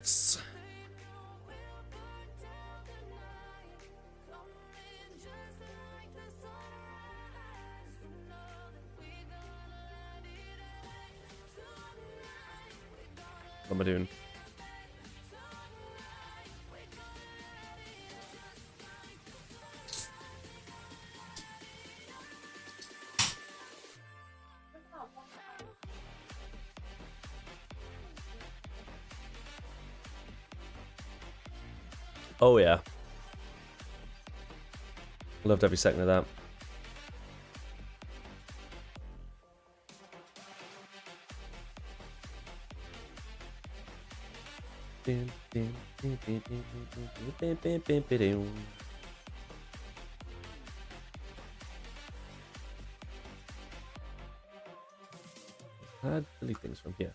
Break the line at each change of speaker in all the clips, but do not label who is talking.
What am I doing? Oh yeah. Loved every second of that. I'd delete things from here.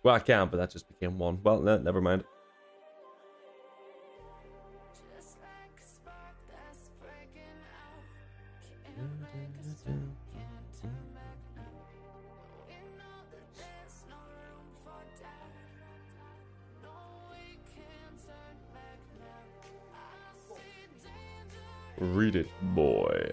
Well, I can, but that just became one. Well, no, never mind. Read it, boy.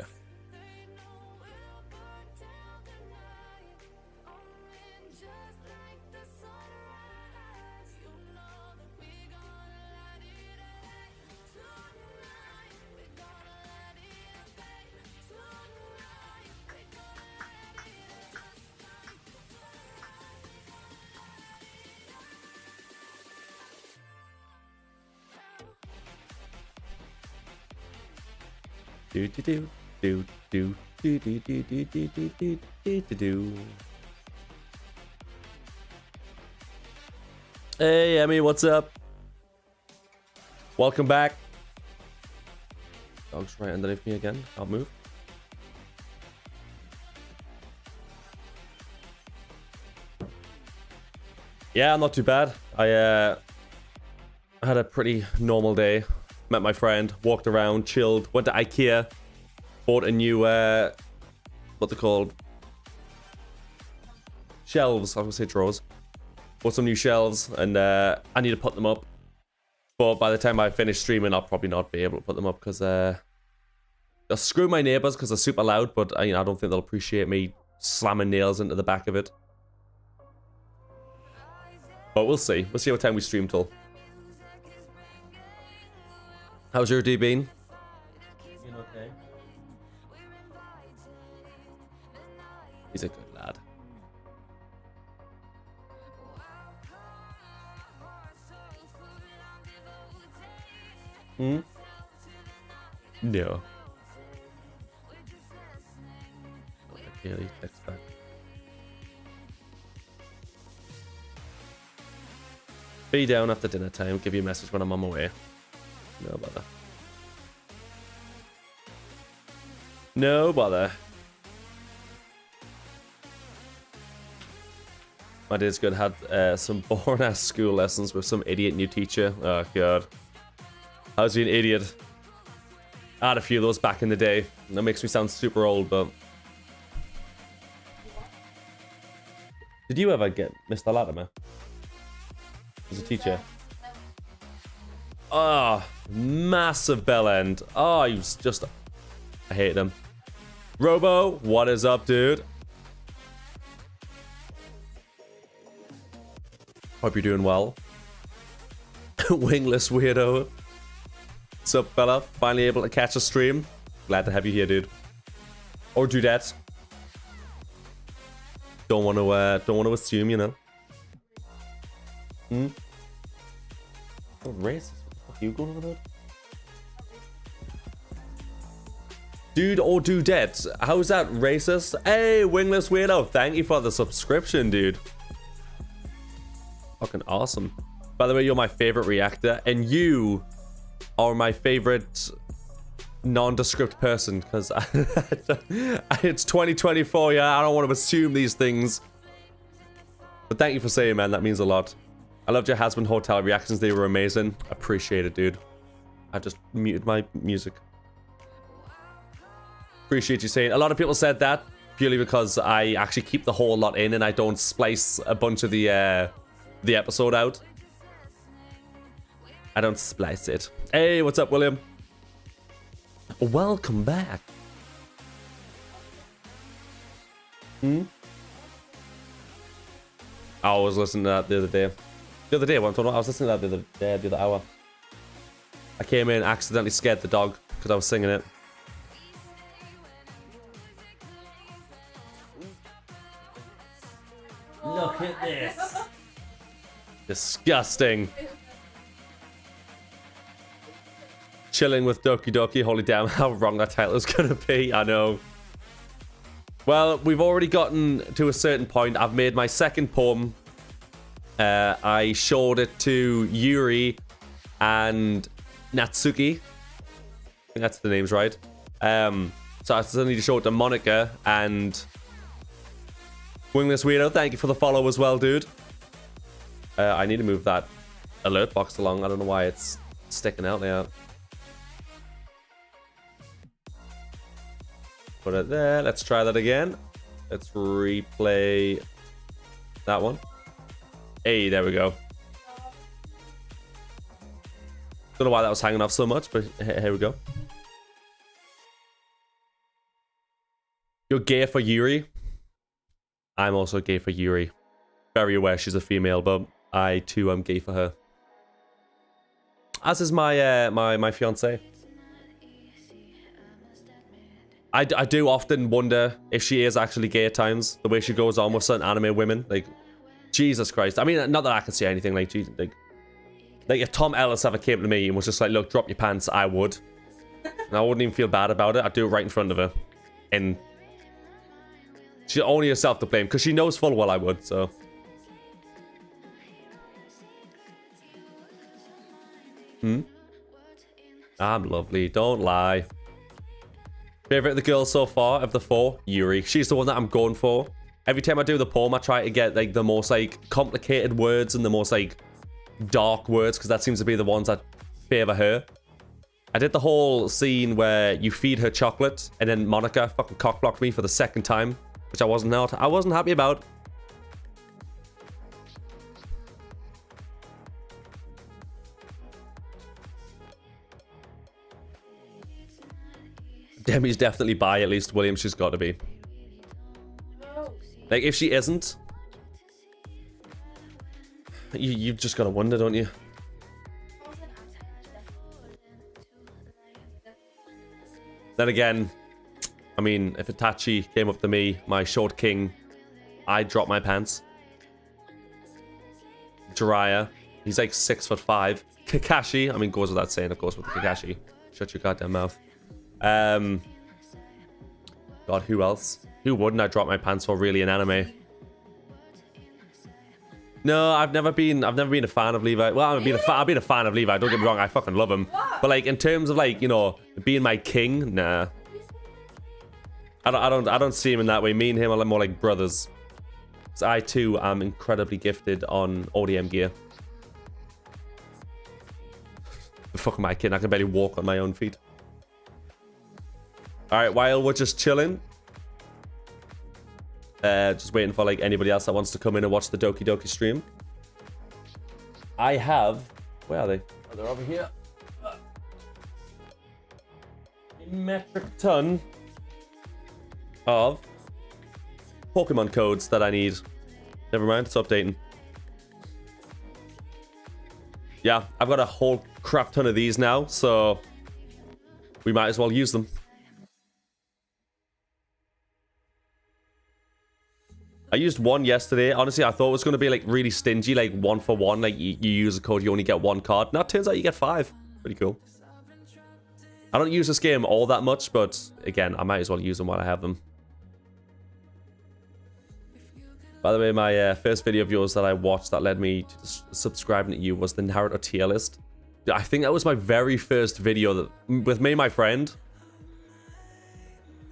Hey, Emmy, what's up? Welcome back. Dog's right underneath me again. Can't move. Yeah, not too bad. I had a pretty normal day. Met my friend, walked around, chilled, went to IKEA, bought a new, what they're called? Shelves, I was gonna say drawers. Bought some new shelves, and I need to put them up. But by the time I finish streaming, I'll probably not be able to put them up, because, I'll screw my neighbors, because they're super loud, but I don't think they'll appreciate me slamming nails into the back of it. But we'll see. We'll see what time we stream till. How's your day been? You okay? He's a good lad. Hmm? No. Okay, text back. Be down after dinner time. Give you a message when I'm on my way. No bother. No bother. My day's good. Had some boring ass school lessons with some idiot new teacher. Oh god. How's he an idiot? I had a few of those back in the day. That makes me sound super old, but... Did you ever get Mr. Latimer as a teacher? Oh, massive bell end. Oh, he was just... I hate him. Robo, what is up, dude? Hope you're doing well. Wingless weirdo. What's up, fella? Finally able to catch a stream. Glad to have you here, dude. Or do that. Don't want to assume, you know. Hmm. Oh, racist. What you going on about? Dude or dudette, how's that racist? Hey, Wingless Weirdo, thank you for the subscription, dude. Fucking awesome. By the way, you're my favorite reactor, and you are my favorite nondescript person, because it's 2024, yeah, I don't want to assume these things. But thank you for saying, man, that means a lot. I loved your Huntsman Hotel reactions, they were amazing. Appreciate it, dude. I just muted my music. Appreciate you saying. A lot of people said that purely because I actually keep the whole lot in and I don't splice a bunch of the the episode out. I don't splice it. Hey, what's up, William? Welcome back. I was listening to that the other day. The other day, what I'm talking about, I was listening to that the other hour. I came in, accidentally scared the dog because I was singing it. Look at this. Disgusting. Chilling with Doki Doki. Holy damn, how wrong that title is gonna be. I know. Well, we've already gotten to a certain point. I've made my second poem. I showed it to Yuri and Natsuki. I think that's the names, right? So I still need to show it to Monica and Wingless Weirdo. Thank you for the follow as well, dude. I need to move that alert box along. I don't know why it's sticking out there. Put it there. Let's try that again. Let's replay that one. Hey, there we go. Don't know why that was hanging off so much, but here we go. You're gay for Yuri. I'm also gay for Yuri. Very aware she's a female, but I too am gay for her. As is my my fiance. I do often wonder if she is actually gay at times. The way she goes on with certain anime women, like Jesus Christ. I mean, not that I can say anything. Like, Jesus, like if Tom Ellis ever came to me and was just like, "Look, drop your pants," I would, and I wouldn't even feel bad about it. I'd do it right in front of her, and she only herself to blame because she knows full well I would. So. I'm lovely. Don't lie. Favorite of the girls so far of the four, Yuri. She's the one that I'm going for. Every time I do the poem, I try to get like the most like complicated words and the most like dark words because that seems to be the ones that favor her. I did the whole scene where you feed her chocolate and then Monica fucking cockblocked me for the second time, which I wasn't happy about. Demi's definitely bi, at least William, she's got to be. Like, if she isn't, you've just got to wonder, don't you? Then again, I mean, if Itachi came up to me, my short king, I'd drop my pants. Jiraiya, he's like 6'5". Kakashi, I mean, goes without saying, of course, with Kakashi. Shut your goddamn mouth. God, who else? Who wouldn't I drop my pants for really in anime? No, I've never been a fan of Levi. Well, I've been a fan of Levi. Don't get me wrong, I fucking love him. But like in terms of like, you know, being my king, nah. I don't see him in that way. Me and him are more like brothers. So I too am incredibly gifted on ODM gear. The fuck am I kidding? I can barely walk on my own feet. Alright, while we're just chilling, just waiting for like anybody else that wants to come in and watch the Doki Doki stream. I have, where are they? Oh, they're over here. A metric ton of Pokemon codes that I need. Never mind, it's updating. Yeah, I've got a whole crap ton of these now, so we might as well use them. I used one yesterday. Honestly, I thought it was going to be like really stingy, like 1 for 1. Like you use a code, you only get 1 card. Now it turns out you get 5. Pretty cool. I don't use this game all that much, but again, I might as well use them while I have them. By the way, my first video of yours that I watched that led me to subscribing to you was the Naruto tier list. I think that was my very first video that with me and my friend.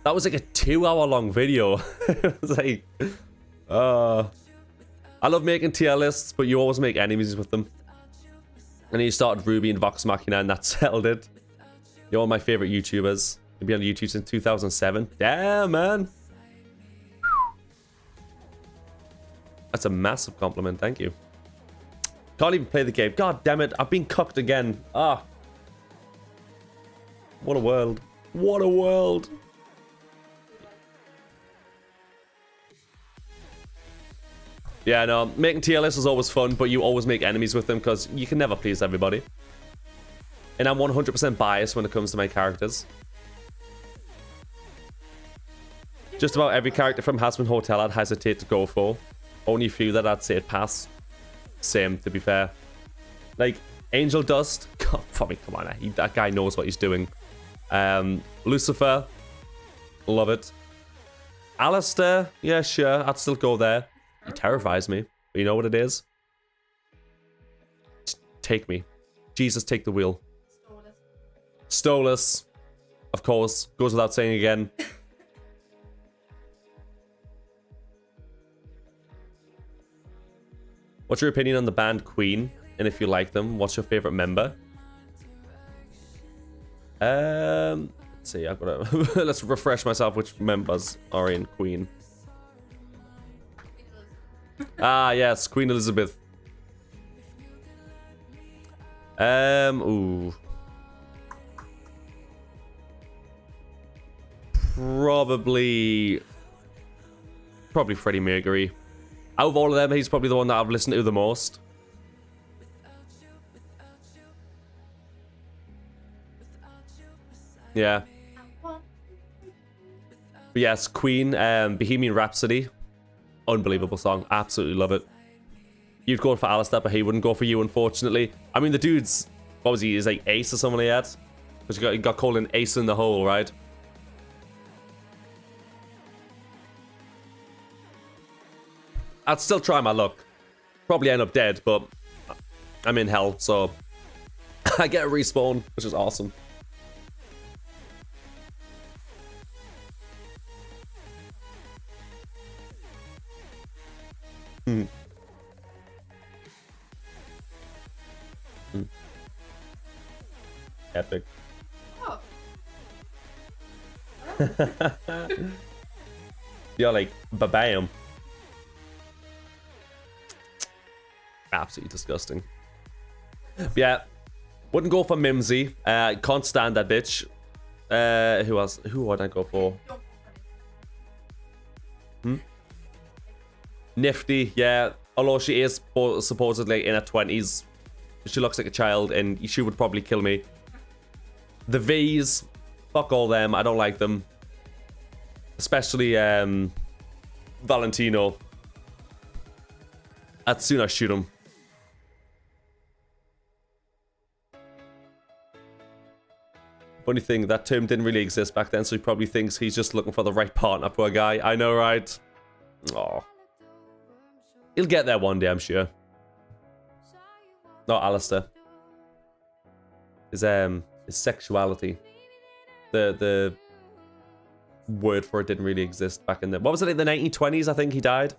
That was like a 2-hour-long video. It was like... I love making tier lists, but you always make enemies with them. And then you started Ruby and Vox Machina, and that settled it. You're one of my favorite YouTubers. You've been on YouTube since 2007. Damn, man. That's a massive compliment. Thank you. Can't even play the game. God damn it. I've been cucked again. Ah. What a world. What a world. Yeah, no, making tier lists is always fun, but you always make enemies with them because you can never please everybody. And I'm 100% biased when it comes to my characters. Just about every character from Huntsman Hotel I'd hesitate to go for. Only a few that I'd say pass. Same, to be fair. Like, Angel Dust. God, fucking come on, that guy knows what he's doing. Lucifer. Love it. Alistair. Yeah, sure, I'd still go there. He terrifies me. But you know what it is? Take me. Jesus, take the wheel. Stolas. Of course. Goes without saying again. What's your opinion on the band Queen? And if you like them, what's your favorite member? Let's see. I've got to let's refresh myself which members are in Queen. Ah, yes, Queen Elizabeth. Ooh. Probably Freddie Mercury. Out of all of them, he's probably the one that I've listened to the most. Yeah. But yes, Queen, Bohemian Rhapsody. Unbelievable song. Absolutely love it. You'd go for Alistair, but he wouldn't go for you, unfortunately. I mean, the dude's, what was he? He's like Ace or something like that. Because he got called an ace in the hole, right? I'd still try my luck. Probably end up dead, but I'm in hell, so I get a respawn, which is awesome. Epic.
Oh.
You're like, ba-bam. Absolutely disgusting. But yeah, wouldn't go for Mimsy. Can't stand that bitch. Who else? Who would I go for? Nifty, yeah. Although she is supposedly in her 20s, she looks like a child, and she would probably kill me. The V's, fuck all them. I don't like them, especially Valentino. I'd sooner shoot him. Funny thing, that term didn't really exist back then, so he probably thinks he's just looking for the right partner, poor guy. I know, right? Oh. He'll get there one day, I'm sure. Not Alistair. His sexuality. The word for it didn't really exist back in the... What was it, in the 1920s, I think he died?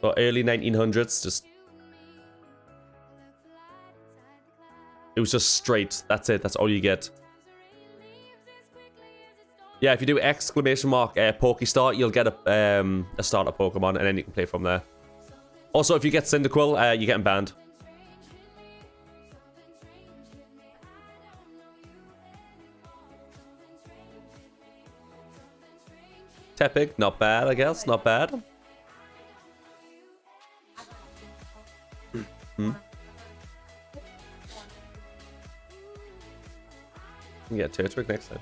Or early 1900s, just... It was just straight. That's it. That's all you get. Yeah, if you do exclamation mark Pokestart, you'll get a starter Pokemon, and then you can play from there. Also, if you get Cyndaquil, you're getting banned. Tepig, not bad, I guess. Not bad. You can get Turtwig next time.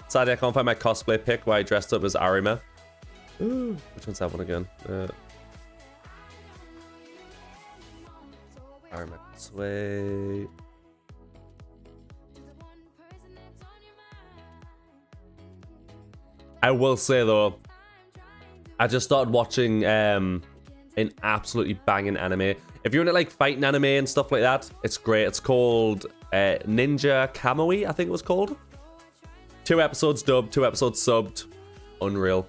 Sadly, I can't find my cosplay pic where I dressed up as Arima. Ooh, which one's that one again? Arima Sway. I will say though, I just started watching an absolutely banging anime. If you're into like fighting anime and stuff like that, it's great. It's called Ninja Kamui, I think it was called. 2 episodes dubbed, 2 episodes subbed. Unreal.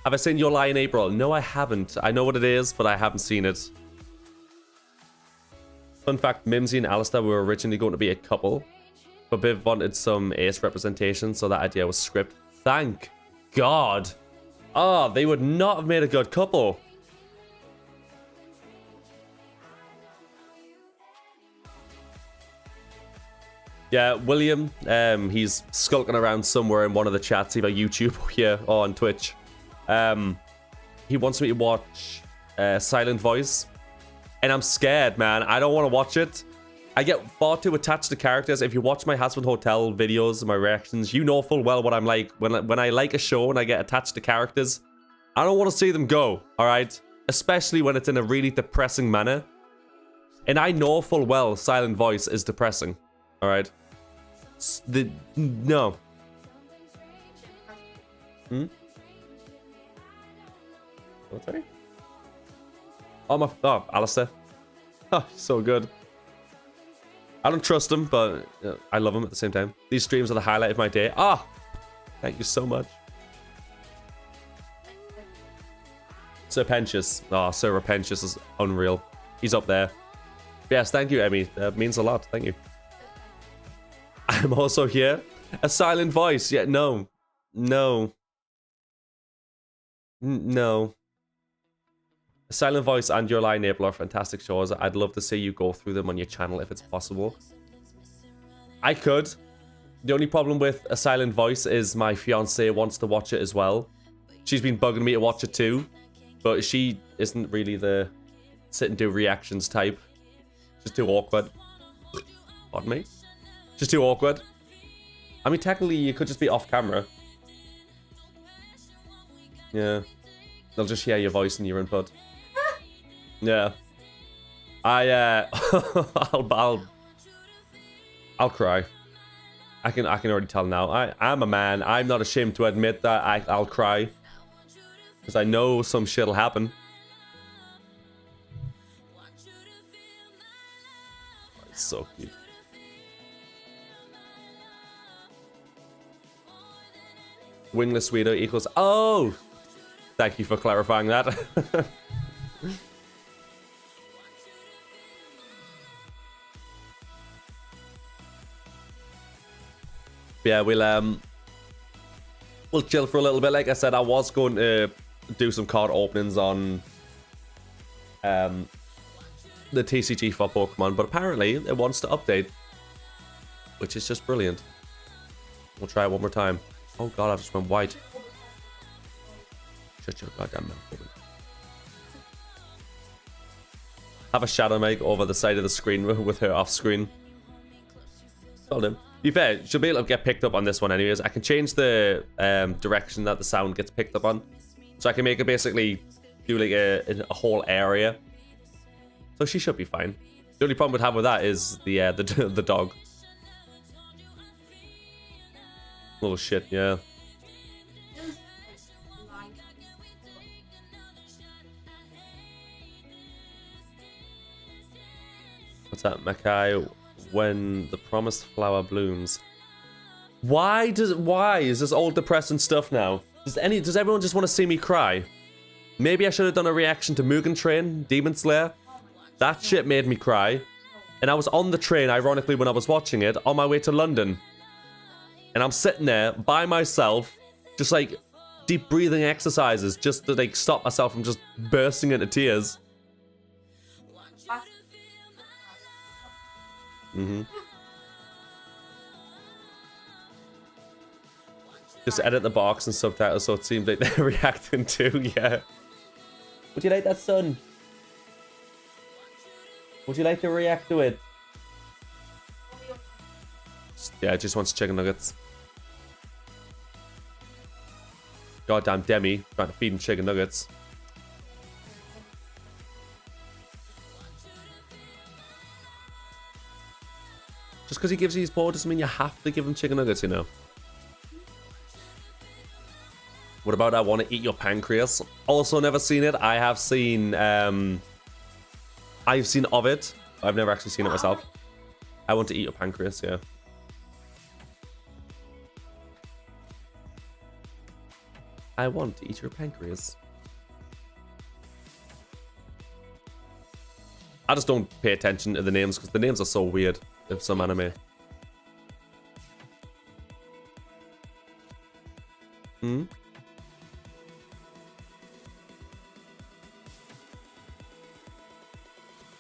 Have I seen Your Lie in April? No, I haven't. I know what it is, but I haven't seen it. Fun fact, Mimsy and Alistair were originally going to be a couple, but Biv wanted some ace representation, so that idea was scrapped. Thank God. Oh, they would not have made a good couple. Yeah, William, he's skulking around somewhere in one of the chats, either YouTube or here or on Twitch. He wants me to watch Silent Voice, and I'm scared, man. I don't want to watch it. I get far too attached to characters. If you watch my Huntsman Hotel videos and my reactions, you know full well what I'm like. When I like a show and I get attached to characters, I don't want to see them go, all right? Especially when it's in a really depressing manner. And I know full well Silent Voice is depressing, all right? No. What's that? Oh, Alistair. Oh, so good. I don't trust him, but I love him at the same time. These streams are the highlight of my day. Ah, thank you so much. Sir Pentious. Oh, Sir Pentious is unreal. He's up there. Yes, thank you, Emmy. That means a lot. Thank you. I'm also here. A Silent Voice. Yeah, no. No. No. A Silent Voice and Your Lie Enable are fantastic shows. I'd love to see you go through them on your channel if it's possible. I could. The only problem with A Silent Voice is my fiance wants to watch it as well. She's been bugging me to watch it too, but she isn't really the sit and do reactions type. Just too awkward. Pardon me? Just too awkward. I mean, technically, you could just be off camera. Yeah. They'll just hear your voice and your input. Yeah. I'll cry. I can already tell now. I'm a man. I'm not ashamed to admit that I'll cry. Because I know some shit'll happen. It's so cute. Wingless Sweeto equals... Oh! Thank you for clarifying that. Yeah, we'll chill for a little bit. Like I said, I was going to do some card openings on the TCG for Pokemon, but apparently it wants to update, which is just brilliant. We'll try it one more time. Oh god, I just went white. Shut your goddamn mouth. Have a shadow make over the side of the screen with her off screen. Well done. To be fair, she'll be able to get picked up on this one anyways. I can change the direction that the sound gets picked up on. So I can make it basically do like a whole area. So she should be fine. The only problem we'd have with that is the dog. Oh shit, yeah. What's that, Mackay? When the promised flower blooms. Why is this all depressing stuff now? Does everyone just want to see me cry? Maybe I should have done a reaction to Mugen Train, Demon Slayer. That shit made me cry. And I was on the train, ironically, when I was watching it, on my way to London. And I'm sitting there by myself, just like deep breathing exercises, just to like stop myself from just bursting into tears. Just edit the box and subtitles so it seems like they're reacting to, yeah. Would you like that, son? Would you like to react to it? Yeah, it just wants chicken nuggets. Goddamn Demi trying to feed him chicken nuggets. Just because he gives you his paw doesn't mean you have to give him chicken nuggets, you know. What about I want to eat your pancreas? Also never seen it. I have seen of it. I've never actually seen it myself. I want to eat your pancreas, yeah. I want to eat your pancreas. I just don't pay attention to the names because the names are so weird of some anime.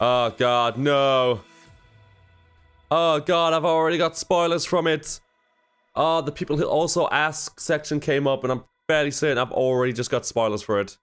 Oh god, no. Oh god, I've already got spoilers from it. Oh, the people who also ask section came up, and I'm fairly certain I've already just got spoilers for it.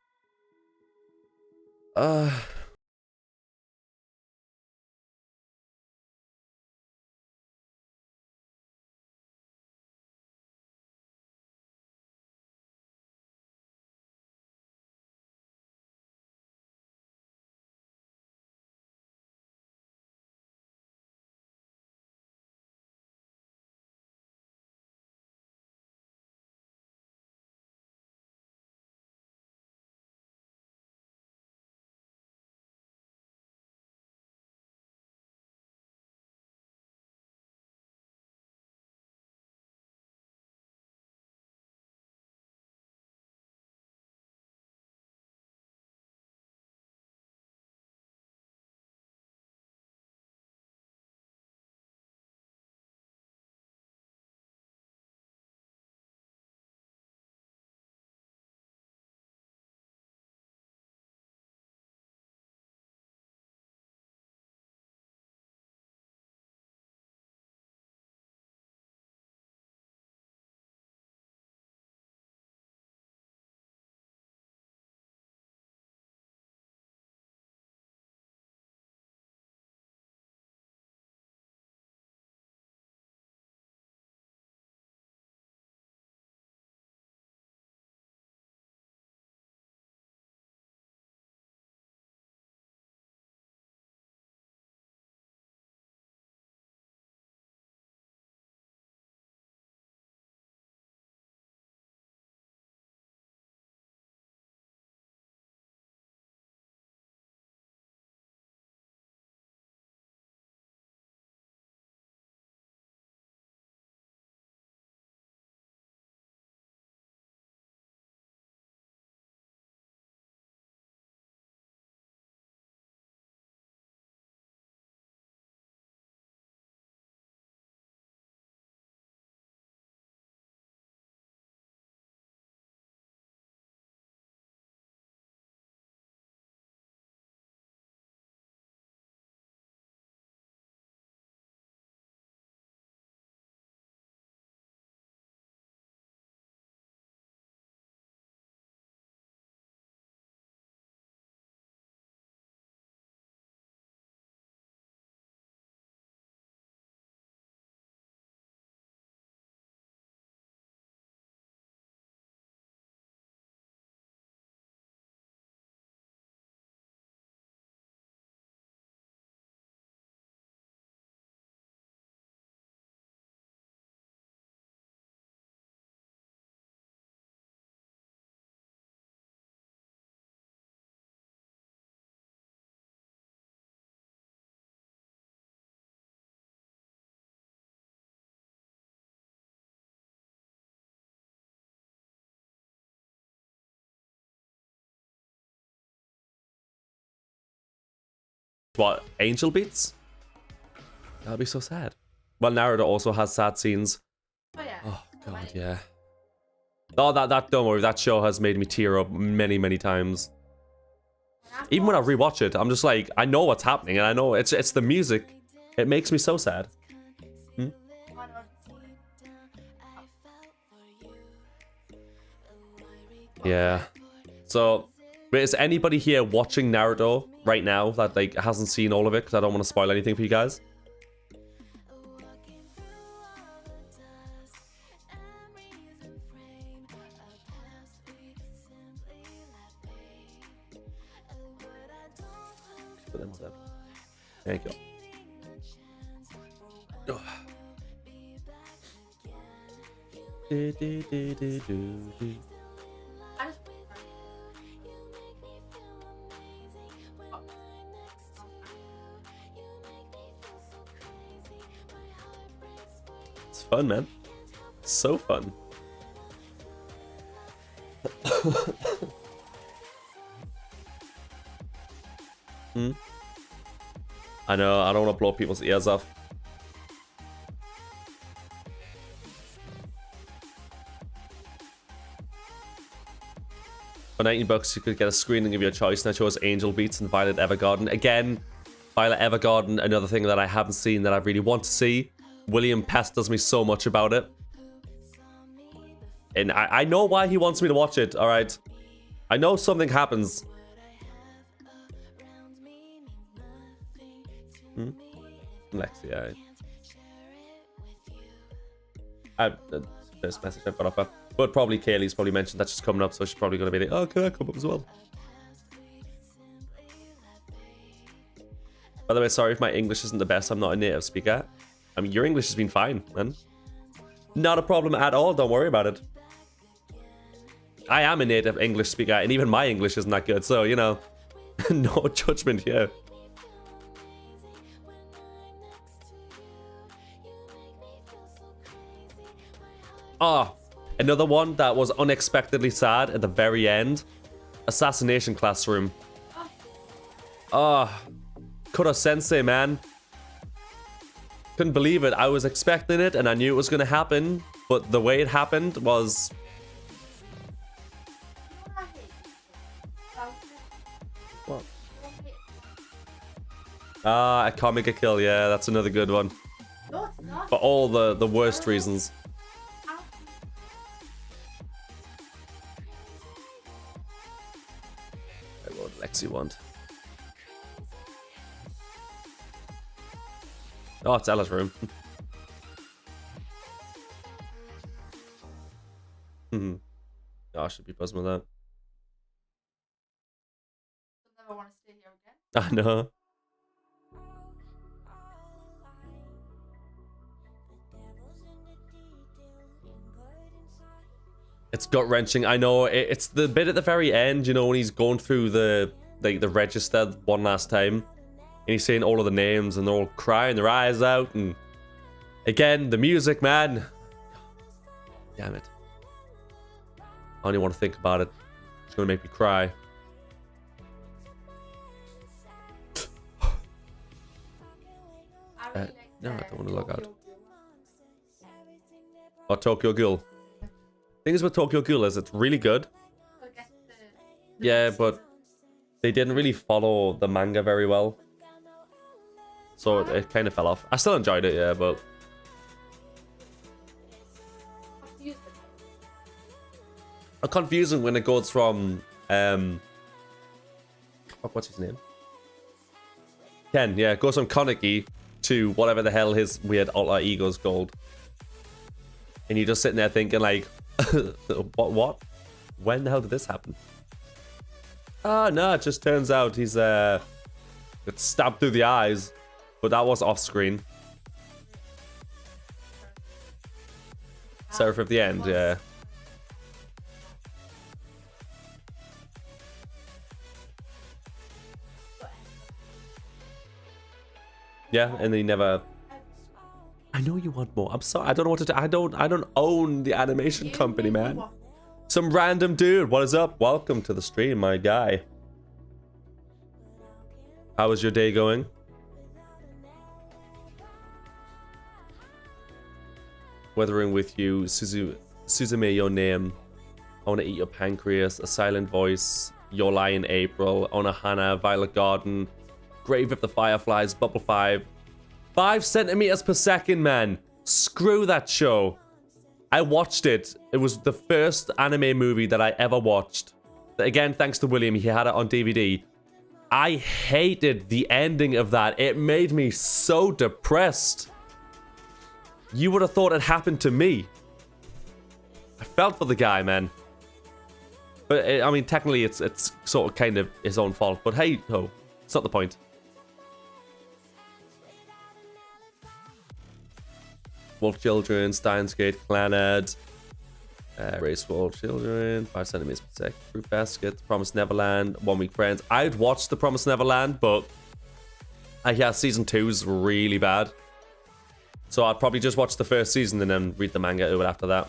What, Angel Beats? That'd be so sad. Well, Naruto also has sad scenes.
Oh yeah.
Oh god, yeah. Oh, don't worry, that show has made me tear up many, many times. Even when I rewatch it, I'm just like, I know what's happening, and I know it's the music. It makes me so sad. Hmm? Yeah. So, but is anybody here watching Naruto right now that like hasn't seen all of it? Because I don't want to spoil anything for you guys. Thank you. Oh. It's fun, man. So fun. I know, I don't want to blow people's ears off. For $19 you could get a screening of your choice, and I chose Angel Beats and Violet Evergarden. Again, Violet Evergarden, another thing that I haven't seen that I really want to see. William pesters me so much about it. And I know why he wants me to watch it, alright? I know something happens. Lexi, first message I've got up. But probably Kaylee's probably mentioned that she's coming up, so she's probably going to be like, oh, can I come up as well? By the way, sorry if my English isn't the best. I'm not a native speaker. I mean, your English has been fine, man. Not a problem at all. Don't worry about it. I am a native English speaker, and even my English isn't that good. So, you know, no judgment here. Oh, another one that was unexpectedly sad at the very end. Assassination Classroom. Oh, Kuro Sensei, man. Couldn't believe it. I was expecting it and I knew it was going to happen, but the way it happened was... What? Ah, a comic a kill. Yeah, that's another good one. For all the worst reasons. What Lexi want? Oh, it's Ella's room. Oh, I should be buzzing with that.
Never want to stay here again.
I know. It's gut-wrenching. I know. It's the bit at the very end, you know, when he's going through the register one last time. And he's saying all of the names and they're all crying their eyes out. And again, the music, man. Damn it. I only want to think about it. It's going to make me cry. No, I don't want to log out. Oh, Tokyo Ghoul. Thing is with Tokyo Ghoul is it's really good. Yeah, but they didn't really follow the manga very well. So it kind of fell off. I still enjoyed it, yeah, but... Confusing when it goes from... what's his name? Ken, yeah, it goes from Koniki to whatever the hell his weird alter ego's called. And you're just sitting there thinking like... what? When the hell did this happen? Ah, no, it just turns out he's got stabbed through the eyes. But that was off screen. Seraph at the end, yeah. Yeah, and then he never... I know you want more. I'm sorry. I don't know what to do. I don't own the animation company, man. Some random dude. What is up? Welcome to the stream, my guy. How was your day going? Weathering with you, Suzume, your name. I want to eat your pancreas. A silent voice. Your lion, April. Onahana, Violet Garden. Grave of the Fireflies, Bubble 5. 5 centimeters per second, man. Screw that show. I watched it. It was the first anime movie that I ever watched. Again, thanks to William. He had it on DVD. I hated the ending of that. It made me so depressed. You would have thought it happened to me. I felt for the guy, man. But, I mean, technically, it's sort of kind of his own fault. But hey, ho, it's not the point. Wolf Children, Steins Gate, Clannad, Race Wolf Children, 5 centimeters per second, Fruit Basket, Promised Neverland, 1 Week Friends. I'd watched The Promised Neverland, but yeah, season 2 is really bad. So I'd probably just watch the first season and then read the manga after that.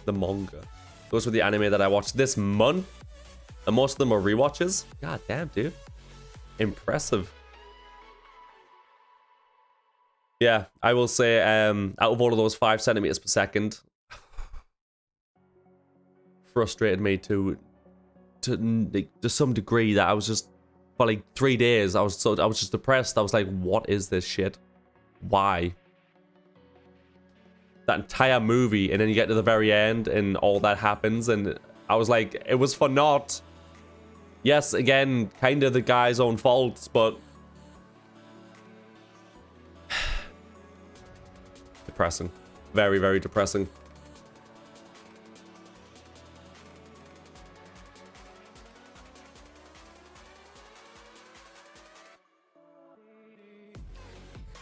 The manga. Those were the anime that I watched this month. And most of them are rewatches. God damn, dude. Impressive. Yeah, I will say, out of all of those 5 centimeters per second, frustrated me to some degree that I was just for like 3 days. I was just depressed. I was like, what is this shit? Why? That entire movie, and then you get to the very end and all that happens, and I was like, it was for naught. Yes, again, kind of the guy's own fault, but depressing. Very, very depressing.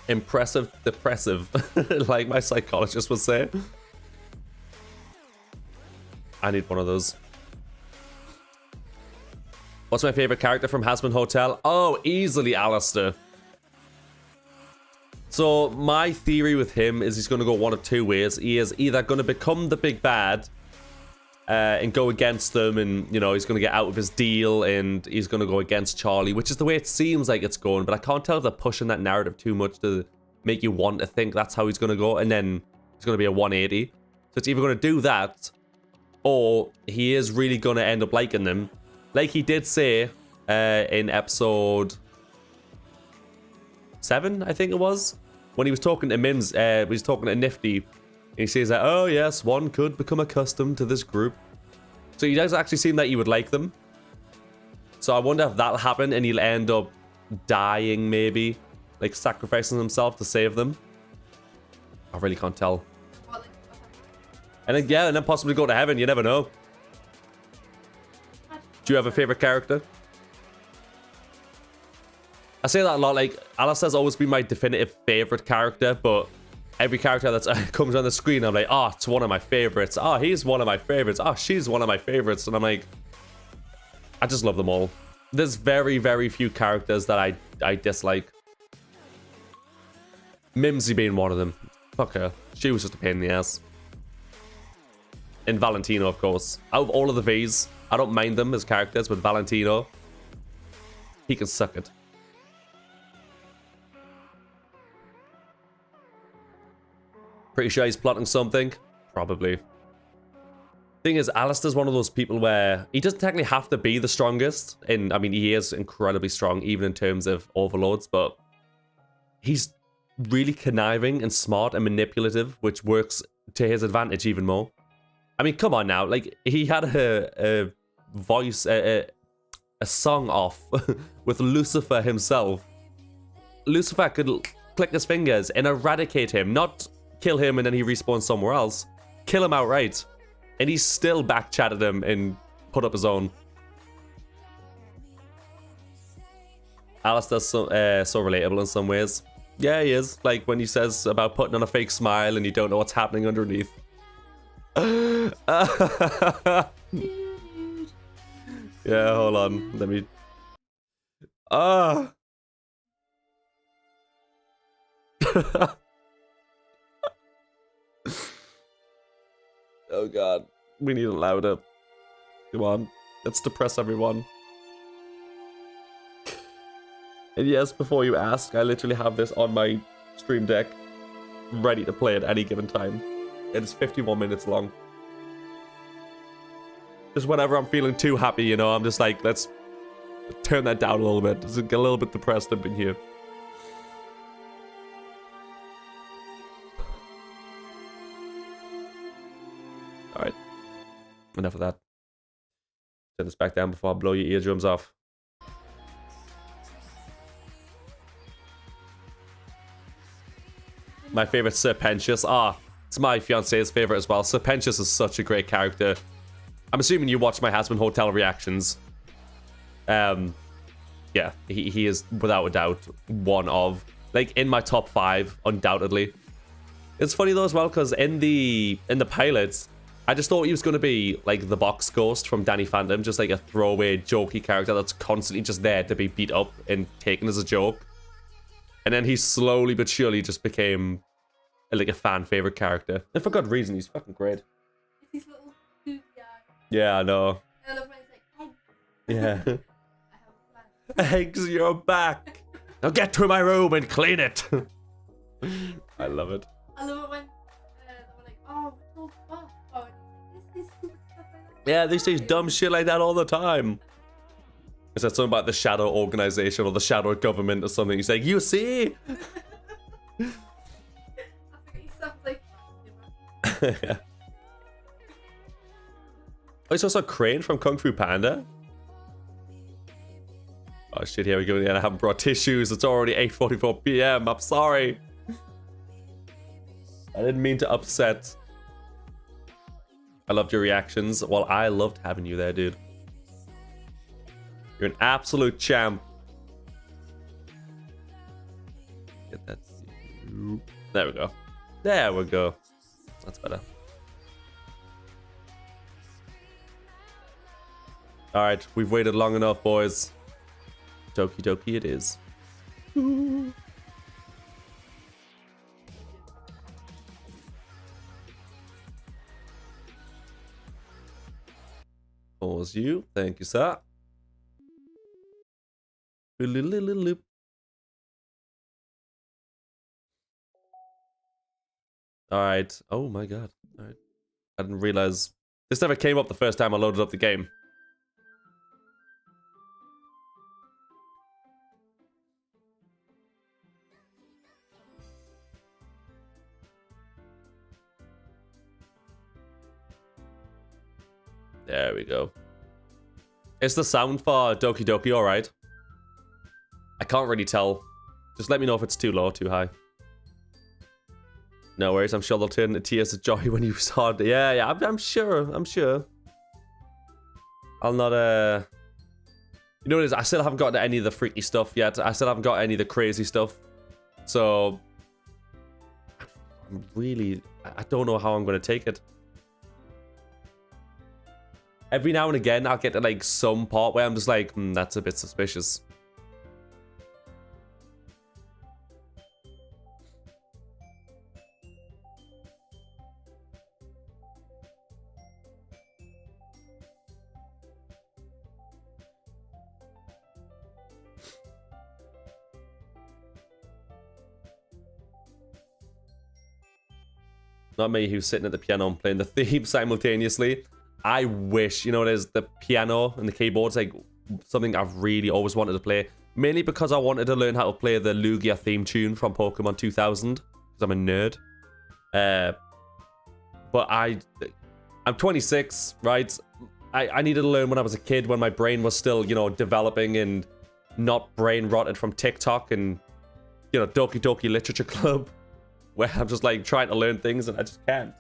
Impressive, depressive, like my psychologist would say. I need one of those. What's my favorite character from Huntsman Hotel? Oh, easily Alistair. So my theory with him is he's going to go one of two ways. He is either going to become the big bad and go against them, and you know, he's going to get out of his deal and he's going to go against Charlie, which is the way it seems like it's going, but I can't tell if they're pushing that narrative too much to make you want to think that's how he's going to go, and then it's going to be a 180. So it's either going to do that, or he is really going to end up liking them, like he did say in episode 7, I think it was, when he was talking to Mims, he was talking to Nifty, and he says that, oh yes, one could become accustomed to this group. So he does actually seem that he would like them. So I wonder if that'll happen and he'll end up dying, maybe, like sacrificing himself to save them. I really can't tell. And then, yeah, and then possibly go to heaven, you never know. Do you have a favorite character? I say that a lot, like, Alistair's always been my definitive favorite character, but every character that comes on the screen, I'm like, oh, it's one of my favorites. Oh, he's one of my favorites. Oh, she's one of my favorites. And I'm like, I just love them all. There's very, very few characters that I dislike. Mimsy being one of them. Fuck her. She was just a pain in the ass. And Valentino, of course. Out of all of the V's, I don't mind them as characters, but Valentino, he can suck it. Pretty sure he's plotting something. Probably. Thing is, Alistair's one of those people where he doesn't technically have to be the strongest. And I mean, he is incredibly strong, even in terms of overloads, but he's really conniving and smart and manipulative, which works to his advantage even more. I mean, come on now. Like, he had a voice, a song off with Lucifer himself. Lucifer could click his fingers and eradicate him, not kill him and then he respawns somewhere else. Kill him outright. And he still back-chatted him and put up his own. Alistair's so relatable in some ways. Yeah, he is. Like when he says about putting on a fake smile and you don't know what's happening underneath. Yeah, hold on. Let me... Oh god, we need it louder. Come on, let's depress everyone. And yes, before you ask, I literally have this on my stream deck, ready to play at any given time. It is 51 minutes long. Just whenever I'm feeling too happy, you know, I'm just like, let's turn that down a little bit. Just get a little bit depressed up in here. Alright. Enough of that. Turn this back down before I blow your eardrums off. My favorite, Serpentious. It's my fiance's favorite as well. Serpentious is such a great character. I'm assuming you watch my Huntsman Hotel reactions. Yeah, he is without a doubt one of, like, in my top 5, undoubtedly. It's funny though as well, because in the pilots, I just thought he was going to be like the box ghost from Danny Phantom, just like a throwaway, jokey character that's constantly just there to be beat up and taken as a joke. And then he slowly but surely just became like a fan favorite character. And for good reason, he's fucking great.
These little goofy eyes.
Yeah, I know.
I love when he's like,
Yeah.
I have a plan.
Eggs, you're back. Now get to my room and clean it. I love it.
I love it when we're like, oh, we're so fast. Oh, and this stupid stuff like that.
Yeah, they say dumb shit like that all the time. Is that something about the shadow organization or the shadow government or something? He's like, you see?
I think he sounds like.
Yeah. Oh, it's also Crane from Kung Fu Panda. Oh shit, here we go again. I haven't brought tissues. It's already 8:44 p.m. I'm sorry. I didn't mean to upset. I loved your reactions. Well, I loved having you there, dude. You're an absolute champ. Get that. There we go. There we go. That's better. Alright, we've waited long enough, boys. Doki Doki it is. Pause you. Thank you, sir. Alright. Oh my god. Alright. I didn't realize. This never came up the first time I loaded up the game. There we go. Is the sound for Doki Doki alright? I can't really tell. Just let me know if it's too low or too high. No worries, I'm sure they'll turn into tears of joy when you saw it. Yeah, I'm sure. I'll not, You know what it is? I still haven't got to any of the freaky stuff yet. I still haven't got any of the crazy stuff. So... I'm really... I don't know how I'm going to take it. Every now and again, I'll get to, like, some part where I'm just like, that's a bit suspicious. Not me who's sitting at the piano and playing the theme simultaneously. I wish, you know, there's the piano and the keyboard's like something I've really always wanted to play. Mainly because I wanted to learn how to play the Lugia theme tune from Pokemon 2000. Because I'm a nerd. But I'm 26, right? I needed to learn when I was a kid, when my brain was still, you know, developing and not brain rotted from TikTok and, you know, Doki Doki Literature Club. Where I'm just like trying to learn things and I just can't.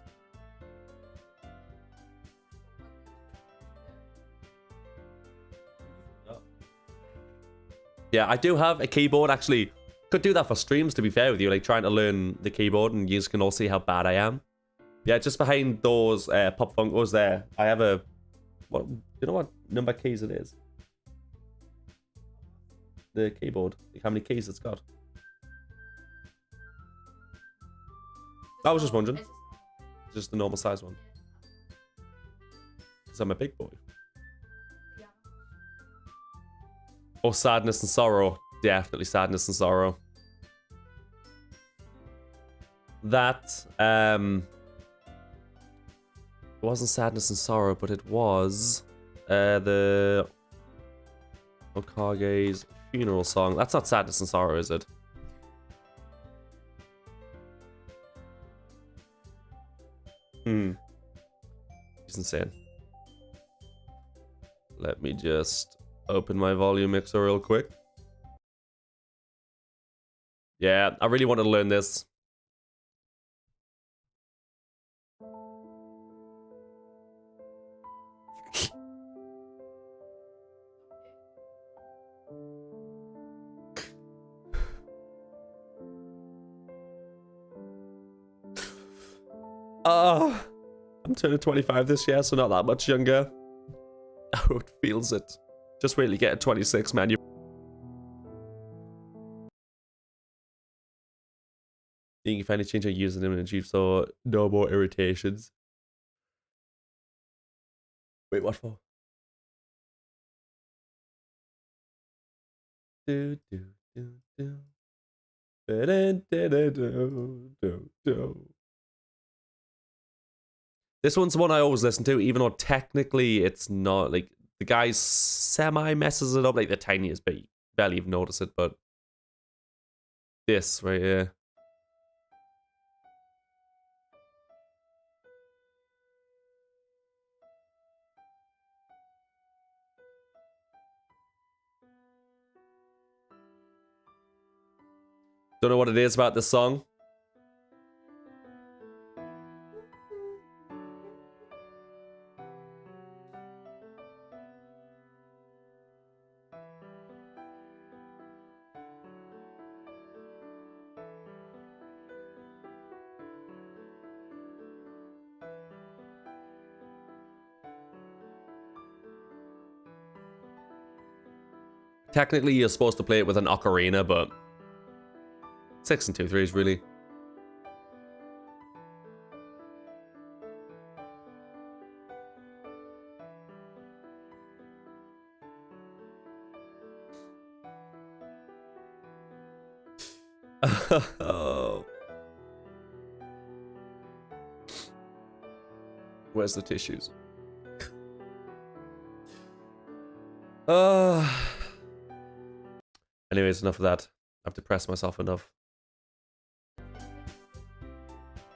Yeah, I do have a keyboard actually. Could do that for streams, to be fair with you, like trying to learn the keyboard and you can all see how bad I am. Yeah, just behind those Pop Funkos there, I have a... What? Do you know what number keys it is? The keyboard. Like how many keys it's got. I was just wondering. Just the normal size one. Because I'm a big boy. Or sadness and sorrow. Definitely sadness and sorrow. That, it wasn't sadness and sorrow, but it was the Okage's funeral song. That's not sadness and sorrow, is it? He's insane. Let me just open my volume mixer real quick. Yeah, I really wanted to learn this. I'm turning 25 this year, so not that much younger. Oh, it feels it. Just wait till you get to 26, man. You can finally change your username and achieve so no more irritations. Wait, what for? Do do do do. Do. This one's the one I always listen to, even though technically it's not like The guy semi messes it up, like the tiniest bit. You barely even notice it, but this right here. Don't know what it is about this song. Technically, you're supposed to play it with an ocarina, but 6 and 2 3s really. Oh. Where's the tissues? Anyways, enough of that. I've depressed myself enough.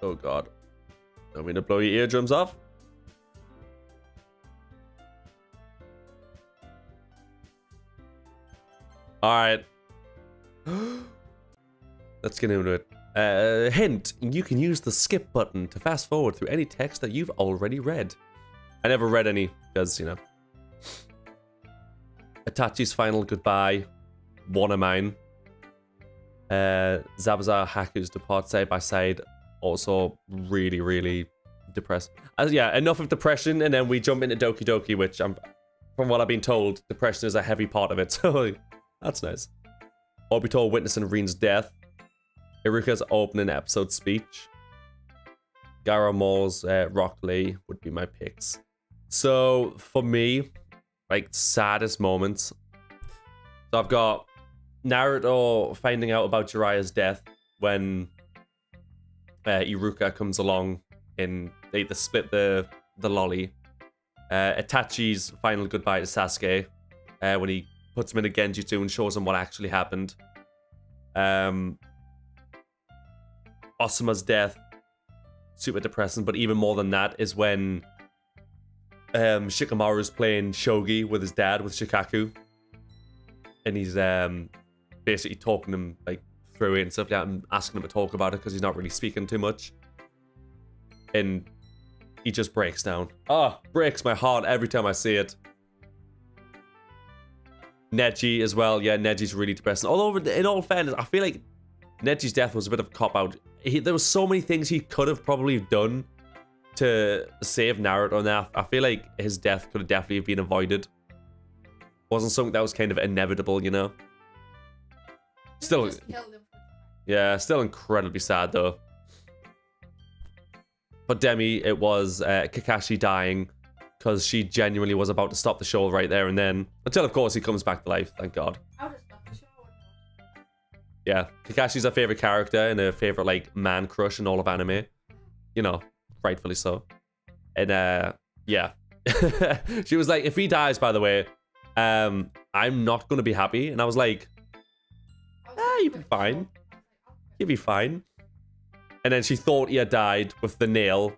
Oh god. Don't mean to blow your eardrums off. Alright. Let's get into it. Hint, you can use the skip button to fast forward through any text that you've already read. I never read any, because, you know. Itachi's final goodbye. One of mine. Zabazar Haku's depart side by side. Also really, really depressed. Yeah, enough of depression, and then we jump into Doki Doki, which from what I've been told, depression is a heavy part of it. So that's nice. Orbital witnessing Reen's death. Iruka's opening episode speech. Garamor's Rock Lee would be my picks. So for me, like saddest moments. So I've got Naruto finding out about Jiraiya's death when Iruka comes along in they split the lolly. Itachi's final goodbye to Sasuke when he puts him in a genjutsu and shows him what actually happened. Osuma's death, super depressing, but even more than that is when Shikamaru's playing shogi with his dad, with Shikaku, and he's basically talking him like through it and stuff like that, and asking him to talk about it because he's not really speaking too much, and he just breaks down. Breaks my heart every time I see it. Neji as well. Yeah, Neji's really depressing. Although in all fairness, I feel like Neji's death was a bit of a cop-out. There was so many things he could have probably done to save Naruto, and I feel like his death could have definitely been avoided. Wasn't something that was kind of inevitable, you know? Still, yeah, still incredibly sad though. For Demi, it was Kakashi dying because she genuinely was about to stop the show right there and then. Until, of course, he comes back to life, thank God. Yeah, Kakashi's her favorite character and her favorite, like, man crush in all of anime. You know, rightfully so. And, yeah. She was like, if he dies, by the way, I'm not going to be happy. And I was like, you'll be fine. You'll be fine. And then she thought he had died with the nail.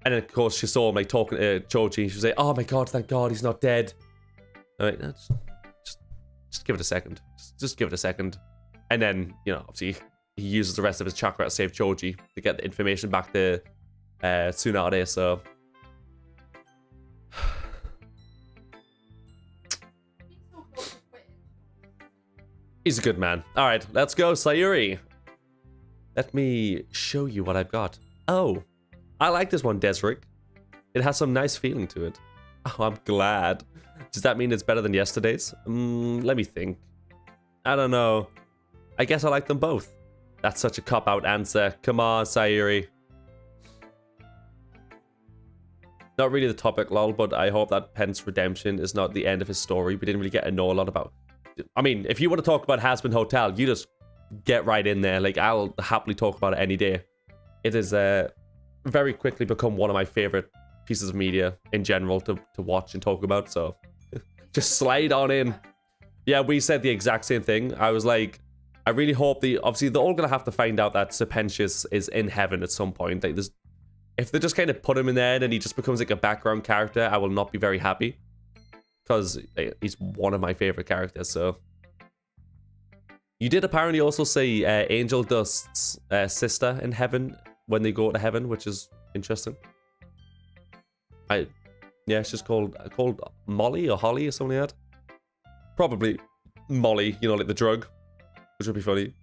And then, of course, she saw him, like, talking to Choji. She was like, oh my god, thank God, he's not dead. I'm like, no, just give it a second. Just give it a second. And then, you know, obviously, he uses the rest of his chakra to save Choji to get the information back to Tsunade, so... He's a good man. Alright, let's go, Sayori. Let me show you what I've got. Oh, I like this one, Desric. It has some nice feeling to it. Oh, I'm glad. Does that mean it's better than yesterday's? Let me think. I don't know. I guess I like them both. That's such a cop-out answer. Come on, Sayori. Not really the topic, lol, but I hope that Pence redemption is not the end of his story. We didn't really get to know a lot about... I mean, if you want to talk about Hazbin Hotel, you just get right in there. Like, I'll happily talk about it any day. It has very quickly become one of my favorite pieces of media in general to watch and talk about, so Just slide on in. Yeah, we said the exact same thing. I was like, I really hope obviously they're all gonna have to find out that Serpentius is in heaven at some point. Like, if they just kind of put him in there and he just becomes like a background character, I will not be very happy. Because he's one of my favorite characters, so. You did apparently also see Angel Dust's sister in heaven when they go to heaven, which is interesting. Yeah, it's just called Molly or Holly or something like that. Probably Molly, you know, like the drug, which would be funny.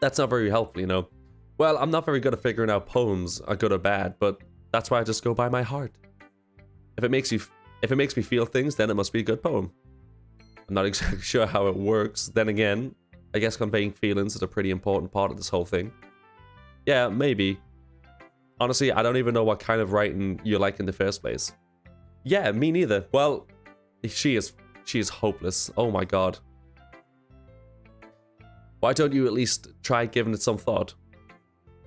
That's not very helpful, you know. Well, I'm not very good at figuring out poems are good or bad, but that's why I just go by my heart. If it makes me feel things, then it must be a good poem. I'm not exactly sure how it works. Then again, I guess conveying feelings is a pretty important part of this whole thing. Yeah, maybe. Honestly, I don't even know what kind of writing you like in the first place. Yeah, me neither. Well, she is hopeless. Oh my god. Why don't you at least try giving it some thought?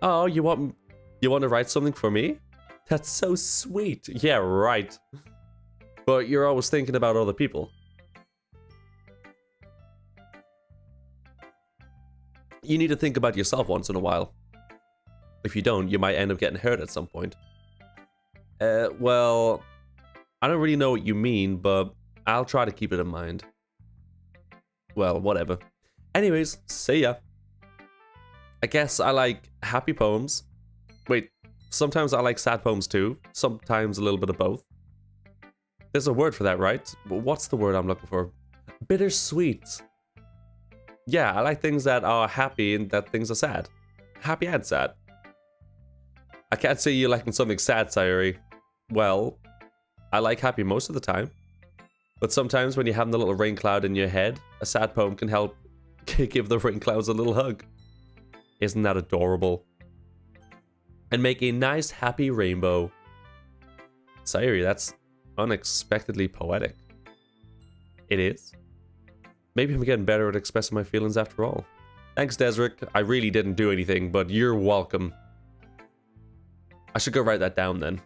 Oh, you want to write something for me? That's so sweet. Yeah, right. But you're always thinking about other people. You need to think about yourself once in a while. If you don't, you might end up getting hurt at some point. Well, I don't really know what you mean, but I'll try to keep it in mind. Well, whatever. Anyways, see ya. I guess I like happy poems. Wait, sometimes I like sad poems too. Sometimes a little bit of both. There's a word for that, right? What's the word I'm looking for? Bittersweet. Yeah, I like things that are happy and that things are sad. Happy and sad. I can't say you liking something sad, Sayori. Well, I like happy most of the time. But sometimes when you're having the little rain cloud in your head, a sad poem can help give the rain clouds a little hug. Isn't that adorable? And make a nice happy rainbow. Sayori, that's unexpectedly poetic. It is. Maybe I'm getting better at expressing my feelings after all. Thanks, Desric. I really didn't do anything, but you're welcome. I should go write that down then.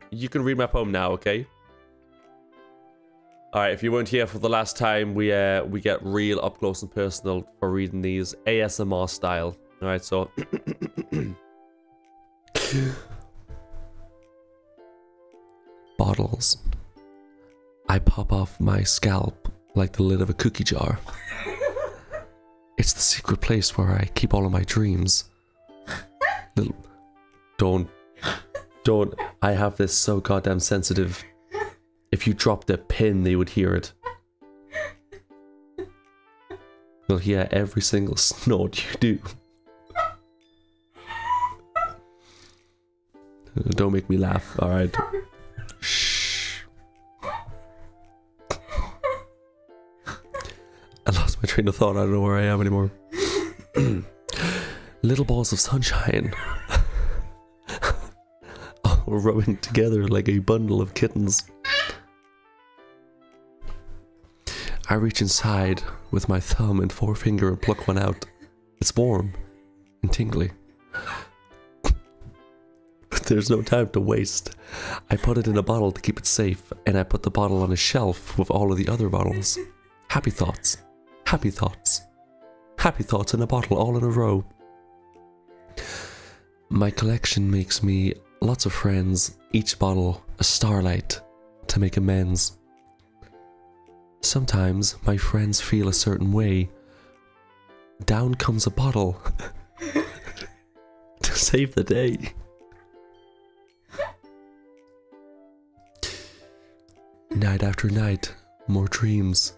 You can read my poem now, okay? Alright, if you weren't here for the last time, we get real up close and personal for reading these ASMR style. Alright, so... Bottles. I pop off my scalp like the lid of a cookie jar. It's the secret place where I keep all of my dreams. Little... Don't. I have this so goddamn sensitive. If you dropped a pin, they would hear it. They'll hear every single snort you do. Don't make me laugh, alright? Shh. I lost my train of thought, I don't know where I am anymore. Little balls of sunshine. All rubbing together like a bundle of kittens. I reach inside with my thumb and forefinger and pluck one out. It's warm and tingly. But there's no time to waste. I put it in a bottle to keep it safe, and I put the bottle on a shelf with all of the other bottles. Happy thoughts. Happy thoughts. Happy thoughts in a bottle all in a row. My collection makes me lots of friends, each bottle a starlight to make amends. Sometimes my friends feel a certain way. Down comes a bottle to save the day. Night after night, more dreams.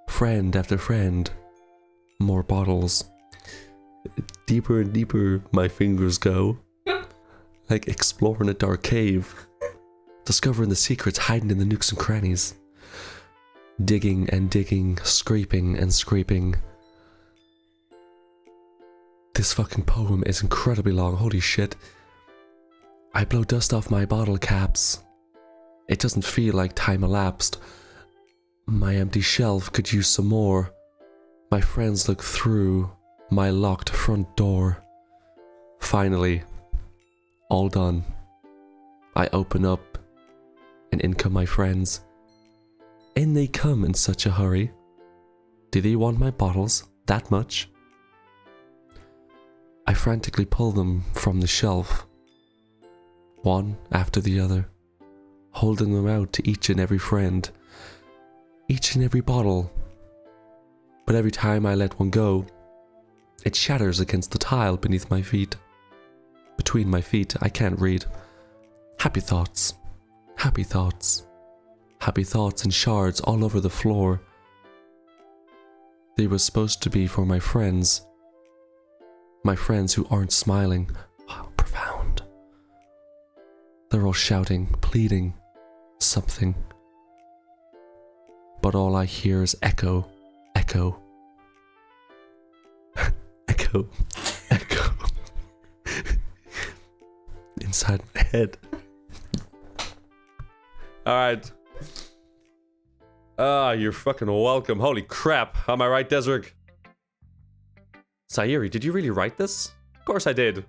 Friend after friend, more bottles. Deeper and deeper my fingers go. Like exploring a dark cave. Discovering the secrets hiding in the nooks and crannies. Digging and digging, scraping and scraping. This fucking poem is incredibly long, holy shit. I blow dust off my bottle caps. It doesn't feel like time elapsed. My empty shelf could use some more. My friends look through my locked front door. Finally, all done. I open up and in come my friends. In they come in such a hurry. Do they want my bottles that much? I frantically pull them from the shelf, one after the other, holding them out to each and every friend, each and every bottle. But every time I let one go, it shatters against the tile beneath my feet. Between my feet, I can't read. Happy thoughts, happy thoughts, happy thoughts in shards all over the floor. They were supposed to be for my friends who aren't smiling. Wow, profound. They're all shouting, pleading, something. But all I hear is echo, echo, echo, echo. Inside my head. Alright. Ah, you're fucking welcome. Holy crap. Am I right, Desric? SAYORI, did you really write this? Of course I did.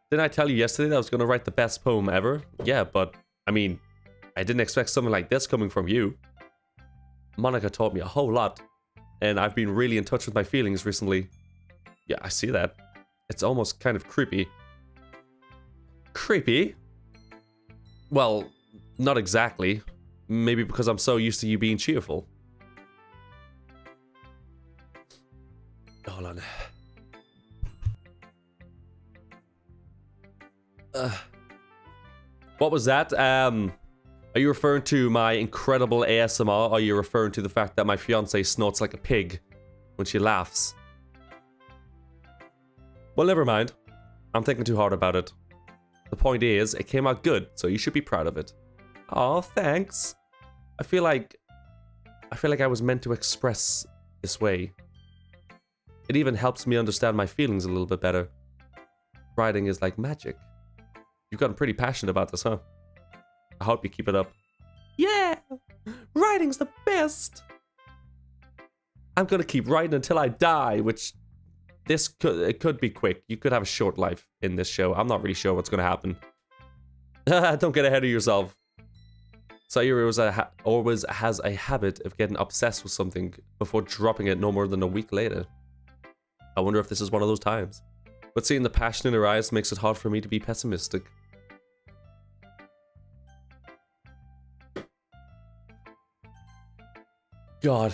Didn't I tell you yesterday that I was going to write the best poem ever? Yeah, but, I mean, I didn't expect something like this coming from you. Monica taught me a whole lot, and I've been really in touch with my feelings recently. Yeah, I see that. It's almost kind of creepy. Creepy? Well, not exactly. Maybe because I'm so used to you being cheerful. Hold on. What was that? Are you referring to my incredible ASMR, or are you referring to the fact that my fiance snorts like a pig when she laughs? Well, never mind. I'm thinking too hard about it. The point is, it came out good, so you should be proud of it. Aw, thanks. I feel like I was meant to express this way. It even helps me understand my feelings a little bit better. Writing is like magic. You've gotten pretty passionate about this, huh? I hope you keep it up. Yeah! Writing's the best! I'm gonna keep writing until I die, which... it could be quick. You could have a short life in this show. I'm not really sure what's gonna happen. Don't get ahead of yourself. SAYORI always has a habit of getting obsessed with something before dropping it no more than a week later. I wonder if this is one of those times. But seeing the passion in her eyes makes it hard for me to be pessimistic. God.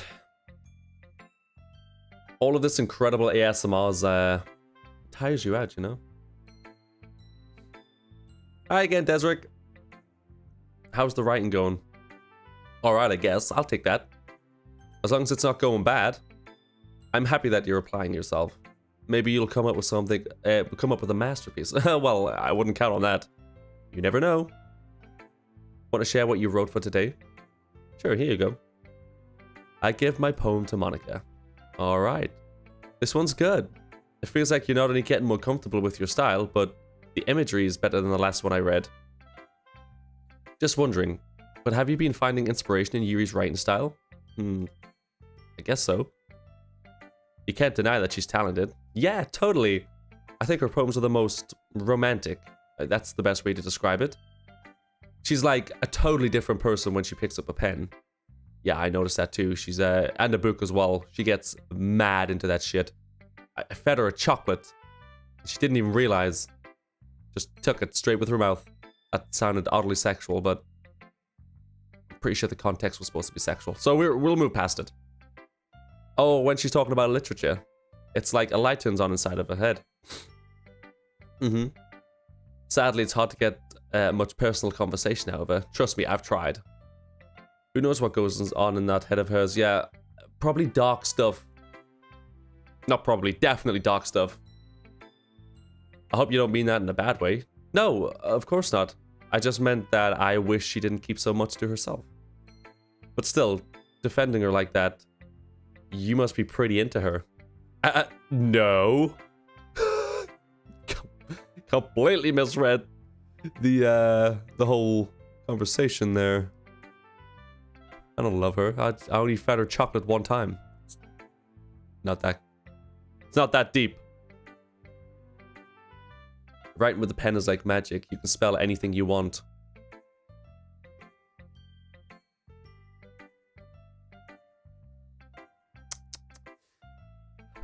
All of this incredible ASMRs tires you out, you know? Hi again, Desric. How's the writing going? Alright, I guess. I'll take that. As long as it's not going bad. I'm happy that you're applying yourself. Maybe you'll come up with something, come up with a masterpiece. Well, I wouldn't count on that. You never know. Want to share what you wrote for today? Sure, here you go. I give my poem to Monica. Alright. This one's good. It feels like you're not only getting more comfortable with your style, but the imagery is better than the last one I read. Just wondering, but have you been finding inspiration in Yuri's writing style? I guess so. You can't deny that she's talented. Yeah, totally. I think her poems are the most romantic. That's the best way to describe it. She's like a totally different person when she picks up a pen. Yeah, I noticed that too. She's and a book as well. She gets mad into that shit. I fed her a chocolate. She didn't even realize. Just took it straight with her mouth. That sounded oddly sexual, but I'm pretty sure the context was supposed to be sexual. So we'll move past it. Oh, when she's talking about literature, it's like a light turns on inside of her head. Sadly, it's hard to get much personal conversation out of her. Trust me, I've tried. Who knows what goes on in that head of hers? Yeah, probably dark stuff. Not probably, definitely dark stuff. I hope you don't mean that in a bad way. No, of course not. I just meant that I wish she didn't keep so much to herself. But still, defending her like that, you must be pretty into her. No. Completely misread the whole conversation there. I don't love her. I only fed her chocolate one time. It's not that deep. Writing with a pen is like magic. You can spell anything you want.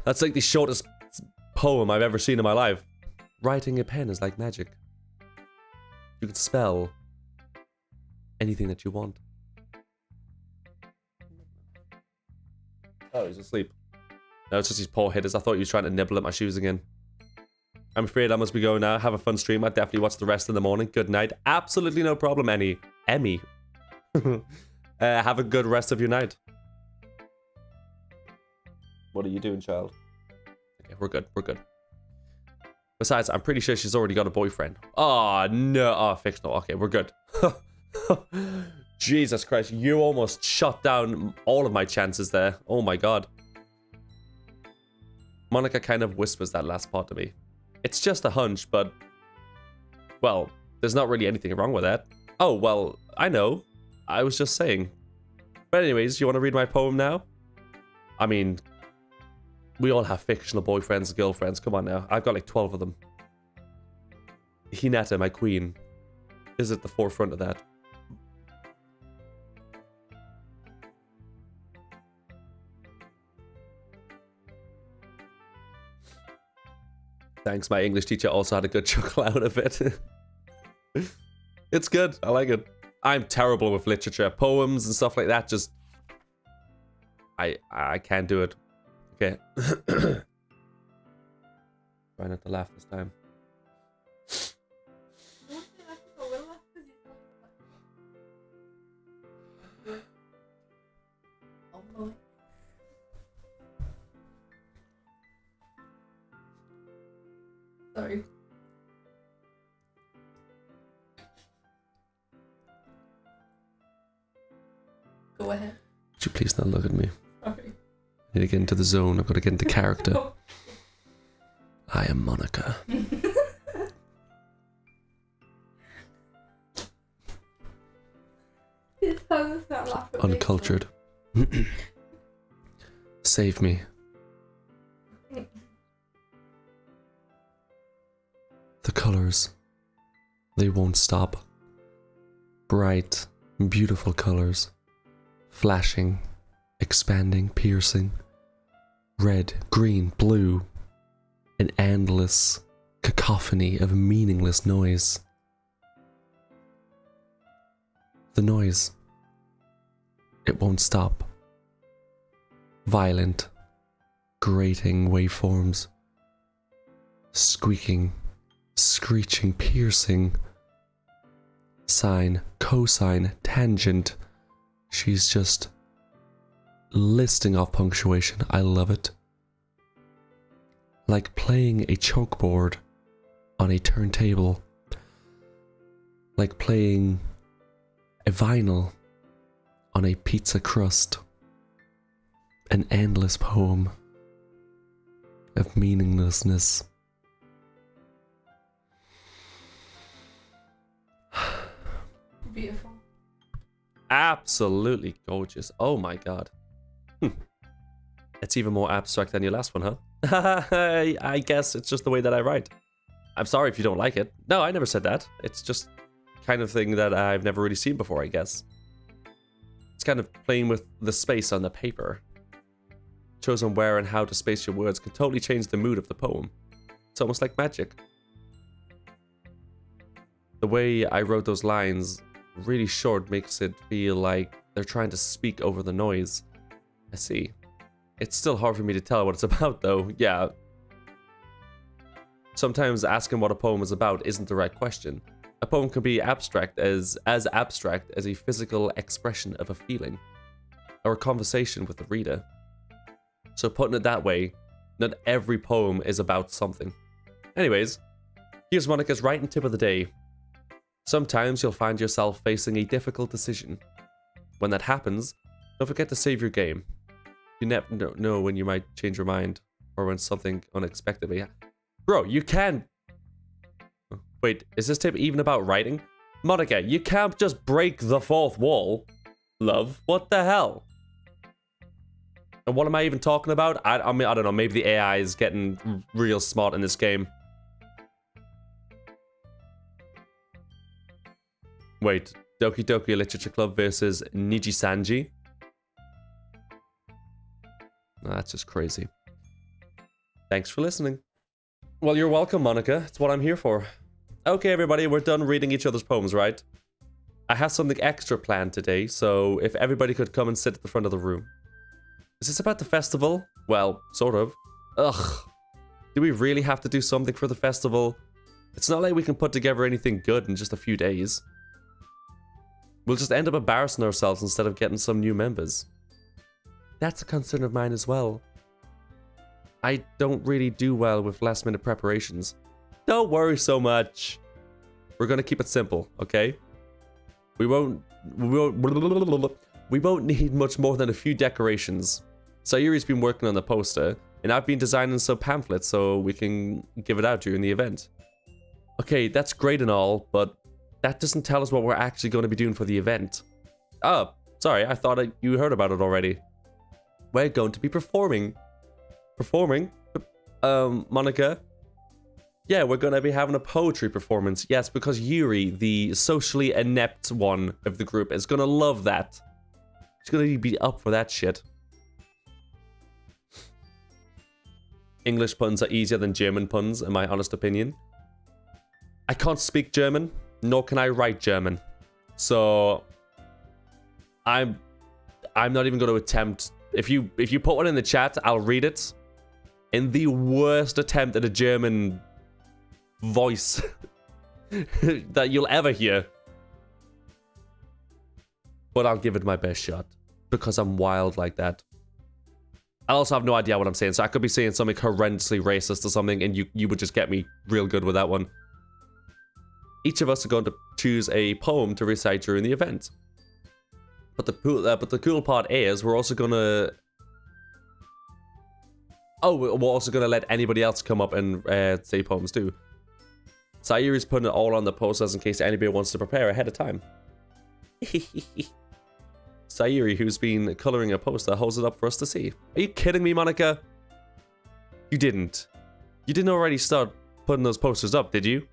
That's like the shortest poem I've ever seen in my life. Writing a pen is like magic. You can spell anything that you want. Oh, he's asleep. No, it's just these poor hitters. I thought he was trying to nibble at my shoes again. I'm afraid I must be going now. Have a fun stream. I'll definitely watch the rest in the morning. Good night. Absolutely no problem, Emmy. Have a good rest of your night. What are you doing, child? Okay, we're good. We're good. Besides, I'm pretty sure she's already got a boyfriend. Oh, no. Oh, fictional. Okay, we're good. Jesus Christ. You almost shut down all of my chances there. Oh, my God. Monica kind of whispers that last part to me. It's just a hunch, but... Well, there's not really anything wrong with that. Oh, well, I know. I was just saying. But anyways, you want to read my poem now? I mean... We all have fictional boyfriends and girlfriends. Come on now. I've got like 12 of them. Hinata, my queen, is at the forefront of that. Thanks, my English teacher also had a good chuckle out of it. It's good. I like it. I'm terrible with literature. Poems and stuff like that, just... I can't do it. Okay. Try not to laugh this time.
Sorry. Go ahead.
Would you please not look at me?
Sorry.
I need to get into the zone. I've got to get into character. I am Monica. Uncultured. Save me. The colors, they won't stop. Bright, beautiful colors. Flashing, expanding, piercing. Red, green, blue. An endless cacophony of meaningless noise. The noise, it won't stop. Violent, grating waveforms. Squeaking, screeching, piercing. Sine, cosine, tangent. She's just listing off punctuation. I love it. Like playing a chalkboard on a turntable. Like playing a vinyl on a pizza crust. An endless poem of meaninglessness.
Beautiful.
Absolutely gorgeous. Oh my god. It's even more abstract than your last one, huh? I guess it's just the way that I write. I'm sorry if you don't like it. No, I never said that. It's just kind of thing that I've never really seen before, I guess. It's kind of playing with the space on the paper. Choosing where and how to space your words can totally change the mood of the poem. It's almost like magic. The way I wrote those lines really short makes it feel like they're trying to speak over the noise. I see. It's still hard for me to tell what it's about though, yeah. Sometimes asking what a poem is about isn't the right question. A poem can be abstract as abstract as a physical expression of a feeling, or a conversation with the reader. So putting it that way, not every poem is about something. Anyways, here's Monica's writing tip of the day. Sometimes you'll find yourself facing a difficult decision. When that happens, don't forget to save your game. You never know when you might change your mind, or when something unexpectedly Bro, you can... Wait, is this tip even about writing? Monica, you can't just break the fourth wall. Love, what the hell? And what am I even talking about? I mean, I don't know, maybe the AI is getting real smart in this game. Wait, Doki Doki Literature Club versus Niji-Sanji? No, that's just crazy. Thanks for listening. Well, you're welcome, Monica. It's what I'm here for. Okay, everybody, we're done reading each other's poems, right? I have something extra planned today, so if everybody could come and sit at the front of the room. Is this about the festival? Well, sort of. Ugh. Do we really have to do something for the festival? It's not like we can put together anything good in just a few days. We'll just end up embarrassing ourselves instead of getting some new members. That's a concern of mine as well. I don't really do well with last minute preparations. Don't worry so much. We're gonna keep it simple, okay? We won't need much more than a few decorations. Sayori's been working on the poster, and I've been designing some pamphlets so we can give it out during the event. Okay, that's great and all, but that doesn't tell us what we're actually going to be doing for the event. Oh, sorry, I thought you heard about it already. We're going to be performing. Performing? Monica? Yeah, we're going to be having a poetry performance. Yes, because Yuri, the socially inept one of the group, is going to love that. She's going to be up for that shit. English puns are easier than German puns, in my honest opinion. I can't speak German, nor can I write German. So I'm not even going to attempt. If you put one in the chat, I'll read it in the worst attempt at a German voice that you'll ever hear. But I'll give it my best shot because I'm wild like that. I also have no idea what I'm saying, so I could be saying something horrendously racist or something, and you would just get me real good with that one. Each of us are going to choose a poem to recite during the event. But the cool part is we're also gonna. Oh, we're also gonna let anybody else come up and say poems too. Sayori's putting it all on the posters in case anybody wants to prepare ahead of time. Sayori, who's been coloring a poster, holds it up for us to see. Are you kidding me, Monica? You didn't. You didn't already start putting those posters up, did you?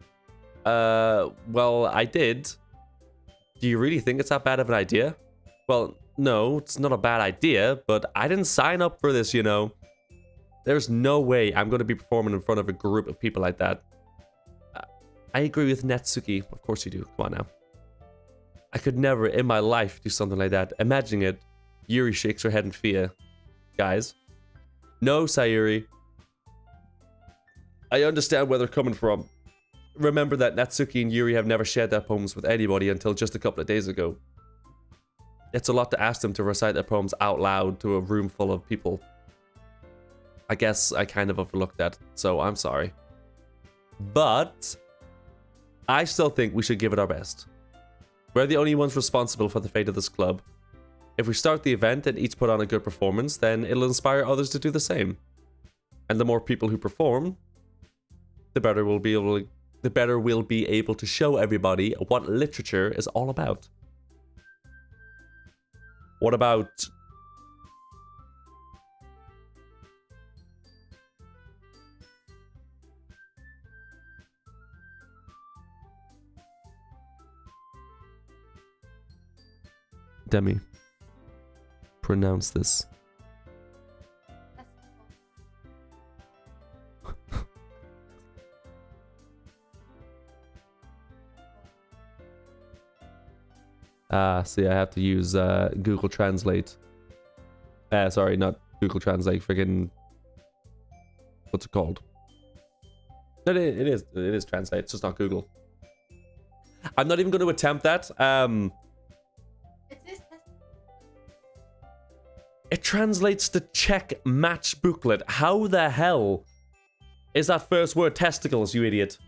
Well, I did. Do you really think it's that bad of an idea? Well, no, it's not a bad idea, but I didn't sign up for this, you know. There's no way I'm going to be performing in front of a group of people like that. I agree with Natsuki. Of course you do. Come on now. I could never in my life do something like that. Imagining it. Yuri shakes her head in fear. Guys. No, Sayori. I understand where they're coming from. Remember that Natsuki and Yuri have never shared their poems with anybody until just a couple of days ago. It's a lot to ask them to recite their poems out loud to a room full of people. I guess I kind of overlooked that, so I'm sorry. But I still think we should give it our best. We're the only ones responsible for the fate of this club. If we start the event and each put on a good performance, then it'll inspire others to do the same. And the more people who perform, the better we'll be able to show everybody what literature is all about. What about... Demi, pronounce this. See, I have to use Google Translate. Sorry, not Google Translate. Friggin', what's it called? No, it is Translate. It's just not Google. I'm not even going to attempt that. It translates to check match booklet. How the hell is that first word testicles, you idiot?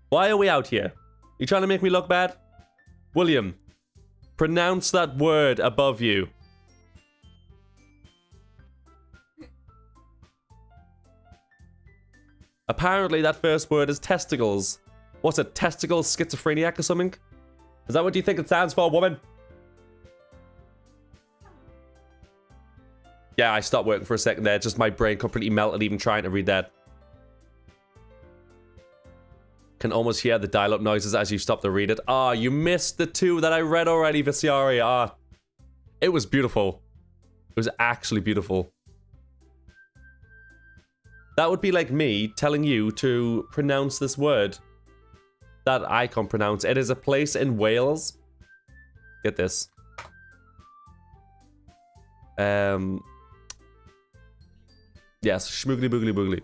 Why are we out here? You trying to make me look bad? William, pronounce that word above you. Apparently that first word is testicles. What's it, testicle schizophreniac or something? Is that what you think it stands for, woman? Yeah, I stopped working for a second there. Just my brain completely melted even trying to read that. Can almost hear the dial-up noises as you stop to read it. Ah, you missed the two that I read already, Visiari. Ah, it was beautiful. It was actually beautiful. That would be like me telling you to pronounce this word that I can't pronounce. It is a place in Wales. Get this. Yes, schmoogly boogly boogly.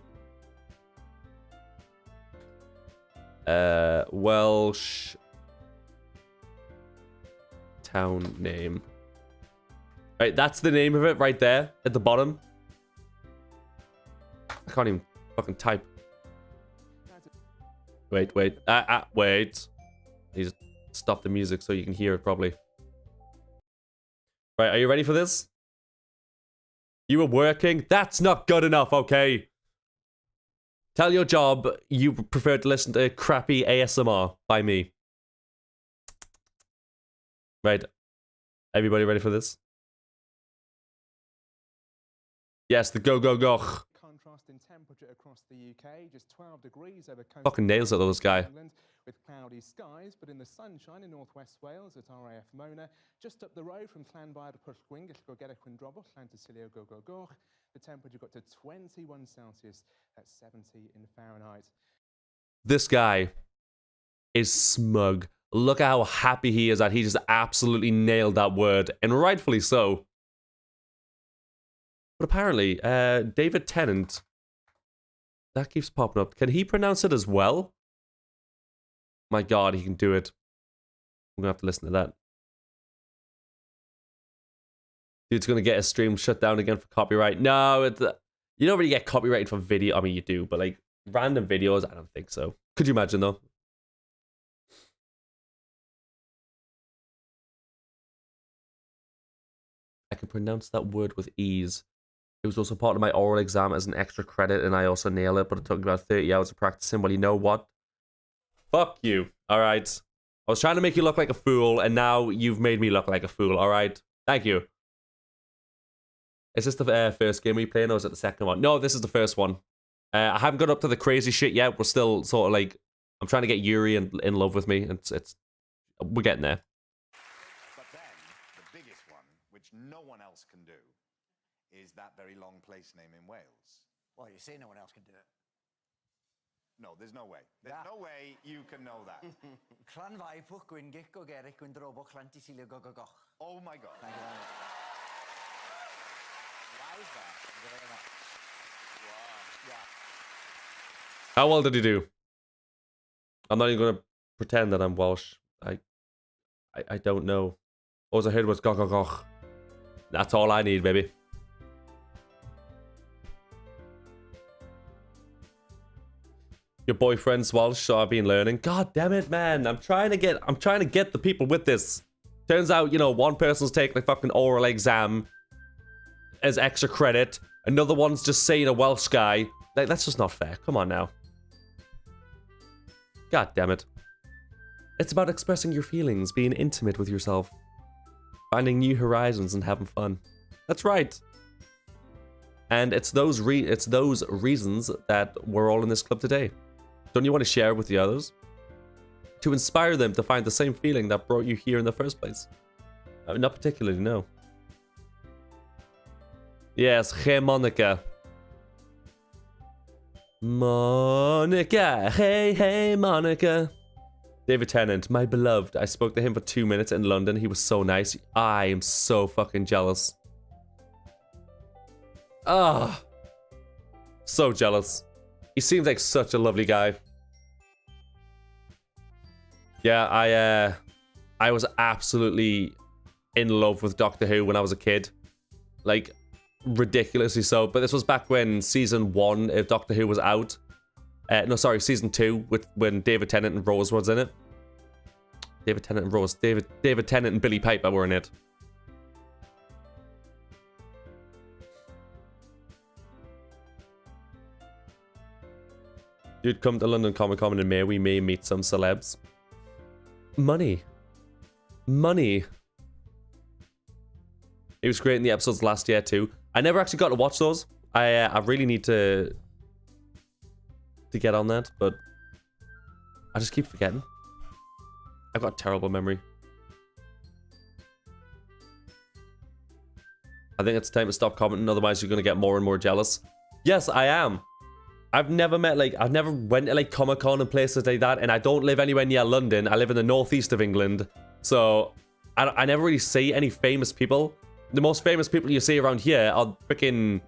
Welsh town name. Right, that's the name of it right there at the bottom. I can't even fucking type. Wait. Wait. I need to stop the music so you can hear it properly. Right, are you ready for this? You were working? That's not good enough, okay? Tell your job you prefer to listen to crappy ASMR by me. Right. Everybody ready for this? Yes, the go.
Contrast in temperature across the UK, just 12 degrees over coast.
Fucking nails it, though, this guy.
With cloudy skies, but in the sunshine in northwest Wales at RAF Mona, just up the road from Llanfair to Pwllgwyn, go get a Quindrobwch, Llantysilio go. The temperature got to 21 Celsius, that's 70 in Fahrenheit.
This guy is smug. Look at how happy he is that he just absolutely nailed that word, and rightfully so. But apparently, David Tennant, that keeps popping up. Can he pronounce it as well? My God, he can do it. I'm gonna have to listen to that. Dude's gonna get his stream shut down again for copyright. No, it's, you don't really get copyrighted for video. I mean, you do, but like random videos, I don't think so. Could you imagine though? I can pronounce that word with ease. It was also part of my oral exam as an extra credit, and I also nailed it, but it took about 30 hours of practicing. Well, you know what? Fuck you. Alright. I was trying to make you look like a fool, and now you've made me look like a fool. Alright. Thank you. Is this the first game we playing, or is it the second one? No, this is the first one. I haven't got up to the crazy shit yet. We're still sort of like... I'm trying to get Yuri in love with me. We're getting there.
But then, the biggest one, which no one else can do, is that very long place name in Wales.
Well, you say no one else can do it.
No, there's no way. There's no way you can know that.
Llanfair Pwllgwyn go get a Quindrobwch, Llantysilio go.
Oh my God.
Thank you very much. Why is that? Thank you very much. Wow. Yeah.
How well did he do? I'm not even going to pretend that I'm Welsh. I don't know. All I heard was go. That's all I need, baby. Your boyfriend's Welsh, so I've been learning. God damn it, man. I'm trying to get the people with this. Turns out, you know, one person's taking a fucking oral exam as extra credit. Another one's just saying a Welsh guy. Like, that's just not fair. Come on now. God damn it. It's about expressing your feelings, being intimate with yourself, finding new horizons and having fun. That's right. And it's those reasons that we're all in this club today. Don't you want to share with the others? To inspire them to find the same feeling that brought you here in the first place? Not particularly, no. Yes, hey Monica. Monica, hey Monica. David Tennant, my beloved. I spoke to him for 2 minutes in London. He was so nice. I am so fucking jealous. Ah, so jealous. He seems like such a lovely guy. Yeah, I was absolutely in love with Doctor Who when I was a kid. Like, ridiculously so. But this was back when season 1 of Doctor Who was out. No, sorry, season 2, when David Tennant and Rose was in it. David Tennant and Rose. David Tennant and Billy Piper were in it. Dude, come to London Comic Con in May. We may meet some celebs. Money. Money. It was great in the episodes last year too. I never actually got to watch those. I really need to get on that, but I just keep forgetting. I've got a terrible memory. I think it's time to stop commenting, otherwise you're going to get more and more jealous. Yes, I am. I've never met, like, I've never went to, like, Comic-Con and places like that, and I don't live anywhere near London. I live in the northeast of England, so I never really see any famous people. The most famous people you see around here are freaking,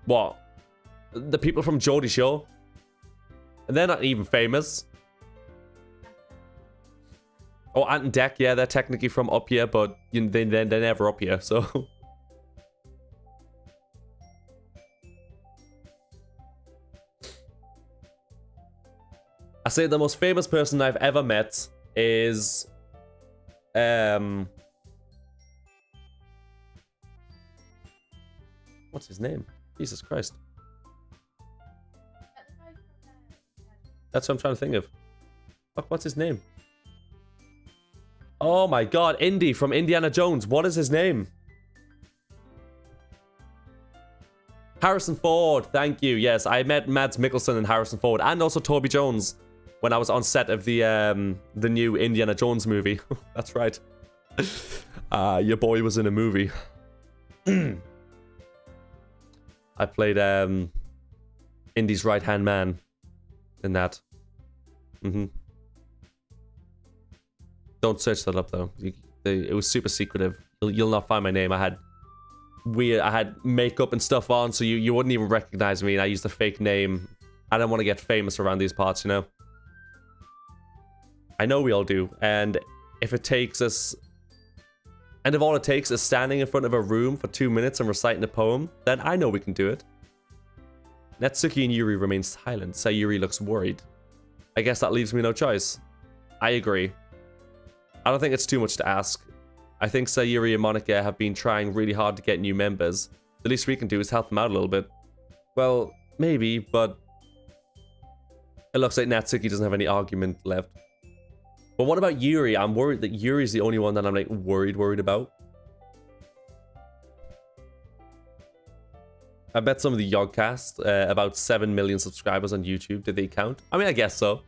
what? The people from Geordie Shore. And they're not even famous. Oh, Ant and Dec, yeah, they're technically from up here, but they're never up here, so... I say the most famous person I've ever met is... What's his name? Jesus Christ. That's what I'm trying to think of. Fuck, what's his name? Oh my god, Indy from Indiana Jones. What is his name? Harrison Ford, thank you. Yes, I met Mads Mikkelsen and Harrison Ford, and also Toby Jones when I was on set of the new Indiana Jones movie. That's right. Your boy was in a movie. I played Indy's right-hand man in that. Don't search that up though. It was super secretive. You'll not find my name. I had makeup and stuff on, so you wouldn't even recognize me. And I used a fake name. I don't want to get famous around these parts, you know. I know we all do, and if it takes us, and if all it takes is standing in front of a room for 2 minutes and reciting a poem, then I know we can do it. Natsuki and Yuri remain silent. Sayori looks worried. I guess that leaves me no choice. I agree. I don't think it's too much to ask. I think Sayori and Monica have been trying really hard to get new members. The least we can do is help them out a little bit. Well, maybe, but it looks like Natsuki doesn't have any argument left. But what about Yuri? I'm worried that Yuri's the only one that I'm like worried about. I bet some of the Yogcast, about 7 million subscribers on YouTube. Did they count? I mean, I guess so.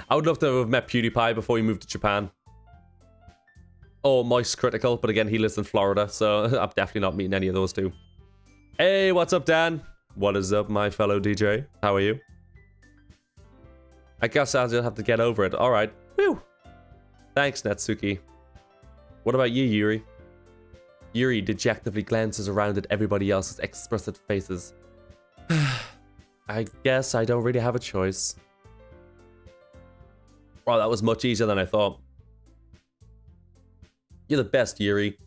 I would love to have met PewDiePie before he moved to Japan. Oh, Moist Critical, but again, he lives in Florida, so I'm definitely not meeting any of those two. Hey, what's up, Dan? What is up, my fellow DJ? How are you? I guess I'll just have to get over it. All right. Whew. Thanks, Natsuki. What about you, Yuri? Yuri dejectedly glances around at everybody else's expressive faces. I guess I don't really have a choice. Wow, that was much easier than I thought. You're the best, Yuri.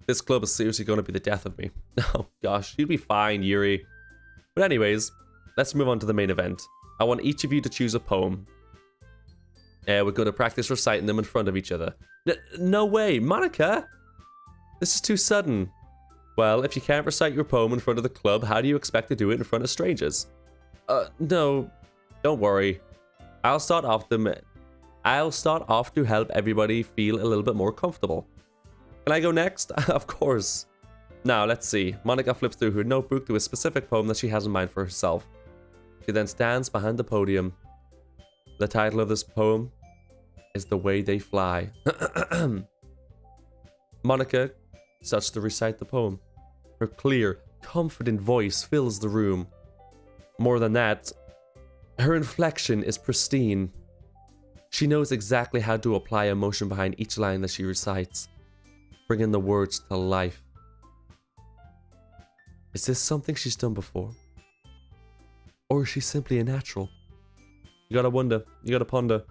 This club is seriously going to be the death of me. Oh gosh, you'll be fine, Yuri. But anyways, let's move on to the main event. I want each of you to choose a poem. We're going to practice reciting them in front of each other. No way, Monica! This is too sudden. Well, if you can't recite your poem in front of the club, how do you expect to do it in front of strangers? No, don't worry. I'll start off to help everybody feel a little bit more comfortable. Can I go next? Of course. Now, let's see. Monica flips through her notebook to a specific poem that she has in mind for herself. She then stands behind the podium. The title of this poem is The Way They Fly. Monica starts to recite the poem. Her clear, confident voice fills the room. More than that, her inflection is pristine. She knows exactly how to apply emotion behind each line that she recites, bringing the words to life. Is this something she's done before? Or is she simply a natural? You gotta wonder, you gotta ponder.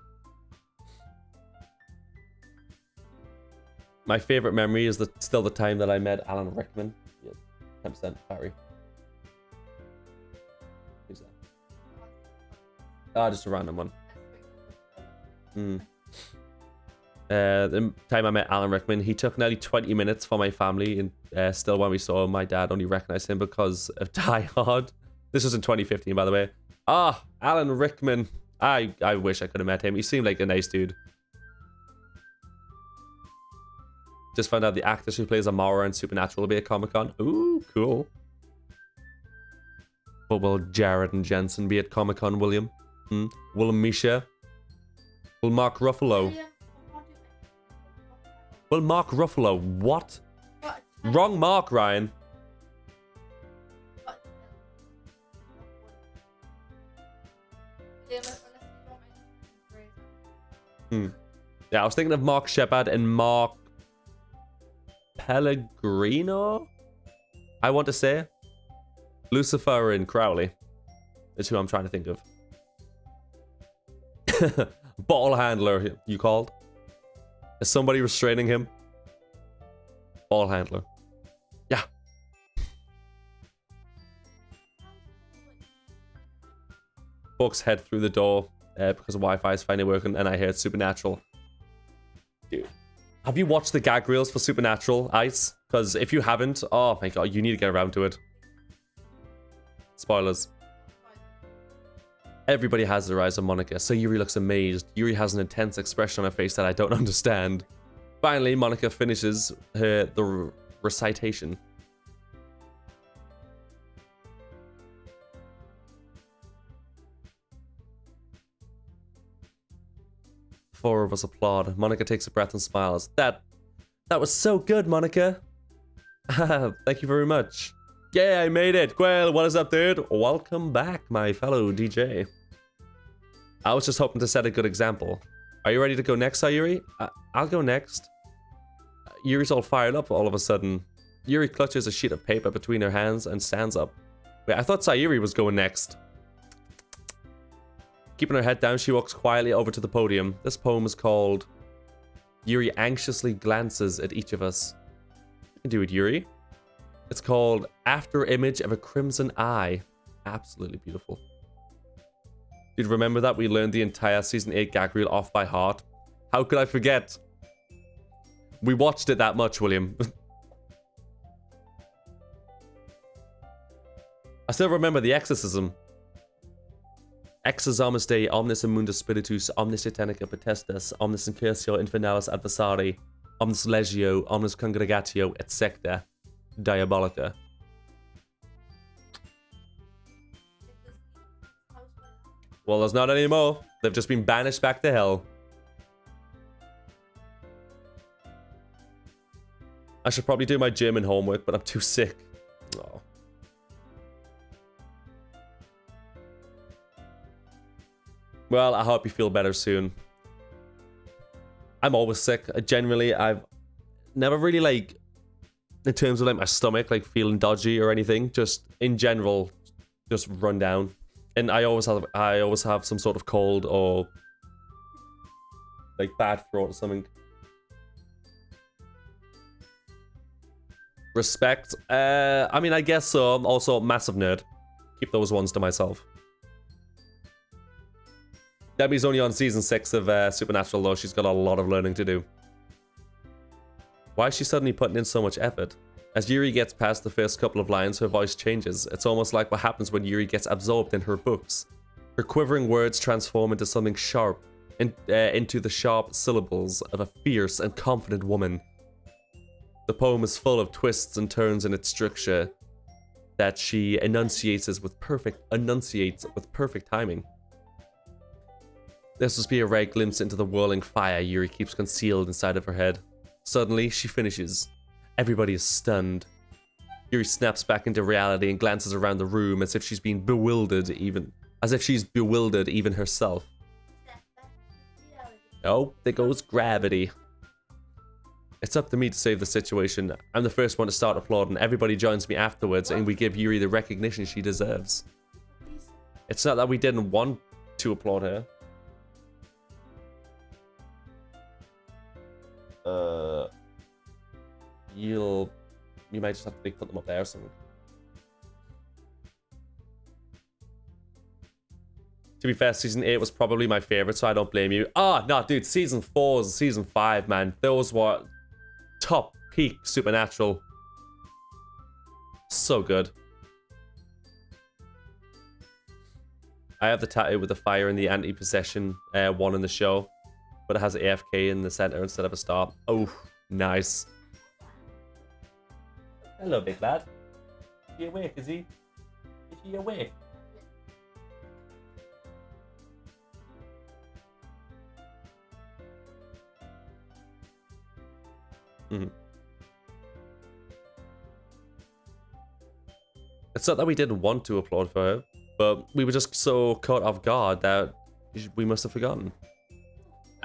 My favorite memory is still the time that I met Alan Rickman. Yeah, 10% battery. Who's that? Ah, just a random one. The time I met Alan Rickman, he took nearly 20 minutes for my family, and still when we saw him, my dad only recognized him because of Die Hard. This was in 2015, by the way. Ah, Alan Rickman. I wish I could have met him. He seemed like a nice dude. Just found out the actress who plays Amara in Supernatural will be at Comic-Con. Ooh, cool. But will Jared and Jensen be at Comic-Con, William? Will Misha? Will Mark Ruffalo? Will Mark Ruffalo? What? Wrong Mark, Ryan. Yeah, I was thinking of Mark Shepard and Mark Pellegrino, I want to say. Lucifer and Crowley is who I'm trying to think of. Ball handler, you called? Is somebody restraining him? Ball handler. Yeah. Folks head through the door because the Wi-Fi is finally working, and I hear it's Supernatural. Dude, have you watched the gag reels for Supernatural, Ice? Because if you haven't, oh my god, you need to get around to it. Spoilers. Everybody has their eyes on Monica, so Yuri looks amazed. Yuri has an intense expression on her face that I don't understand. Finally, Monica finishes the recitation. Four of us applaud. Monica takes a breath and smiles. That was so good, Monica. Thank you very much. Yeah, I made it. Well, what is up, dude? Welcome back, my fellow DJ. I was just hoping to set a good example. Are you ready to go next, Sayori? I'll go next. Yuri's all fired up all of a sudden. Yuri clutches a sheet of paper between her hands and stands up. Wait, I thought Sayori was going next. Keeping her head down, she walks quietly over to the podium. This poem is called Yuri Anxiously Glances at Each of Us. You can do it, Yuri. It's called After Image of a Crimson Eye. Absolutely beautiful. Did you remember that? We learned the entire Season 8 gag reel off by heart. How could I forget? We watched it that much, William. I still remember the exorcism. Exorcismus Dei omnis immunda spiritus, omnis satanica potestas, omnis incursio infinalis adversari, omnis legio, omnis congregatio, et secta diabolica. Well, there's not any more. They've just been banished back to hell. I should probably do my German homework, but I'm too sick. Oh. Well, I hope you feel better soon. I'm always sick. Generally, I've never really, like, in terms of like my stomach, like feeling dodgy or anything. Just in general, just run down. And I always have some sort of cold or like bad throat or something. Respect. I mean, I guess so. I'm also a massive nerd. Keep those ones to myself. Debbie's only on season 6 of Supernatural though. She's got a lot of learning to do. Why is she suddenly putting in so much effort? As Yuri gets past the first couple of lines, her voice changes. It's almost like what happens when Yuri gets absorbed in her books. Her quivering words transform into something sharp, into the sharp syllables of a fierce and confident woman. The poem is full of twists and turns in its structure that she enunciates with perfect timing. This must be a rare glimpse into the whirling fire Yuri keeps concealed inside of her head. Suddenly, she finishes. Everybody is stunned. Yuri snaps back into reality and glances around the room as if she's been bewildered even herself. Oh, there goes gravity. It's up to me to save the situation. I'm the first one to start applauding. Everybody joins me afterwards and we give Yuri the recognition she deserves. It's not that we didn't want to applaud her. You might just have to put them up there or something. To be fair, season 8 was probably my favorite, so I don't blame you. No, dude, season 4 and season 5, man. Those were top peak Supernatural. So good. I have the tattoo with the fire and the anti-possession one in the show, but it has AFK in the center instead of a star. Oh, nice. Hello, big lad. Is he awake, is he? Is he awake? It's not that we didn't want to applaud for her, but we were just so caught off guard that we must have forgotten.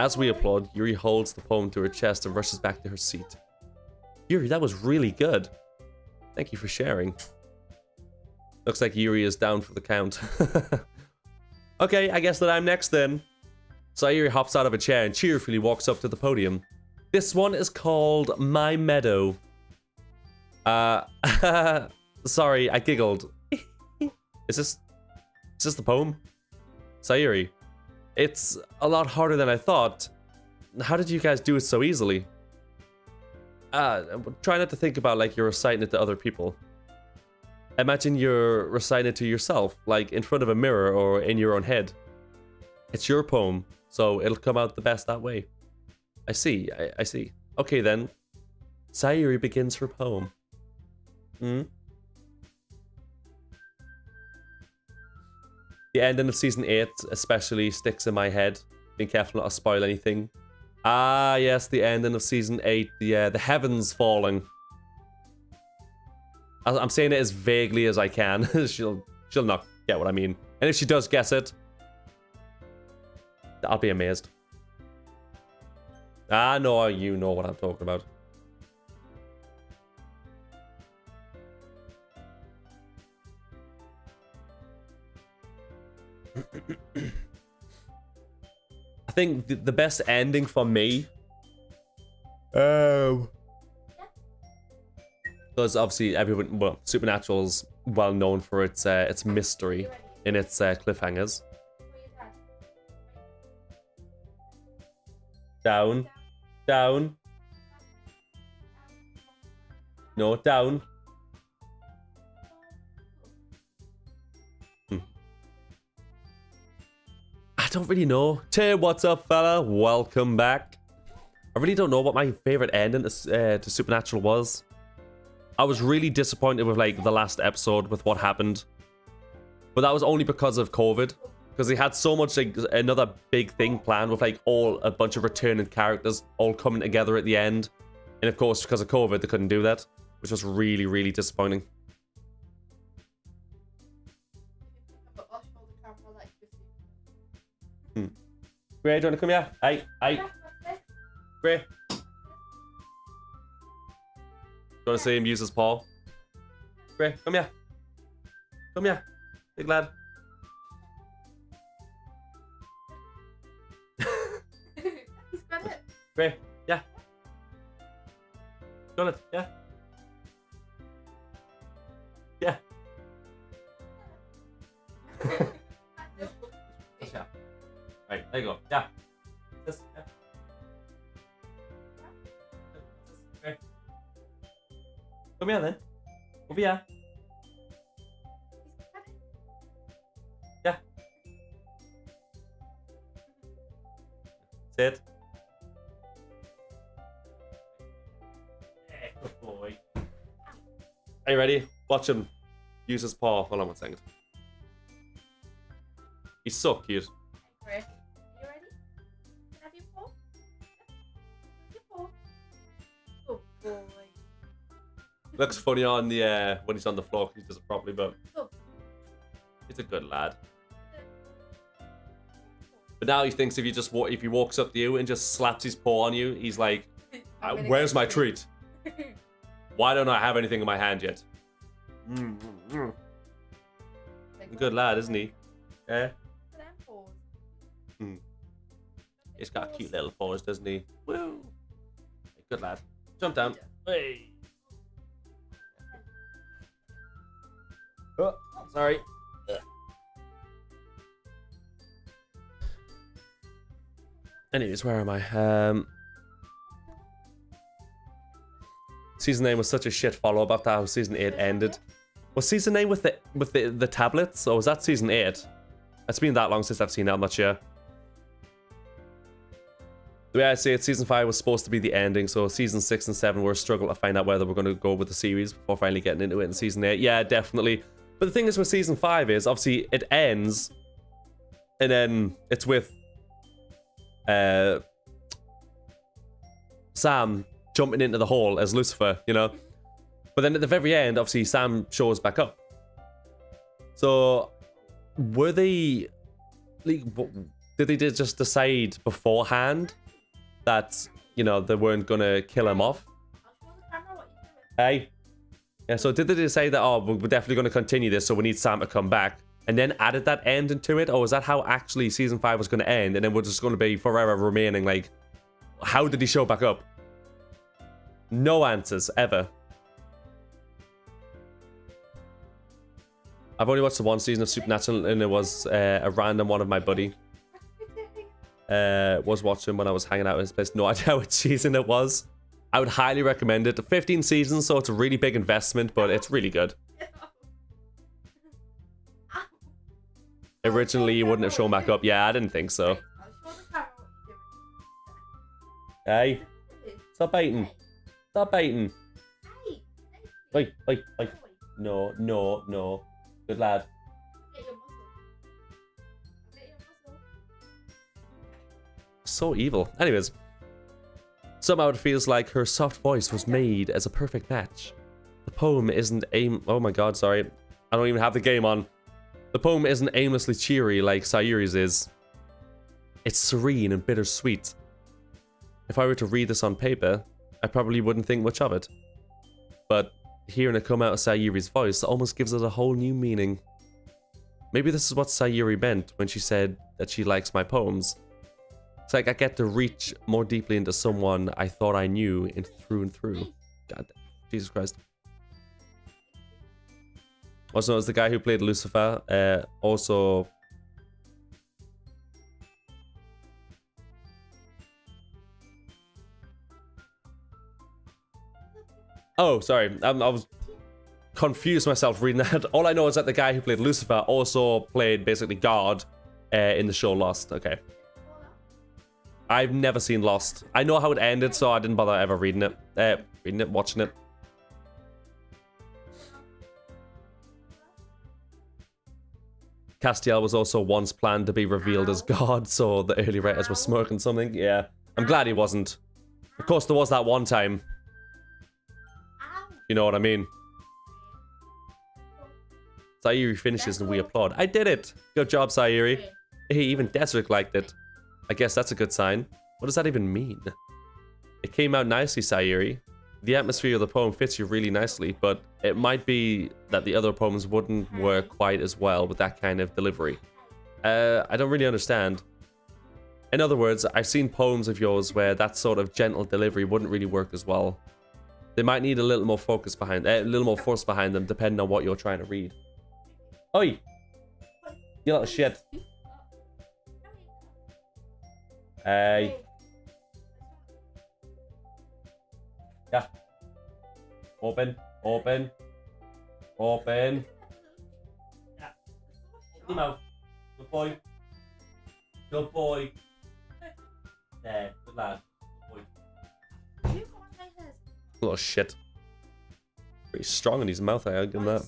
As we applaud, Yuri holds the poem to her chest and rushes back to her seat. Yuri, that was really good. Thank you for sharing. Looks like Yuri is down for the count. Okay, I guess that I'm next then. Sayori hops out of a chair and cheerfully walks up to the podium. This one is called My Meadow. Sorry, I giggled. Is this the poem? Sayori, it's a lot harder than I thought. How did you guys do it so easily? Try not to think about like you're reciting it to other people. Imagine you're reciting it to yourself, like in front of a mirror or in your own head. It's your poem, so it'll come out the best that way. I see, I see. Okay then. Sayori begins her poem. The ending of season 8 especially sticks in my head. Being careful not to spoil anything. Ah, yes, the ending of season 8. The heavens falling. I'm saying it as vaguely as I can. she'll not get what I mean. And if she does guess it, I'll be amazed. Ah, no, you know what I'm talking about. I think the best ending for me, because obviously everyone, well, Supernatural's well known for its mystery in its cliffhangers. Down, down. No, down. I don't really know. Tay, what's up, fella? Welcome back. I really don't know what my favorite ending to Supernatural was. I was really disappointed with like the last episode with what happened, but that was only because of COVID. Because they had so much like another big thing planned with like a bunch of returning characters all coming together at the end, and of course because of COVID they couldn't do that, which was really, really disappointing. Gray, do you want to come here? Hey. Gray. Do you want to see him use his paw? Gray, come here. Come here, big lad.
He's got it.
Gray, yeah. Got it, yeah. Yeah. Yeah. Right, there you go. Yeah. This, yeah. Okay. Come here then. Over here. Yeah. Sit. Yeah, good boy. Are you ready? Watch him use his paw. Hold on 1 second. He's so cute.
Chris, you ready? Can I have your paw? Your paw. Good boy.
Looks funny on the when he's on the floor because he does it properly, but he's a good lad. But now he thinks if he walks up to you and just slaps his paw on you, he's like, "Where's my treat? Why don't I have anything in my hand yet?" Good lad, isn't he? Yeah. He's got cute little paws, doesn't he? Woo! Good lad. Jump down. Hey. Oh, sorry. Anyways, where am I? Season 9 was such a shit follow-up after how season 8 ended. Was season 9 with the tablets, or was that season 8? It's been that long since I've seen it, I'm not sure. The way I say it, season 5 was supposed to be the ending, so season 6 and 7 were a struggle to find out whether we're going to go with the series before finally getting into it in season 8. Yeah, definitely. But the thing is with season 5 is, obviously, it ends, and then it's with Sam jumping into the hole as Lucifer, you know? But then at the very end, obviously, Sam shows back up. So, were they... Did did they just decide beforehand that, you know, they weren't gonna kill him off?
I'll show the camera what you're doing.
Hey. Yeah, so did they decide that, oh, we're definitely gonna continue this, so we need Sam to come back, and then added that ending to it? Or was that how actually season 5 was gonna end, and then we're just gonna be forever remaining, like, how did he show back up? No answers, ever. I've only watched the one season of Supernatural, and it was a random one of my buddy was watching when I was hanging out in his place. No idea which season it was. I would highly recommend it. 15 seasons, so it's a really big investment, but it's really good. Originally, you wouldn't have shown back up. Yeah, I didn't think so.
I'll show the camera what you're doing.
Hey, stop biting. Stop biting.
Hey,
Wait. No, no, no. Good lad.
get your muscle. Get your muscle.
So evil. Anyways. Somehow it feels like her soft voice was made as a perfect match. The poem isn't oh my god, sorry. I don't even have the game on. The poem isn't aimlessly cheery like Sayori's is. It's serene and bittersweet. If I were to read this on paper, I probably wouldn't think much of it. But hearing it come out of Sayori's voice almost gives it a whole new meaning. Maybe this is what Sayori meant when she said that she likes my poems. It's like I get to reach more deeply into someone I thought I knew in through and through. God, Jesus Christ. Also, as the guy who played Lucifer, also... Oh, sorry. I was confused myself reading that. All I know is that the guy who played Lucifer also played basically God in the show Lost. Okay. I've never seen Lost. I know how it ended, so I didn't bother ever reading it. Watching it. Castiel was also once planned to be revealed as God, so the early writers were smoking something. Yeah. I'm glad he wasn't. Of course, there was that one time. You know what I mean? Sayori finishes and we applaud. I did it! Good job, Sayori. Hey, even Desric liked it. I guess that's a good sign. What does that even mean? It came out nicely, Sayori. The atmosphere of the poem fits you really nicely, but it might be that the other poems wouldn't work quite as well with that kind of delivery. I don't really understand. In other words, I've seen poems of yours where that sort of gentle delivery wouldn't really work as well. They might need a little more focus behind, a little more force behind them, depending on what you're trying to read. Oi! You little shit. Hey. Yeah. Open. Open. Open. Yeah. Open your mouth. Good boy. Good boy. There. Good lad. Good boy. Little shit. Pretty strong in his mouth, I'll give him that.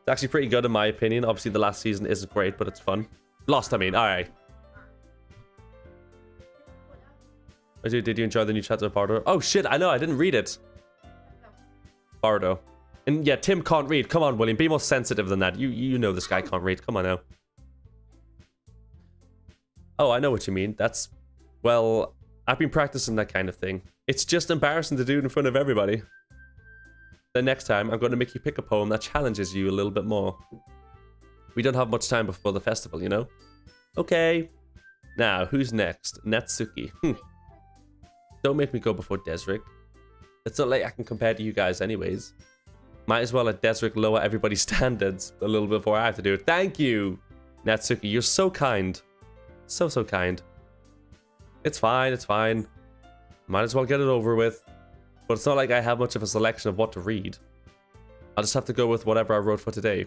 It's actually pretty good in my opinion. Obviously the last season isn't great, but it's fun. Lost, I mean. Alright. Did you enjoy the new chapter of Bardo? Oh shit, I know, I didn't read it. Bardo. And yeah, Tim can't read. Come on, William, be more sensitive than that. You know this guy can't read. Come on now. Oh, I know what you mean. That's... Well, I've been practicing that kind of thing. It's just embarrassing to do it in front of everybody. Then next time, I'm going to make you pick a poem that challenges you a little bit more. We don't have much time before the festival, you know? Okay. Now, who's next? Natsuki. Don't make me go before Desric. It's not like I can compare to you guys anyways. Might as well let Desric lower everybody's standards a little before I have to do it. Thank you, Natsuki. You're so kind. So kind. It's fine, it's fine. Might as well get it over with. But it's not like I have much of a selection of what to read. I'll just have to go with whatever I wrote for today.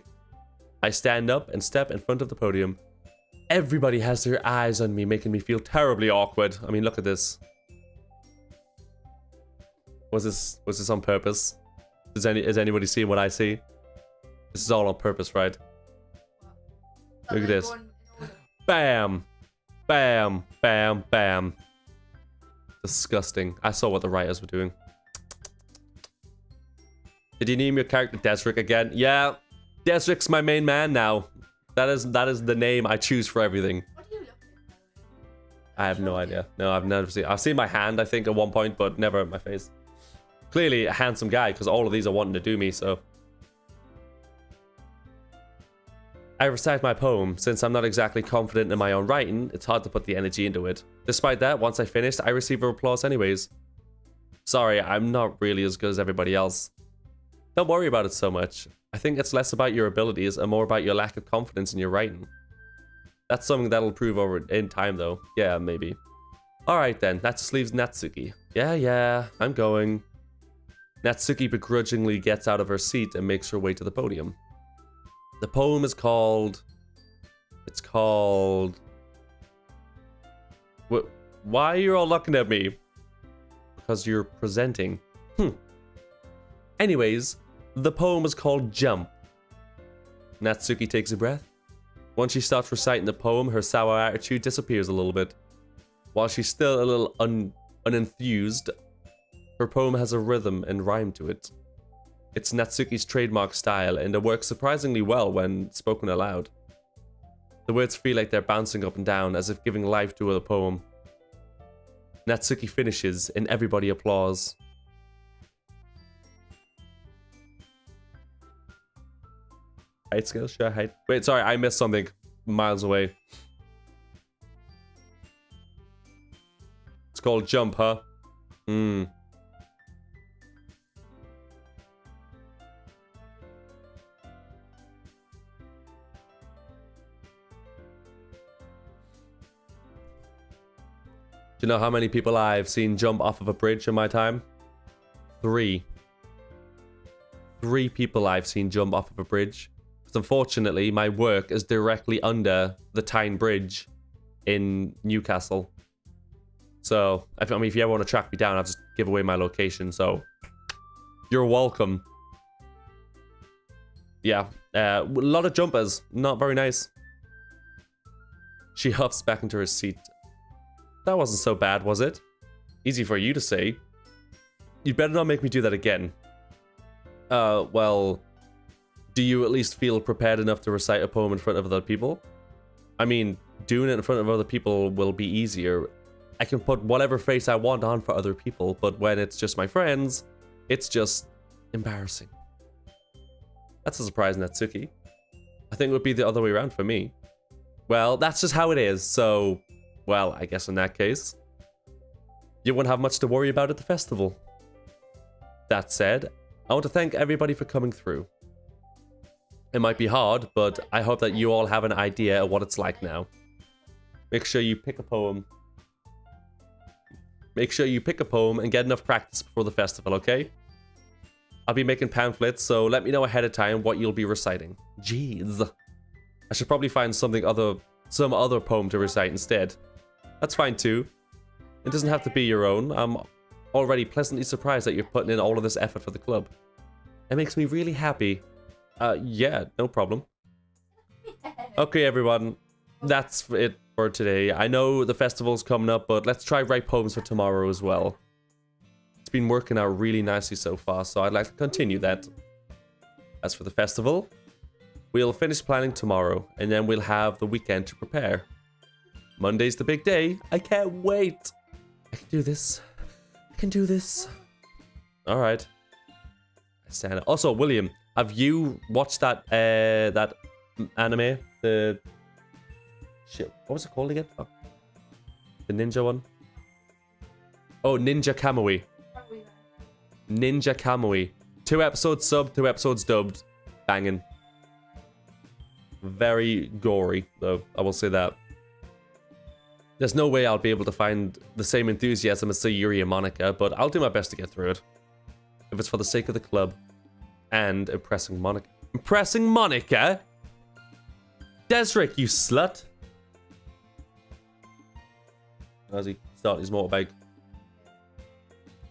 I stand up and step in front of the podium. Everybody has their eyes on me, making me feel terribly awkward. I mean, look at this. Was this on purpose? Is anybody seeing what I see? This is all on purpose, right? Look at this. Bam! Bam! Bam! Bam! Disgusting. I saw what the writers were doing. Did you name your character Desric again? Yeah. Desric's my main man now. That is the name I choose for everything.
What do you look like, by the way?
I have no idea. No, I've never seen. I've seen my hand, I think, at one point, but never my face. Clearly a handsome guy, because all of these are wanting to do me, so. I recite my poem. Since I'm not exactly confident in my own writing, it's hard to put the energy into it. Despite that, once I finished, I receive applause anyways. Sorry, I'm not really as good as everybody else. Don't worry about it so much. I think it's less about your abilities and more about your lack of confidence in your writing. That's something that'll prove over in time, though. Yeah, maybe. Alright then, that just leaves Natsuki. Yeah, I'm going. Natsuki begrudgingly gets out of her seat and makes her way to the podium. The poem is called... It's called... Why are you all looking at me? Because you're presenting. Anyways, the poem is called Jump. Natsuki takes a breath. Once she starts reciting the poem, her sour attitude disappears a little bit. While she's still a little unenthused, her poem has a rhythm and rhyme to it. It's Natsuki's trademark style, and it works surprisingly well when spoken aloud. The words feel like they're bouncing up and down, as if giving life to the poem. Natsuki finishes, and everybody applauds. Height scale? Sure, height. Wait, sorry, I missed something miles away. It's called Jump, huh? Do you know how many people I've seen jump off of a bridge in my time? 3. 3 people I've seen jump off of a bridge. Because unfortunately, my work is directly under the Tyne Bridge in Newcastle. So, I mean, if you ever want to track me down, I'll just give away my location. So, you're welcome. Yeah, a lot of jumpers. Not very nice. She huffs back into her seat. That wasn't so bad, was it? Easy for you to say. You'd better not make me do that again. Well, do you at least feel prepared enough to recite a poem in front of other people? I mean, doing it in front of other people will be easier. I can put whatever face I want on for other people, but when it's just my friends, it's just embarrassing. That's a surprise, Natsuki. I think it would be the other way around for me. Well, that's just how it is, so... Well, I guess in that case, you won't have much to worry about at the festival. That said, I want to thank everybody for coming through. It might be hard, but I hope that you all have an idea of what it's like now. Make sure you pick a poem. Make sure you pick a poem and get enough practice before the festival, okay? I'll be making pamphlets, so let me know ahead of time what you'll be reciting. Jeez. I should probably find some other poem to recite instead. That's fine too. It doesn't have to be your own. I'm already pleasantly surprised that you're putting in all of this effort for the club. It makes me really happy. Yeah, no problem. Okay, everyone. That's it for today. I know the festival's coming up, but let's try write poems for tomorrow as well. It's been working out really nicely so far, so I'd like to continue that. As for the festival, we'll finish planning tomorrow, and then we'll have the weekend to prepare. Monday's the big day. I can't wait. I can do this. I can do this. All right. I stand. Also, William, have you watched that that anime? The shit. What was it called again? Oh. The ninja one. Oh, Ninja Kamui. Ninja Kamui. 2 episodes subbed, 2 episodes dubbed. Banging. Very gory, though, I will say that. There's no way I'll be able to find the same enthusiasm as Sayori and Monica, but I'll do my best to get through it. If it's for the sake of the club and impressing Monica. Impressing Monica? Desric, you slut! As he started his motorbike.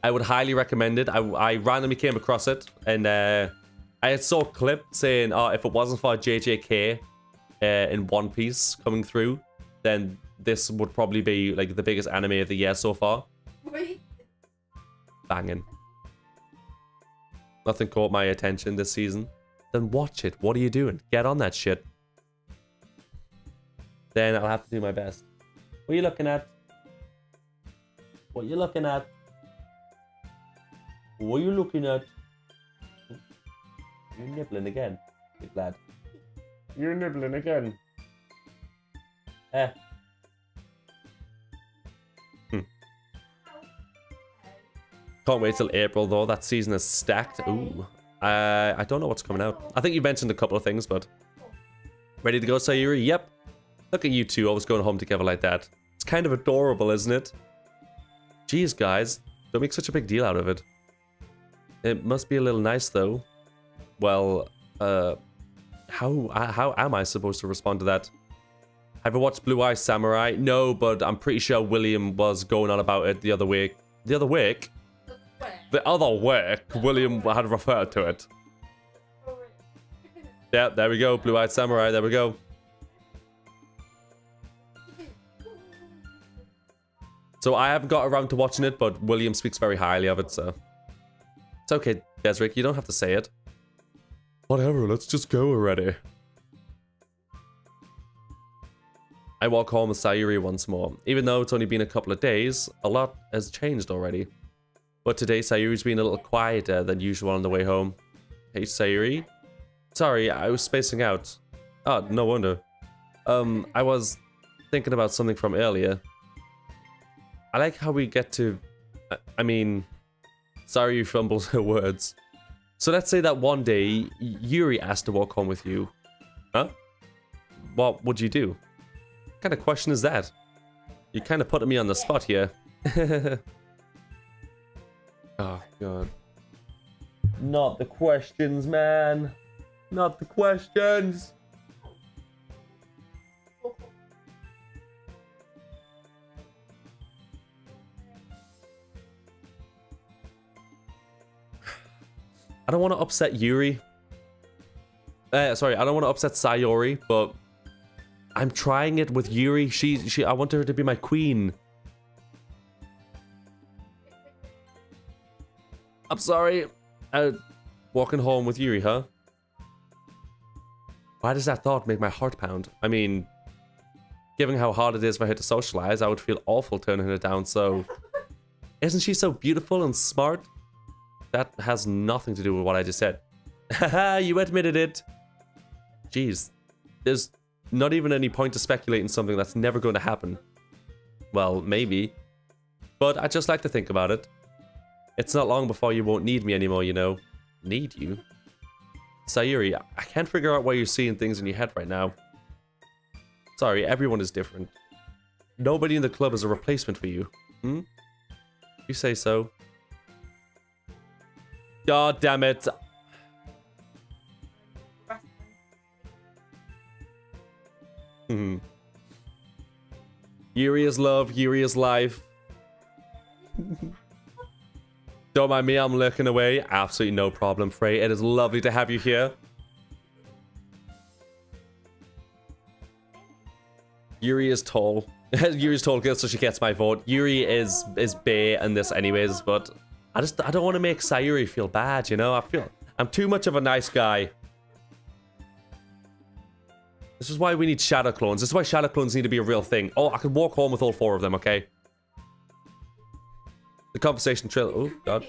I would highly recommend it. I randomly came across it, and I saw a clip saying, oh, if it wasn't for JJK in One Piece coming through, then this would probably be like the biggest anime of the year so far.
Wait.
Banging. Nothing caught my attention this season. then watch it. What are you doing? Get on that shit. Then I'll have to do my best. What are you looking at? What are you looking at? What are you looking at? You're nibbling again, big lad. You're nibbling again. Eh. Can't wait till April though. That season is stacked. Ooh. I don't know what's coming out. I think you mentioned a couple of things, but ready to go, Sayori? Yep. Look at you two always going home together like that. It's kind of adorable, isn't it? Jeez, guys, don't make such a big deal out of it. It must be a little nice though. Well, how am I supposed to respond to that? Have you watched Blue Eye Samurai? No, but I'm pretty sure William was going on about it the other week. The other week? The other week, William had referred to it. Yeah, there we go. Blue Eyed Samurai, there we go. So I haven't got around to watching it, but William speaks very highly of it, so... It's okay, Desric, you don't have to say it. Whatever, let's just go already. I walk home with Sayori once more. Even though it's only been a couple of days, a lot has changed already. But today, Sayori's been a little quieter than usual on the way home. Hey, Sayori? Sorry, I was spacing out. Oh, no wonder. I was thinking about something from earlier. I like how we get to... I mean... Sayori fumbles her words. So let's say that one day, Yuri asked to walk home with you. Huh? What would you do? What kind of question is that? You're kind of putting me on the spot here. Oh, God. Not the questions, man. Not the questions. I don't want to upset Yuri. Sorry, I don't want to upset Sayori, but I'm trying it with Yuri. I want her to be my queen. I'm sorry. Walking home with Yuri, huh? Why does that thought make my heart pound? I mean, given how hard it is for her to socialize, I would feel awful turning her down, so... Isn't she so beautiful and smart? That has nothing to do with what I just said. Haha, you admitted it. Jeez. There's not even any point to speculating something that's never going to happen. Well, maybe. But I just like to think about it. It's not long before you won't need me anymore, you know. Need you? Sayori, I can't figure out why you're seeing things in your head right now. Sorry, everyone is different. Nobody in the club is a replacement for you. Hmm? You say so. God damn it. Yuri is love, Yuri is life. Don't mind me, I'm lurking away. Absolutely no problem, Frey. It is lovely to have you here. Yuri is tall. Yuri's tall girl, so she gets my vote. Yuri is bae in this anyways, but I don't want to make Sayori feel bad, you know? I'm too much of a nice guy. This is why we need shadow clones. This is why shadow clones need to be a real thing. Oh, I could walk home with all 4 of them, okay? The conversation oh god.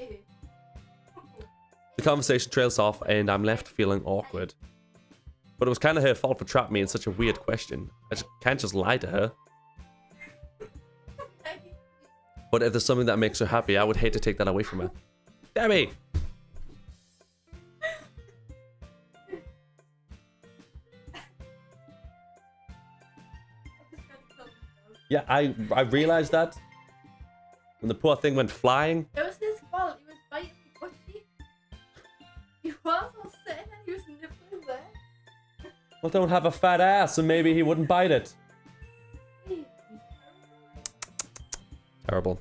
The conversation trails off and I'm left feeling awkward. But it was kind of her fault for trapping me in such a weird question. I can't just lie to her. But if there's something that makes her happy, I would hate to take that away from her. Dammy! Yeah, I realized that. When the poor thing went flying.
It was his fault. He was biting the bushy. He was all sitting and he was nibbling there.
Well, don't have a fat ass and maybe he wouldn't bite it. Terrible.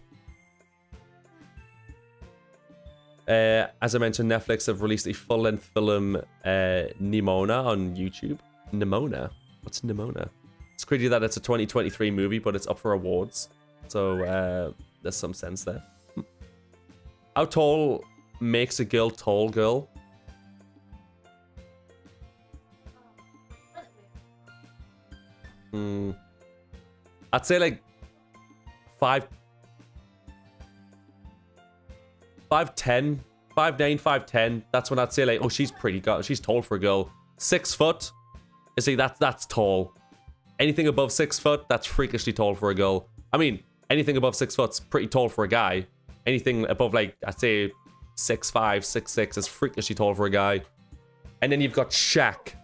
As I mentioned, Netflix have released a full-length film, Nimona, on YouTube. Nimona? What's Nimona? It's crazy that it's a 2023 movie, but it's up for awards. So, there's some sense there. How tall makes a girl tall girl? I'd say like 5'10", 5'9", 5'10". That's when I'd say like, oh, she's pretty good. She's tall for a girl. 6 foot. I say that's tall. Anything above 6 foot, that's freakishly tall for a girl. I mean, anything above 6 foot's pretty tall for a guy. Anything above like, I'd say 6'5", 6'6" is freakishly tall for a guy. And then you've got Shaq.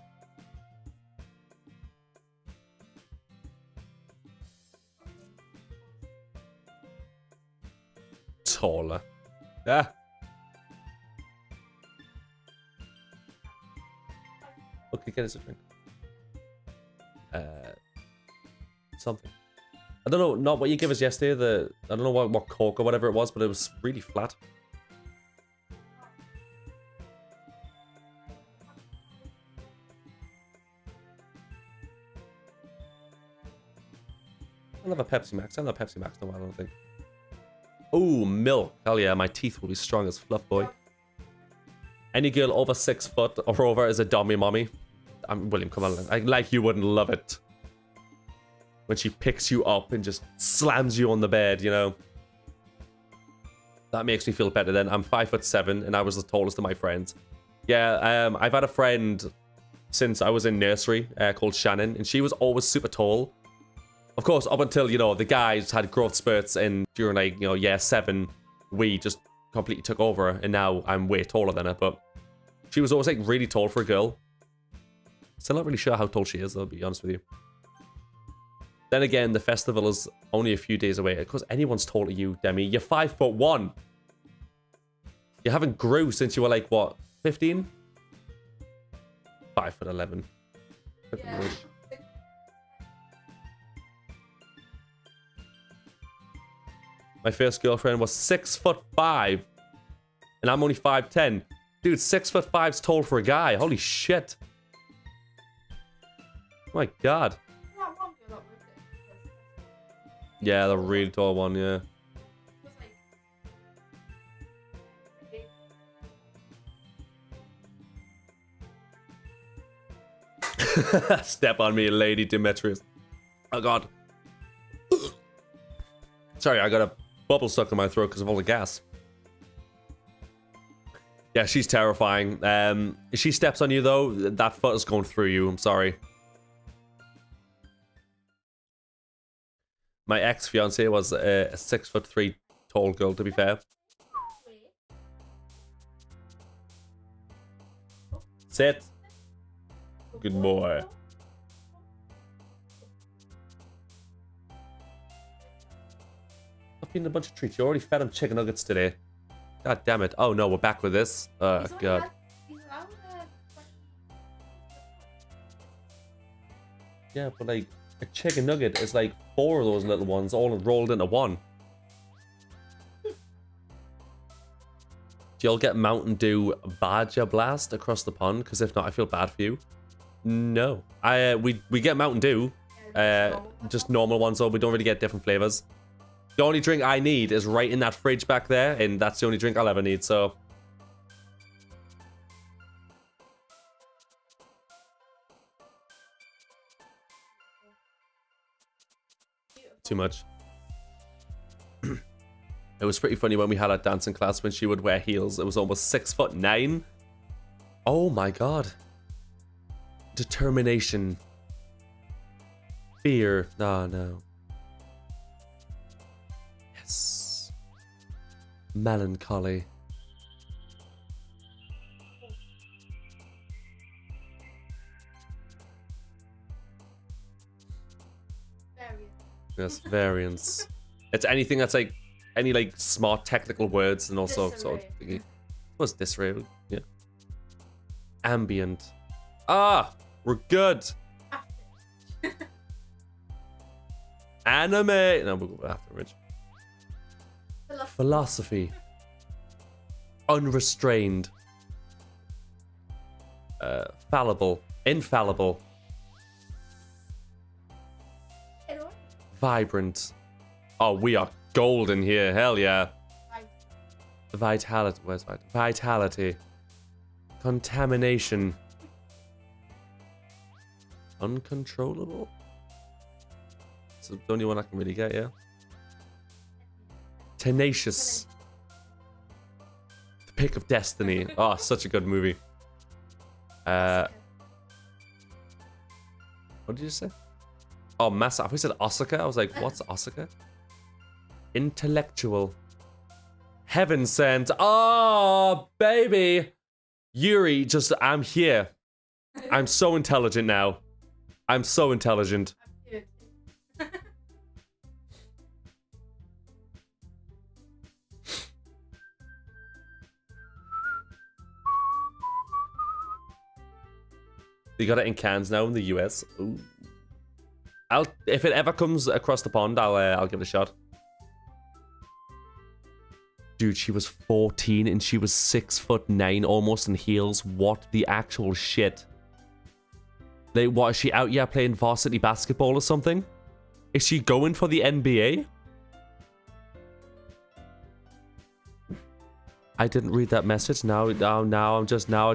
Taller. Ah. Okay, get us a drink. Something. I don't know, not what you gave us yesterday. I don't know what Coke or whatever it was, but it was really flat. I'll have a Pepsi Max. I haven't had Pepsi Max in a while, I don't think. Oh, milk. Hell yeah, my teeth will be strong as fluff, boy. Any girl over 6 foot or over is a dummy mommy. William, come on. Like you wouldn't love it. When she picks you up and just slams you on the bed, you know. That makes me feel better then. I'm 5'7" and I was the tallest of my friends. Yeah, I've had a friend since I was in nursery called Shannon, and she was always super tall. Of course, up until, you know, the guys had growth spurts, and during, like, you know, year 7, we just completely took over, and now I'm way taller than her, but she was always, like, really tall for a girl. Still not really sure how tall she is, though, to be honest with you. Then again, the festival is only a few days away. Of course, anyone's taller than you, Demi. You're 5'1". You haven't grew since you were, like, what, 15? 5'11".
Yeah.
My first girlfriend was 6'5", and I'm only 5'10". Dude, 6'5"'s tall for a guy. Holy shit! Oh my god.
That one girl that worked at
Yeah, the really tall one. Yeah.
was like
Step on me, Lady Demetrius. Oh god. Sorry, I got a bubble stuck in my throat because of all the gas. Yeah, she's terrifying. If she steps on you though, that foot is going through you. I'm sorry. My ex-fiance was a 6'3" tall girl, to be fair.
wait.
Sit. Good boy. I've eaten a bunch of treats. You already fed him chicken nuggets today. God damn it. Oh no, we're back with this. Oh
He's only
god.
had- he's allowed,
Yeah, but like, a chicken nugget is like 4 of those little ones all rolled into one. Do y'all get Mountain Dew Badger Blast across the pond? Because if not, I feel bad for you. No. We get Mountain Dew. Just normal ones though. We don't really get different flavors. The only drink I need is right in that fridge back there, and that's the only drink I'll ever need, so... Too much. It was pretty funny when we had our dancing class when she would wear heels. It was almost 6'9". Oh my god. Determination. Fear. No. Yes. Melancholy. Yes, variance. It's anything that's like any like smart technical words, and also sort of what's disarray? Yeah. Ambient. Ah, we're good. Anime. No, we'll go after Rich. Philosophy. Unrestrained. Fallible. Infallible. Vibrant. Oh, we are golden here. Hell yeah. Vitality. Where's vitality? Contamination. the only one I can really get, yeah. Tenacious. The Pick of Destiny. Oh, such a good movie. What did you say? Oh, Massa. I thought you said Osaka. I was like, what's Osaka? Intellectual. Heaven sent. Oh, baby. Yuri, just, I'm here. I'm so intelligent now. I'm so intelligent. They got it in cans now in the US. Ooh. If it ever comes across the pond, I'll give it a shot. Dude, she was 14 and she was 6'9", almost in heels. What the actual shit? Like, what, is she out here playing varsity basketball or something? Is she going for the NBA? I didn't read that message. Now I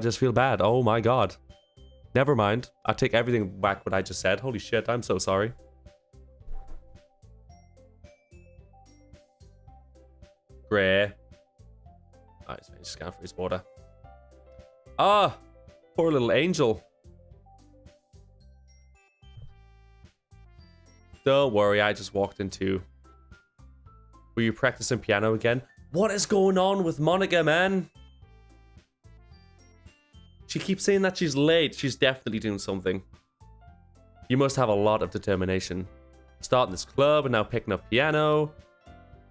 just feel bad. Oh my god. Never mind. I take everything back what I just said. Holy shit, I'm so sorry. Grey. Alright, so just scan for his border. Ah! Poor little angel. Don't worry, I just walked into... Were you practicing piano again? What is going on with Monica, man? She keeps saying that she's late. She's definitely doing something. You must have a lot of determination. Starting this club and now picking up piano.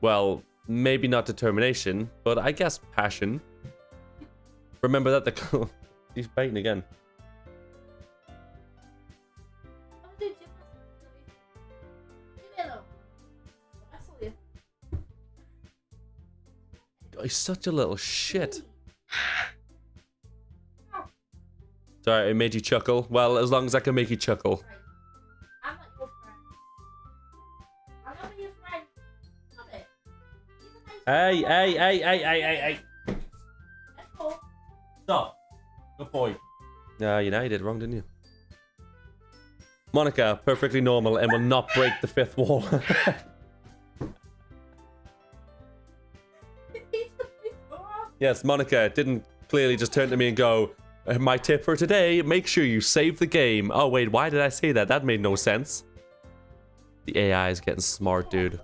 Well, maybe not determination, but I guess passion. Remember that the... He's biting again. God, he's such a little shit. Sorry, it made you chuckle. Well, as long as I can make you chuckle.
I'm not your friend. I'm not your friend. Stop it.
Hey.
Let's go.
Stop. Good boy. Yeah, you know you did wrong, didn't you? Monica, perfectly normal and will not break the fifth wall. Yes, Monica didn't clearly just turn to me and go, my tip for today, make sure you save the game. Oh, wait, why did I say that? That made no sense. The AI is getting smart, dude.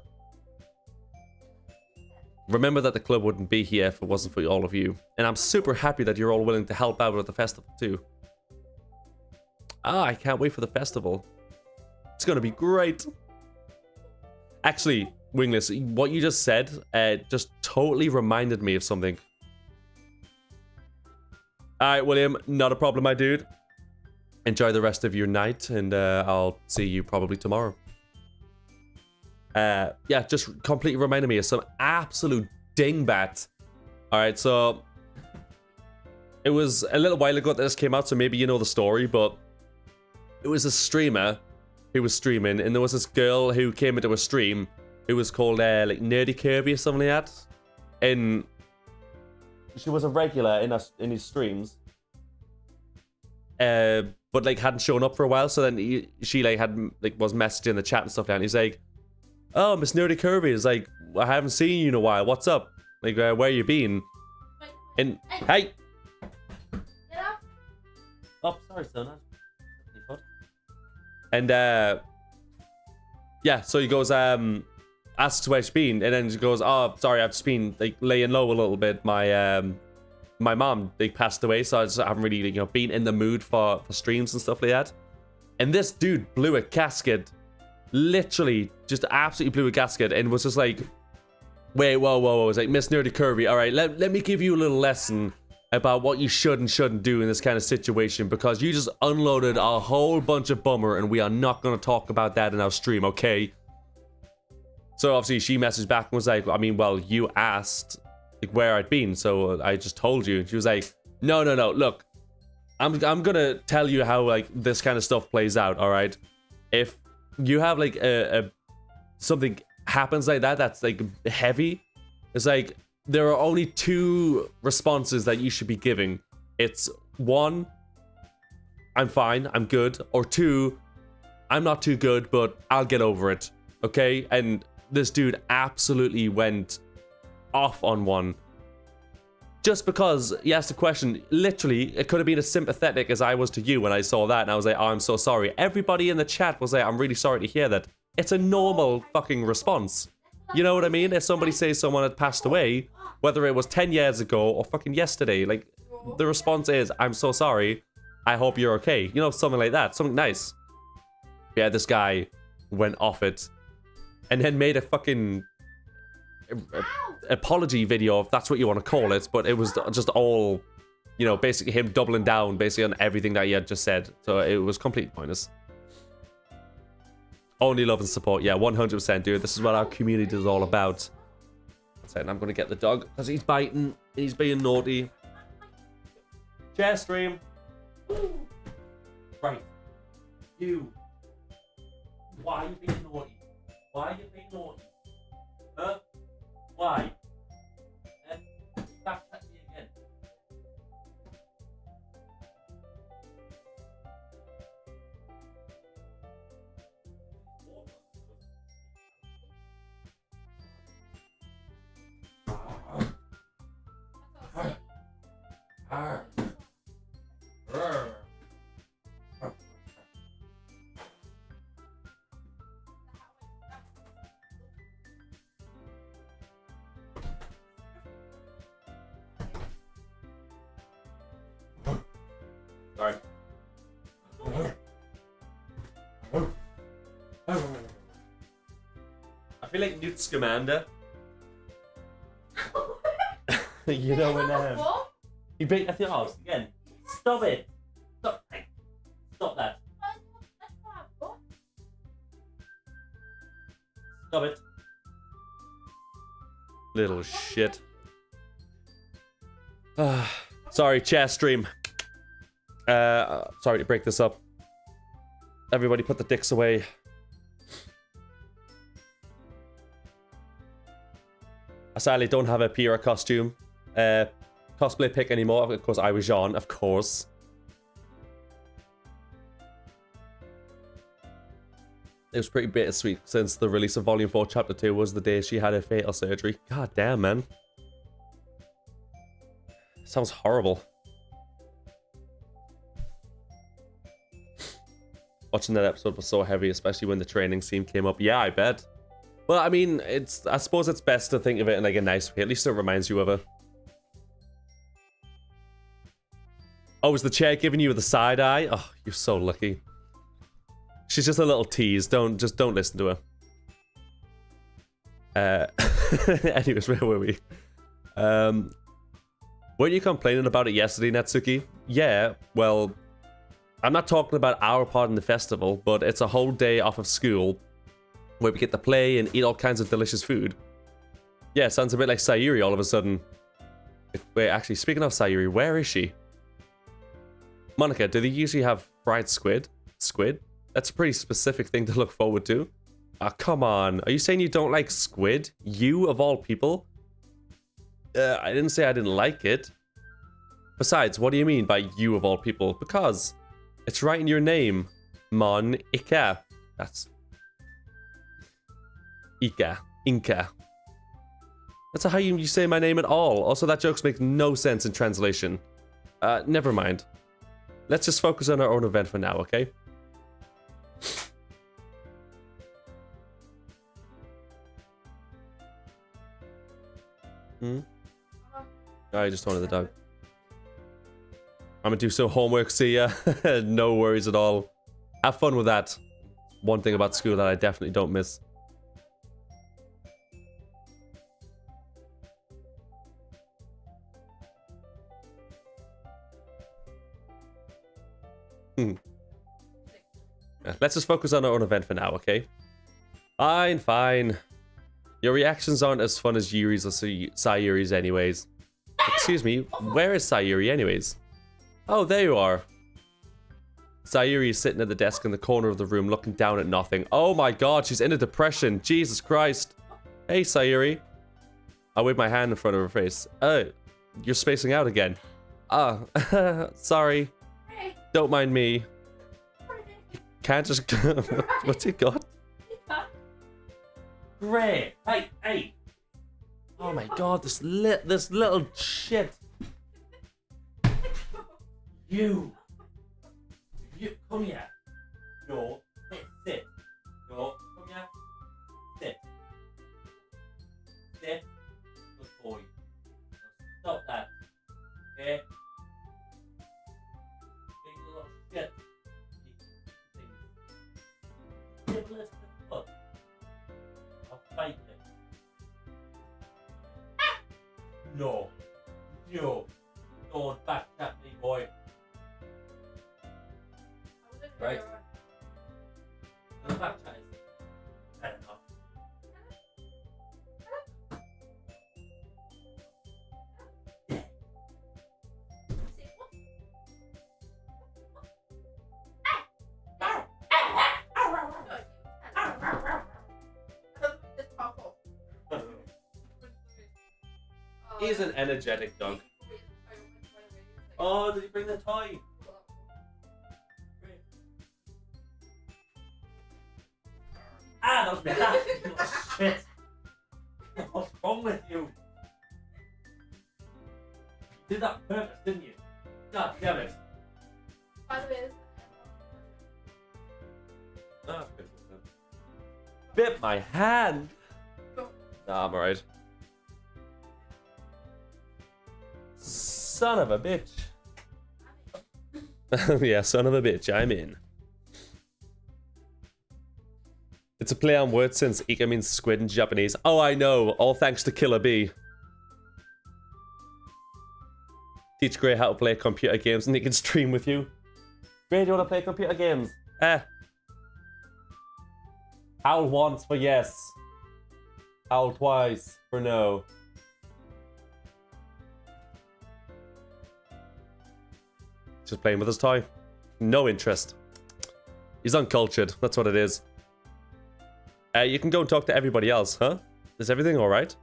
Remember that the club wouldn't be here if it wasn't for all of you. And I'm super happy that you're all willing to help out at the festival, too. Ah, I can't wait for the festival. It's gonna be great. Actually, Wingless, what you just said just totally reminded me of something. Alright, William, not a problem, my dude. Enjoy the rest of your night, and I'll see you probably tomorrow. Yeah, just completely reminded me of some absolute dingbat. Alright, so... It was a little while ago that this came out, so maybe you know the story, but... It was a streamer who was streaming, and there was this girl who came into a stream who was called, like, Nerdy Kirby or something like that. And... She was a regular in his streams, but like hadn't shown up for a while. So then she like was messaging the chat and stuff like that. And he's like, "Oh, Miss Nerdy Kirby is like, I haven't seen you in a while. What's up? Like, where you been?" And hey,
Get up.
oh, sorry, son. And yeah, so he goes, asks where she's been, and then she goes, "Oh, sorry, I've just been like laying low a little bit. My mom, they passed away, so I just haven't really, you know, been in the mood for streams and stuff like that." And this dude blew a gasket, literally, just absolutely blew a gasket, and was just like, "Wait, whoa!" It's like, "Miss Nerdy Kirby, all right, let me give you a little lesson about what you should and shouldn't do in this kind of situation, because you just unloaded a whole bunch of bummer, and we are not going to talk about that in our stream, okay?" So obviously she messaged back and was like, "I mean, well, you asked like where I'd been, so I just told you." And she was like, no, look, I'm gonna tell you how like this kind of stuff plays out, all right? If you have like something happens like that that's like heavy, it's like there are only two responses that you should be giving. It's one, I'm fine, I'm good, or two, I'm not too good, but I'll get over it. okay? And this dude absolutely went off on one. Just because he asked a question, literally, it could have been as sympathetic as I was to you when I saw that, and I was like, oh, I'm so sorry. Everybody in the chat was like, I'm really sorry to hear that. It's a normal fucking response. You know what I mean? If somebody says someone had passed away, whether it was 10 years ago or fucking yesterday, like, the response is, I'm so sorry. I hope you're okay. You know, something like that. Something nice. Yeah, this guy went off it and then made a fucking apology video, if that's what you want to call it, but it was just all, you know, basically him doubling down basically on everything that he had just said. So it was completely pointless. Only love and support. Yeah, 100%, dude. This is what our community is all about. And I'm gonna get the dog because he's biting. He's being naughty. Chair stream. Right. You. Why are you being naughty? Why are you being naughty? Huh? Why? Back at me again. Sorry. I feel like Newt Scamander. You know when he beat at the house again. Stop it! Stop! Stop that! Stop it! Little shit. Sorry, chair stream. Sorry to break this up. Everybody put the dicks away. I sadly don't have a Pira costume. Cosplay pick anymore. Of course, I was Jean, of course. It was pretty bittersweet since the release of Volume 4 Chapter 2 was the day she had her fatal surgery. God damn, man. Sounds horrible. Watching that episode was so heavy, especially when the training scene came up. Yeah, I bet. Well, I mean, I suppose it's best to think of it in like a nice way. At least it reminds you of her. Oh, is the chair giving you the side eye? Oh, you're so lucky. She's just a little tease. Don't listen to her. Anyways, where were we? Weren't you complaining about it yesterday, Natsuki? Yeah, well, I'm not talking about our part in the festival, but it's a whole day off of school where we get to play and eat all kinds of delicious food. Yeah, sounds a bit like Sayori all of a sudden. Wait, actually, speaking of Sayori, where is she? Monica, do they usually have fried squid? Squid? That's a pretty specific thing to look forward to. Ah, come on. Are you saying you don't like squid? You, of all people? I didn't say I didn't like it. Besides, what do you mean by you, of all people? Because it's right in your name. Mon Ika. That's... Ika. Inca. That's not how you say my name at all. Also, that joke makes no sense in translation. Never mind. Let's just focus on our own event for now, okay? I just wanted the dog. I'm gonna do some homework, see ya. No worries at all. Have fun with that. One thing about school that I definitely don't miss. Let's just focus on our own event for now, okay? Fine, fine. Your reactions aren't as fun as Yuri's or Sayori's anyways. Excuse me, where is Sayori anyways? Oh, there you are. Sayori is sitting at the desk in the corner of the room looking down at nothing. Oh my god, she's in a depression. Jesus Christ. Hey, Sayori. I wave my hand in front of her face. Oh, you're spacing out again. Ah, sorry. Don't mind me. Can't just... What's it got? Great. Hey, hey. Oh my god, this little shit. You come here. No, sit. No, come here. Sit. Sit. Good boy. Stop that. Okay. Big little shit. Nibble it to the foot. I'll fight it. No. No. Don't backchat me, boy. Right. The backchat is fair enough. He's an energetic dog. Oh, did he bring the toy? Ah, that was me. Ah, you little shit. What's wrong with you? You did that on purpose, didn't you? God damn it.
By the way,
Ah, bit my hand. Nah, I'm alright. Son of a bitch. Yeah, son of a bitch, I'm in. It's a play on words since Ika means squid in Japanese. Oh, I know. All thanks to Killer B. Teach Gray how to play computer games and he can stream with you. Gray, do you want to play computer games? Howl once for yes. Howl twice for no. Just playing with his toy. No interest. He's uncultured. That's what it is. You can go and talk to everybody else, huh? Is everything alright?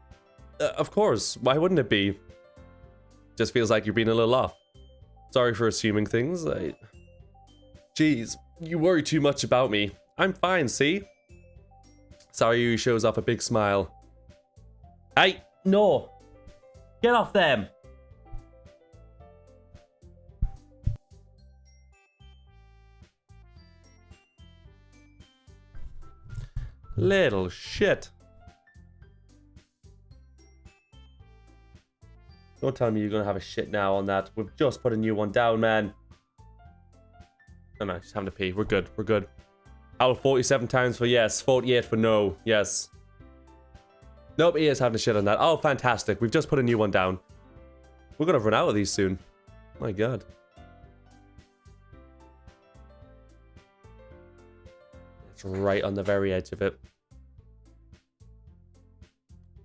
Of course. Why wouldn't it be? Just feels like you're being a little off. Sorry for assuming things. Jeez, you worry too much about me. I'm fine, see? Sayori shows off a big smile. Hey, no. Get off them. Little shit. Don't tell me you're gonna have a shit now on that. We've just put a new one down, man. No, just having to pee. We're good. We're good. Howl 47 times for yes, 48 for no. Yes. Nope, he is having a shit on that. Oh, fantastic. We've just put a new one down. We're gonna run out of these soon. My god. It's right on the very edge of it.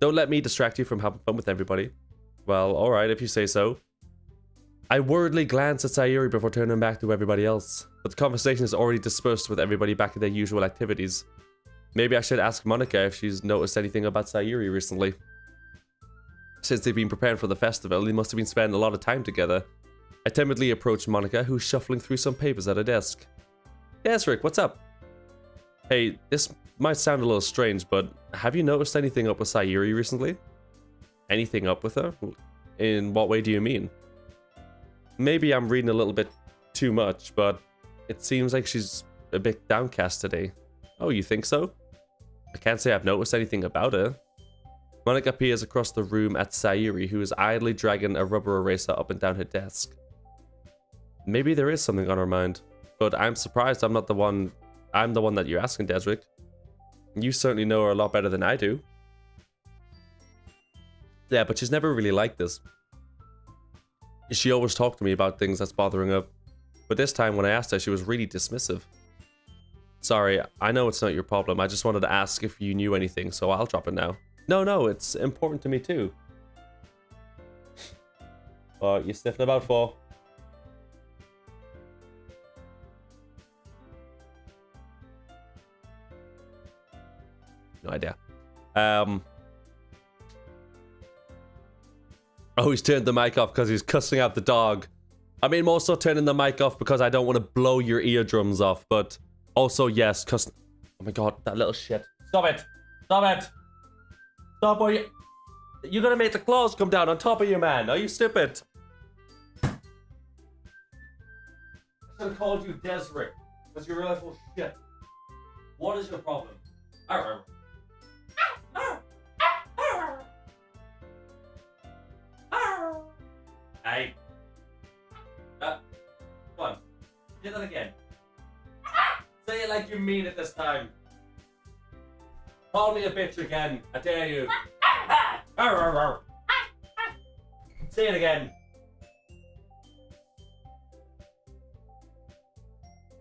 Don't let me distract you from having fun with everybody. Well, alright, if you say so. I worriedly glanced at Sayori before turning back to everybody else, but the conversation is already dispersed with everybody back in their usual activities. Maybe I should ask Monica if she's noticed anything about Sayori recently. Since they've been preparing for the festival, they must have been spending a lot of time together. I timidly approached Monica, who's shuffling through some papers at her desk. Yes, Rick, what's up? Hey, this might sound a little strange, but have you noticed anything up with Sayori recently? Anything up with her? In what way do you mean? Maybe I'm reading a little bit too much, but it seems like she's a bit downcast today. Oh, you think so? I can't say I've noticed anything about her. Monica peers across the room at Sayori, who is idly dragging a rubber eraser up and down her desk. Maybe there is something on her mind, but I'm surprised I'm the one that you're asking, Desric. You certainly know her a lot better than I do. Yeah, but she's never really like this. She always talked to me about things that's bothering her, but this time when I asked her, she was really dismissive. Sorry, I know it's not your problem. I just wanted to ask if you knew anything, so I'll drop it now. No, it's important to me too. What you sniffing about for? No idea. Oh, he's turned the mic off because he's cussing out the dog. I mean, I'm also turning the mic off because I don't want to blow your eardrums off, but also, yes, cuss. Oh my god, that little shit. Stop it! Stop it! Stop, or you're gonna make the claws come down on top of you, man. Are you stupid? I should have called you Desrick, because you're really full of shit. What is your problem? Hey. Come on. Do that again. Say it like you mean it this time. Call me a bitch again. I dare you. Say it again.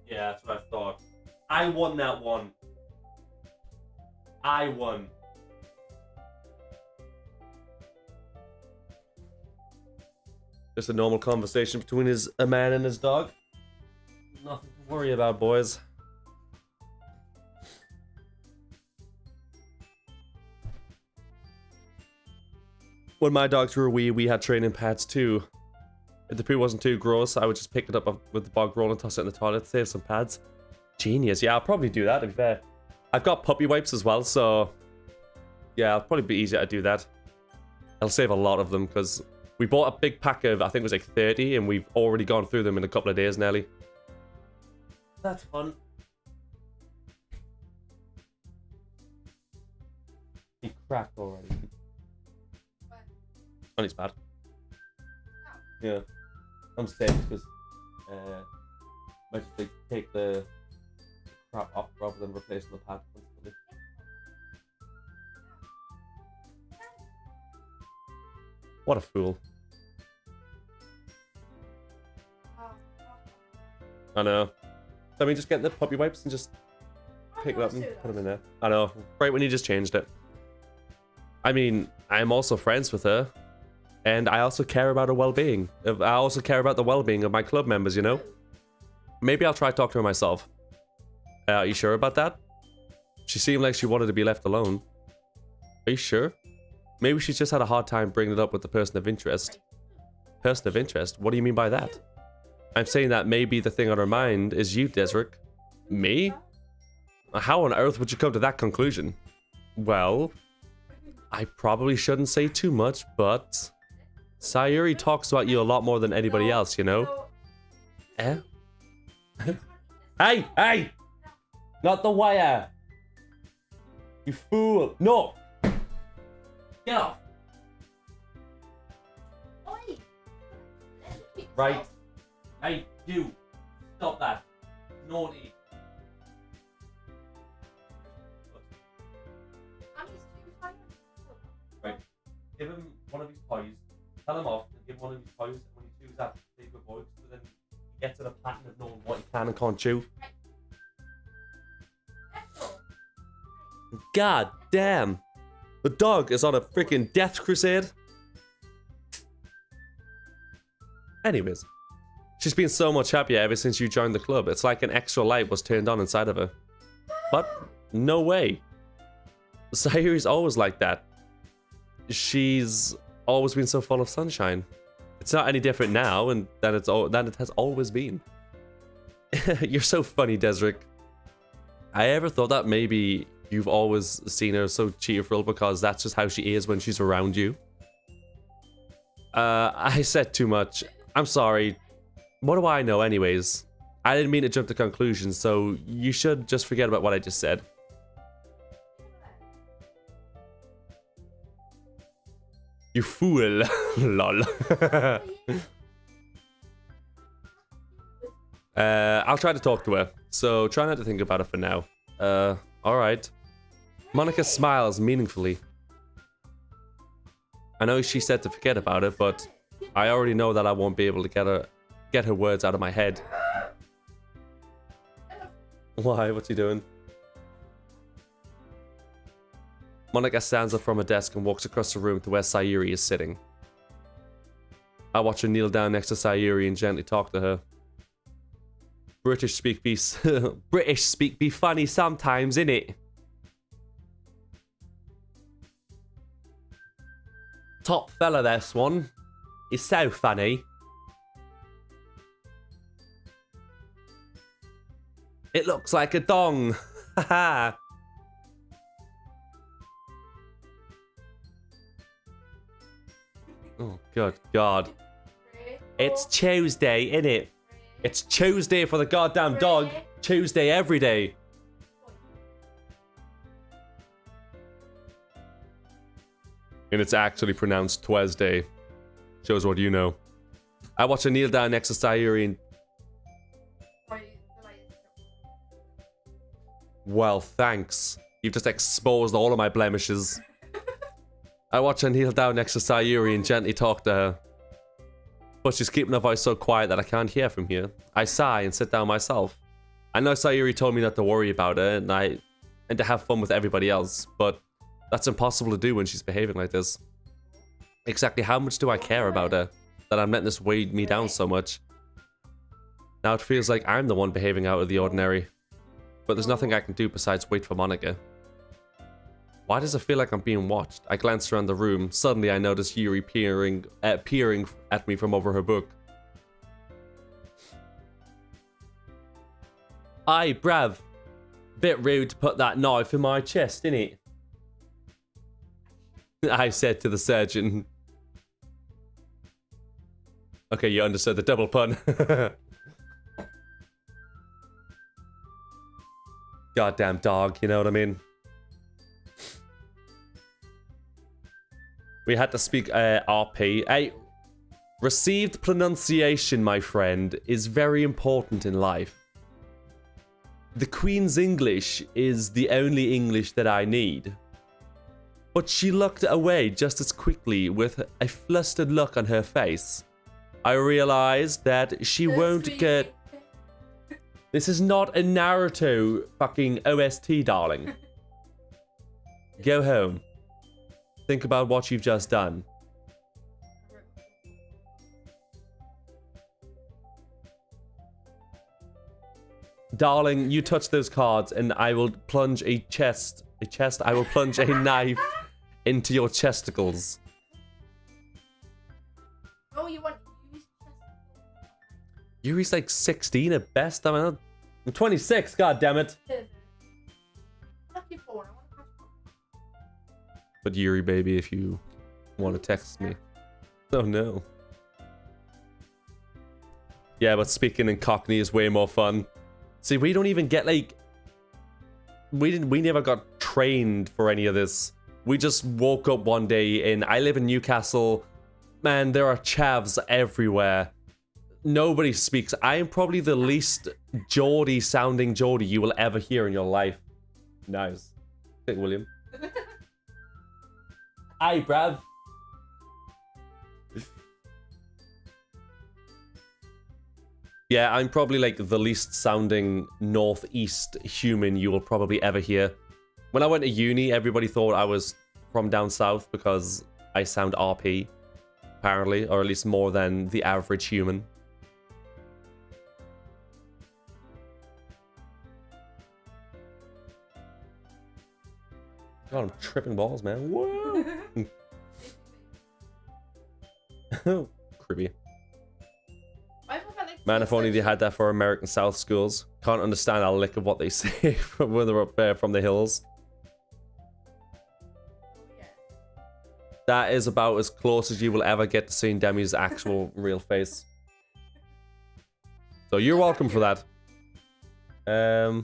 Yeah, that's what I thought. I won that one. I won. Just a normal conversation between a man and his dog. Nothing to worry about, boys. When my dogs were wee, we had training pads too. If the poo wasn't too gross, I would just pick it up with the bog roll and toss it in the toilet to save some pads. Genius. Yeah, I'll probably do that, to be fair. I've got puppy wipes as well, so... yeah, it'll probably be easier to do that. I'll save a lot of them, because we bought a big pack of, I think it was like 30, and we've already gone through them in a couple of days, nearly. That's fun. He cracked already. And it's bad. Yeah. I'm safe because I just like, take the crap off rather than replacing the pad constantly. What a fool. I know. I mean, just get the puppy wipes and just pick it up and put them in there. I know. Right when you just changed it. I mean, I'm also friends with her. And I also care about her well-being. I also care about the well-being of my club members, you know? Maybe I'll try to talk to her myself. Are you sure about that? She seemed like she wanted to be left alone. Are you sure? Maybe she just had a hard time bringing it up with the person of interest. Person of interest? What do you mean by that? I'm saying that maybe the thing on her mind is you, Desric. Me? How on earth would you come to that conclusion? Well, I probably shouldn't say too much, but... Sayori talks about you a lot more than anybody else, you know? Eh? Hey! Hey! Not the wire! You fool! No! Get off! Right. Hey, you! Stop that. Naughty. Right. Give him one of his toys. Tell him off and give one of his toys. When he chews that, take a voice. So then he gets to the pattern of knowing what he can and can't chew. God damn. The dog is on a freaking death crusade. Anyways. She's been so much happier ever since you joined the club. It's like an extra light was turned on inside of her. But no way. Sayori's always like that. She's always been so full of sunshine. It's not any different now and than it has always been. You're so funny, Desric. I ever thought that maybe you've always seen her so cheerful because that's just how she is when she's around you. I said too much. I'm sorry. What do I know anyways? I didn't mean to jump to conclusions, so you should just forget about what I just said. You fool. Lol. I'll try to talk to her, so try not to think about it for now. Alright. Monica smiles meaningfully. I know she said to forget about it, but I already know that I won't be able to get her words out of my head. Why? What's he doing? Monica stands up from her desk and walks across the room to where Sayori is sitting. I watch her kneel down next to Sayori and gently talk to her. British speak be funny sometimes, innit? Top fella there, Swan. He's so funny. It looks like a dong. Haha. Oh, good God. It's Tuesday, innit? It's Tuesday for the goddamn dog. Tuesday every day. And it's actually pronounced Tuesday. Shows what you know. I watched a kneel down next to SAYORI and... Well, thanks. You've just exposed all of my blemishes. I watch her kneel down next to SAYORI and gently talk to her. But she's keeping her voice so quiet that I can't hear from here. I sigh and sit down myself. I know SAYORI told me not to worry about her and to have fun with everybody else, but that's impossible to do when she's behaving like this. Exactly how much do I care about her that I'm letting this weigh me down so much? Now it feels like I'm the one behaving out of the ordinary. But there's nothing I can do besides wait for Monica. Why does it feel like I'm being watched? I glance around the room. Suddenly I notice Yuri peering at me from over her book. Aye, brav. Bit rude to put that knife in my chest, innit? I said to the surgeon. Okay, you understood the double pun. Goddamn dog, you know what I mean? We had to speak RP. Received pronunciation, my friend, is very important in life. The Queen's English is the only English that I need. But she looked away just as quickly with a flustered look on her face. I realized that she won't get... This is not a Naruto fucking OST, darling. Go home. Think about what you've just done. Darling, you touch those cards and I will plunge I will plunge a knife into your chesticles.
Oh, you want Yuri's
Yuri's like 16 at best. I mean, I'm 26, god damn it.
Lucky 4. I want to catch 4.
But Yuri, baby, if you want to text me. Oh no. Yeah, but speaking in Cockney is way more fun. See, we don't even get like... We never got trained for any of this. We just woke up one day and I live in Newcastle. Man, there are chavs everywhere. Nobody speaks. I am probably the least Geordie sounding Geordie you will ever hear in your life. Nice. Hey, William. Aye, bruv. Yeah, I'm probably like the least sounding northeast human you will probably ever hear. When I went to uni, everybody thought I was from down south because I sound RP, apparently, or at least more than the average human. God, I'm tripping balls, man. Whoa! Creepy. Man, if only they had that for American South schools. Can't understand a lick of what they say when they're up there from the hills. That is about as close as you will ever get to seeing Demi's actual real face. So you're welcome for that. Yeah,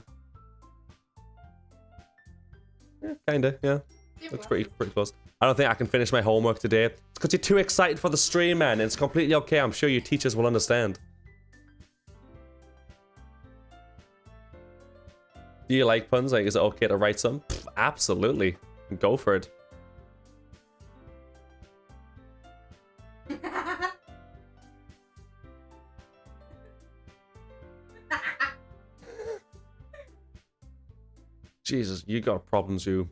kinda, yeah. Looks pretty close. I don't think I can finish my homework today. It's because you're too excited for the stream, man. It's completely okay. I'm sure your teachers will understand. Do you like puns? Like, is it okay to write some? Pfft, absolutely. Go for it. Jesus, you got problems, you.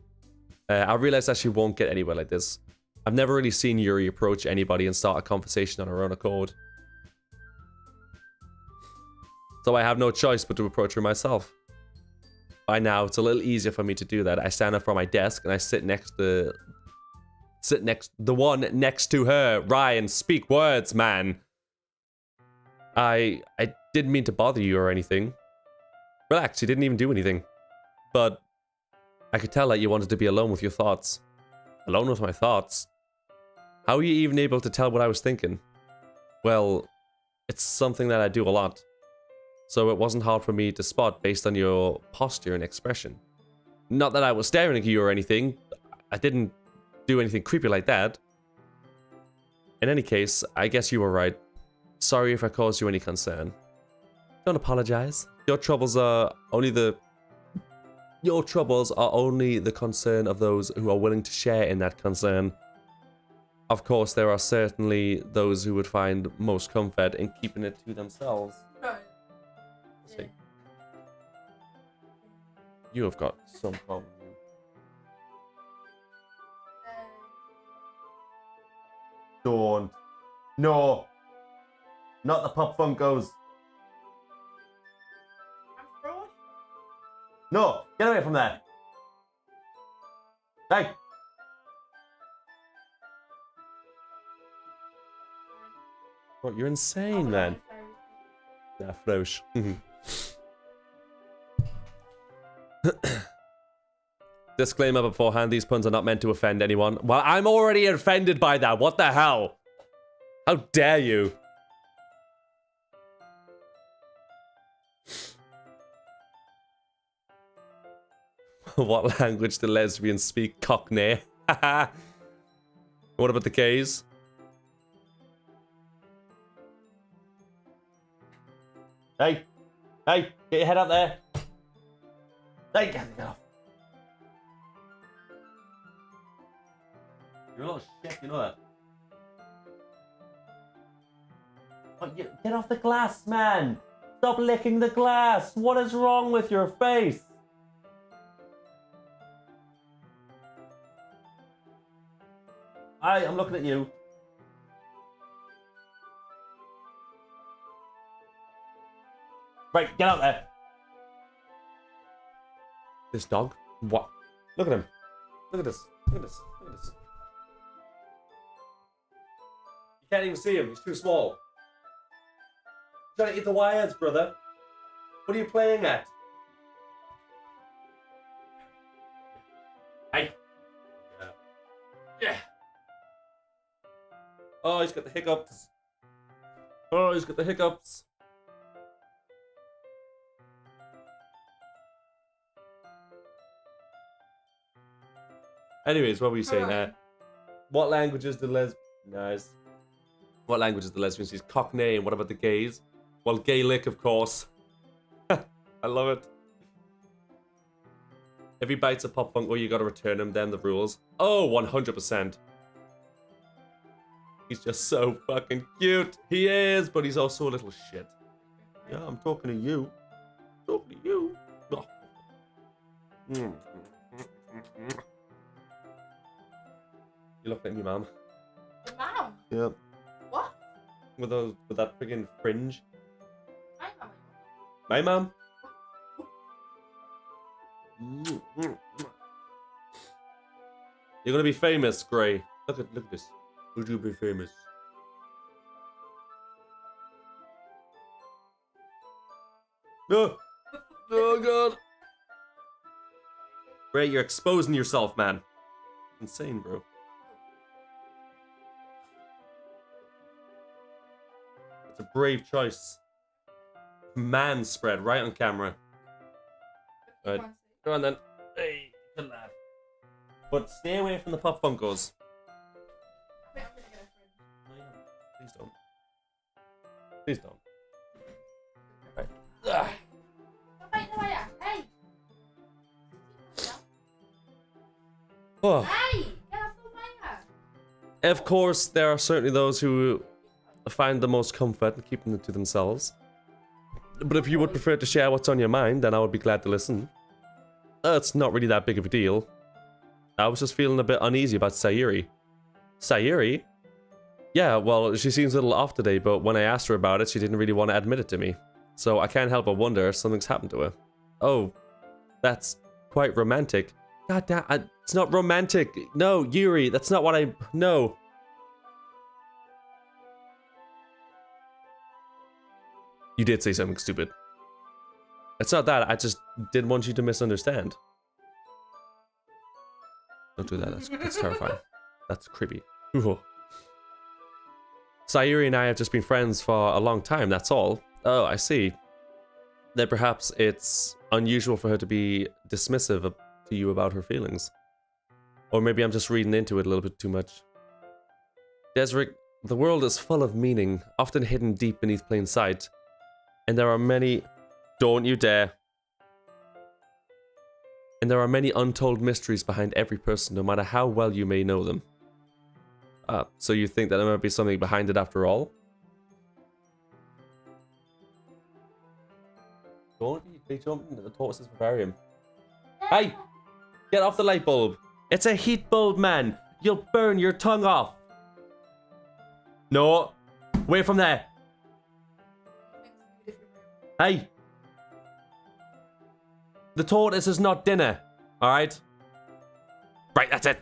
I realize that she won't get anywhere like this. I've never really seen Yuri approach anybody and start a conversation on her own accord. So I have no choice but to approach her myself. By now, it's a little easier for me to do that. I stand up from my desk and I sit next to... the one next to her. Ryan, speak words, man. I didn't mean to bother you or anything. Relax, you didn't even do anything. But I could tell that you wanted to be alone with your thoughts. Alone with my thoughts? How are you even able to tell what I was thinking? Well, it's something that I do a lot. So it wasn't hard for me to spot based on your posture and expression. Not that I was staring at you or anything. I didn't do anything creepy like that. In any case, I guess you were right. Sorry if I caused you any concern. Don't apologize. Your troubles are only the concern of those who are willing to share in that concern. Of course, there are certainly those who would find most comfort in keeping it to themselves.
Right.
See. You have got some problem. Don't. No. Not the Pop Funkos.
I'm fraud.
No. Get away from there. Hey. What? You're insane, man. Nah, Frosh. Disclaimer beforehand, these puns are not meant to offend anyone. Well, I'm already offended by that. What the hell? How dare you? What language do lesbians speak? Cockney. What about the gays? Hey. Hey, get your head up there. Hey, get off. You're a little shit, you know that? Oh, get off the glass, man! Stop licking the glass! What is wrong with your face? I'm looking at you. Right, get out there! This dog? What? Look at him. Look at this. Look at this. Look at this. You can't even see him. He's too small. He's trying to eat the wires, brother. What are you playing at? Hey. Yeah. Oh, he's got the hiccups. Oh, he's got the hiccups. Anyways, what were you saying? What languages do Nice. What languages do lesbians use? Cockney, and what about the gays? Well, Gaelic, of course. I love it. If he bites a Pop Funko, you gotta return him, then the rules. Oh, 100%. He's just so fucking cute. He is, but he's also a little shit. Yeah, I'm talking to you. Talking to you. Oh. You look like me, mum.
Your mom?
Yeah.
What?
With that friggin' fringe.
My mom.
My mum. You're gonna be famous, Gray. Look at this. Would you be famous? No. Oh god. Gray, you're exposing yourself, man. Insane, bro. It's a brave choice. Man spread right on camera. Alright. Go on then. Hey, good lad. But stay away from the Pop Funkos.
I think I'm gonna get a friend.
Please don't. Please don't. Right. Ugh.
Hey!
Oh.
Hey! Get off the wire!
Of course, there are certainly those who find the most comfort in keeping it to themselves. But if you would prefer to share what's on your mind, then I would be glad to listen. It's not really that big of a deal. I was just feeling a bit uneasy about SAYORI. SAYORI? Yeah, well, she seems a little off today, but when I asked her about it, she didn't really want to admit it to me. So I can't help but wonder if something's happened to her. Oh, that's quite romantic. God damn, it's not romantic. No, Yuri, that's not what no. You did say something stupid. It's not that, I just didn't want you to misunderstand. Don't do that, that's terrifying. That's creepy. Ooh. Sayori and I have just been friends for a long time, that's all. Oh, I see. Then perhaps it's unusual for her to be dismissive to you about her feelings. Or maybe I'm just reading into it a little bit too much. Desric, the world is full of meaning, often hidden deep beneath plain sight. And there are many... Don't you dare. And there are many untold mysteries behind every person, no matter how well you may know them. So you think that there might be something behind it after all? Don't be jumping into the tortoise's vivarium. Hey! Get off the light bulb! It's a heat bulb, man! You'll burn your tongue off! No! Away from there! Hey! The tortoise is not dinner, alright? Right, that's it!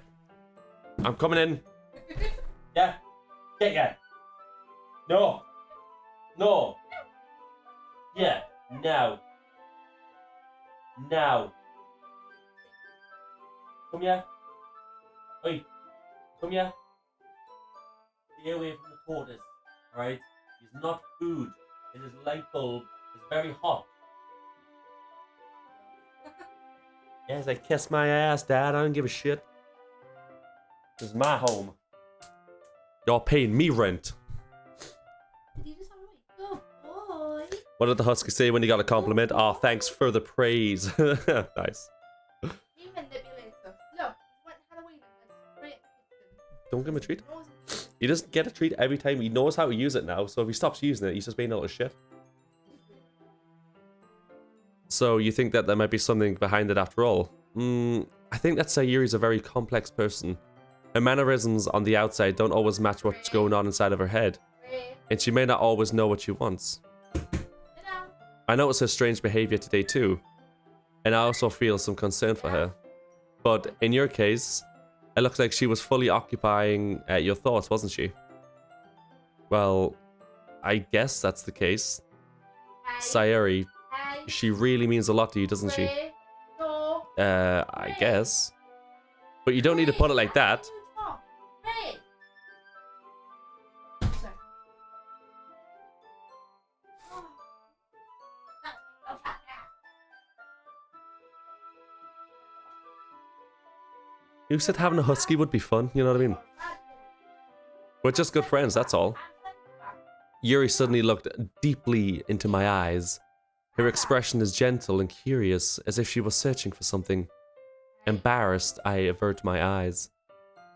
I'm coming in. Yeah? Get ya! No! No! Yeah, now! Now! Come here! Oi! Come here! Stay away from the tortoise, alright? He's not food, and his light bulb is very hot. Yes, I kiss my ass, Dad. I don't give a shit. This is my home. Y'all paying me rent.
You just have a good boy.
What did the husky say when he got a compliment? Oh, thanks for the praise. Nice.
You manipulator. Look, he went Halloween and went straight to the kitchen.
Don't give him a treat. He doesn't get a treat every time. He knows how to use it now. So if he stops using it, he's just being a little shit. So you think that there might be something behind it after all? I think that Sayori's a very complex person. Her mannerisms on the outside don't always match what's going on inside of her head. And she may not always know what she wants. I notice her strange behavior today too. And I also feel some concern for her. But in your case, it looks like she was fully occupying your thoughts, wasn't she? Well, I guess that's the case. Sayori, she really means a lot to you, doesn't she? I guess. But you don't need to put it like that. You said having a husky would be fun, you know what I mean? We're just good friends, that's all. Yuri suddenly looked deeply into my eyes. Her expression is gentle and curious, as if she was searching for something. Embarrassed, I avert my eyes.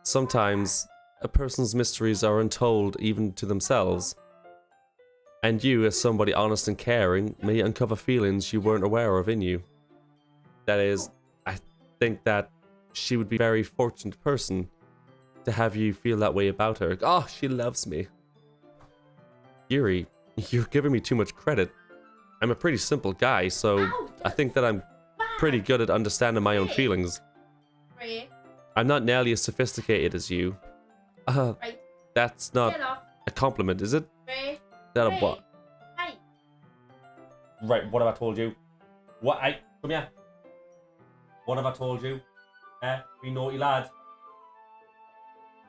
Sometimes, a person's mysteries are untold even to themselves. And you, as somebody honest and caring, may uncover feelings you weren't aware of in you. That is, I think that she would be a very fortunate person to have you feel that way about her. Oh, she loves me. Yuri, you're giving me too much credit. I'm a pretty simple guy, so I think that I'm pretty good at understanding my own feelings. I'm not nearly as sophisticated as you. That's not a compliment, is it? That a what? Right, what have I told you? What? Come here. What have I told you? You naughty lad.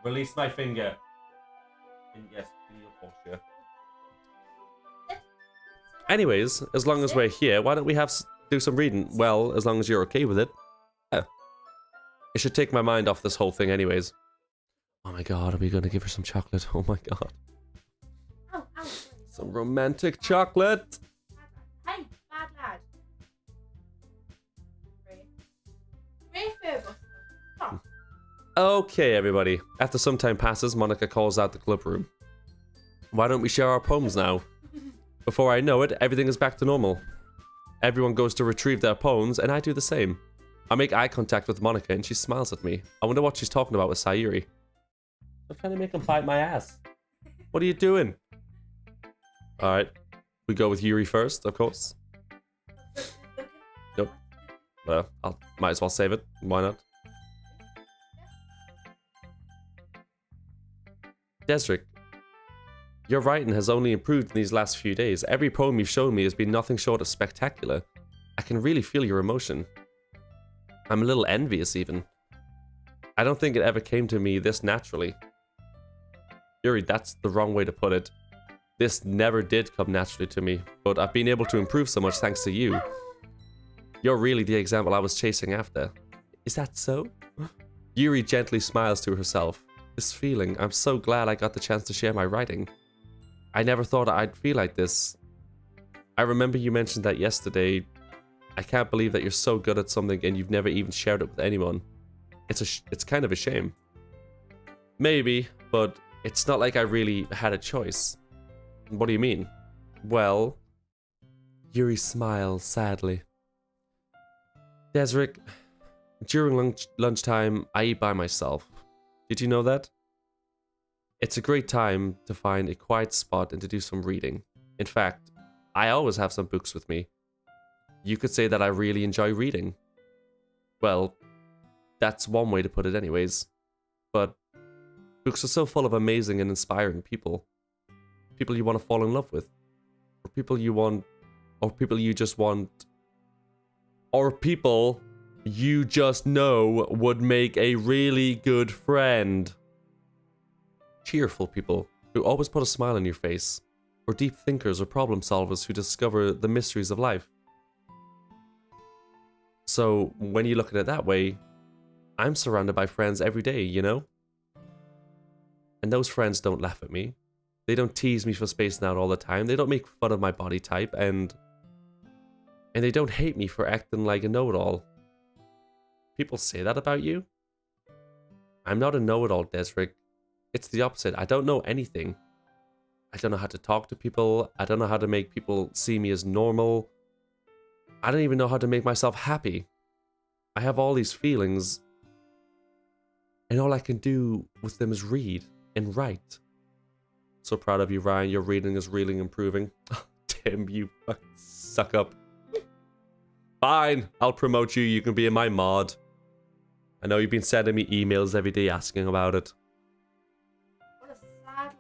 Release my finger. And yes, in your posture. Anyways, as long as we're here, why don't we do some reading? Well, as long as you're okay with it. It should take my mind off this whole thing anyways. Oh my god, are we going to give her some chocolate? Oh my god. Some romantic chocolate.
Hey, bad lad. Ray. Come on.
Okay, everybody. After some time passes, Monica calls out the club room. Why don't we share our poems now? Before I know it, everything is back to normal. Everyone goes to retrieve their poems, and I do the same. I make eye contact with Monica, and she smiles at me. I wonder what she's talking about with Sayori. I'm trying to make him bite my ass. What are you doing? Alright. We go with Yuri first, of course. Nope. Well, might as well save it. Why not? Desric, your writing has only improved in these last few days. Every poem you've shown me has been nothing short of spectacular. I can really feel your emotion. I'm a little envious even. I don't think it ever came to me this naturally. Yuri, that's the wrong way to put it. This never did come naturally to me, but I've been able to improve so much thanks to you. You're really the example I was chasing after. Is that so? Yuri gently smiles to herself. This feeling, I'm so glad I got the chance to share my writing. I never thought I'd feel like this. I remember you mentioned that yesterday. I can't believe that you're so good at something and you've never even shared it with anyone. It's kind of a shame. Maybe, but it's not like I really had a choice. What do you mean? Well, Yuri smiles sadly. Desric, during lunchtime, I eat by myself. Did you know that? It's a great time to find a quiet spot and to do some reading. In fact, I always have some books with me. You could say that I really enjoy reading. Well, that's one way to put it anyways. But books are so full of amazing and inspiring people. People you want to fall in love with. Or people you want... Or people you just want... Or people you just know would make a really good friend. Cheerful people who always put a smile on your face. Or deep thinkers or problem solvers who discover the mysteries of life. So, when you look at it that way, I'm surrounded by friends every day, you know? And those friends don't laugh at me. They don't tease me for spacing out all the time. They don't make fun of my body type, and they don't hate me for acting like a know-it-all. People say that about you? I'm not a know-it-all, Desric. It's the opposite. I don't know anything. I don't know how to talk to people. I don't know how to make people see me as normal. I don't even know how to make myself happy. I have all these feelings, and all I can do with them is read and write. So proud of you, Ryan. Your reading is really improving. Tim, you fucking suck up. Fine, I'll promote you. You can be in my mod. I know you've been sending me emails every day asking about it.
What a sad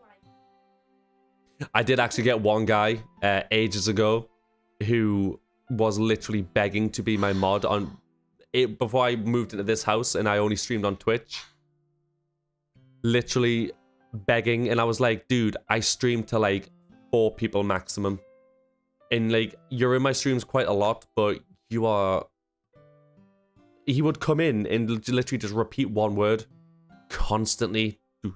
life.
I did actually get one guy ages ago who was literally begging to be my mod on it before I moved into this house, and I only streamed on Twitch. Literally begging, and I was like, dude, I stream to like 4 people maximum. And like, you're in my streams quite a lot, but you are... He would come in and literally just repeat one word constantly.
You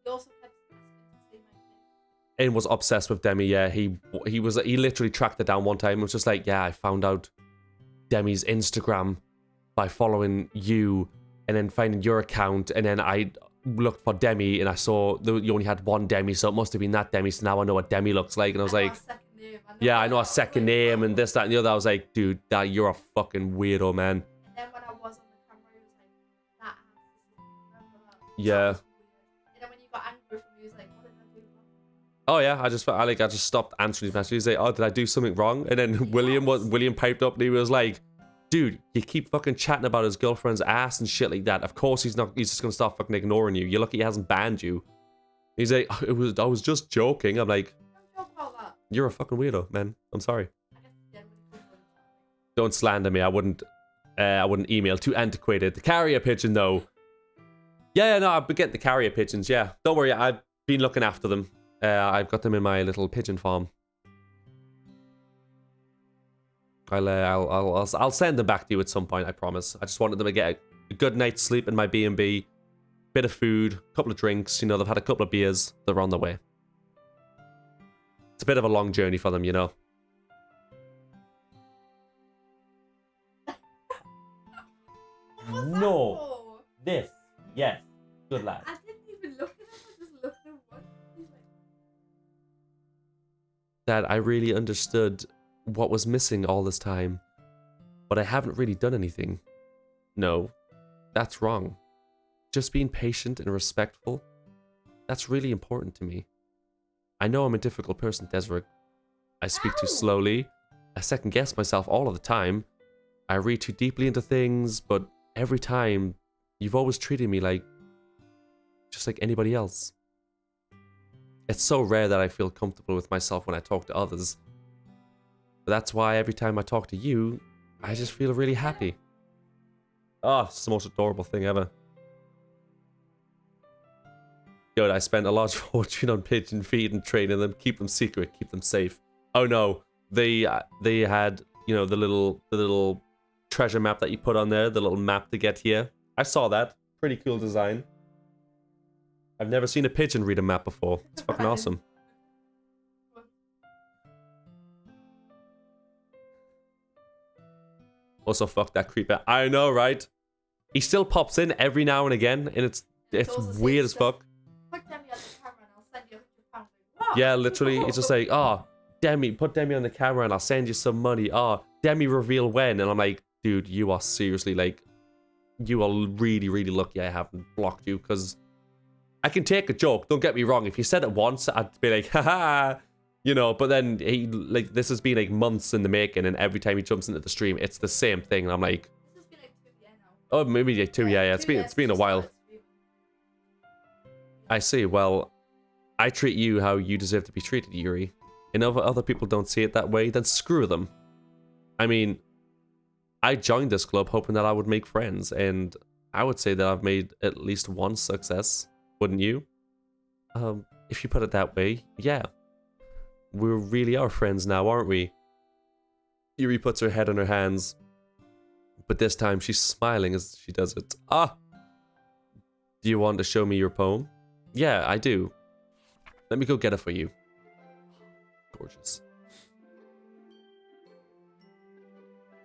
also kept asking to say my name.
And was obsessed with Demi. Yeah, he literally tracked it down one time and was just like, yeah, I found out Demi's Instagram by following you and then finding your account, and then I looked for Demi and I saw you only had one Demi, so it must have been that Demi, so now I know what Demi looks like. And I was like, yeah, I know a second name and this, that, and the other. I was like, dude, you're a fucking weirdo, man.
And then when I was on the camera, he was like, that ass. Remember that?
Yeah.
That was weird. And then when you got angry with him, he was like, what did I do wrong?
Oh yeah, I just stopped answering his messages. He's like, oh, did I do something wrong? And then William piped up and he was like, dude, you keep fucking chatting about his girlfriend's ass and shit like that. Of course he's just gonna start fucking ignoring you. You're lucky he hasn't banned you. He's like, I was just joking. I'm like,
Don't joke about that.
you're a fucking weirdo, man. I'm sorry.
I guess it's generally good for him.
Don't slander me. I wouldn't email. Too antiquated. The carrier pigeon though. Yeah, no, I get the carrier pigeons. Yeah, don't worry. I've been looking after them. I've got them in my little pigeon farm. I'll send them back to you at some point. I promise. I just wanted them to get a good night's sleep in my B&B, bit of food, a couple of drinks. You know, they've had a couple of beers. They're on their way. It's a bit of a long journey for them, you know.
What was that
No.
for?
This. Yes. Good lad.
I didn't even look at him. I just looked at him once. He's like,
That I really understood what was missing all this time, but I haven't really done anything. No, that's wrong. Just being patient and respectful, that's really important to me. I know I'm a difficult person, Desric. I speak too slowly. I second guess myself all of the time. I read too deeply into things, but every time, you've always treated me like... just like anybody else. It's so rare that I feel comfortable with myself when I talk to others. But that's why every time I talk to you, I just feel really happy. Oh, it's the most adorable thing ever. Good, I spent a large fortune on pigeon feed and training them. Keep them secret, keep them safe. Oh no, they had, you know, the little treasure map that you put on there, the little map to get here. I saw that. Pretty cool design. I've never seen a pigeon read a map before. It's fucking awesome. Also, fuck that creeper. I know, right? He still pops in every now and again, and it's weird as fuck.
Put Demi on the camera and I'll send you £100. What?
Yeah, literally, it's just like, oh, Demi, put Demi on the camera and I'll send you some money. Oh, Demi reveal when, and I'm like, dude, you are seriously like, you are really, really lucky I haven't blocked you, because I can take a joke. Don't get me wrong. If you said it once, I'd be like, haha, you know. But then he like this has been like months in the making, and every time he jumps into the stream, it's the same thing. And I'm like,
This has been like 2 years now.
oh, maybe like 2. Yeah. It's been a while. I see. Well, I treat you how you deserve to be treated, Yuri. And if other people don't see it that way, then screw them. I mean, I joined this club hoping that I would make friends, and I would say that I've made at least one success, wouldn't you? If you put it that way, yeah. We really are friends now, aren't we? Yuri puts her head on her hands, but this time she's smiling as she does it. Ah! Do you want to show me your poem? Yeah, I do. Let me go get it for you. Gorgeous.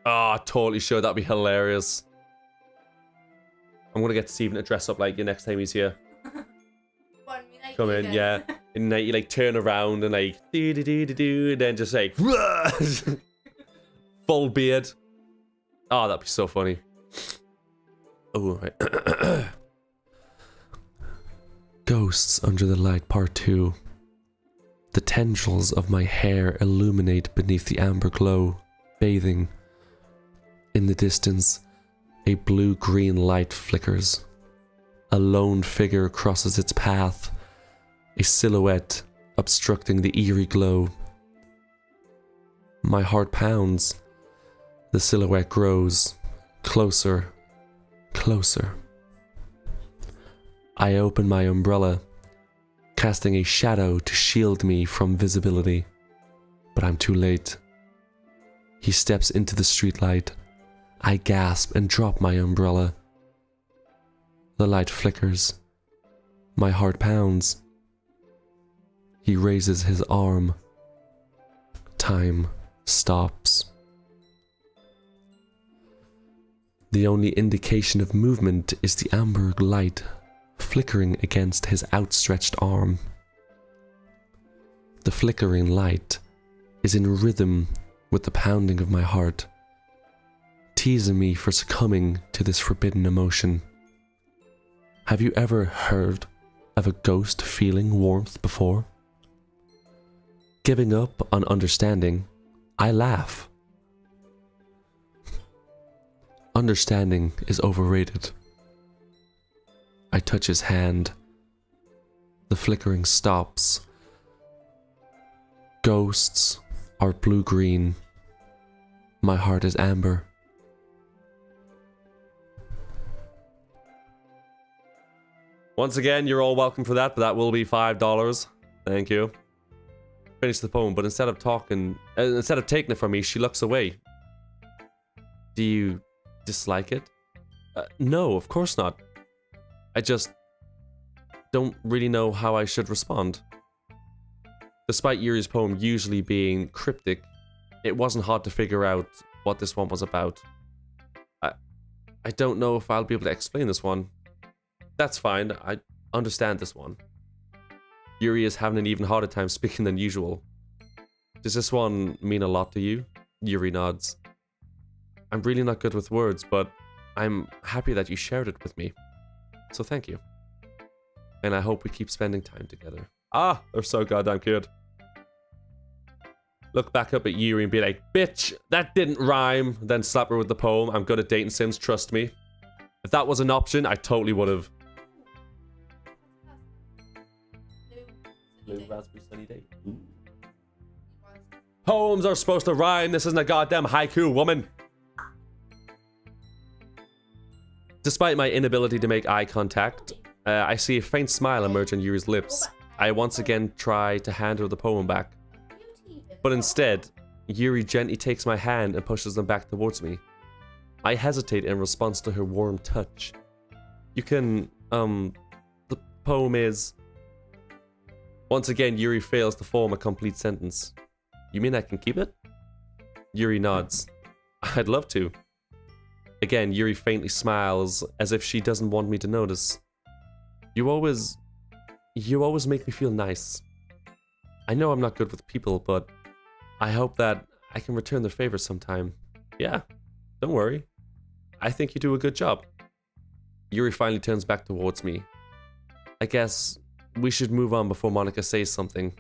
Ah, totally sure that'd be hilarious. I'm gonna get Steven to dress up like you next time he's here. Come in, yeah. And then you like turn around and like do, and then just like full beard. Oh, that'd be so funny. Oh, right. Ghosts Under the Light Part 2. The tendrils of my hair illuminate beneath the amber glow, bathing. In the distance, a blue-green light flickers. A lone figure crosses its path, a silhouette obstructing the eerie glow. My heart pounds. The silhouette grows. Closer. Closer. I open my umbrella, casting a shadow to shield me from visibility. But I'm too late. He steps into the streetlight. I gasp and drop my umbrella. The light flickers. My heart pounds. He raises his arm. Time stops. The only indication of movement is the amber light flickering against his outstretched arm. The flickering light is in rhythm with the pounding of my heart, teasing me for succumbing to this forbidden emotion. Have you ever heard of a ghost feeling warmth before? Giving up on understanding, I laugh. Understanding is overrated. I touch his hand. The flickering stops. Ghosts are blue-green. My heart is amber. Once again, you're all welcome for that, but that will be $5. Thank you. Finish the poem, but instead of taking it from me, she looks away. Do you dislike it? No, of course not. I just don't really know how I should respond. Despite Yuri's poem usually being cryptic, it wasn't hard to figure out what this one was about. I don't know if I'll be able to explain this one. That's fine, I understand this one. Yuri is having an even harder time speaking than usual. Does this one mean a lot to you? Yuri nods. I'm really not good with words, but I'm happy that you shared it with me. So thank you. And I hope we keep spending time together. Ah, they're so goddamn cute. Look back up at Yuri and be like, bitch, that didn't rhyme. Then slap her with the poem. I'm good at dating sims, trust me. If that was an option, I totally would have. Blue raspberry sunny day. Ooh. Poems are supposed to rhyme. This isn't a goddamn haiku, woman. Despite my inability to make eye contact, I see a faint smile emerge on Yuri's lips. I once again try to hand her the poem back. But instead, Yuri gently takes my hand and pushes them back towards me. I hesitate in response to her warm touch. You can, the poem is... Once again, Yuri fails to form a complete sentence. You mean I can keep it? Yuri nods. I'd love to. Again, Yuri faintly smiles, as if she doesn't want me to notice. You always make me feel nice. I know I'm not good with people, but I hope that I can return the favor sometime. Yeah, don't worry. I think you do a good job. Yuri finally turns back towards me. I guess we should move on before Monica says something.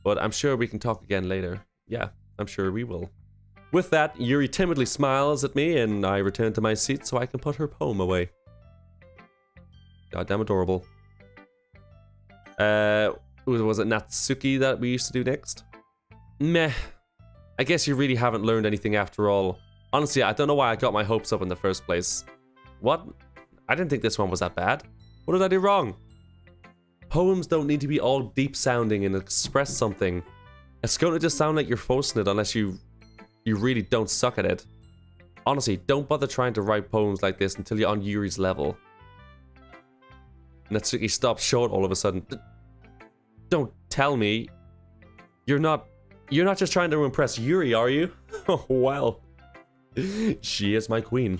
But I'm sure we can talk again later. Yeah, I'm sure we will. With that, Yuri timidly smiles at me and I return to my seat so I can put her poem away. Goddamn adorable. Was it Natsuki that we used to do next? Meh. I guess you really haven't learned anything after all. Honestly, I don't know why I got my hopes up in the first place. What? I didn't think this one was that bad. What did I do wrong? Poems don't need to be all deep sounding and express something. It's going to just sound like you're forcing it unless you really don't suck at it. Honestly, don't bother trying to write poems like this until you're on Yuri's level. Natsuki stops short all of a sudden. Don't tell me. You're not just trying to impress Yuri, are you? Oh, well. She is my queen.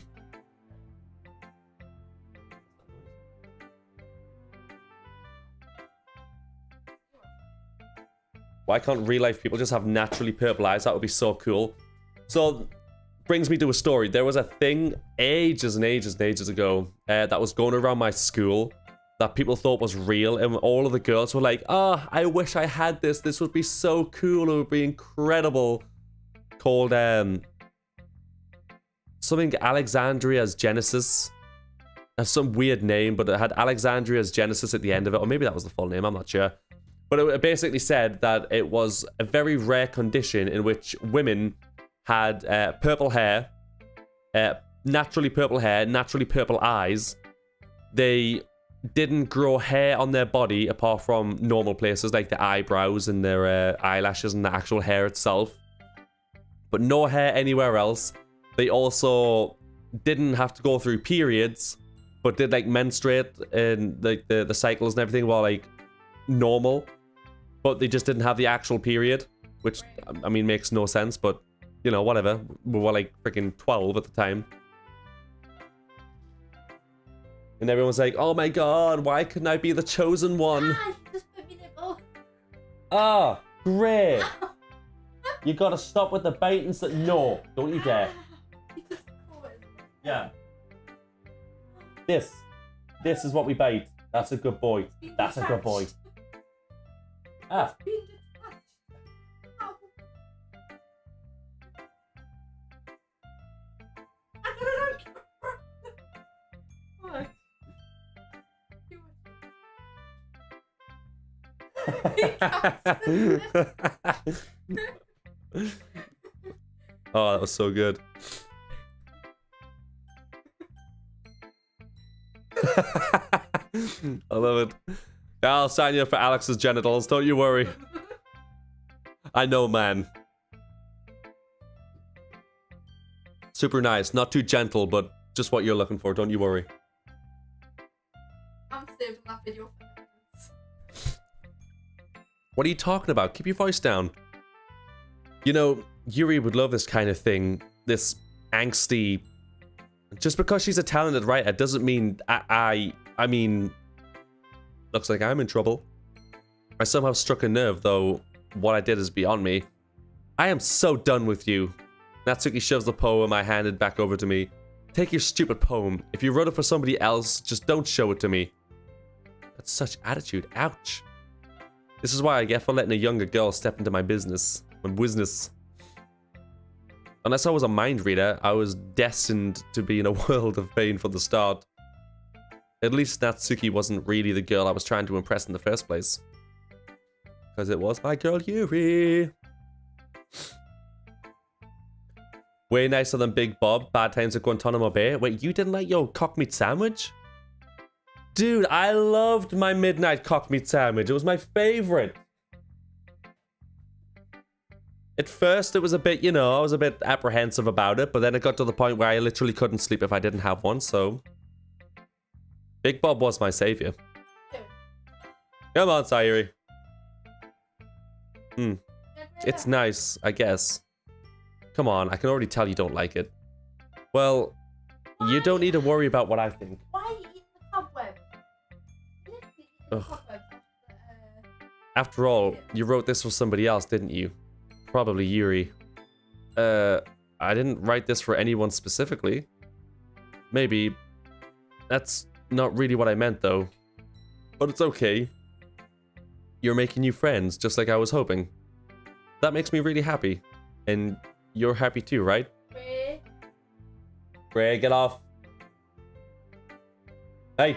Why can't real life people just have naturally purple eyes? That would be so cool. So, brings me to a story. There was a thing ages and ages and ages ago that was going around my school that people thought was real, and all of the girls were like, "Oh, I wish I had this. This would be so cool. It would be incredible." Called something Alexandria's Genesis. Some weird name, but it had Alexandria's Genesis at the end of it, or maybe that was the full name. I'm not sure. But it basically said that it was a very rare condition in which women had purple hair, naturally purple eyes. They didn't grow hair on their body apart from normal places like the eyebrows and their eyelashes and the actual hair itself. But no hair anywhere else. They also didn't have to go through periods, but did like menstruate and like the cycles and everything while like normal. But they just didn't have the actual period, which, I mean, makes no sense, but, you know, whatever. We were like freaking 12 at the time. And everyone's like, oh my god, why couldn't I be the chosen one?
Ah, you just put me there both.
Ah, great. You gotta stop with the bait and no, don't you dare.
You just caught it.
Yeah. This is what we bait. That's a good boy. That's a good boy. Ah.
Being detached. Ow. I don't know. What?
Oh, that was so good. I love it. I'll sign you up for Alex's genitals, don't you worry. I know, man. Super nice, not too gentle, but just what you're looking for, don't you worry.
I'm saving that video for evidence.
What are you talking about? Keep your voice down. You know, Yuri would love this kind of thing, this angsty... Just because she's a talented writer doesn't mean I mean... Looks like I'm in trouble. I somehow struck a nerve, though what I did is beyond me. I am so done with you. Natsuki shoves the poem I handed back over to me. Take your stupid poem. If you wrote it for somebody else, just don't show it to me. That's such attitude. Ouch. This is why I get for letting a younger girl step into my business. Unless I was a mind reader, I was destined to be in a world of pain from the start. At least Natsuki wasn't really the girl I was trying to impress in the first place. Because it was my girl Yuri. Way nicer than Big Bob. Bad times at Guantanamo Bay. Wait, you didn't like your cock meat sandwich? Dude, I loved my midnight cock meat sandwich. It was my favorite. At first, it was a bit, you know, I was a bit apprehensive about it, but then it got to the point where I literally couldn't sleep if I didn't have one, so... Big Bob was my savior. Come on, Sayori. It's nice, I guess. Come on, I can already tell you don't like it. Well, you don't need to worry about what I think.
Why are you eating the cobweb?
Ugh. After all, you wrote this for somebody else, didn't you? Probably Yuri. I didn't write this for anyone specifically. Maybe. That's not really what I meant, though. But it's okay. You're making new friends, just like I was hoping. That makes me really happy. And you're happy too, right? Ray, get off. Hey.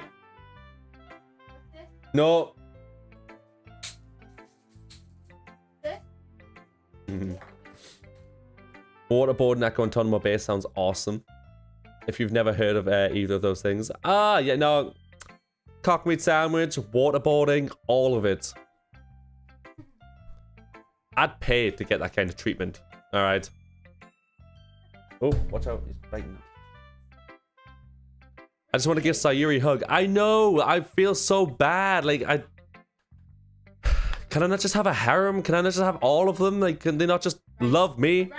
No. Waterboard, Naga, and Tonmo Base sounds awesome. If you've never heard of either of those things. Ah, yeah, no. Cock meat sandwich, waterboarding, all of it. I'd pay to get that kind of treatment. Alright. Oh, watch out. He's biting. I just want to give Sayori a hug. I know. I feel so bad. Like, Can I not just have a harem? Can I not just have all of them? Like, can they not just love me?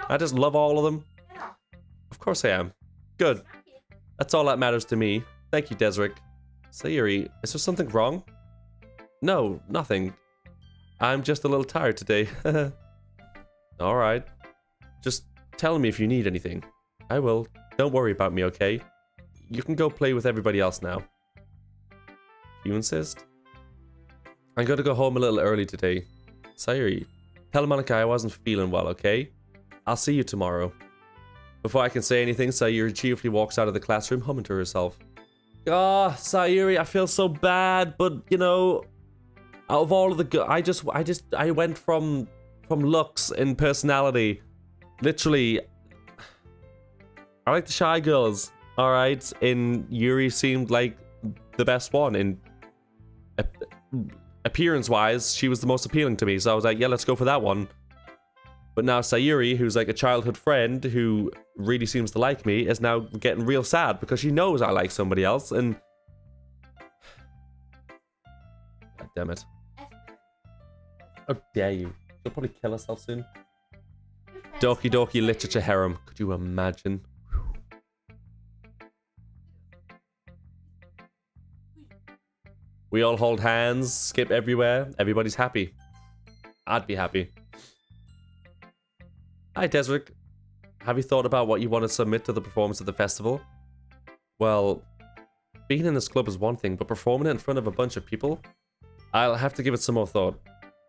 I just love all of them. Of course I am. Good. That's all that matters to me. Thank you, Desric. Sayori, is there something wrong? No, nothing. I'm just a little tired today. Alright. Just tell me if you need anything. I will. Don't worry about me, okay? You can go play with everybody else now. You insist? I'm gonna go home a little early today. Sayori, tell Monica I wasn't feeling well, okay? I'll see you tomorrow. Before I can say anything, Sayori cheerfully walks out of the classroom, humming to herself. Ah, Sayori, I feel so bad, but you know, out of all of the I went from looks and personality. Literally, I like the shy girls, all right. And Yuri seemed like the best one. And appearance-wise, she was the most appealing to me. So I was like, yeah, let's go for that one. But now Sayori, who's like a childhood friend who really seems to like me, is now getting real sad because she knows I like somebody else. And God damn it! How dare you? She'll probably kill herself soon. Doki Doki literature harem. Could you imagine? We all hold hands, skip everywhere. Everybody's happy. I'd be happy. Hi, Desric. Have you thought about what you want to submit to the performance of the festival? Well, being in this club is one thing, but performing it in front of a bunch of people? I'll have to give it some more thought.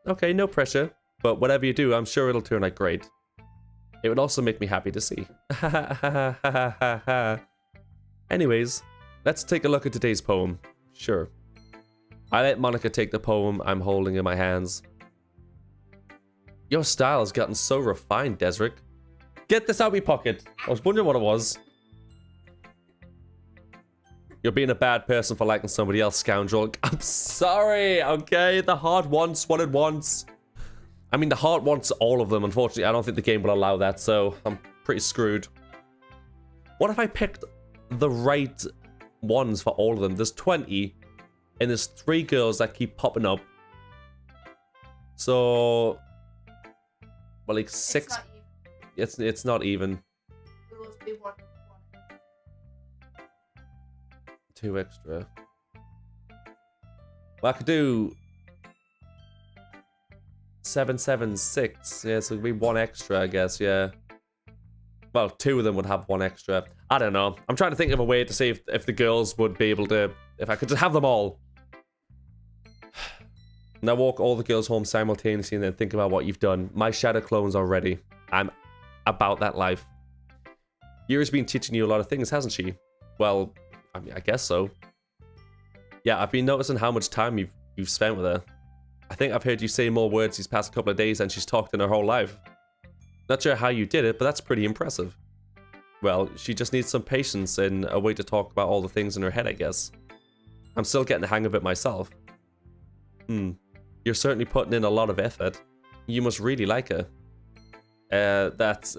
Okay, no pressure. But whatever you do, I'm sure it'll turn out great. It would also make me happy to see. Anyways, let's take a look at today's poem. Sure. I let Monica take the poem I'm holding in my hands. Your style has gotten so refined, Desric. Get this out of my pocket. I was wondering what it was. You're being a bad person for liking somebody else, scoundrel. I'm sorry, okay? The heart wants what it wants. I mean, the heart wants all of them. Unfortunately, I don't think the game will allow that, so I'm pretty screwed. What if I picked the right ones for all of them? There's 20, and there's 3 girls that keep popping up. So... well, like 6... It's not even.
There will be one.
2 extra. Well, I could do 7, 7, 6. Yeah, so it'd be 1 extra, I guess. Yeah. Well, 2 of them would have 1 extra. I don't know. I'm trying to think of a way to see if the girls would be able to. If I could just have them all. Now walk all the girls home simultaneously and then think about what you've done. My shadow clones are ready. I'm about that life. Yuri's been teaching you a lot of things, hasn't she? Well, I mean, I guess so. Yeah, I've been noticing how much time you've spent with her. I think I've heard you say more words these past couple of days than she's talked in her whole life. Not sure how you did it, but that's pretty impressive. Well, she just needs some patience and a way to talk about all the things in her head, I guess. I'm still getting the hang of it myself. You're certainly putting in a lot of effort. You must really like her. That's...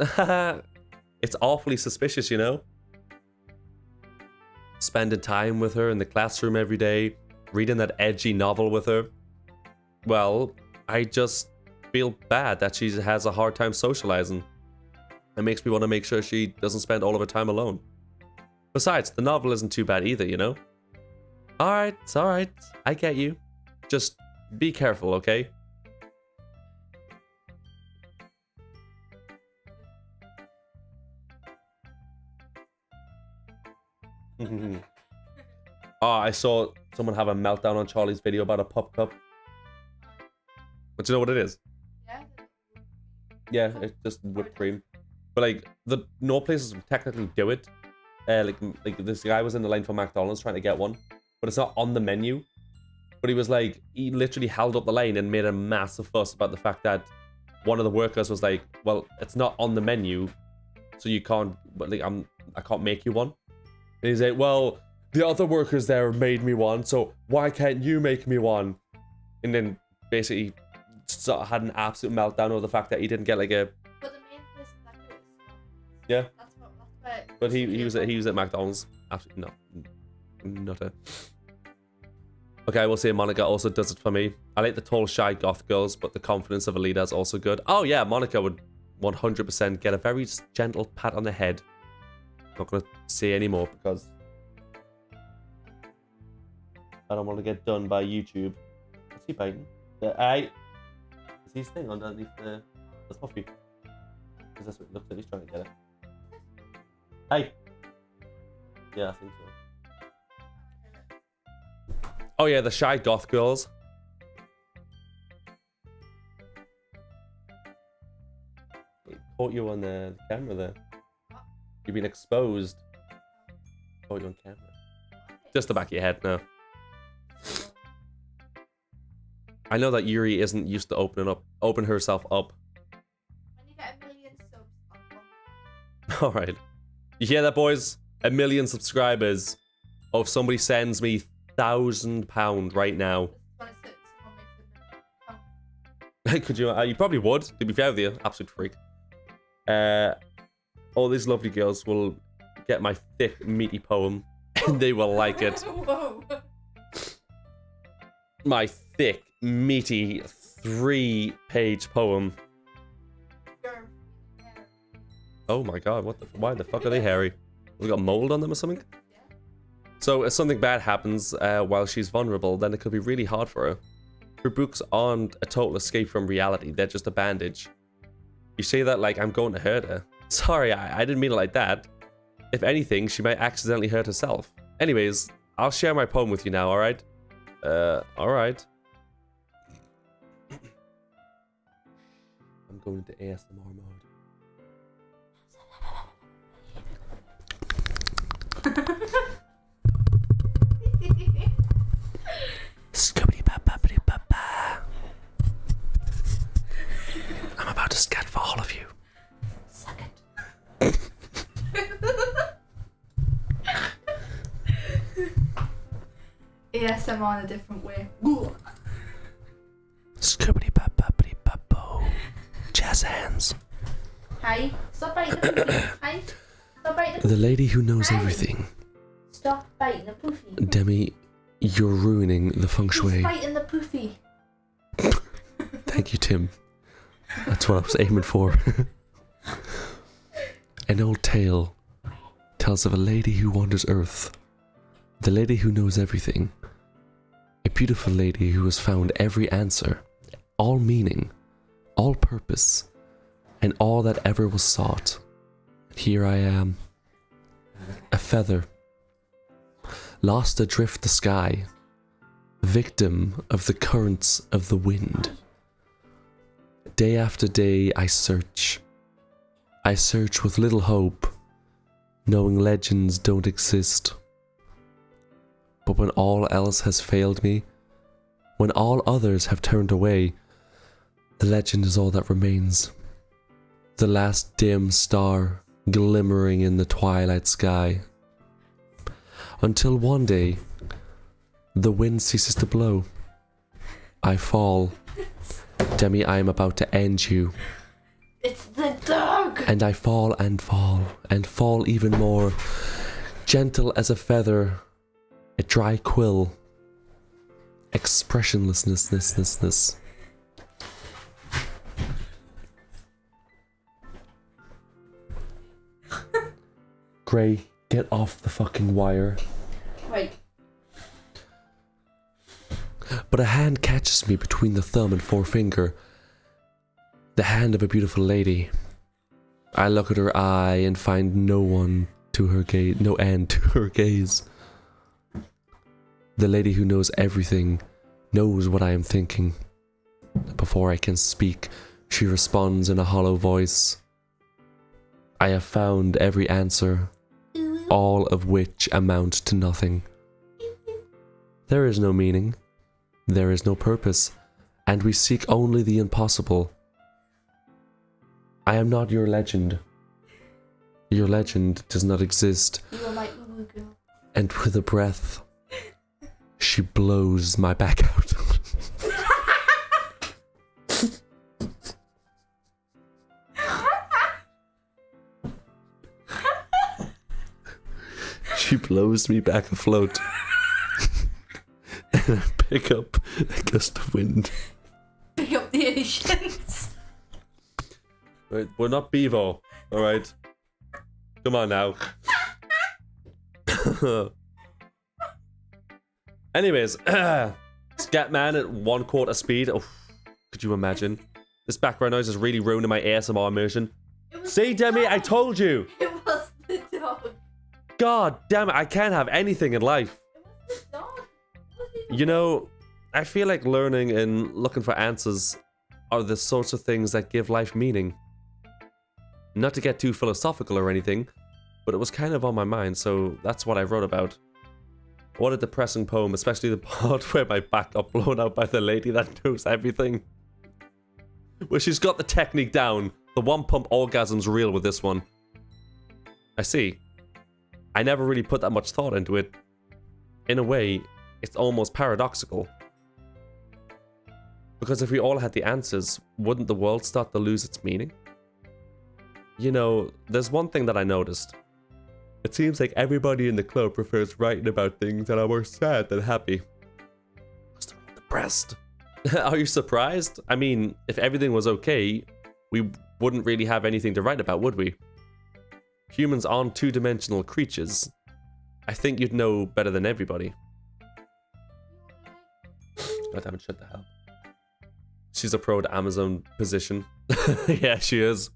It's awfully suspicious, you know? Spending time with her in the classroom every day, reading that edgy novel with her. Well, I just feel bad that she has a hard time socializing. It makes me want to make sure she doesn't spend all of her time alone. Besides, the novel isn't too bad either, you know? Alright, it's alright. I get you. Just be careful, okay? Oh, I saw someone have a meltdown on Charlie's video about a pop cup. But you know what it is?
Yeah.
Yeah, it's just whipped cream. But like, no places technically do it. Like this guy was in the line for McDonald's trying to get one, but it's not on the menu. But he was like, he literally held up the line and made a massive fuss about the fact that one of the workers was like, well, it's not on the menu, so you can't. But like, I can't make you one. And he's like, well, the other workers there made me one, so why can't you make me one? And then basically sort of had an absolute meltdown over the fact that he didn't get like a.
But the main person that goes.
Yeah.
That's where.
But he was at McDonald's. Absolutely not a. Okay, I will say Monica also does it for me. I like the tall, shy goth girls, but the confidence of Alita is also good. Oh yeah, Monica would 100% get a very gentle pat on the head. Not gonna say any more because I don't want to get done by YouTube. What's he biting? Is his thing underneath the puffy? Because that's what it looks like he's trying to get it. Hey! Yeah, I think so. Oh yeah, the shy goth girls. It caught you on the camera there. You've been exposed. Caught you on camera. Just the back of your head now. I know that Yuri isn't used to open herself up.
When you get 1 million subs,
Alright. You hear that, boys? 1 million subscribers. Oh, if somebody sends me £1,000 right now. Could you? You probably would, to be fair with you. Absolute freak. All these lovely girls will get my thick, meaty poem, and they will like it.
Whoa.
My thick, meaty, 3-page poem. Oh my god, why the fuck are they hairy? We got mold on them or something? So if something bad happens while she's vulnerable, then it could be really hard for her. Her books aren't a total escape from reality, they're just a bandage. You say that like I'm going to hurt her. Sorry, I didn't mean it like that. If anything, she might accidentally hurt herself. Anyways, I'll share my poem with you now, alright? Alright. I'm going into ASMR mode. I'm about to scat for all of you.
Suck it. ASMR in a different way.
Jazz hands.
Hi. Stop biting the poofy. Hi. Stop biting the
The lady who knows
Hi.
everything.
Stop biting the poofy.
Demi, you're ruining the feng
He's
shui.
biting the poofy.
Thank you, Tim. That's what I was aiming for. An old tale tells of a lady who wanders Earth. The lady who knows everything. A beautiful lady who has found every answer, all meaning, all purpose, and all that ever was sought. Here I am, a feather, lost adrift the sky, victim of the currents of the wind. Day after day I search with little hope, knowing legends don't exist. But when all else has failed me, when all others have turned away, the legend is all that remains. The last dim star glimmering in the twilight sky. Until one day, The wind ceases to blow. I fall. Demi, I am about to end you.
It's the dog!
And I fall and fall and fall even more. Gentle as a feather. A dry quill. Expressionlessness. Gray, get off the fucking wire.
Wait.
But a hand catches me between the thumb and forefinger. The hand of a beautiful lady. I look at her eye and find no end to her gaze. The lady who knows everything knows what I am thinking. Before I can speak, she responds in a hollow voice. I have found every answer, all of which amount to nothing. There is no meaning, there is no purpose, and we seek only the impossible. I am not your legend. Your legend does not exist.
You are my NOOOO girl.
And with a breath, she blows my back out. She blows me back afloat. And I pick up a gust of wind.
Pick up the Asians.
Right, we're not Bevo, alright? Come on now. Anyways, Scatman at 1/4 speed. Oh, could you imagine? This background noise is really ruining my ASMR immersion. See, Demi, I told you!
It was the dog.
God damn it, I can't have anything in life.
It was the dog. It wasn't even-
You know, I feel like learning and looking for answers are the sorts of things that give life meaning. Not to get too philosophical or anything, but it was kind of on my mind, so that's what I wrote about. What a depressing poem, especially the part where my back got blown out by the lady that knows everything. Well, she's got the technique down. The one pump orgasm's real with this one. I see. I never really put that much thought into it. In a way, it's almost paradoxical. Because if we all had the answers, wouldn't the world start to lose its meaning? You know, there's one thing that I noticed. It seems like everybody in the club prefers writing about things that are more sad than happy. Because they're all depressed. Are you surprised? I mean, if everything was okay, we wouldn't really have anything to write about, would we? Humans aren't two-dimensional creatures. I think you'd know better than everybody. God damn it, shut the hell. She's a pro at Amazon position. Yeah, she is.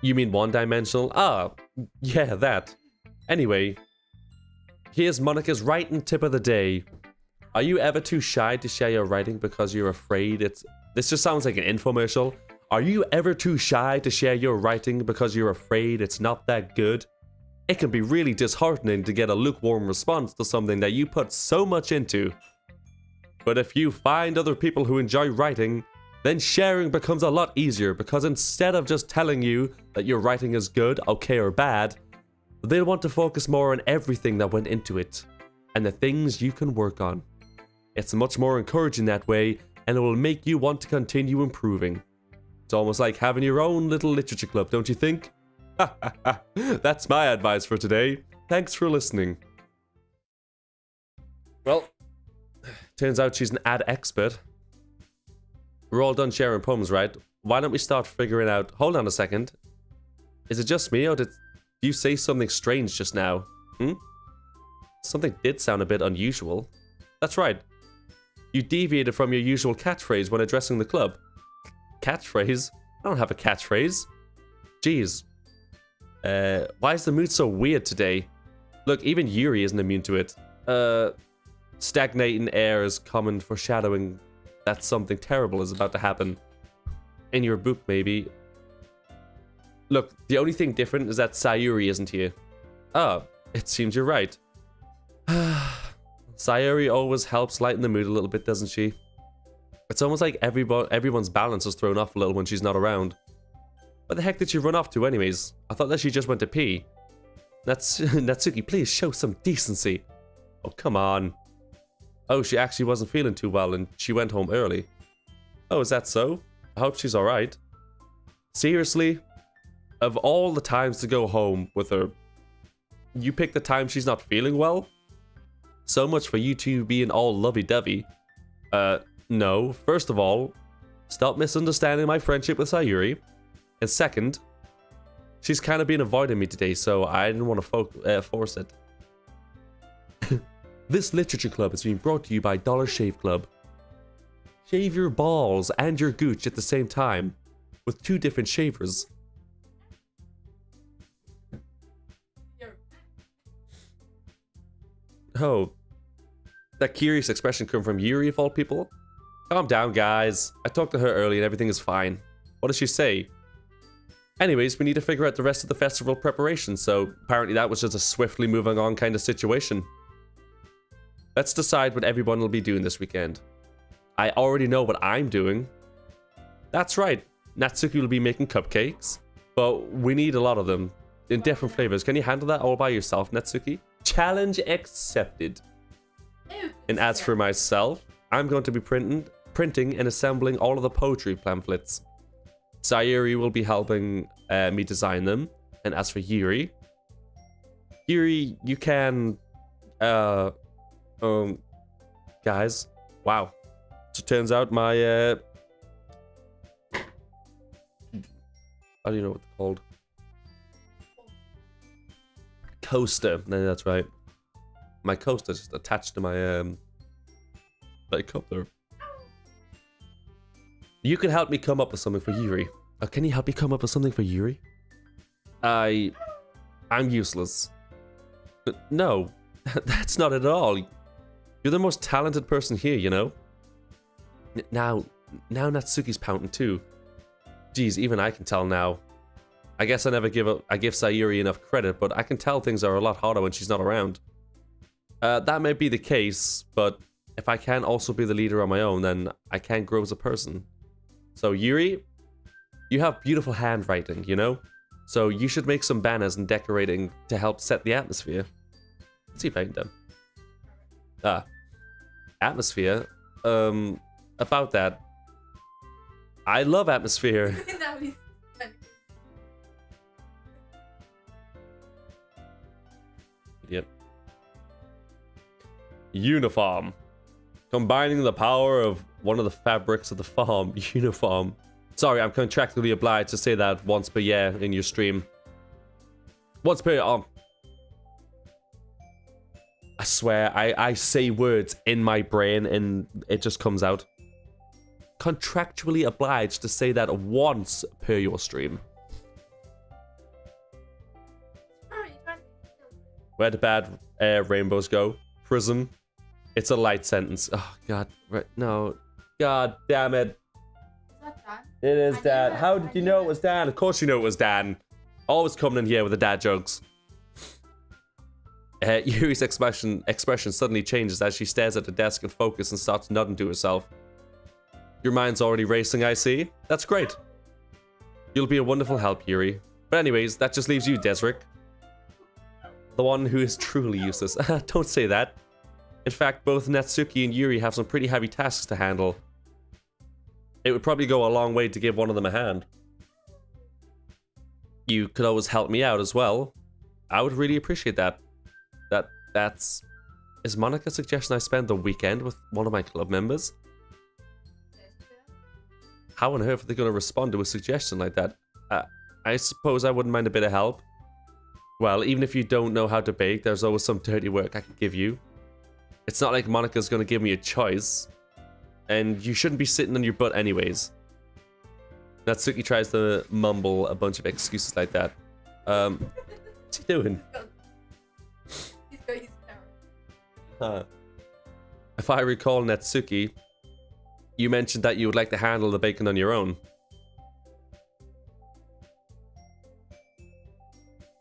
You mean one-dimensional? Ah, yeah, that. Anyway, here's Monica's writing tip of the day. Are you ever too shy to share your writing because you're afraid it's... This just sounds like an infomercial. Are you ever too shy to share your writing because you're afraid it's not that good? It can be really disheartening to get a lukewarm response to something that you put so much into. But if you find other people who enjoy writing, then sharing becomes a lot easier because instead of just telling you that your writing is good, okay, or bad, they'll want to focus more on everything that went into it and the things you can work on. It's much more encouraging that way, and it will make you want to continue improving. It's almost like having your own little literature club, don't you think? That's my advice for today. Thanks for listening. Well, turns out she's an ad expert. We're all done sharing poems, right? Why don't we start figuring out... Hold on a second. Is it just me, or did you say something strange just now? Something did sound a bit unusual. That's right. You deviated from your usual catchphrase when addressing the club. Catchphrase? I don't have a catchphrase. Jeez. Why is the mood so weird today? Look, even Yuri isn't immune to it. Stagnating air is common foreshadowing that something terrible is about to happen. In your book, maybe. Look, the only thing different is that Sayori isn't here. Ah, it seems you're right. Sayori always helps lighten the mood a little bit, doesn't she? It's almost like everyone's balance is thrown off a little when she's not around. Where the heck did she run off to anyways? I thought that she just went to pee. Natsuki, please show some decency. Oh, come on. Oh, she actually wasn't feeling too well and she went home early. Oh, is that so? I hope she's alright. Seriously? Of all the times to go home with her, you pick the time she's not feeling well? So much for you two being all lovey-dovey. No. First of all, stop misunderstanding my friendship with Sayori. And second, she's kind of been avoiding me today, so I didn't want to force it. This literature club is being brought to you by Dollar Shave Club. Shave your balls and your gooch at the same time, with 2 different shavers. Oh, that curious expression come from Yuri of all people? Calm down, guys. I talked to her early and everything is fine. What does she say? Anyways, we need to figure out the rest of the festival preparation, so apparently that was just a swiftly moving on kind of situation. Let's decide what everyone will be doing this weekend. I already know what I'm doing. That's right, Natsuki will be making cupcakes, but we need a lot of them in different flavors. Can you handle that all by yourself, Natsuki? Challenge accepted. And as for myself, I'm going to be printing and assembling all of the poetry pamphlets. Sayori will be helping me design them. And as for Yuri, you can, guys, wow. So it turns out my, I don't even know what it's called. Coaster. No, that's right. My coaster just attached to my, cup there. You can help me come up with something for Yuri. Can you help me come up with something for Yuri? I'm useless. No, that's not it at all. You're the most talented person here, you know? Now Natsuki's pouting too. Geez, even I can tell now. I guess I never give Sayori enough credit, but I can tell things are a lot harder when she's not around. That may be the case, but if I can also be the leader on my own, then I can grow as a person. So Yuri, you have beautiful handwriting, you know? So you should make some banners and decorating to help set the atmosphere. Let's see if I can do. Atmosphere? About that. I love atmosphere. Yep. Uniform. Combining the power of one of the fabrics of the farm. Uniform. Sorry, I'm contractually obliged to say that once per year in your stream. Once per year. I swear, I say words in my brain and it just comes out. Contractually obliged to say that once per your stream. Where do bad rainbows go? Prism. It's a light sentence. Oh, God. No. God damn it.
Is that Dan?
It is Dan. How did you know it was Dan? Of course you know it was Dan. Always coming in here with the dad jokes. Yuri's expression suddenly changes as she stares at the desk and focuses and starts nodding to herself. Your mind's already racing, I see. That's great. You'll be a wonderful help, Yuri. But anyways, that just leaves you, Desric. The one who is truly useless. Don't say that. In fact, both Natsuki and Yuri have some pretty heavy tasks to handle. It would probably go a long way to give one of them a hand. You could always help me out as well. I would really appreciate that. That's... Is Monica suggesting I spend the weekend with one of my club members? How on earth are they going to respond to a suggestion like that? I suppose I wouldn't mind a bit of help. Well, even if you don't know how to bake, there's always some dirty work I can give you. It's not like Monica's going to give me a choice. And you shouldn't be sitting on your butt anyways. Natsuki tries to mumble a bunch of excuses like that. What's he doing?
He's terrible.
If I recall, Natsuki, you mentioned that you would like to handle the bacon on your own.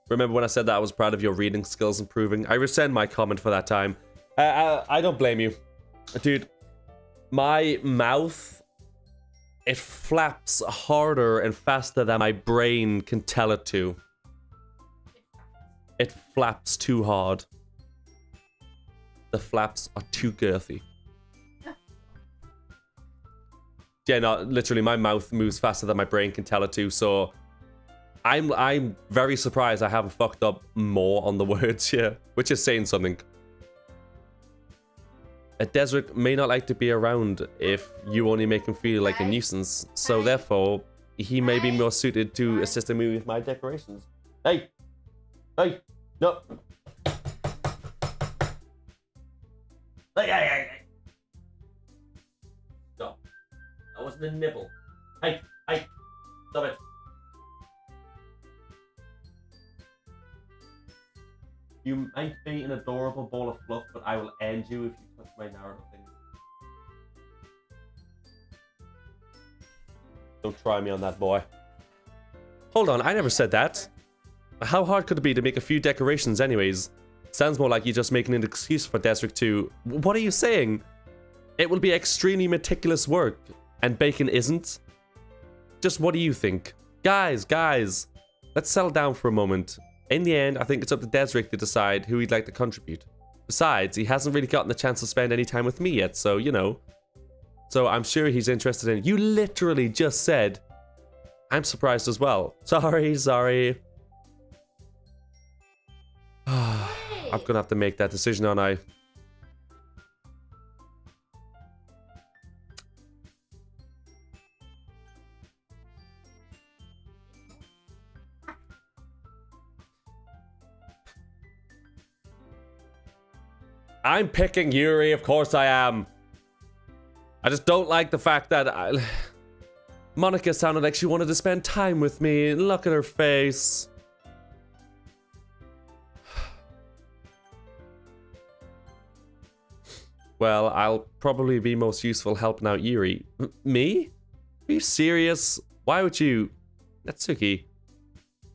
Remember when I said that I was proud of your reading skills improving? I rescind my comment for that time. I don't blame you. Dude, my mouth It flaps harder and faster than my brain can tell it to. It flaps too hard. The flaps are too girthy. Yeah, no, literally my mouth moves faster than my brain can tell it to, so I'm very surprised I haven't fucked up more on the words here, which is saying something. A Desert may not like to be around if you only make him feel like a nuisance, so therefore he may be more suited to assisting me with my decorations. Hey! Hey! No! Hey! Stop. That wasn't a nibble. Hey! Hey! Stop it. You might be an adorable ball of fluff, but I will end you if you touch my narrative thing. Don't try me on that, boy. Hold on, I never said that. How hard could it be to make a few decorations anyways? Sounds more like you're just making an excuse for Desric to... What are you saying? It will be extremely meticulous work, and bacon isn't? Just what do you think? Guys, let's settle down for a moment. In the end, I think it's up to Desric to decide who he'd like to contribute. Besides, he hasn't really gotten the chance to spend any time with me yet, so, you know. So I'm sure he's interested in... You literally just said... I'm surprised as well. Sorry. I'm gonna have to make that decision, aren't I? I'm picking Yuri, of course I am. I just don't like the fact that Monica sounded like she wanted to spend time with me. Look at her face. Well, I'll probably be most useful helping out Yuri. Me? Are you serious? Why would you? Natsuki,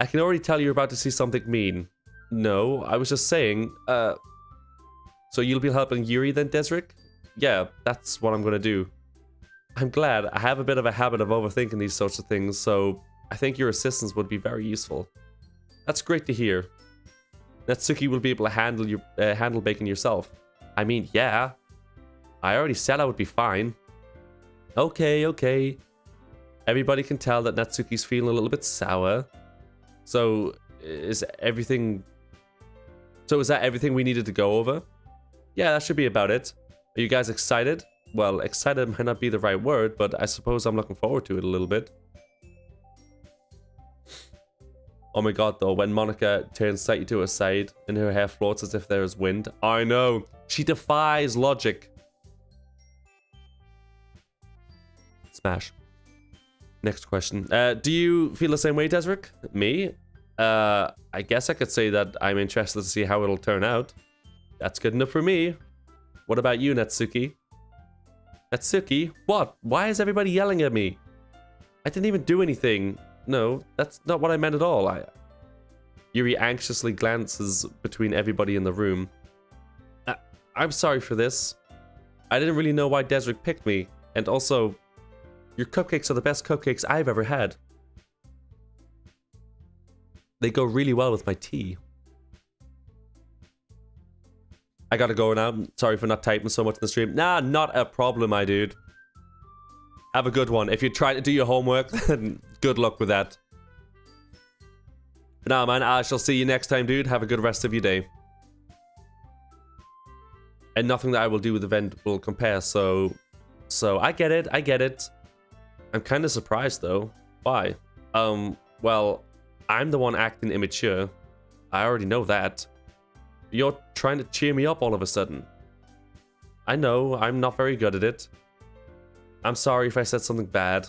I can already tell you're about to see something mean. No, I was just saying, so you'll be helping Yuri then, Desric? Yeah, that's what I'm gonna do. I'm glad. I have a bit of a habit of overthinking these sorts of things, so I think your assistance would be very useful. That's great to hear. Natsuki will be able to handle baking yourself. I mean, yeah. I already said I would be fine. Okay. Everybody can tell that Natsuki's feeling a little bit sour. So, is that everything we needed to go over? Yeah, that should be about it. Are you guys excited? Well, excited might not be the right word, but I suppose I'm looking forward to it a little bit. Oh my god, though, when Monica turns slightly to her side and her hair floats as if there is wind. I know. She defies logic. Smash. Next question. Do you feel the same way, Desric? Me? I guess I could say that I'm interested to see how it'll turn out. That's good enough for me. What about you, Natsuki? Natsuki? What? Why is everybody yelling at me? I didn't even do anything. No, that's not what I meant at all. Yuri anxiously glances between everybody in the room. I'm sorry for this. I didn't really know why Desric picked me. And also, your cupcakes are the best cupcakes I've ever had. They go really well with my tea. I gotta go now. Sorry for not typing so much in the stream. Nah, not a problem, my dude. Have a good one. If you're trying to do your homework, good luck with that. But nah, man, I shall see you next time, dude. Have a good rest of your day. And nothing that I will do with the event will compare, so I get it. I'm kind of surprised, though. Why? Well, I'm the one acting immature. I already know that. You're trying to cheer me up all of a sudden. I know, I'm not very good at it. I'm sorry if I said something bad.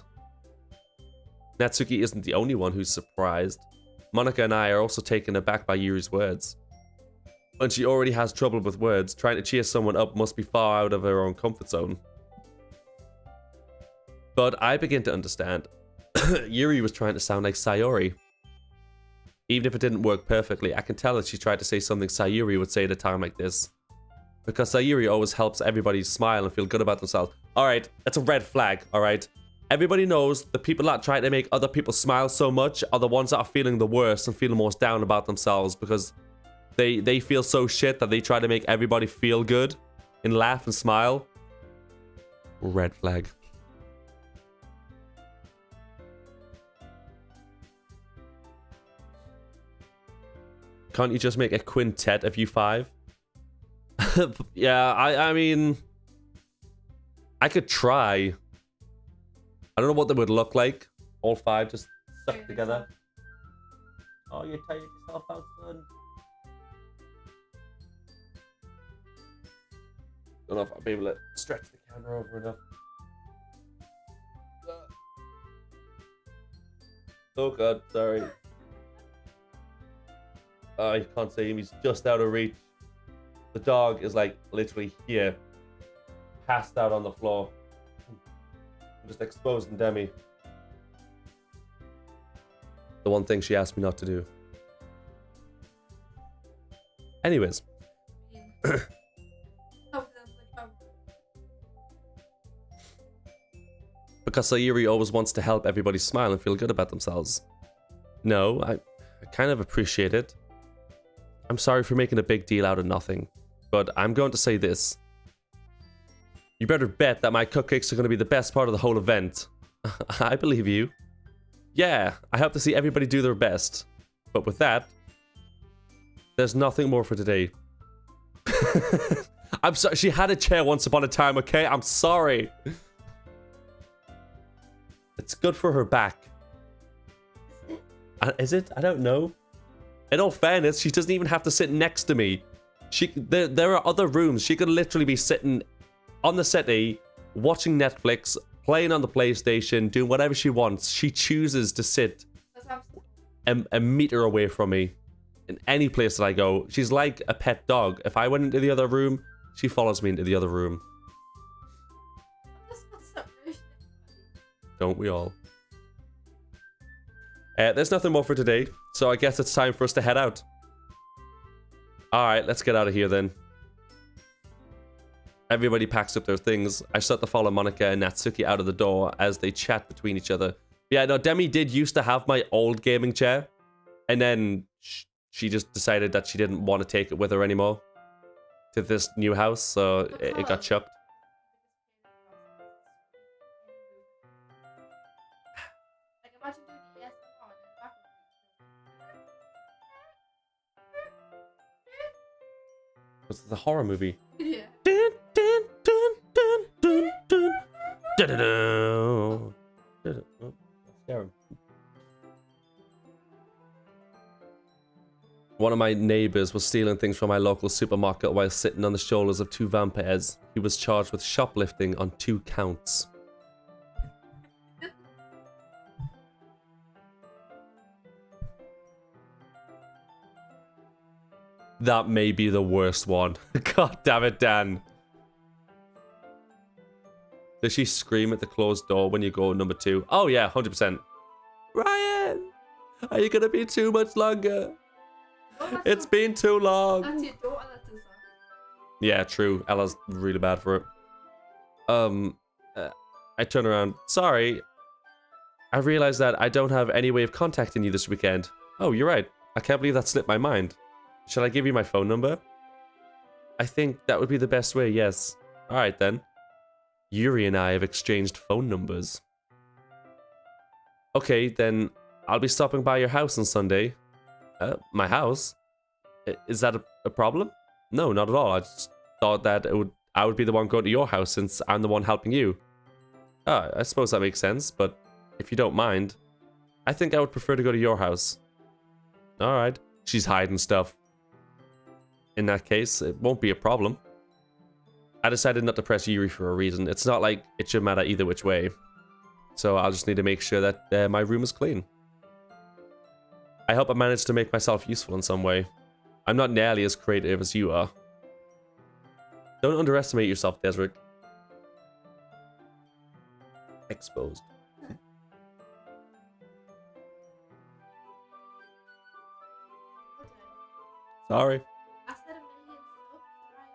Natsuki isn't the only one who's surprised. Monica and I are also taken aback by Yuri's words. When she already has trouble with words, trying to cheer someone up must be far out of her own comfort zone. But I begin to understand. Yuri was trying to sound like Sayori. Even if it didn't work perfectly, I can tell that she tried to say something Sayori would say at a time like this. Because Sayori always helps everybody smile and feel good about themselves. Alright, that's a red flag, alright? Everybody knows the people that try to make other people smile so much are the ones that are feeling the worst and feeling most down about themselves because they feel so shit that they try to make everybody feel good and laugh and smile. Red flag. Can't you just make a quintet of you five? Yeah, I mean, I could try. I don't know what they would look like. All five just stuck together. Oh, you're tired yourself out, son. Don't know if I'll be able to stretch the camera over enough. Oh god, sorry. Oh, you can't see him. He's just out of reach. The dog is like literally here, passed out on the floor. I'm just exposing Demi. The one thing she asked me not to do. Anyways. Because SAYORI always wants to help everybody smile and feel good about themselves. No, I kind of appreciate it. I'm sorry for making a big deal out of nothing, but I'm going to say this. You better bet that my cupcakes are going to be the best part of the whole event. I believe you. Yeah, I hope to see everybody do their best. But with that, there's nothing more for today. I'm sorry, she had a chair once upon a time, okay? I'm sorry. It's good for her back. Is it? I don't know. In all fairness, she doesn't even have to sit next to me. There are other rooms. She could literally be sitting on the settee, watching Netflix, playing on the PlayStation, doing whatever she wants. She chooses to sit a meter away from me in any place that I go. She's like a pet dog. If I went into the other room, she follows me into the other room. Don't we all? There's nothing more for today, so I guess it's time for us to head out. Alright, let's get out of here then. Everybody packs up their things. I start to follow Monica and Natsuki out of the door as they chat between each other. Yeah, no, Demi did used to have my old gaming chair, and then she just decided that she didn't want to take it with her anymore to this new house, so it got chucked. Was this a horror movie?
Yeah.
Dun, dun, dun, dun, dun, dun. Da-da-da. Da-da. Oh, scare him. One of my neighbors was stealing things from my local supermarket while sitting on the shoulders of two vampires. He was charged with shoplifting on 2 counts. That may be the worst one. God damn it, Dan. Does she scream at the closed door when you go number 2? Oh yeah, 100%. Ryan! Are you gonna be too much longer?
Oh,
It's been too long.
That's your daughter that does that.
Yeah, true. Ella's really bad for it. I turn around. Sorry. I realized that I don't have any way of contacting you this weekend. Oh, you're right. I can't believe that slipped my mind. Shall I give you my phone number? I think that would be the best way, yes. Alright then. Yuri and I have exchanged phone numbers. Okay, then I'll be stopping by your house on Sunday. My house? Is that a problem? No, not at all. I just thought that I would be the one going to your house since I'm the one helping you. I suppose that makes sense, but if you don't mind, I think I would prefer to go to your house. Alright. She's hiding stuff. In that case, it won't be a problem. I decided not to press Yuri for a reason. It's not like it should matter either which way. So I'll just need to make sure that my room is clean. I hope I managed to make myself useful in some way. I'm not nearly as creative as you are. Don't underestimate yourself, Desric. Exposed. Sorry.
I said 1 million subs, right?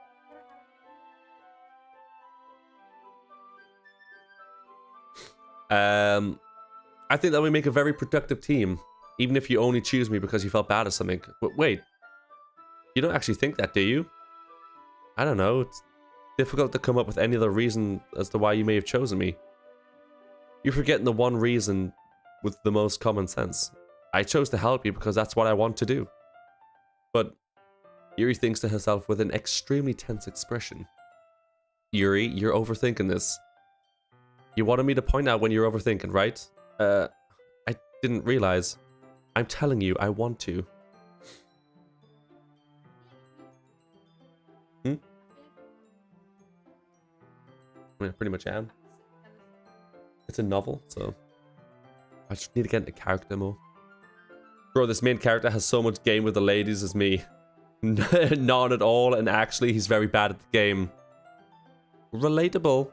What
I think that we make a very productive team, even if you only choose me because you felt bad or something. But wait, you don't actually think that, do you? I don't know. It's difficult to come up with any other reason as to why you may have chosen me. You're forgetting the one reason with the most common sense. I chose to help you because that's what I want to do. But Yuri thinks to herself with an extremely tense expression. Yuri, you're overthinking this. You wanted me to point out when you're overthinking, right? I didn't realize. I'm telling you, I want to. I mean, I pretty much am. It's a novel, so I just need to get into character more. Bro, this main character has so much game with the ladies as me. None at all, and actually he's very bad at the game. Relatable.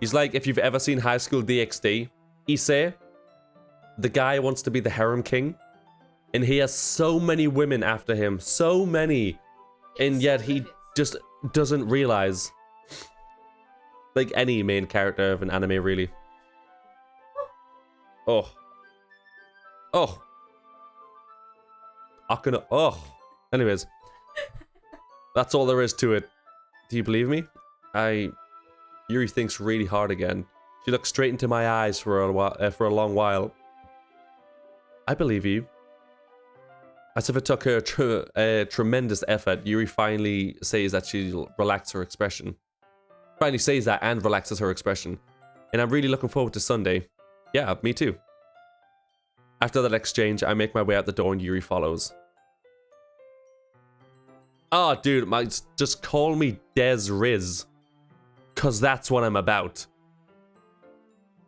He's like, if you've ever seen High School DxD, Issei, the guy wants to be the harem king, and he has so many women after him, so many, and yet he just doesn't realize. Like any main character of an anime, really. Oh. Oh. Akuna. Oh. Anyways. That's all there is to it. Do you believe me? Yuri thinks really hard again. She looks straight into my eyes for a long while. I believe you. As if it took her a tremendous effort, Yuri finally says that she'll relax her expression. Finally says that and relaxes her expression. And I'm really looking forward to Sunday. Yeah, me too. After that exchange, I make my way out the door and Yuri follows. Oh, dude, just call me Des Riz. Cause that's what I'm about.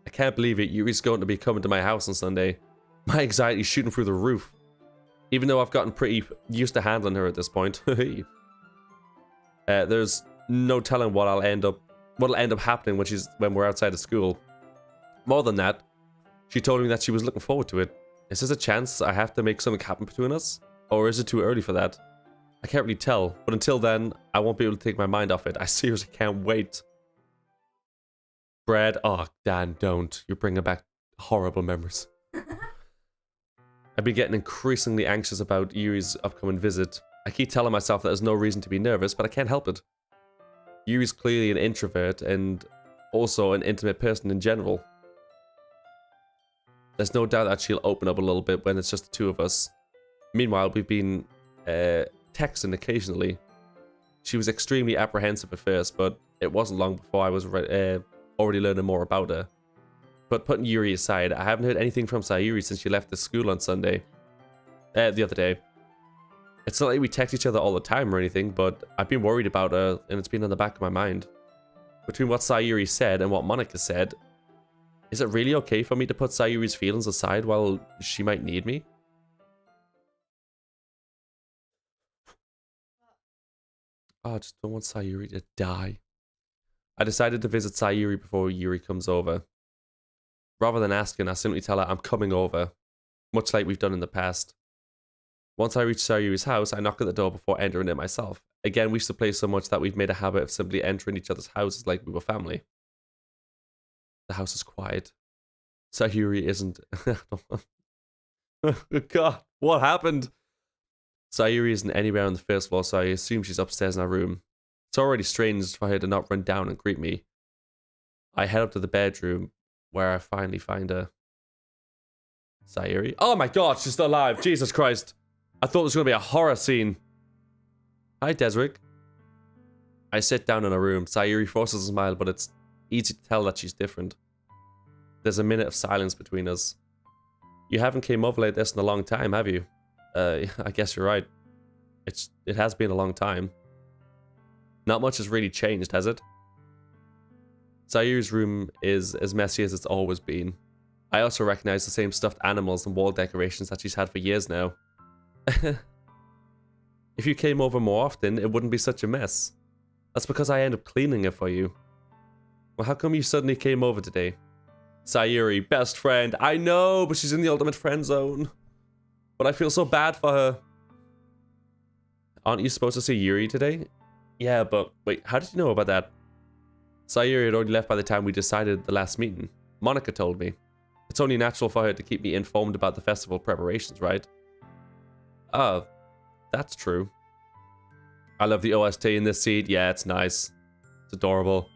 I can't believe it. Yuri's going to be coming to my house on Sunday. My anxiety's shooting through the roof. Even though I've gotten pretty used to handling her at this point. There's no telling what'll end up happening when we're outside of school. More than that, she told me that she was looking forward to it. Is this a chance I have to make something happen between us? Or is it too early for that? I can't really tell, but until then, I won't be able to take my mind off it. I seriously can't wait. Brad, oh, Dan, don't. You're bringing back horrible memories. I've been getting increasingly anxious about Yuri's upcoming visit. I keep telling myself that there's no reason to be nervous, but I can't help it. Yuri's clearly an introvert and also an intimate person in general. There's no doubt that she'll open up a little bit when it's just the two of us. Meanwhile, we've been texting occasionally. She was extremely apprehensive at first, but it wasn't long before I was already learning more about her. But putting Yuri aside, I haven't heard anything from Sayori since she left the school on Sunday. The other day. It's not like we text each other all the time or anything, but I've been worried about her, and it's been on the back of my mind. Between what Sayori said and what Monica said, is it really okay for me to put Sayori's feelings aside while she might need me? Oh, I just don't want Sayori to die. I decided to visit Sayori before Yuri comes over. Rather than asking, I simply tell her I'm coming over, much like we've done in the past. Once I reach Sayori's house, I knock at the door before entering it myself. Again, we used to play so much that we've made a habit of simply entering each other's houses like we were family. The house is quiet. Sayori isn't... God, what happened? Sayori isn't anywhere on the first floor, so I assume she's upstairs in her room. It's already strange for her to not run down and greet me. I head up to the bedroom, where I finally find her. Sayori? Oh my god, she's still alive! Jesus Christ! I thought it was going to be a horror scene. Hi, Desric. I sit down in her room. Sayori forces a smile, but it's easy to tell that she's different. There's a minute of silence between us. You haven't came over like this in a long time, have you? I guess you're right. It has been a long time. Not much has really changed, has it? Sayori's room is as messy as it's always been. I also recognize the same stuffed animals and wall decorations that she's had for years now. If you came over more often, it wouldn't be such a mess. That's because I end up cleaning it for you. Well, how come you suddenly came over today? Sayori, best friend. I know, but she's in the ultimate friend zone. But I feel so bad for her. Aren't you supposed to see Yuri today? Yeah, but wait, how did you know about that? Sayori had already left by the time we decided the last meeting. Monica told me. It's only natural for her to keep me informed about the festival preparations, right? Oh, that's true. I love the OST in this seed. Yeah, it's nice. It's adorable.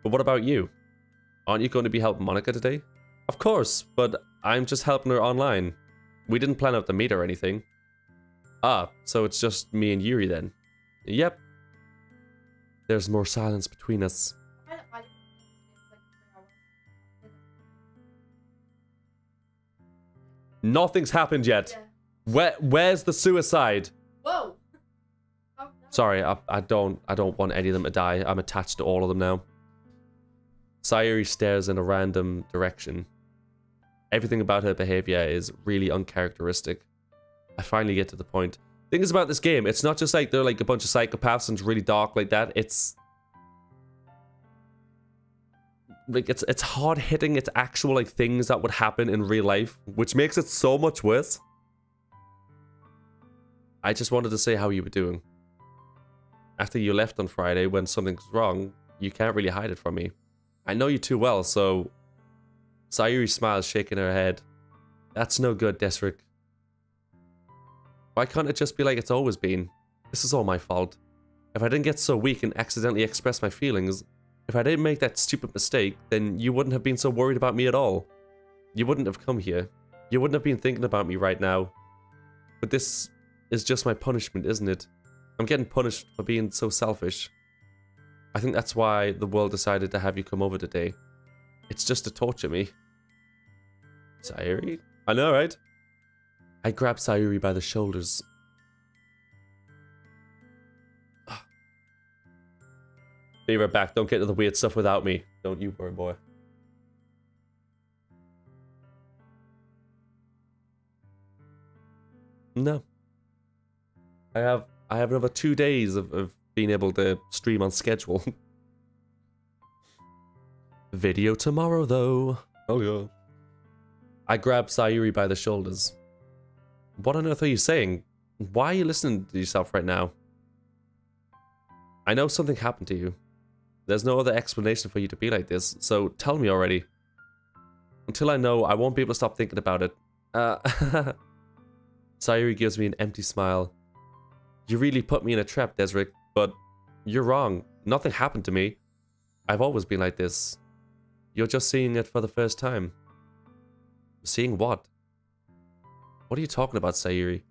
But what about you? Aren't you going to be helping Monica today? Of course, but I'm just helping her online. We didn't plan out the meet or anything. Ah, so it's just me and Yuri then. Yep. There's more silence between us.
I don't like it. It's like 3 hours.
Nothing's happened yet.
Yeah.
Where's the suicide?
Whoa! Oh, no.
Sorry, I don't want any of them to die. I'm attached to all of them now. Sayori stares in a random direction. Everything about her behavior is really uncharacteristic. I finally get to the point. Thing is about this game, it's not just like they're like a bunch of psychopaths and it's really dark like that. It's like it's hard hitting. It's actual like things that would happen in real life, which makes it so much worse. I just wanted to say how you were doing. After you left on Friday when something's wrong, you can't really hide it from me. I know you too well, so... Sayori smiles, shaking her head. That's no good, Desric. Why can't it just be like it's always been? This is all my fault. If I didn't get so weak and accidentally express my feelings, if I didn't make that stupid mistake, then you wouldn't have been so worried about me at all. You wouldn't have come here. You wouldn't have been thinking about me right now. But this is just my punishment, isn't it? I'm getting punished for being so selfish. I think that's why the world decided to have you come over today. It's just to torture me. Sayori? I know, right? I grab Sayori by the shoulders. Be right back. Don't get to the weird stuff without me. Don't you worry, boy. No. I have another 2 days of being able to stream on schedule. Video tomorrow, though. Oh, yeah. I grab Sayori by the shoulders. What on earth are you saying? Why are you listening to yourself right now? I know something happened to you. There's no other explanation for you to be like this, so tell me already. Until I know, I won't be able to stop thinking about it. Sayori gives me an empty smile. You really put me in a trap, Desric, but you're wrong. Nothing happened to me. I've always been like this. You're just seeing it for the first time. Seeing what? What are you talking about, Sayori?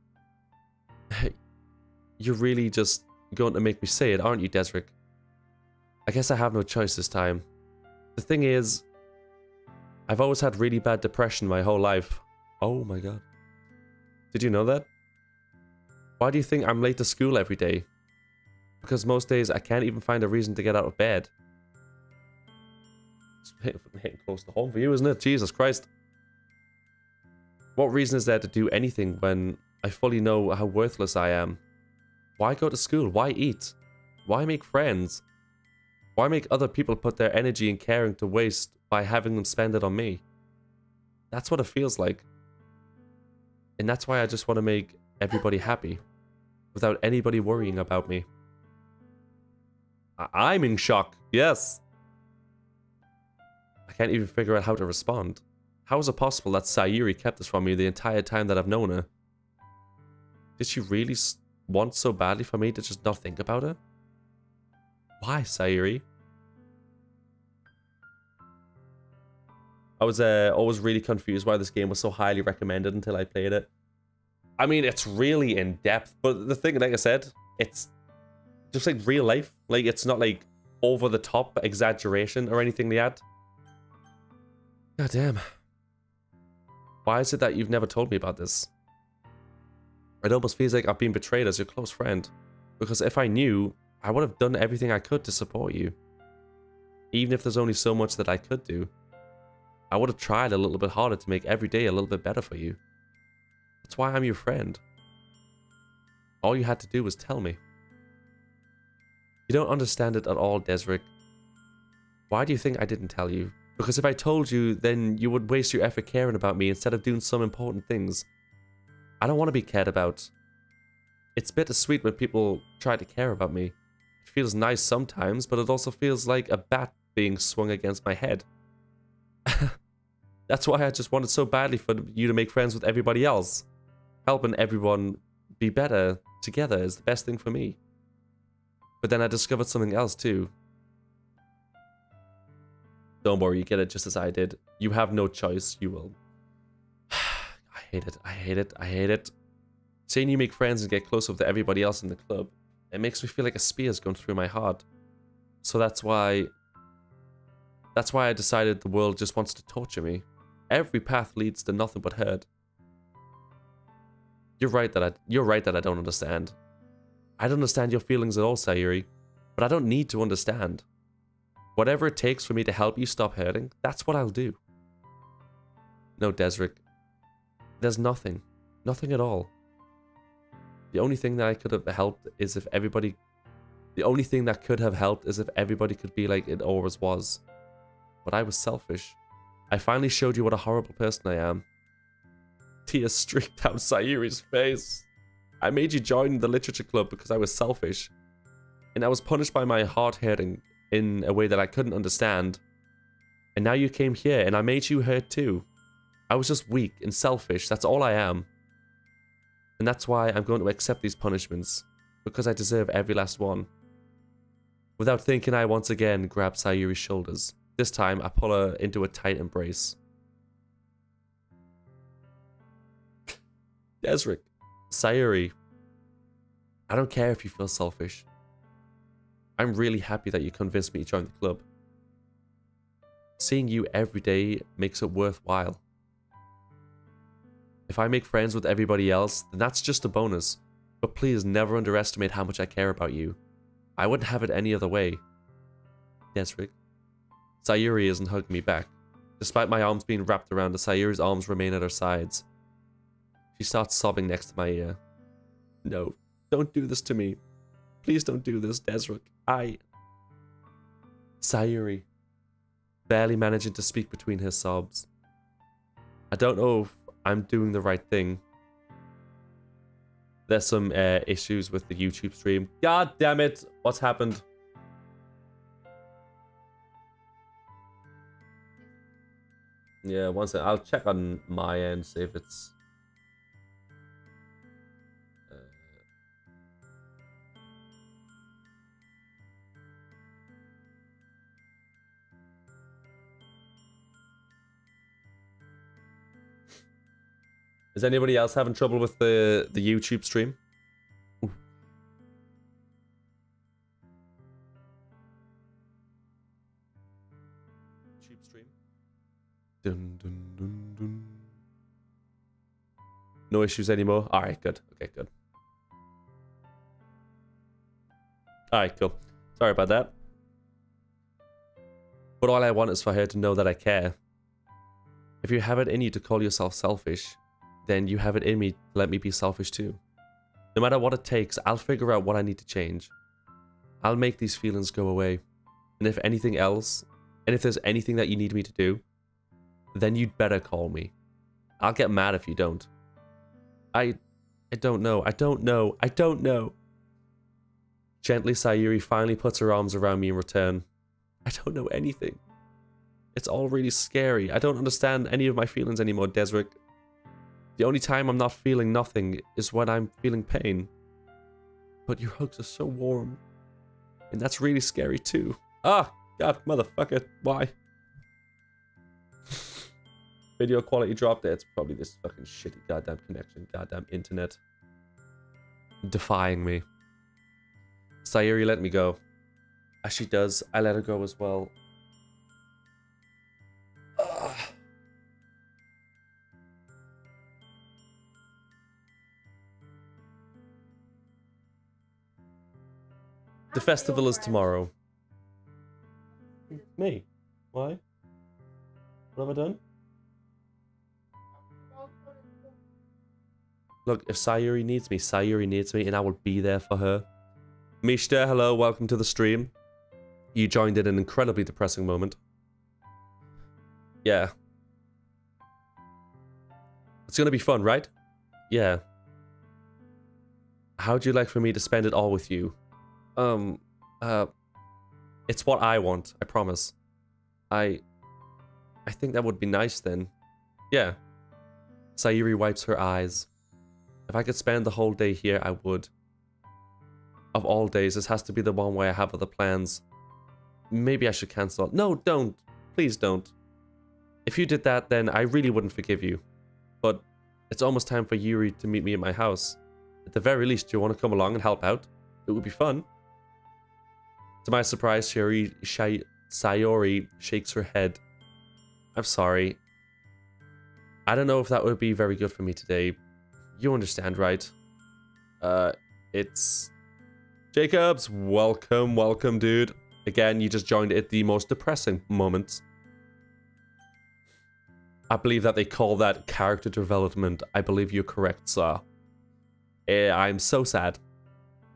You're really just going to make me say it, aren't you, Desric? I guess I have no choice this time. The thing is, I've always had really bad depression my whole life. Oh my god. Did you know that? Why do you think I'm late to school every day? Because most days I can't even find a reason to get out of bed. It's hitting close to home for you, isn't it? Jesus Christ. What reason is there to do anything when I fully know how worthless I am? Why go to school? Why eat? Why make friends? Why make other people put their energy and caring to waste by having them spend it on me? That's what it feels like. And that's why I just want to make everybody happy, without anybody worrying about me. I'm in shock, yes. I can't even figure out how to respond. How is it possible that Sayori kept this from me the entire time that I've known her? Did she really want so badly for me to just not think about her? Why, Sayori? I was always really confused why this game was so highly recommended until I played it. I mean, it's really in depth, but the thing, like I said, it's just like real life. Like, it's not like over the top exaggeration or anything like that. God damn. Why is it that you've never told me about this? It almost feels like I've been betrayed as your close friend. Because if I knew, I would have done everything I could to support you. Even if there's only so much that I could do. I would have tried a little bit harder to make every day a little bit better for you. That's why I'm your friend. All you had to do was tell me. You don't understand it at all, Desric. Why do you think I didn't tell you? Because if I told you, then you would waste your effort caring about me instead of doing some important things. I don't want to be cared about. It's bittersweet when people try to care about me. It feels nice sometimes, but it also feels like a bat being swung against my head. That's why I just wanted so badly for you to make friends with everybody else. Helping everyone be better together is the best thing for me. But then I discovered something else too. Don't worry, you get it just as I did. You have no choice, you will. I hate it, I hate it, I hate it. Seeing you make friends and get closer with everybody else in the club, it makes me feel like a spear's going through my heart. So that's why I decided the world just wants to torture me. Every path leads to nothing but hurt. You're right that I don't understand. I don't understand your feelings at all, Sayori, but I don't need to understand. Whatever it takes for me to help you stop hurting, that's what I'll do. No, Desric. There's nothing. Nothing at all. The only thing that could have helped is if everybody could be like it always was. But I was selfish. I finally showed you what a horrible person I am. Tears streaked down Sayori's face. I made you join the literature club because I was selfish. And I was punished by my heart hurting in a way that I couldn't understand. And now you came here and I made you hurt too. I was just weak and selfish, that's all I am. And that's why I'm going to accept these punishments, because I deserve every last one. Without thinking, I once again grab Sayori's shoulders. This time, I pull her into a tight embrace. Desric, Sayori, I don't care if you feel selfish. I'm really happy that you convinced me to join the club. Seeing you every day makes it worthwhile. If I make friends with everybody else, then that's just a bonus. But please never underestimate how much I care about you. I wouldn't have it any other way. Desric. Sayori isn't hugging me back. Despite my arms being wrapped around her, Sayori's arms remain at her sides. She starts sobbing next to my ear. No, don't do this to me. Please don't do this, Desric. Sayori. Barely managing to speak between her sobs. I don't know if I'm doing the right thing. There's some issues with the YouTube stream. God damn it! What's happened? Yeah, one second. I'll check on my end, see if it's... Is anybody else having trouble with the YouTube stream? Ooh. YouTube stream. Dun, dun, dun, dun. No issues anymore? Alright, good. Okay, good. Alright, cool. Sorry about that. But all I want is for her to know that I care. If you have it in you to call yourself selfish, then you have it in me to let me be selfish too. No matter what it takes, I'll figure out what I need to change. I'll make these feelings go away. And if anything else, and if there's anything that you need me to do, then you'd better call me. I'll get mad if you don't. I don't know. I don't know. I don't know. Gently, Sayori finally puts her arms around me in return. I don't know anything. It's all really scary. I don't understand any of my feelings anymore, Desric. The only time I'm not feeling nothing is when I'm feeling pain. But your hugs are so warm. And that's really scary too. Ah! God, motherfucker. Why? Video quality dropped. It's probably this fucking shitty goddamn connection. Goddamn internet. Defying me. Sayori let me go. As she does, I let her go as well. The festival is tomorrow. Me? Why? What have I done? Look, if Sayori needs me, Sayori needs me, and I will be there for her. Mishta, hello, welcome to the stream. You joined in an incredibly depressing moment. Yeah. It's gonna be fun, right? Yeah. How'd you like for me to spend it all with you? It's what I want, I promise. I think that would be nice then. Yeah. Sayori wipes her eyes. If I could spend the whole day here, I would. Of all days, this has to be the one where I have other plans. Maybe I should cancel. No, don't. Please don't. If you did that, then I really wouldn't forgive you. But it's almost time for Yuri to meet me at my house. At the very least, do you want to come along and help out? It would be fun. To my surprise, Sayori shakes her head. I'm sorry. I don't know if that would be very good for me today. You understand, right? It's... Jacobs, welcome, welcome, dude. Again, you just joined at the most depressing moment. I believe that they call that character development. I believe you're correct, sir. I'm so sad.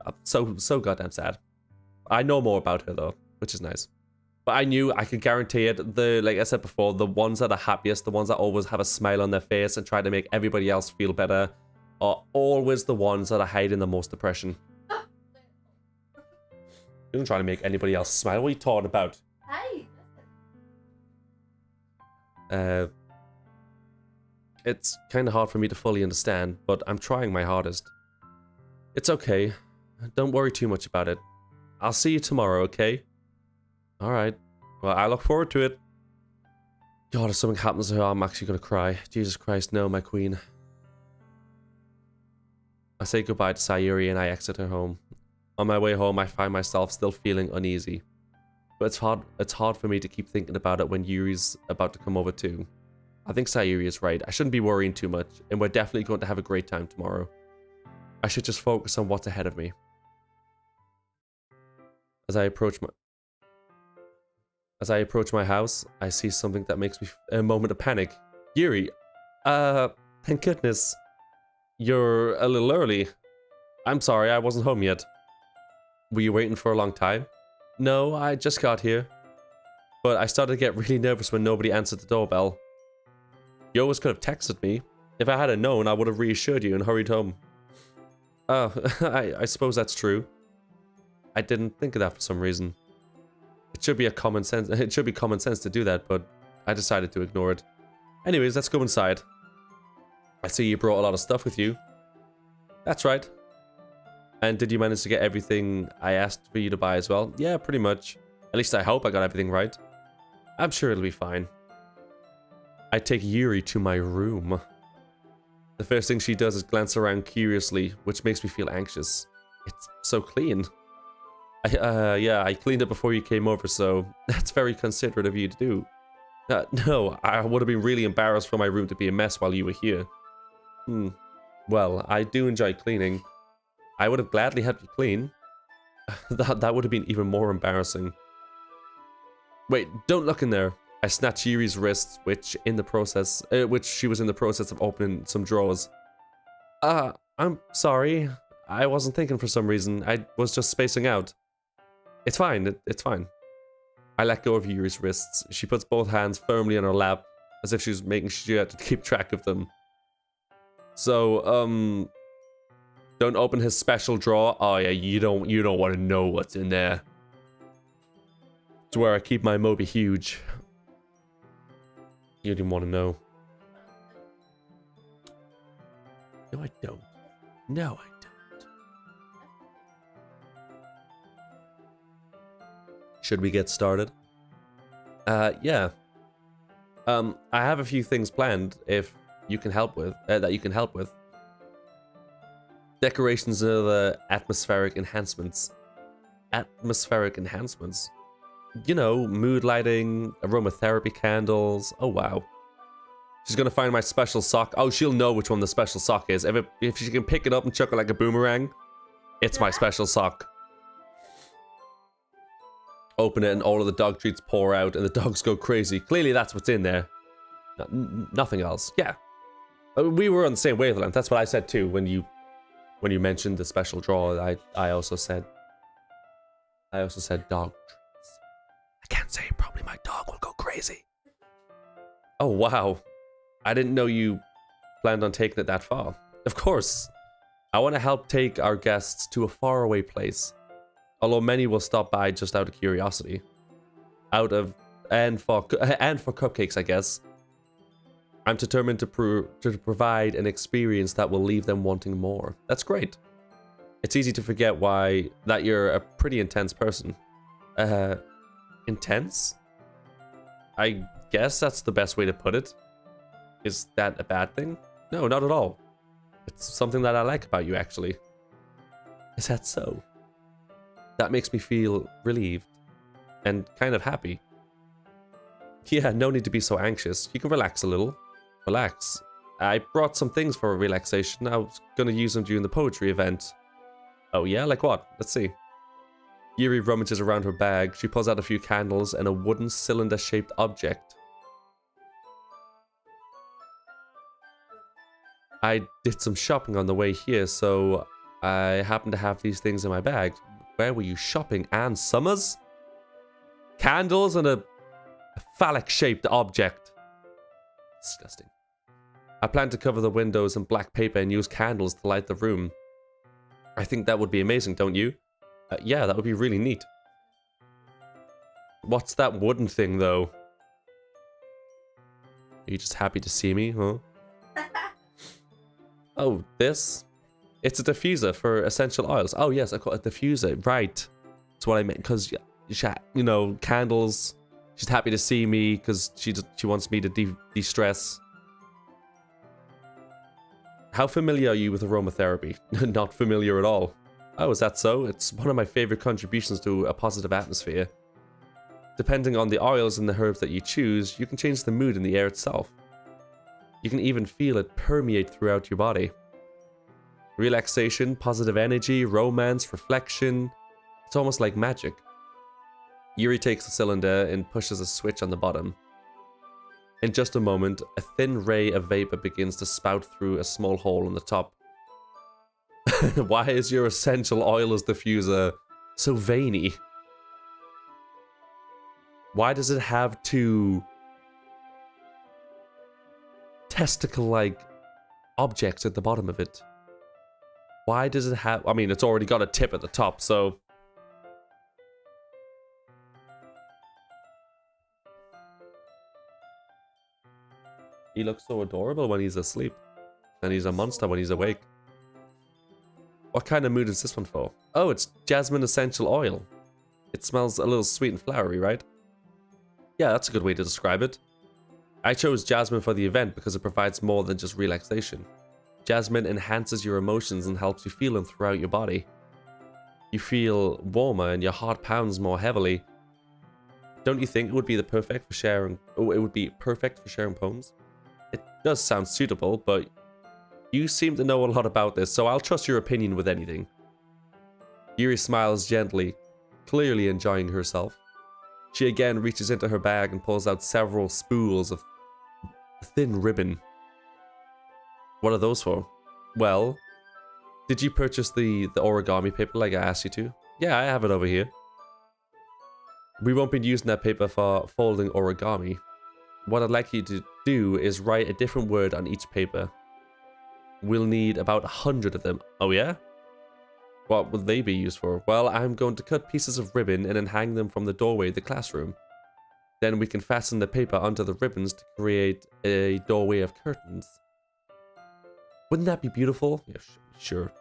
I'm so goddamn sad. I know more about her, though, which is nice. But I could guarantee it, like I said before, the ones that are happiest, the ones that always have a smile on their face and try to make everybody else feel better, are always the ones that are hiding the most depression. You don't try to make anybody else smile. What are you talking about?
Hey.
It's kind of hard for me to fully understand, but I'm trying my hardest. It's okay. Don't worry too much about it. I'll see you tomorrow, okay? Alright. Well, I look forward to it. God, if something happens to her, I'm actually gonna cry. Jesus Christ, no, my queen. I say goodbye to Sayori and I exit her home. On my way home, I find myself still feeling uneasy. But it's hard for me to keep thinking about it when Yuri's about to come over too. I think Sayori is right. I shouldn't be worrying too much, and we're definitely going to have a great time tomorrow. I should just focus on what's ahead of me. As I approach my house, I see something that makes me a moment of panic. Yuri, thank goodness. You're a little early. I'm sorry, I wasn't home yet. Were you waiting for a long time? No, I just got here. But I started to get really nervous when nobody answered the doorbell. You always could have texted me. If I had known, I would have reassured you and hurried home. Oh, I suppose that's true. I didn't think of that for some reason. It should be common sense to do that, but I decided to ignore it. Anyways, let's go inside. I see you brought a lot of stuff with you. That's right. And did you manage to get everything I asked for you to buy as well? Yeah, pretty much. At least I hope I got everything right. I'm sure it'll be fine. I take Yuri to my room. The first thing she does is glance around curiously, which makes me feel anxious. It's so clean. Yeah, I cleaned it before you came over, so that's very considerate of you to do. No, I would have been really embarrassed for my room to be a mess while you were here. Well, I do enjoy cleaning. I would have gladly helped you clean. That would have been even more embarrassing. Wait, don't look in there. I snatched Yuri's wrists, which she was in the process of opening some drawers. I'm sorry. I wasn't thinking for some reason. I was just spacing out. It's fine. It's fine. I let go of Yuri's wrists. She puts both hands firmly on her lap, as if she was making sure she had to keep track of them. So, don't open his special drawer. Oh yeah, you don't want to know what's in there. It's where I keep my Moby Huge. You didn't want to know. No, I don't. No, I don't. Should we get started? Yeah. I have a few things planned if you can help with, that you can help with. Decorations are the atmospheric enhancements. Atmospheric enhancements? You know, mood lighting, aromatherapy candles. Oh, wow. She's gonna find my special sock. Oh, she'll know which one the special sock is. If she can pick it up and chuck it like a boomerang, it's my special sock. Open it and all of the dog treats pour out and the dogs go crazy. Clearly that's what's in there. Nothing else. Yeah. We were on the same wavelength. That's what I said too when you mentioned the special drawer. I also said dog treats. I can't say it, probably my dog will go crazy. Oh wow. I didn't know you planned on taking it that far. Of course. I want to help take our guests to a faraway place. Although many will stop by just out of curiosity. Out of and for cupcakes, I guess. I'm determined to provide an experience that will leave them wanting more. That's great. It's easy to forget that you're a pretty intense person. Intense? I guess that's the best way to put it. Is that a bad thing? No, not at all. It's something that I like about you, actually. Is that so? That makes me feel relieved and kind of happy. Yeah, no need to be so anxious. You can relax a little. Relax. I brought some things for relaxation. I was gonna use them during the poetry event. Oh yeah? Like what? Let's see. Yuri rummages around her bag. She pulls out a few candles and a wooden cylinder-shaped object. I did some shopping on the way here, so I happen to have these things in my bag. Where were you shopping, Ann Summers? Candles and a phallic-shaped object. Disgusting. I plan to cover the windows in black paper and use candles to light the room. I think that would be amazing, don't you? Yeah, that would be really neat. What's that wooden thing, though? Are you just happy to see me, huh? Oh, this? It's a diffuser for essential oils. Oh, yes, I call it a diffuser. Right. That's what I meant, because, you know, candles. She's happy to see me because she wants me to de-stress. How familiar are you with aromatherapy? Not familiar at all. Oh, is that so? It's one of my favorite contributions to a positive atmosphere. Depending on the oils and the herbs that you choose, you can change the mood in the air itself. You can even feel it permeate throughout your body. Relaxation, positive energy, romance, reflection. It's almost like magic. Yuri takes the cylinder and pushes a switch on the bottom. In just a moment, a thin ray of vapor begins to spout through a small hole on the top. Why is your essential oils diffuser so veiny? Why does it have two testicle-like objects at the bottom of it? Why does it have... I mean, it's already got a tip at the top, so... He looks so adorable when he's asleep. And he's a monster when he's awake. What kind of mood is this one for? Oh, it's jasmine essential oil. It smells a little sweet and flowery, right? Yeah, that's a good way to describe it. I chose jasmine for the event because it provides more than just relaxation. Jasmine enhances your emotions and helps you feel them throughout your body. You feel warmer and your heart pounds more heavily. Don't you think it would be the perfect for sharing? Oh, it would be perfect for sharing poems. It does sound suitable, but you seem to know a lot about this, so I'll trust your opinion with anything. Yuri smiles gently, clearly enjoying herself. She again reaches into her bag and pulls out several spools of thin ribbon. What are those for? Well, did you purchase the origami paper like I asked you to? Yeah, I have it over here. We won't be using that paper for folding origami. What I'd like you to do is write a different word on each paper. We'll need about 100 of them. Oh yeah? What would they be used for? Well, I'm going to cut pieces of ribbon and then hang them from the doorway of the classroom. Then we can fasten the paper onto the ribbons to create a doorway of curtains. Wouldn't that be beautiful? Yeah, sure.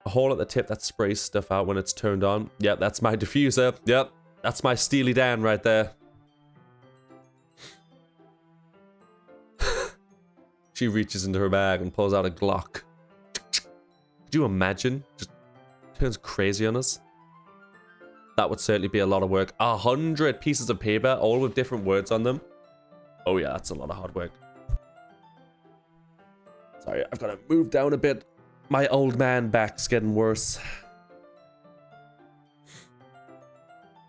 A hole at the tip that sprays stuff out when it's turned on. Yep, that's my diffuser. Yep, that's my Steely Dan right there. She reaches into her bag and pulls out a Glock. Could you imagine? Just turns crazy on us. That would certainly be a lot of work. 100 pieces of paper, all with different words on them. Oh yeah, that's a lot of hard work. Sorry, I've got to move down a bit. My old man back's getting worse.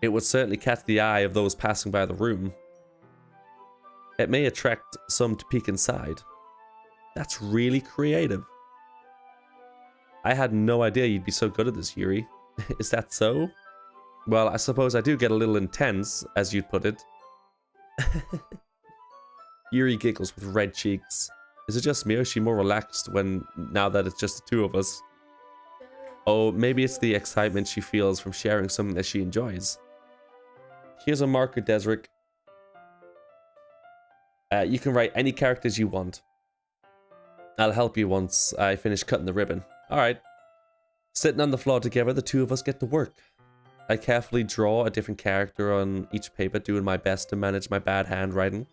It would certainly catch the eye of those passing by the room. It may attract some to peek inside. That's really creative. I had no idea you'd be so good at this, Yuri. Is that so? Well, I suppose I do get a little intense, as you'd put it. Yuri giggles with red cheeks. Is it just me or is she more relaxed now that it's just the two of us? Oh, maybe it's the excitement she feels from sharing something that she enjoys. Here's a marker, Desric. You can write any characters you want. I'll help you once I finish cutting the ribbon. Alright. Sitting on the floor together, the two of us get to work. I carefully draw a different character on each paper, doing my best to manage my bad handwriting.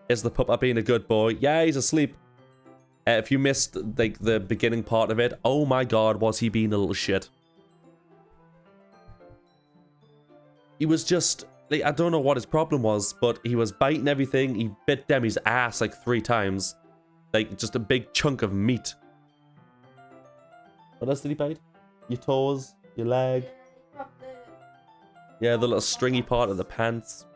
Is the pup being a good boy? Yeah, he's asleep. If you missed like the beginning part of it, oh my god, was he being a little shit. He was just, like, I don't know what his problem was, but he was biting everything. He bit Demi's ass like 3 times. Like, just a big chunk of meat. What else did he bite? Your toes, your leg. Yeah, the little stringy part of the pants.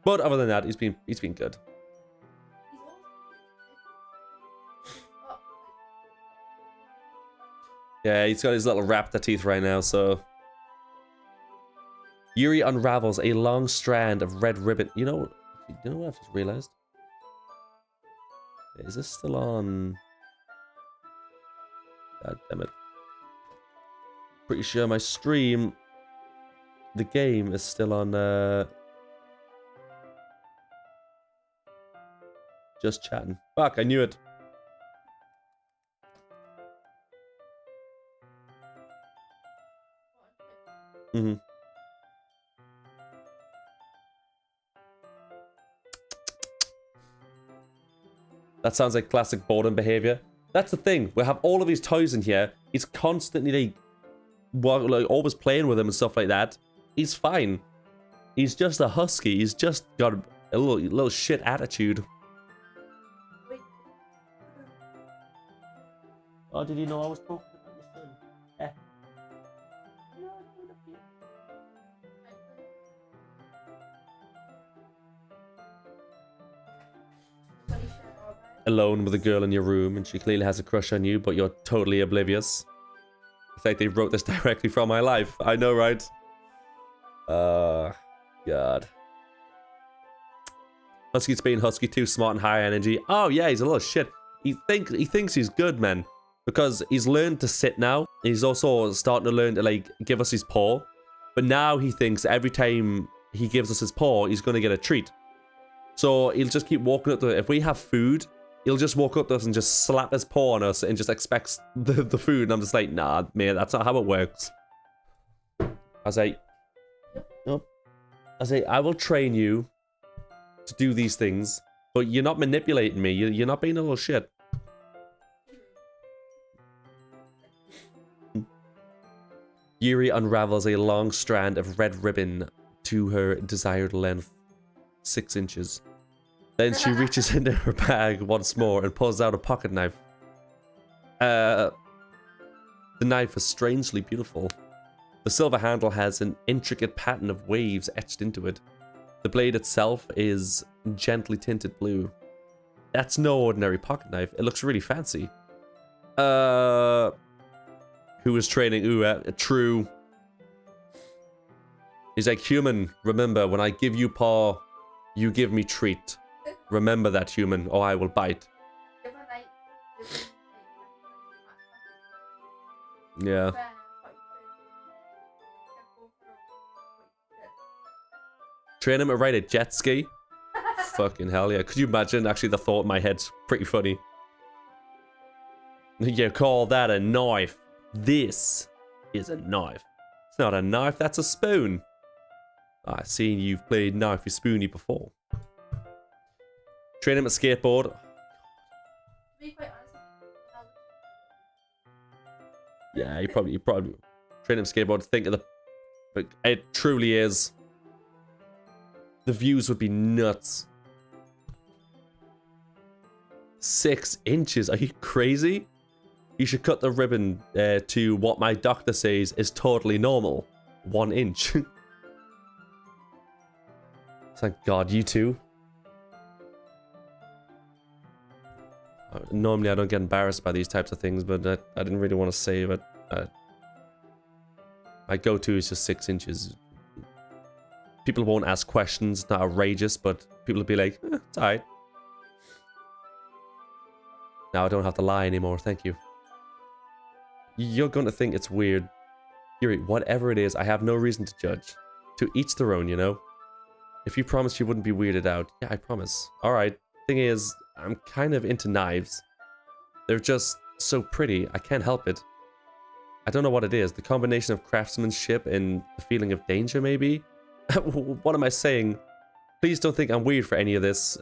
But other than that, he's been good. Yeah, he's got his little raptor teeth right now, so... Yuri unravels a long strand of red ribbon. You know what I've just realized? Is this still on? God damn it. Pretty sure my stream, the game is still on, just chatting. Fuck, I knew it. Mm-hmm. That sounds like classic boredom behavior. That's the thing. We have all of these toys in here. He's constantly like always playing with them and stuff like that. He's fine. He's just a husky. He's just got a little shit attitude. Oh, did you know I was talking about your son? Eh. Alone with a girl in your room and she clearly has a crush on you, but you're totally oblivious. It's like they wrote this directly from my life. I know, right? God. Husky's being husky, too smart and high energy. Oh yeah, he's a little shit. He thinks he's good, man, because he's learned to sit now. He's also starting to learn to like give us his paw, but now he thinks every time he gives us his paw, he's gonna get a treat. So he'll just keep walking up to it. If we have food, he'll just walk up to us and just slap his paw on us and just expects the food. And I'm just like, nah, man, that's not how it works. I say, nope. I say, I will train you to do these things, but you're not manipulating me. You're not being a little shit. Yuri unravels a long strand of red ribbon to her desired length, 6 inches. Then she reaches into her bag once more and pulls out a pocket knife. The knife is strangely beautiful. The silver handle has an intricate pattern of waves etched into it. The blade itself is gently tinted blue. That's no ordinary pocket knife. It looks really fancy. Who is training? Ooh, true. He's like, human, remember, when I give you paw, you give me treat. Remember that, human, or I will bite. Yeah. Train him to ride a jet ski? Fucking hell yeah. Could you imagine? Actually, the thought in my head's pretty funny. You call that a knife? This is a knife. It's not a knife, that's a spoon. I've seen you've played knifey spoony before. Train him at skateboard.
To be quite honest,
Yeah, you probably train him skateboard. Think of the, but it truly is. The views would be nuts. 6 inches? Are you crazy? You should cut the ribbon to what my doctor says is totally normal. 1 inch. Thank God, you too. Normally I don't get embarrassed by these types of things, but I didn't really want to say it. My go-to is just 6 inches. People won't ask questions, not outrageous, but people will be like, it's alright. Now I don't have to lie anymore, thank you. You're going to think it's weird. Yuri, whatever it is, I have no reason to judge. To each their own, you know? If you promised you wouldn't be weirded out, yeah, I promise. Alright, thing is, I'm kind of into knives. They're just so pretty, I can't help it. I don't know what it is, the combination of craftsmanship and the feeling of danger, maybe? What am I saying? Please don't think I'm weird for any of this.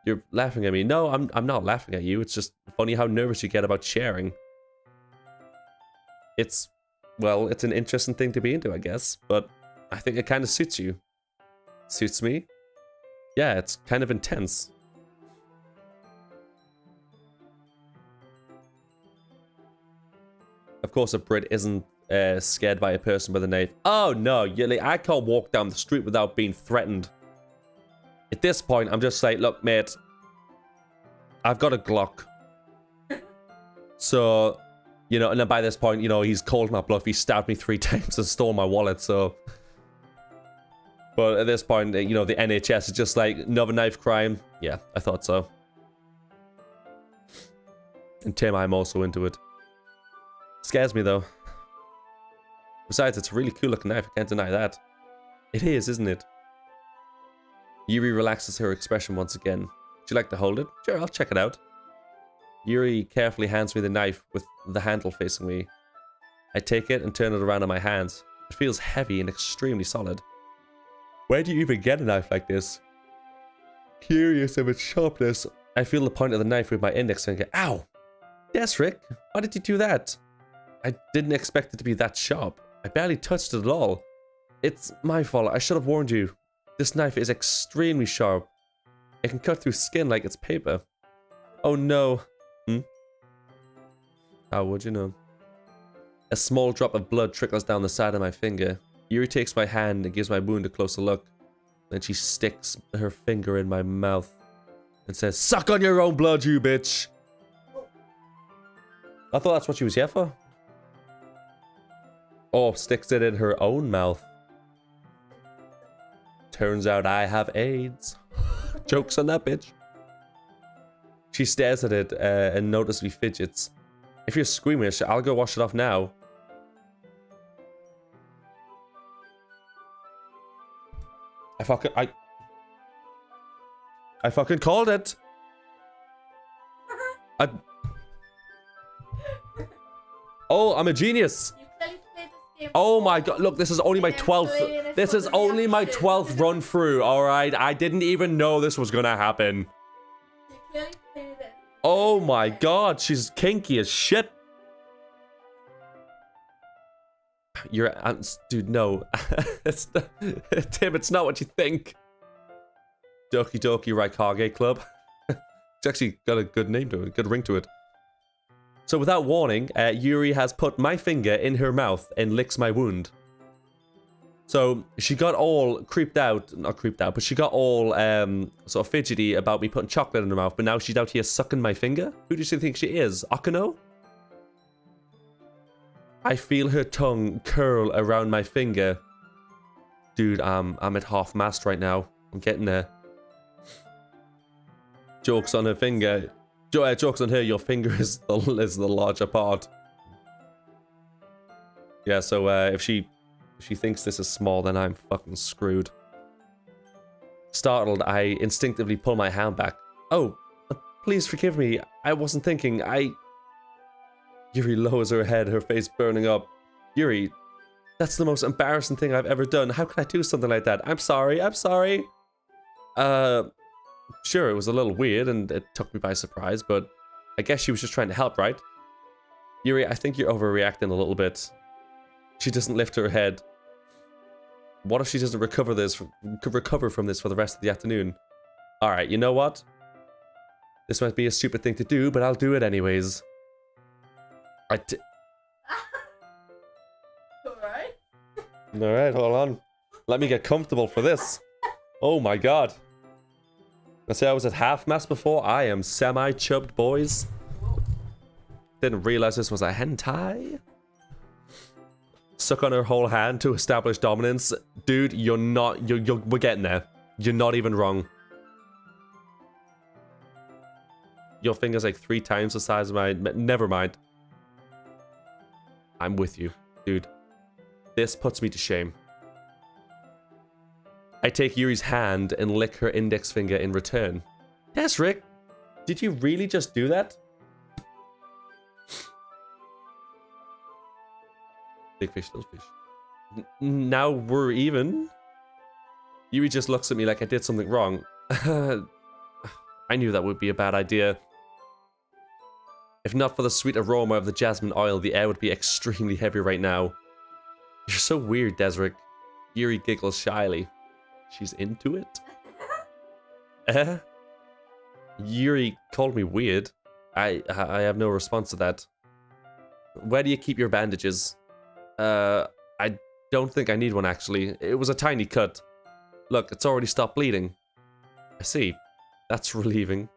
You're laughing at me. No, I'm not laughing at you. It's just funny how nervous you get about sharing. It's, well, it's an interesting thing to be into, I guess. But I think it kind of suits you. Suits me? Yeah, it's kind of intense. Of course, a Brit isn't scared by a person with a knife. Oh, no. I can't walk down the street without being threatened. At this point, I'm just like, look, mate, I've got a Glock. So, you know, and then by this point, you know, he's called my bluff. He stabbed me 3 times and stole my wallet, so. But at this point, you know, the NHS is just like, another knife crime. Yeah, I thought so. And Tim, I'm also into it. Scares me, though. Besides, it's a really cool looking knife. I can't deny that. It is, isn't it? Yuri relaxes her expression once again. Would you like to hold it? Sure, I'll check it out. Yuri carefully hands me the knife with the handle facing me. I take it and turn it around in my hands. It feels heavy and extremely solid. Where do you even get a knife like this? Curious of its sharpness, I feel the point of the knife with my index finger. Ow! Yes, Rick. Why did you do that? I didn't expect it to be that sharp. I barely touched it at all. It's my fault. I should have warned you. This knife is extremely sharp. It can cut through skin like it's paper. Oh no. How would you know? A small drop of blood trickles down the side of my finger. Yuri takes my hand and gives my wound a closer look. Then she sticks her finger in my mouth and says, "Suck on your own blood, you bitch!" I thought that's what she was here for. Oh, sticks it in her own mouth. Turns out I have AIDS. Jokes on that bitch. She stares at it and noticeably fidgets. If you're squeamish, I'll go wash it off now. I fucking called it. Oh, I'm a genius. Oh my god, look, this is only my 12th. This is only my 12th run through, alright? I didn't even know this was gonna happen. Oh my god, she's kinky as shit. You're, dude, no. Tim, it's not what you think. Doki Doki Raikage Club. It's actually got a good name to it, a good ring to it. So without warning, Yuri has put my finger in her mouth and licks my wound. So she got all creeped out, not creeped out, but she got all sort of fidgety about me putting chocolate in her mouth, but now she's out here sucking my finger? Who does she think she is? Akano? I feel her tongue curl around my finger. Dude, I'm at half mast right now. I'm getting there. Jokes on her finger. Jokes on her, your finger is the larger part. Yeah, so if she thinks this is small, then I'm fucking screwed. Startled, I instinctively pull my hand back. Oh, please forgive me. I wasn't thinking. Yuri lowers her head, her face burning up. Yuri, that's the most embarrassing thing I've ever done. How could I do something like that? I'm sorry, I'm sorry. Sure, it was a little weird and it took me by surprise, but I guess she was just trying to help, right? Yuri, I think you're overreacting a little bit. She doesn't lift her head. What if she doesn't recover from this for the rest of the afternoon? Alright, you know what? This might be a stupid thing to do, but I'll do it anyways.
Alright.
Alright, hold on. Let me get comfortable for this. Oh my god. I say I was at half mast before. I am semi-chubbed, boys. Didn't realize this was a hentai. Suck on her whole hand to establish dominance. Dude, we're getting there. You're not even wrong. Your finger's like 3 times the size of mine. Never mind. I'm with you, dude. This puts me to shame. I take Yuri's hand and lick her index finger in return. Yes, Rick. Did you really just do that? Big fish, little fish. Now we're even. Yuri just looks at me like I did something wrong. I knew that would be a bad idea. If not for the sweet aroma of the jasmine oil, the air would be extremely heavy right now. You're so weird, Desric. Yuri giggles shyly. She's into it? Yuri called me weird. I have no response to that. Where do you keep your bandages? I don't think I need one, actually. It was a tiny cut. Look, it's already stopped bleeding. I see. That's relieving.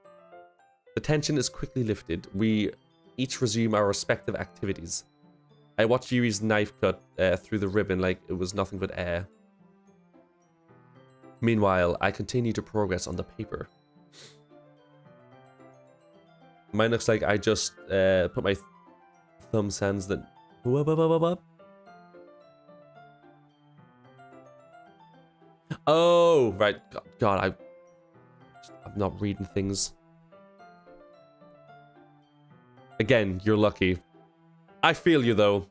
The tension is quickly lifted. We each resume our respective activities. I watched Yuri's knife cut through the ribbon like it was nothing but air. Meanwhile, I continue to progress on the paper. Mine looks like I just put my thumb sands that... Oh, right. God, I'm not reading things. Again, you're lucky. I feel you, though.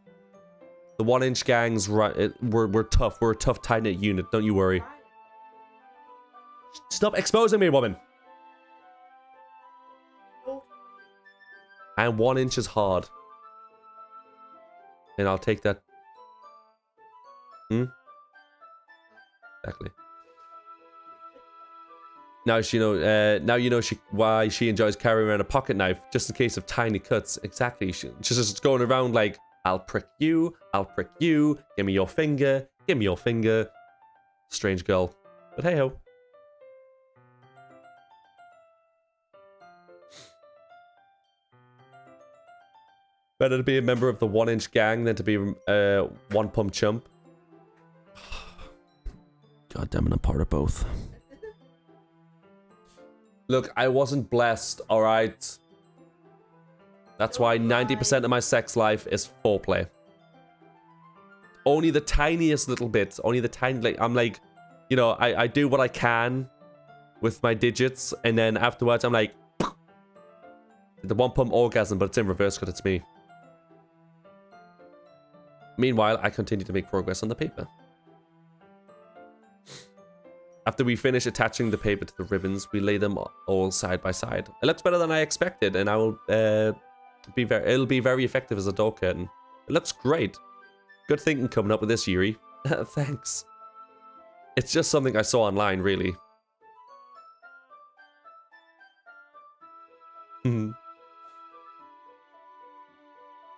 The 1-inch gangs, we're tough. We're a tough, tight-knit unit. Don't you worry. Stop exposing me, woman. And 1 inch is hard. And I'll take that. Exactly. Now now you know why she enjoys carrying around a pocket knife, just in case of tiny cuts. Exactly. She's just going around like, I'll prick you, give me your finger, give me your finger. Strange girl. But hey ho. Better to be a member of the 1-inch gang than to be a 1-pump chump. God damn it, I'm part of both. Look, I wasn't blessed, alright? That's why 90% of my sex life is foreplay. Only the tiniest little bit. Only the tiny... Like, I'm like... You know, I do what I can with my digits, and then afterwards I'm like... The 1-pump orgasm, but it's in reverse because it's me. Meanwhile, I continue to make progress on the paper. After we finish attaching the paper to the ribbons, we lay them all side by side. It looks better than I expected, and I will it'll be very effective as a door curtain. It looks great. Good thinking coming up with this, Yuri. Thanks. It's just something I saw online, really.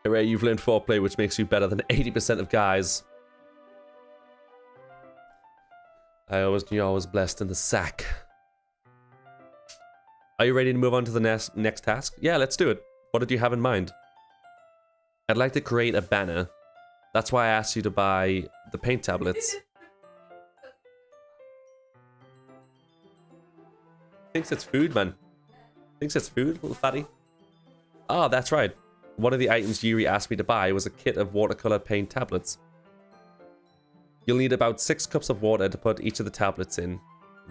Hooray, you've learned foreplay, which makes you better than 80% of guys. I always knew I was blessed in the sack. Are you ready to move on to the next task? Yeah, let's do it. What did you have in mind? I'd like to create a banner. That's why I asked you to buy the paint tablets. Thinks it's food, man. Thinks it's food, little fatty. Ah, that's right. One of the items Yuri asked me to buy was a kit of watercolor paint tablets. You'll need about 6 cups of water to put each of the tablets in.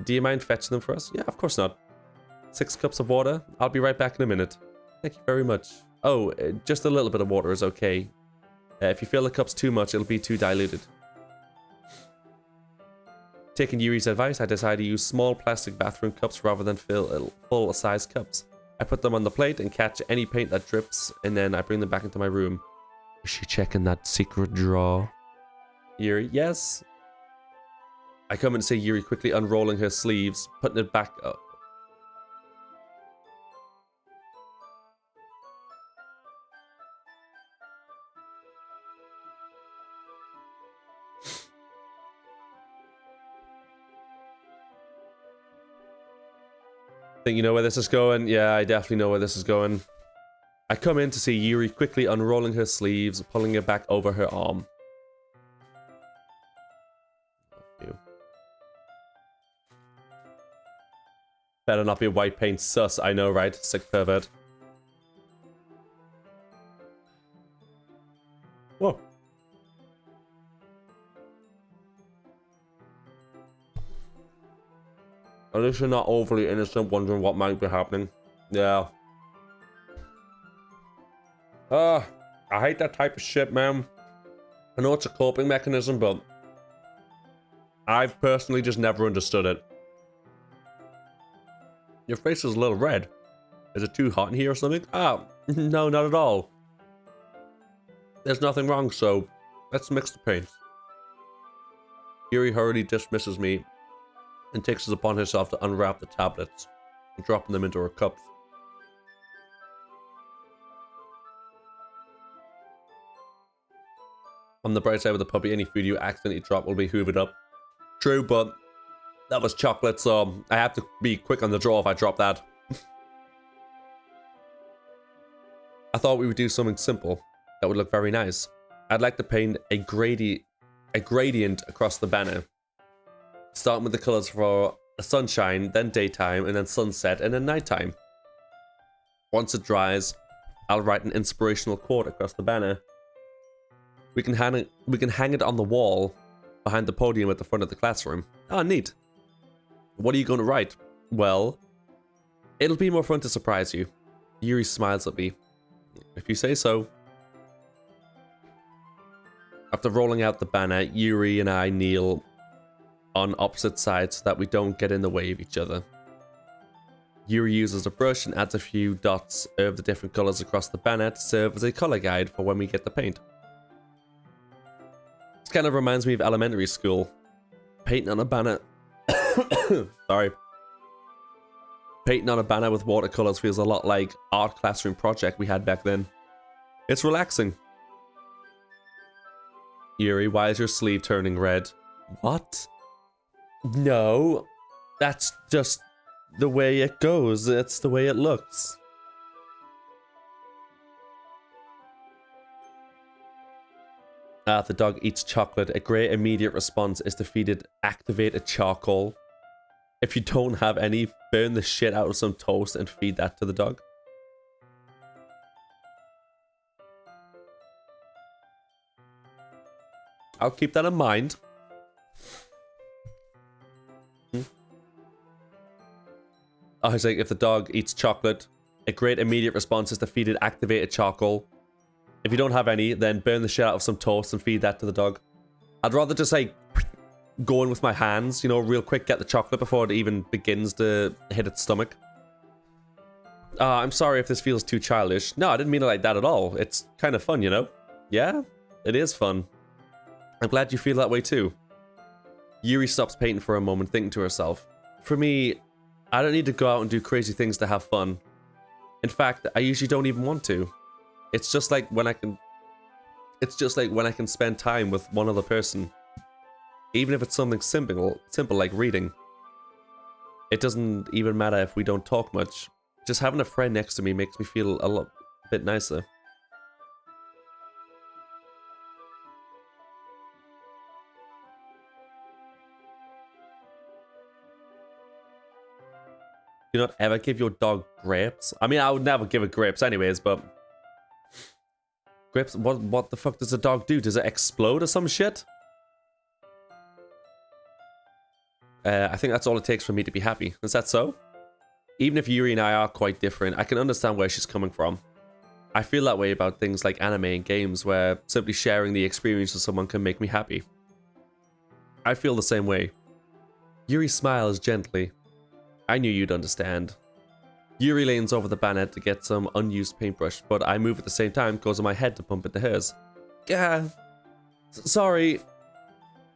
Do you mind fetching them for us? Yeah, of course not. 6 cups of water? I'll be right back in a minute. Thank you very much. Oh, just a little bit of water is okay. If you fill the cups too much, it'll be too diluted. Taking Yuri's advice, I decided to use small plastic bathroom cups rather than full-size cups. I put them on the plate and catch any paint that drips, and then I bring them back into my room. Is she checking that secret drawer? Yuri, yes. I come and see Yuri quickly unrolling her sleeves, putting it back up. Think you know where this is going? Yeah, I definitely know where this is going. I come in to see Yuri quickly unrolling her sleeves, pulling it back over her arm. Better not be white paint sus, I know, right? Sick pervert. Whoa. At least you're not overly innocent wondering what might be happening. Yeah. I hate that type of shit, man. I know it's a coping mechanism, but I've personally just never understood it. Your face is a little red. Is it too hot in here or something? Ah, no, not at all. There's nothing wrong, so let's mix the paints. Yuri hurriedly dismisses me and takes it upon herself to unwrap the tablets and dropping them into her cups. On the bright side of the puppy, any food you accidentally drop will be hoovered up. True, but that was chocolate, so I have to be quick on the draw if I drop that. I thought we would do something simple that would look very nice. I'd like to paint a gradient across the banner. Starting with the colors for sunshine, then daytime, and then sunset, and then nighttime. Once it dries, I'll write an inspirational quote across the banner. We can hang it on the wall behind the podium at the front of the classroom. Ah, neat. What are you going to write? Well, it'll be more fun to surprise you. Yuri smiles at me. If you say so. After rolling out the banner, Yuri and I kneel on opposite sides so that we don't get in the way of each other. Yuri uses a brush and adds a few dots of the different colors across the banner to serve as a color guide for when we get the paint. This kind of reminds me of elementary school. Painting on a banner... Sorry. Painting on a banner with watercolors feels a lot like art classroom project we had back then. It's relaxing. Yuri, why is your sleeve turning red? What? No. That's just the way it goes. It's the way it looks. The dog eats chocolate. A great immediate response is to feed it activated charcoal. If you don't have any, burn the shit out of some toast and feed that to the dog. I'll keep that in mind. I was like, if the dog eats chocolate, a great immediate response is to feed it activated charcoal. If you don't have any, then burn the shit out of some toast and feed that to the dog. I'd rather just like go in with my hands, you know, real quick, get the chocolate before it even begins to hit its stomach. I'm sorry if this feels too childish. No, I didn't mean it like that at all. It's kind of fun, you know? Yeah, it is fun. I'm glad you feel that way too. Yuri stops painting for a moment, thinking to herself. For me, I don't need to go out and do crazy things to have fun. In fact, I usually don't even want to. It's just like when I can spend time with one other person. Even if it's something simple like reading. It doesn't even matter if we don't talk much. Just having a friend next to me makes me feel a bit nicer. Do not ever give your dog grapes. I mean, I would never give it grapes anyways, but... Grapes? What the fuck does a dog do? Does it explode or some shit? I think that's all it takes for me to be happy. Is that so? Even if Yuri and I are quite different, I can understand where she's coming from. I feel that way about things like anime and games, where simply sharing the experience with someone can make me happy. I feel the same way. Yuri smiles gently. I knew you'd understand. Yuri leans over the banner to get some unused paintbrush, but I move at the same time, causing my head to bump into hers. Gah! Sorry.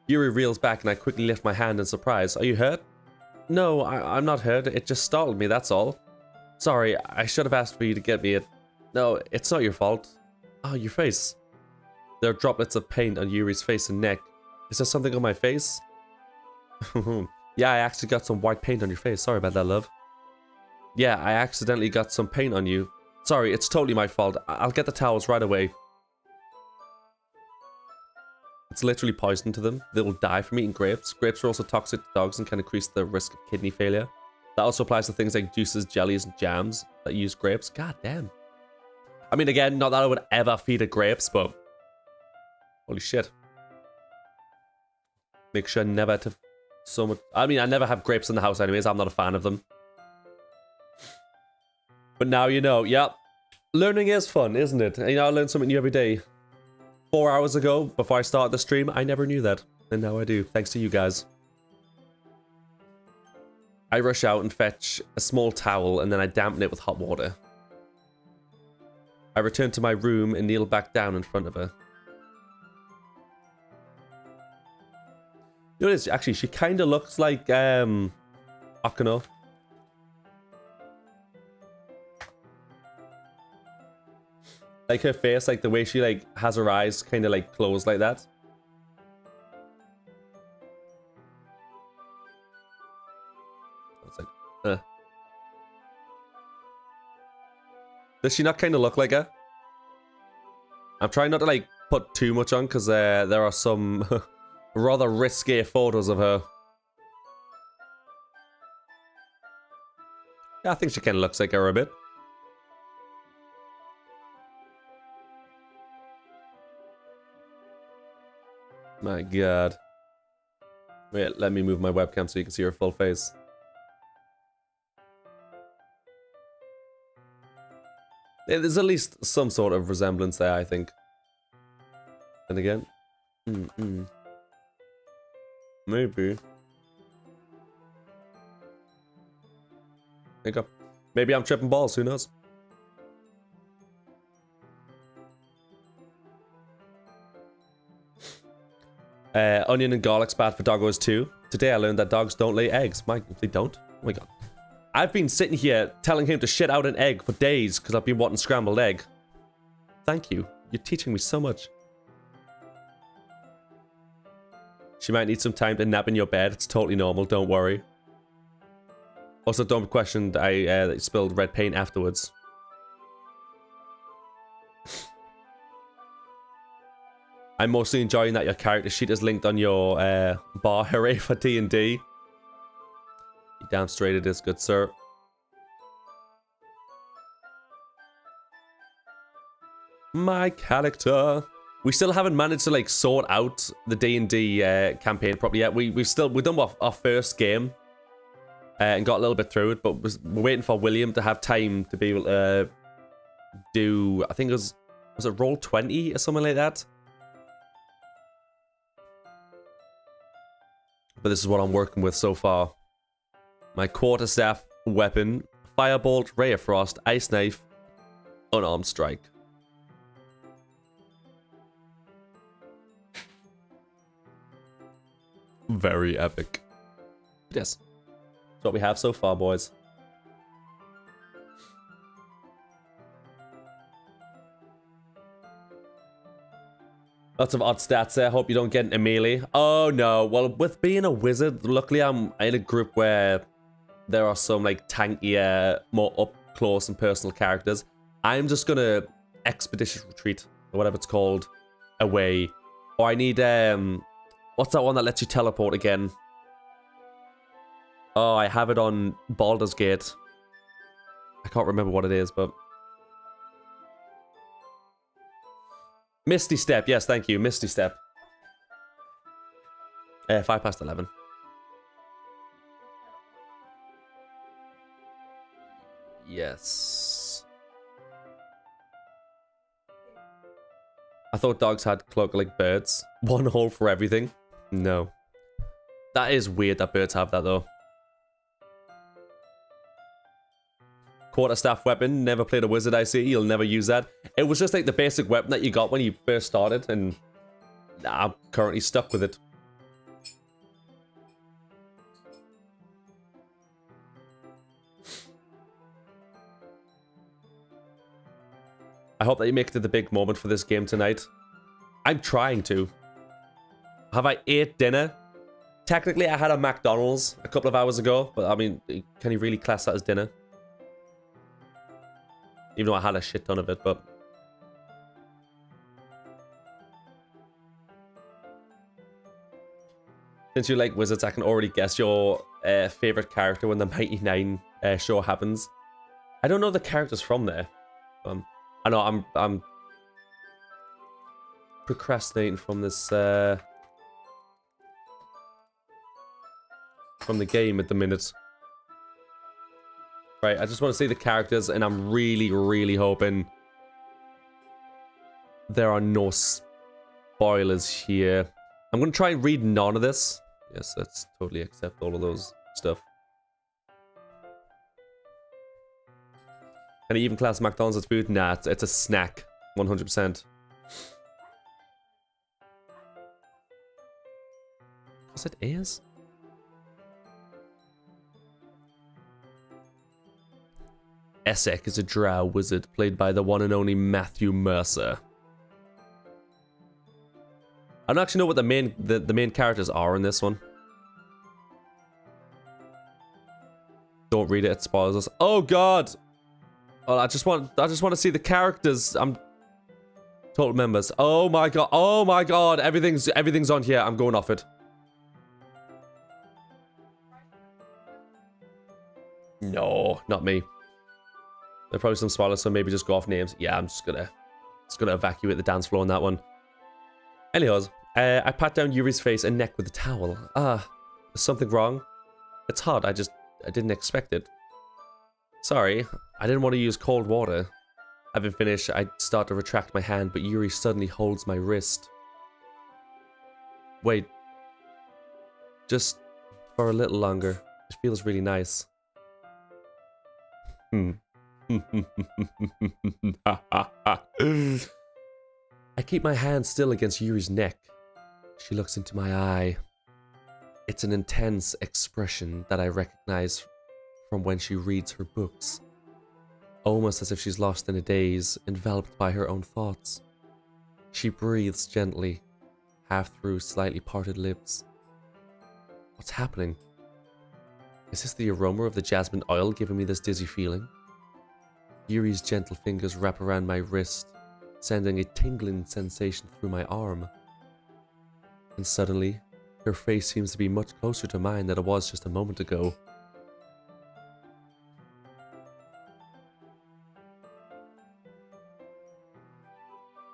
Yuri reels back and I quickly lift my hand in surprise. Are you hurt? No, I'm not hurt. It just startled me, that's all. Sorry, I should have asked for you to get me it. No, it's not your fault. Oh, your face. There are droplets of paint on Yuri's face and neck. Is there something on my face? Yeah, I actually got some white paint on your face. Sorry about that, love. Yeah, I accidentally got some paint on you. Sorry, it's totally my fault. I'll get the towels right away. It's literally poison to them. They will die from eating grapes. Grapes are also toxic to dogs and can increase the risk of kidney failure. That also applies to things like juices, jellies, and jams that use grapes. God damn. I mean, again, not that I would ever feed it grapes, but... Holy shit. Make sure never to so much. I mean, I never have grapes in the house anyways. I'm not a fan of them. But now you know. Yep. Learning is fun, isn't it? You know, I learn something new every day. 4 hours ago, before I started the stream, I never knew that. And now I do, thanks to you guys. I rush out and fetch a small towel, and then I dampen it with hot water. I return to my room and kneel back down in front of her. You know what it is? Actually, she kind of looks like, Akano. Like her face, like the way she like has her eyes kind of like closed like that. It's like, Does she not kind of look like her? I'm trying not to like put too much on because there are some rather risky photos of her. Yeah, I think she kind of looks like her a bit. My god. Wait, let me move my webcam so you can see her full face. Yeah, there's at least some sort of resemblance there, I think. And again. Maybe. There you go. Maybe I'm tripping balls, who knows? Onion and garlic's bad for doggos too. Today I learned that dogs don't lay eggs. They don't? Oh my god. I've been sitting here telling him to shit out an egg for days because I've been wanting scrambled egg. Thank you. You're teaching me so much. She might need some time to nap in your bed. It's totally normal, don't worry. Also, don't be questioned I spilled red paint afterwards. I'm mostly enjoying that your character sheet is linked on your bar. Hooray for D&D. You damn straight it is, good sir. My character. We still haven't managed to like sort out the D&D campaign properly yet. We've done our first game and got a little bit through it, but we're waiting for William to have time to be able to do. I think it was it roll 20 or something like that. But this is what I'm working with so far. My quarterstaff weapon, firebolt, ray of frost, ice knife, unarmed strike. Very epic. Yes. That's what we have so far, boys. Lots of odd stats there. Hope you don't get into melee. Oh no. Well, with being a wizard, luckily I'm in a group where there are some like tankier, more up close and personal characters. I'm just gonna expeditious retreat or whatever it's called away. Or I need what's that one that lets you teleport again? Oh, I have it on Baldur's Gate. I can't remember what it is, but Misty Step, yes, thank you. Misty Step. 5 past 11. Yes. I thought dogs had cloak like birds. One hole for everything. No. That is weird that birds have that though. Quarterstaff weapon. Never played a wizard, I see. You'll never use that. It was just like the basic weapon that you got when you first started, and I'm currently stuck with it. I hope that you make it to the big moment for this game tonight. I'm trying to. Have I ate dinner? Technically, I had a McDonald's a couple of hours ago, but I mean, can you really class that as dinner? Even though I had a shit ton of it, but since you like wizards, I can already guess your favorite character when the Mighty Nine show happens. I don't know the characters from there. I know I'm procrastinating from this. from the game at the minute. Right, I just want to see the characters, and I'm really, really hoping there are no spoilers here. I'm going to try and read none of this. Yes, let's totally accept all of those stuff. Can I even class McDonald's as food? Nah, it's a snack. 100%. Because it is? Essek is a drow wizard played by the one and only Matthew Mercer. I don't actually know what the main characters are in this one. Don't read it, it spoils us. Oh god! Oh, I just want to see the characters. I'm total members. Oh my god. Oh my god. Everything's on here. I'm going off it. No, not me. There are probably some spoilers, so maybe just go off names. Yeah, I'm just gonna evacuate the dance floor on that one. Anyways, I pat down Yuri's face and neck with a towel. Is something wrong? It's hot. I didn't expect it. Sorry, I didn't want to use cold water. Having finished, I start to retract my hand, but Yuri suddenly holds my wrist. Wait. Just for a little longer. It feels really nice. I keep my hand still against Yuri's neck. She looks into my eye. It's an intense expression that I recognize from when she reads her books. Almost as if she's lost in a daze, enveloped by her own thoughts. She breathes gently, half through slightly parted lips. What's happening? Is this the aroma of the jasmine oil giving me this dizzy feeling? Yuri's gentle fingers wrap around my wrist, sending a tingling sensation through my arm. And suddenly, her face seems to be much closer to mine than it was just a moment ago.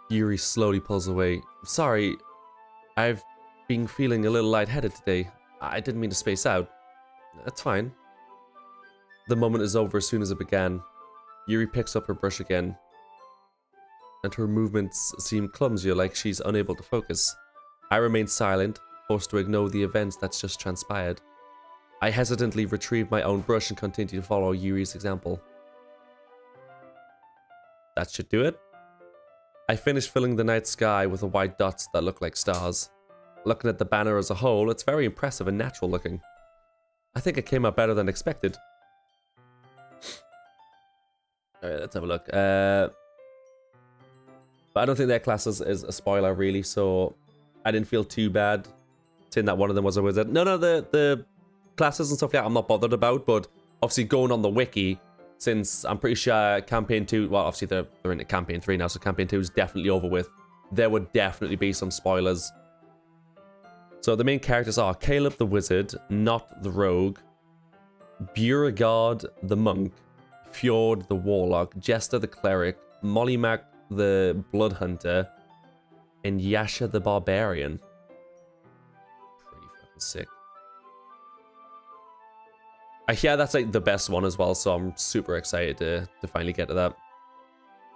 Yuri slowly pulls away. Sorry, I've been feeling a little lightheaded today. I didn't mean to space out. That's fine. The moment is over as soon as it began. Yuri picks up her brush again, and her movements seem clumsier, like she's unable to focus. I remain silent, forced to ignore the events that's just transpired. I hesitantly retrieve my own brush and continue to follow Yuri's example. That should do it. I finish filling the night sky with the white dots that look like stars. Looking at the banner as a whole, it's very impressive and natural looking. I think it came out better than expected. Alright, let's have a look. But I don't think their class is a spoiler, really, so I didn't feel too bad saying that one of them was a wizard. None of the classes and stuff like that I'm not bothered about, but obviously going on the wiki, since I'm pretty sure Campaign 2, well, obviously they're into Campaign 3 now, so Campaign 2 is definitely over with. There would definitely be some spoilers. So the main characters are Caleb the Wizard, Not the Rogue, Beauregard the Monk, Fjord the Warlock, Jester the Cleric, Mollymac the Blood Hunter, and Yasha the Barbarian. Pretty fucking sick. I hear that's like the best one as well, so I'm super excited to finally get to that.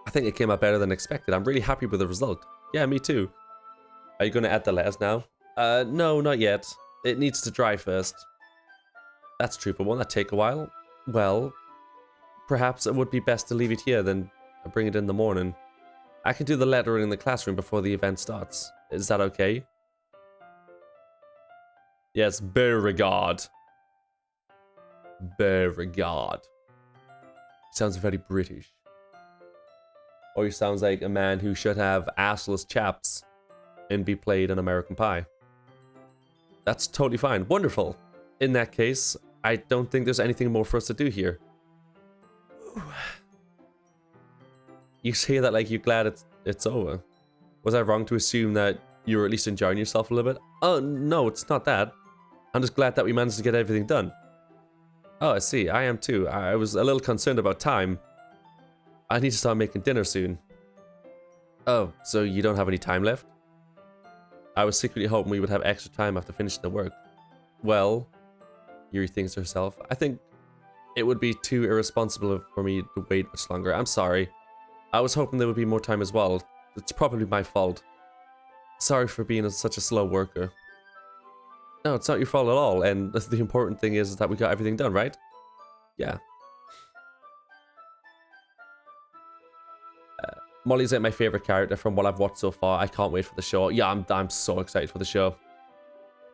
I think it came out better than expected. I'm really happy with the result. Yeah, me too. Are you going to add the letters now? No, not yet. It needs to dry first. That's true, but won't that take a while? Well, perhaps it would be best to leave it here, then bring it in the morning. I can do the lettering in the classroom before the event starts. Is that okay? Yes, Beauregard. Beauregard. Sounds very British. Or he sounds like a man who should have assless chaps and be played on American Pie. That's totally fine. Wonderful. In that case, I don't think there's anything more for us to do here. You say that like you're glad it's over. Was I wrong to assume that you were at least enjoying yourself a little bit? Oh, no, it's not that. I'm just glad that we managed to get everything done. Oh, I see. I am too. I was a little concerned about time. I need to start making dinner soon. Oh, so you don't have any time left? I was secretly hoping we would have extra time after finishing the work. Well, Yuri thinks to herself. I think it would be too irresponsible for me to wait much longer. I'm sorry. I was hoping there would be more time as well. It's probably my fault. Sorry for being such a slow worker. No, it's not your fault at all, and the important thing is that we got everything done, right? Yeah. Molly's my favorite character from what I've watched so far. I can't wait for the show. Yeah, I'm so excited for the show.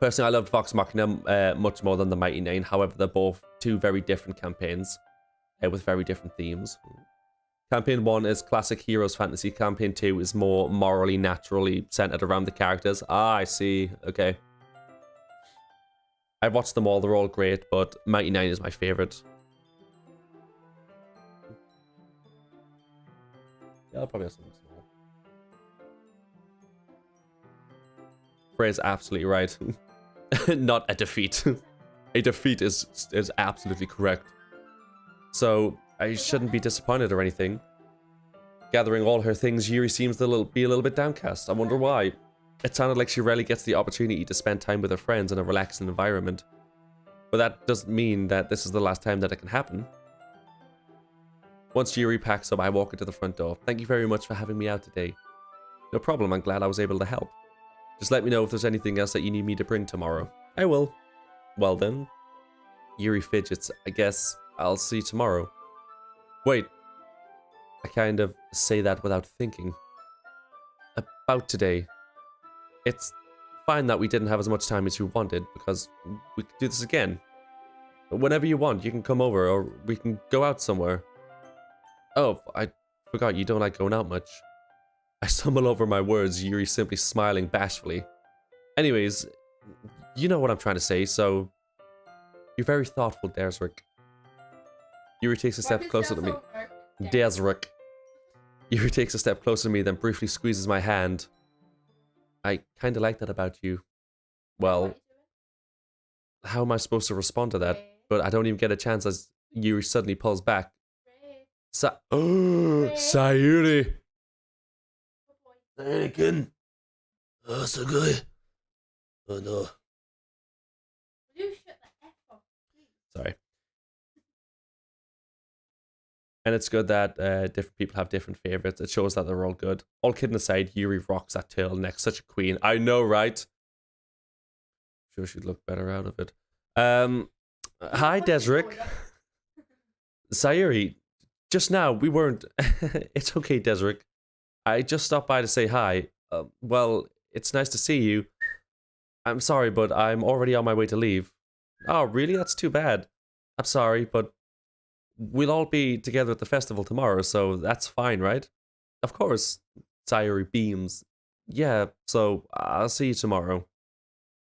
Personally, I loved Vox Machina much more than the Mighty Nine. However, they're both two very different campaigns with very different themes. Campaign 1 is classic Heroes Fantasy. Campaign 2 is more morally, naturally centered around the characters. Ah, I see. Okay. I've watched them all. They're all great, but Mighty Nine is my favorite. Yeah, I'll probably have something small. Frey's absolutely right. Not a defeat. A defeat is absolutely correct. So, I shouldn't be disappointed or anything. Gathering all her things, Yuri seems to be a little bit downcast. I wonder why. It sounded like she rarely gets the opportunity to spend time with her friends in a relaxing environment. But that doesn't mean that this is the last time that it can happen. Once Yuri packs up, I walk into the front door. Thank you very much for having me out today. No problem, I'm glad I was able to help. Just let me know if there's anything else that you need me to bring tomorrow. I will. Well then. Yuri fidgets. I guess I'll see you tomorrow. Wait. I kind of say that without thinking. About today. It's fine that we didn't have as much time as you wanted, because we could do this again. Whenever you want, you can come over, or we can go out somewhere. Oh, I forgot you don't like going out much. I stumble over my words, Yuri simply smiling bashfully. Anyways, you know what I'm trying to say, so... You're very thoughtful, Desric. Yuri takes a step closer to me. Desric. Yuri takes a step closer to me, then briefly squeezes my hand. I kinda like that about you. Well, how am I supposed to respond to that? But I don't even get a chance as Yuri suddenly pulls back. Sayori! Kraken! So good. Oh no.
You shut the F off, please.
Sorry. And it's good that different people have different favorites. It shows that they're all good. All kidding aside, Yuri rocks that turtleneck. Such a queen. I know, right? Sure she'd look better out of it. Hi, Desric. Sayori, just now, we weren't... It's okay, Desric. I just stopped by to say hi. Well, it's nice to see you. I'm sorry, but I'm already on my way to leave. Oh, really? That's too bad. I'm sorry, but we'll all be together at the festival tomorrow, so that's fine, right? Of course. Sayori beams. Yeah, so I'll see you tomorrow.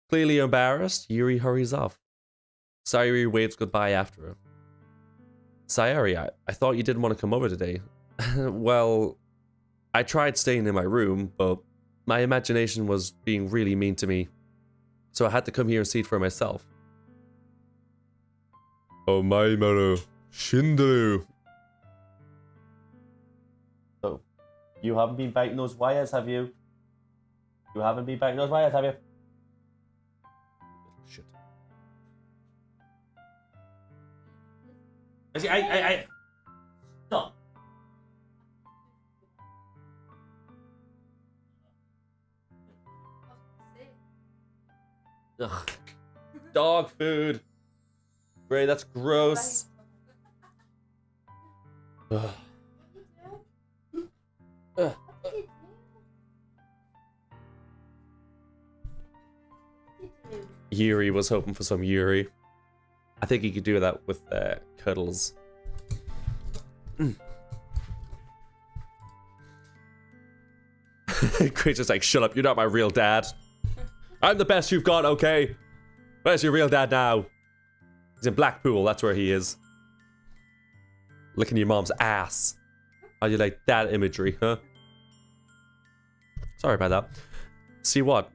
Clearly embarrassed, Yuri hurries off. Sayori waves goodbye after her. Sayori, I thought you didn't want to come over today. Well, I tried staying in my room, but my imagination was being really mean to me. So I had to come here and see it for myself. Oh my Maru, Shindaru. So, you haven't been biting those wires, have you? You haven't been biting those wires, have you? Shit. I stop. Ugh. Dog food. Ray, that's gross. Ugh. Yuri was hoping for some Yuri. I think he could do that with cuddles. Creature's like, shut up, you're not my real dad. I'm the best you've got, okay? Where's your real dad now? He's in Blackpool, that's where he is. Licking your mom's ass. How do you like that imagery, huh? Sorry about that. See what?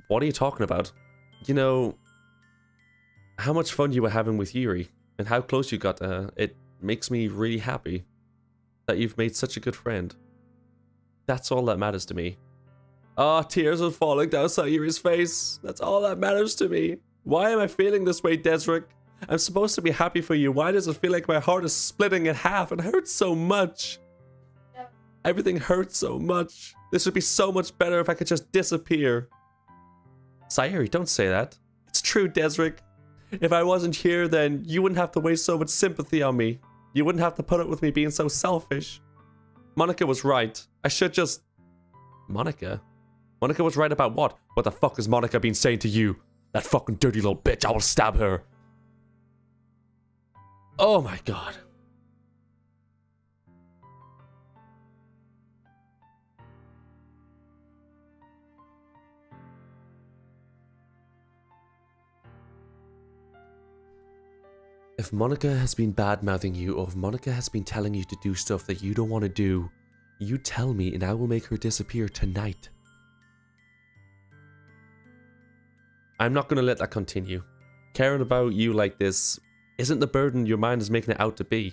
What are you talking about? You know, how much fun you were having with Yuri and how close you got to her. It makes me really happy that you've made such a good friend. That's all that matters to me. Ah, tears are falling down Sayori's face. That's all that matters to me. Why am I feeling this way, Desric? I'm supposed to be happy for you. Why does it feel like my heart is splitting in half? It hurts so much. Everything hurts so much. This would be so much better if I could just disappear. Sayori, don't say that. It's true, Desric. If I wasn't here, then you wouldn't have to waste so much sympathy on me. You wouldn't have to put up with me being so selfish. Monica was right. I should just... Monica? Monica was right about what? What the fuck has Monica been saying to you? That fucking dirty little bitch. I will stab her. Oh my god. If Monica has been bad-mouthing you, or if Monica has been telling you to do stuff that you don't want to do, you tell me and I will make her disappear tonight. I'm not going to let that continue. Caring about you like this isn't the burden your mind is making it out to be.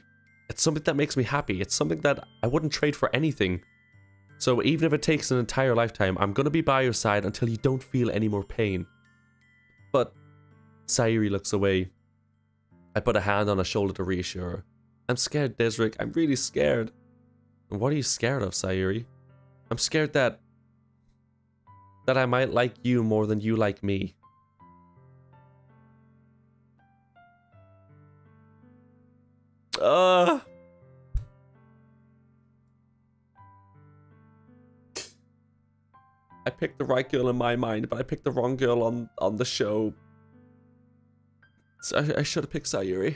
It's something that makes me happy. It's something that I wouldn't trade for anything. So even if it takes an entire lifetime, I'm going to be by your side until you don't feel any more pain. But Sayori looks away. I put a hand on her shoulder to reassure her. I'm scared, Desric. I'm really scared. And what are you scared of, Sayori? I'm scared that I might like you more than you like me. I picked the right girl in my mind, but I picked the wrong girl on the show. So I should have picked Sayori.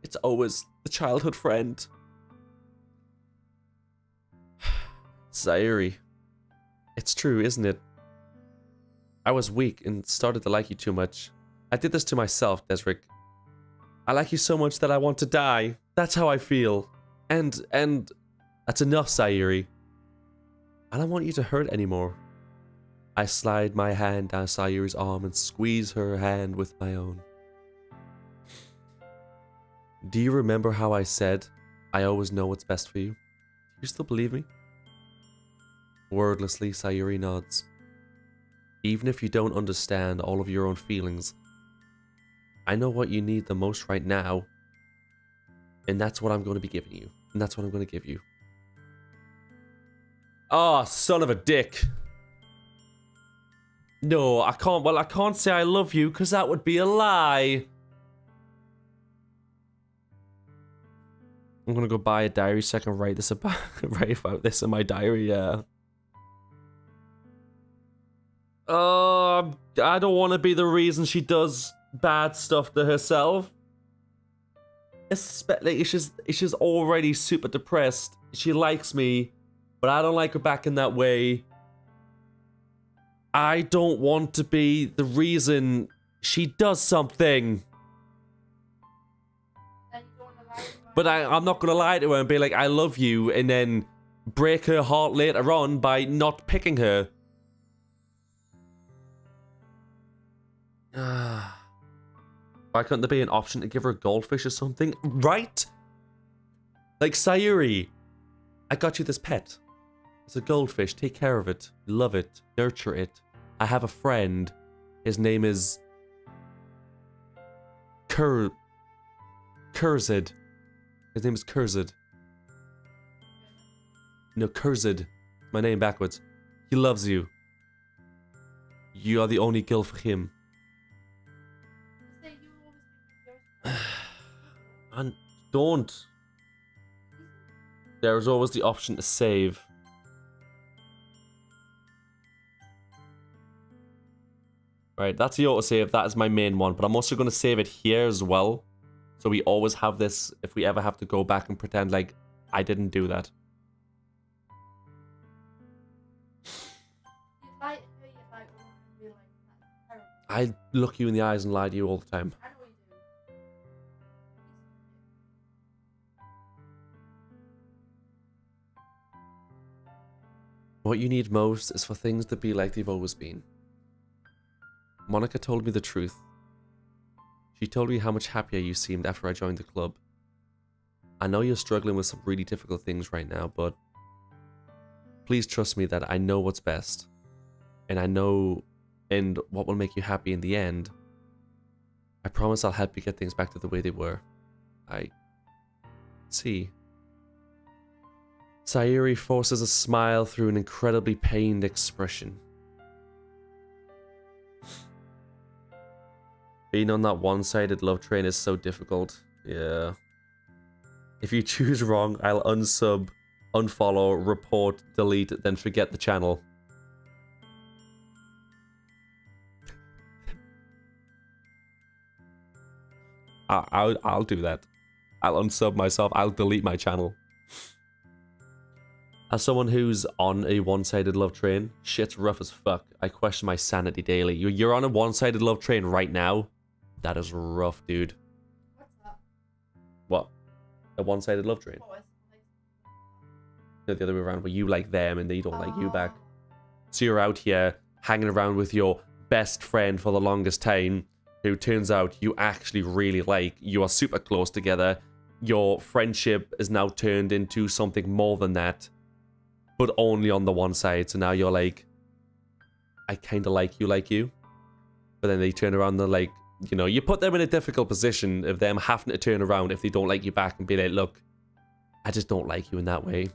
It's always the childhood friend. Sayori. It's true, isn't it? I was weak and started to like you too much. I did this to myself, Desric. I like you so much that I want to die. That's how I feel. And that's enough, Sayori. I don't want you to hurt anymore. I slide my hand down Sayori's arm and squeeze her hand with my own. Do you remember how I said, I always know what's best for you? Do you still believe me? Wordlessly, Sayori nods. Even if you don't understand all of your own feelings, I know what you need the most right now, and that's what I'm going to be giving you. And that's what I'm going to give you. Oh, son of a dick. No, I can't. Well, I can't say I love you because that would be a lie. I'm gonna go buy a diary so I can write about this in my diary. Yeah. I don't want to be the reason she does bad stuff to herself. Especially, she's already super depressed. She likes me, but I don't like her back in that way. I don't want to be the reason she does something. But I'm not going to lie to her and be like, I love you, and then break her heart later on by not picking her. Why couldn't there be an option to give her a goldfish or something? Right? Like, Sayori, I got you this pet. It's a goldfish. Take care of it. Love it. Nurture it. I have a friend. His name is... Kurzid. His name is Kurzid. No, Kurzid. My name backwards. He loves you. You are the only girl for him. And don't. There is always the option to save. Right, that's the autosave. That is my main one. But I'm also going to save it here as well. So we always have this if we ever have to go back and pretend like I didn't do that. I look you in the eyes and lie to you all the time. What you need most is for things to be like they've always been. Monica told me the truth. She told me how much happier you seemed after I joined the club. I know you're struggling with some really difficult things right now, but please trust me that I know what's best. And I know what will make you happy in the end. I promise I'll help you get things back to the way they were. I see. Sayori forces a smile through an incredibly pained expression. Being on that one-sided love train is so difficult. Yeah. If you choose wrong, I'll unsub, unfollow, report, delete, then forget the channel. I'll do that. I'll unsub myself. I'll delete my channel. As someone who's on a one-sided love train, shit's rough as fuck. I question my sanity daily. You're on a one-sided love train right now? That is rough, dude.
What's that?
What? A one-sided love train?
Oh, it's
No, the other way around, where you like them and they don't like you back. So you're out here hanging around with your best friend for the longest time, who turns out you actually really like. You are super close together. Your friendship is now turned into something more than that, but only on the one side. So now you're like, I kind of like you. But then they turn around and they're like, you know, you put them in a difficult position of them having to turn around if they don't like you back and be like, look, I just don't like you in that way.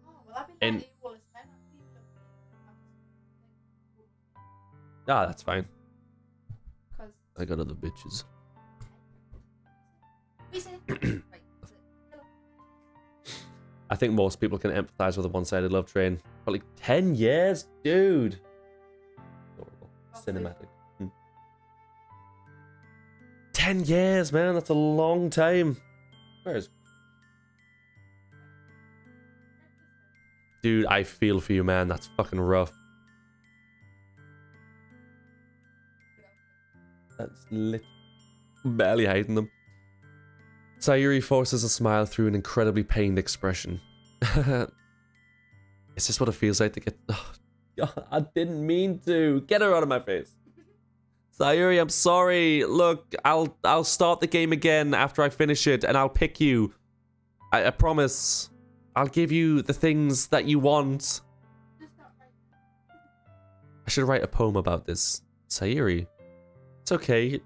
Oh, well, I've been
And-
like you all this time.
Ah, that's fine.
Because
I got other bitches.
we said right. That's it. Hello.
I think most people can empathize with a one-sided love train. But like 10 years? Dude. Adorable. Cinematic. 10 years, man. That's a long time. Where is... Dude, I feel for you, man. That's fucking rough. That's lit. Barely hiding them. Sayori forces a smile through an incredibly pained expression. Is this what it feels like to get... Oh, God, I didn't mean to. Get her out of my face. Sayori, I'm sorry. Look, I'll start the game again after I finish it, and I'll pick you. I promise. I'll give you the things that you want. I should write a poem about this. Sayori, it's okay.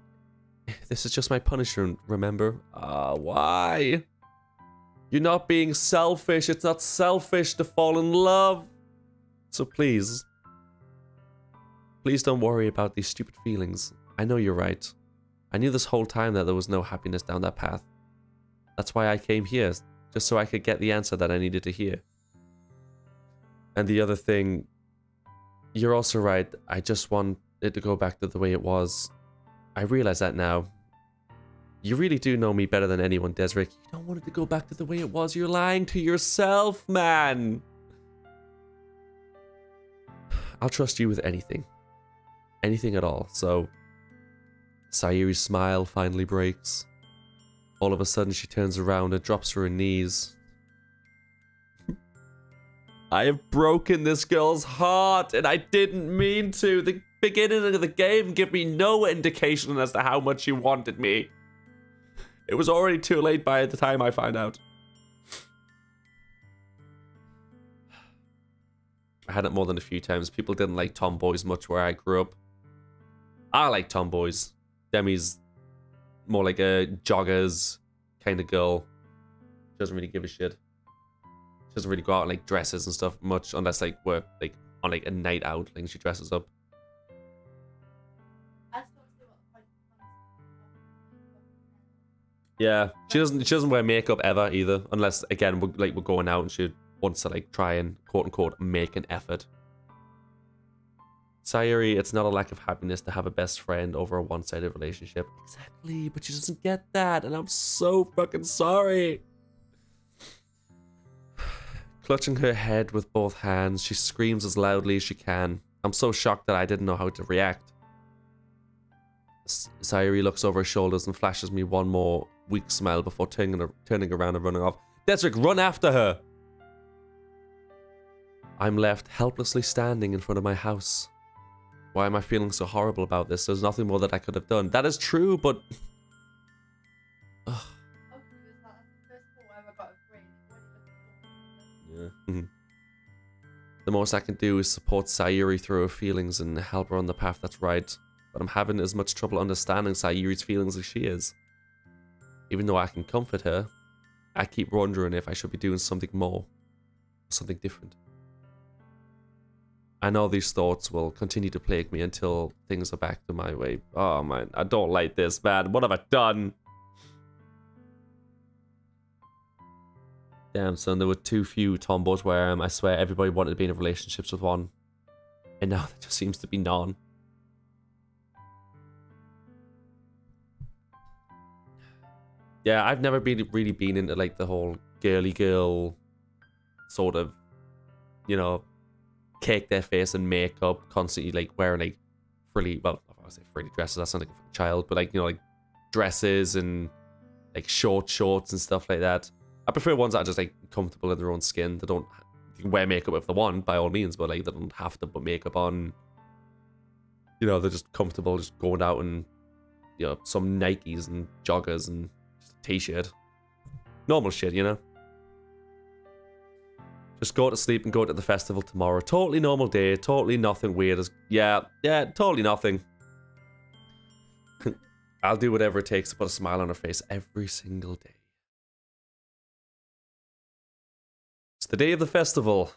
This is just my punishment, remember? Why? You're not being selfish. It's not selfish to fall in love. So please don't worry about these stupid feelings. I know you're right. I knew this whole time that there was no happiness down that path. That's why I came here, just so I could get the answer that I needed to hear. And the other thing, you're also right. I just want it to go back to the way it was. I realize that now. You really do know me better than anyone, Desric. You don't want it to go back to the way it was. You're lying to yourself, man. I'll trust you with anything. Anything at all. So, Sayori's smile finally breaks. All of a sudden, she turns around and drops to her knees. I have broken this girl's heart, and I didn't mean to. The beginning of the game gave me no indication as to how much she wanted me. It was already too late by the time I found out. I had it more than a few times. People didn't like tomboys much where I grew up. I like tomboys. Demi's more like a joggers kind of girl. She doesn't really give a shit. She doesn't really go out in like dresses and stuff much, unless like we're like on like a night out, like she dresses up.
I still see what the point
Yeah, she doesn't wear makeup ever either, unless again we're going out and she wants to like try and quote unquote make an effort. Sayori, it's not a lack of happiness to have a best friend over a one-sided relationship. Exactly, but she doesn't get that, and I'm so fucking sorry. Clutching her head with both hands, she screams as loudly as she can. I'm so shocked that I didn't know how to react. Sayori looks over her shoulders and flashes me one more weak smile before turning around and running off. Desric, run after her! I'm left helplessly standing in front of my house. Why am I feeling so horrible about this? There's nothing more that I could have done. That is true, but... Ugh. Yeah. The most I can do is support Sayori through her feelings and help her on the path that's right. but I'm having as much trouble understanding Sayori's feelings as she is. Even though I can comfort her, I keep wondering if I should be doing something more, something different. I know these thoughts will continue to plague me until things are back to my way. Oh man, I don't like this, man. What have I done? Damn, son, there were too few tomboys where I swear everybody wanted to be in relationships with one. And now there just seems to be none. Yeah, I've never really been into like the whole girly girl sort of, you know, cake their face and makeup, constantly like wearing like frilly, well, I say frilly dresses, that's not like a child, but like, you know, like dresses and like shorts and stuff like that. I prefer ones that are just like comfortable in their own skin. They don't, you can wear makeup if they want, by all means, but like they don't have to put makeup on. You know, they're just comfortable just going out and, you know, some Nikes and joggers and just a t-shirt. Normal shit, you know? Just go to sleep and go to the festival tomorrow. Totally normal day, totally nothing weird. Yeah, totally nothing. I'll do whatever it takes to put a smile on her face every single day. It's the day of the festival.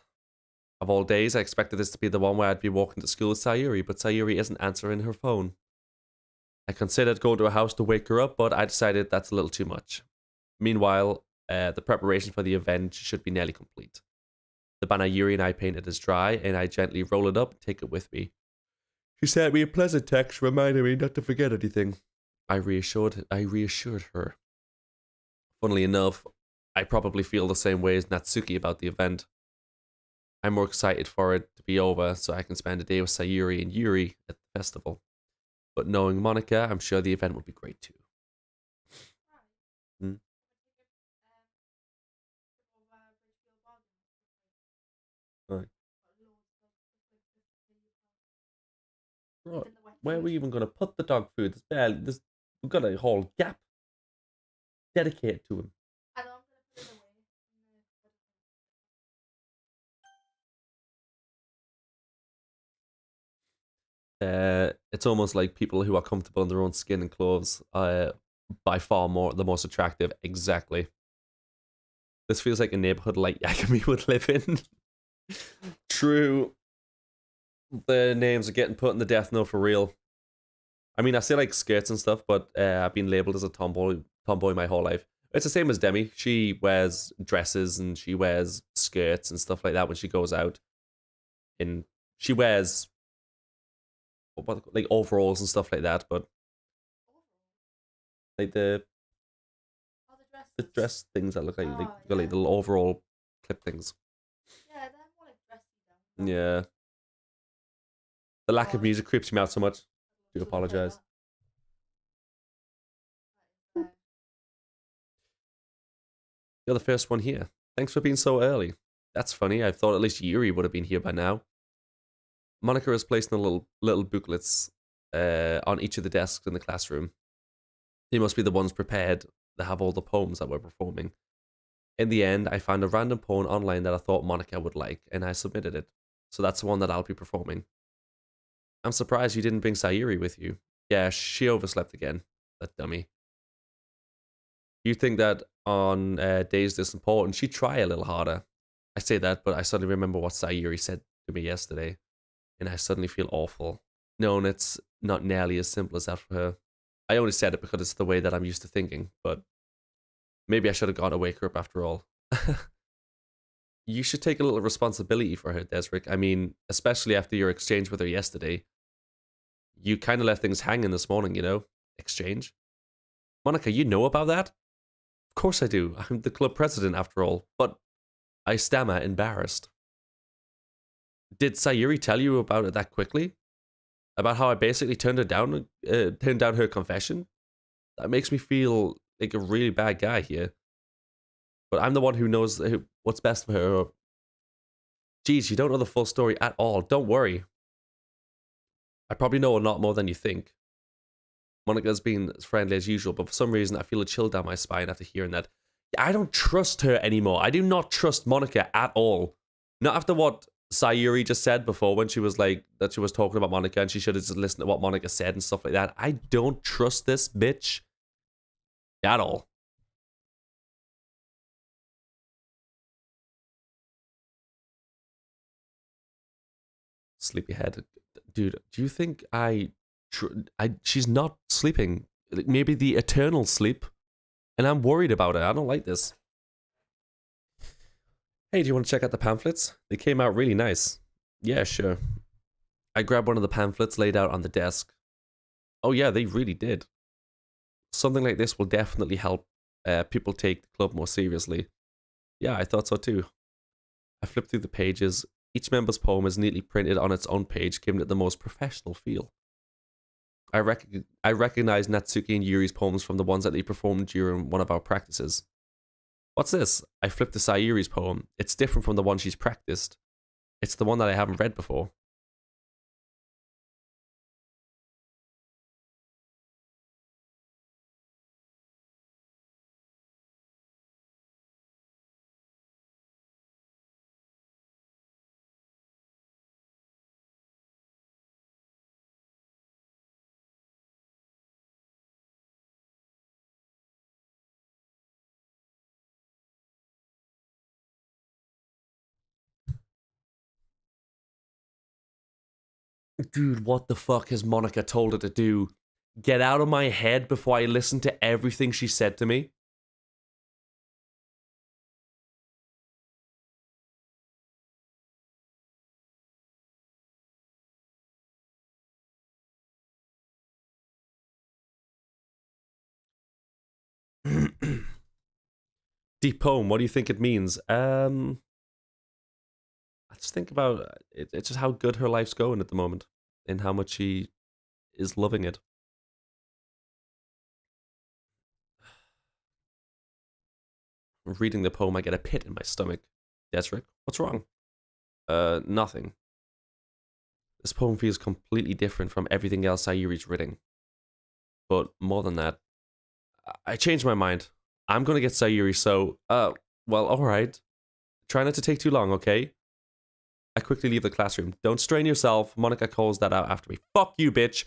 Of all days, I expected this to be the one where I'd be walking to school with Sayori, but Sayori isn't answering her phone. I considered going to her house to wake her up, but I decided that's a little too much. Meanwhile, the preparation for the event should be nearly complete. The banner Yuri and I painted is dry, and I gently roll it up and take it with me. She sent me a pleasant text reminding me not to forget anything. I reassured her. Funnily enough, I probably feel the same way as Natsuki about the event. I'm more excited for it to be over so I can spend a day with Sayori and Yuri at the festival. But knowing Monica, I'm sure the event will be great too. Hmm? Right. Right. Where are we even going to put the dog food? We've got a whole gap dedicated to him.
I know I'm going to put it away.
It's almost like people who are comfortable in their own skin and clothes are by far the most attractive. Exactly. This feels like a neighborhood like Yakami would live in. True. The names are getting put in the death note for real. I mean, I still like skirts and stuff, but I've been labeled as a tomboy my whole life. It's the same as Demi. She wears dresses and she wears skirts and stuff like that when she goes out. And she wears like overalls and stuff like that, but like the dress things that look like like the little overall clip things.
Yeah, they're more like dressy.
Yeah. The lack of music creeps me out so much. I do apologize. You're the first one here. Thanks for being so early. That's funny. I thought at least Yuri would have been here by now. Monica has placed the little booklets on each of the desks in the classroom. They must be the ones prepared that have all the poems that we're performing. In the end, I found a random poem online that I thought Monica would like, and I submitted it. So that's the one that I'll be performing. I'm surprised you didn't bring Sayori with you. Yeah, she overslept again. That dummy. You'd think that on days this important, she'd try a little harder. I say that, but I suddenly remember what Sayori said to me yesterday. And I suddenly feel awful. No, and it's not nearly as simple as that for her. I only said it because it's the way that I'm used to thinking, but maybe I should have gone to wake her up after all. You should take a little responsibility for her, Desric. I mean, especially after your exchange with her yesterday. You kind of left things hanging this morning, you know? Exchange. Monica, you know about that? Of course I do. I'm the club president after all, but I stammer, embarrassed. Did Sayori tell you about it that quickly? About how I basically turned down her confession? That makes me feel like a really bad guy here. But I'm the one who knows what's best for her. Geez, you don't know the full story at all. Don't worry. I probably know a lot more than you think. Monica's been as friendly as usual, but for some reason I feel a chill down my spine after hearing that. I don't trust her anymore. I do not trust Monica at all. Not after what Sayori just said before when she was like that she was talking about Monica and she should have just listened to what Monica said and stuff like that. I don't trust this bitch at all. Sleepyhead. Dude, do you think she's not sleeping? Like, maybe the eternal sleep, and I'm worried about it. I don't like this. Hey, do you want to check out the pamphlets? They came out really nice. Yeah, sure. I grabbed one of the pamphlets laid out on the desk. Oh yeah, they really did. Something like this will definitely help people take the club more seriously. Yeah, I thought so too. I flipped through the pages. Each member's poem is neatly printed on its own page, giving it the most professional feel. I recognize Natsuki and Yuri's poems from the ones that they performed during one of our practices. What's this? I flipped to Sayori's poem. It's different from the one she's practiced. It's the one that I haven't read before. Dude, what the fuck has Monica told her to do? Get out of my head before I listen to everything she said to me? Deep poem, what do you think it means? I just think about it, it's just how good her life's going at the moment and how much she is loving it. Reading the poem, I get a pit in my stomach. Desric, what's wrong? Nothing. This poem feels completely different from everything else Sayori's written. But more than that, I changed my mind. I'm gonna get Sayori, so, well, alright. Try not to take too long, okay? I quickly leave the classroom. Don't strain yourself. Monica calls that out after me. Fuck you, bitch.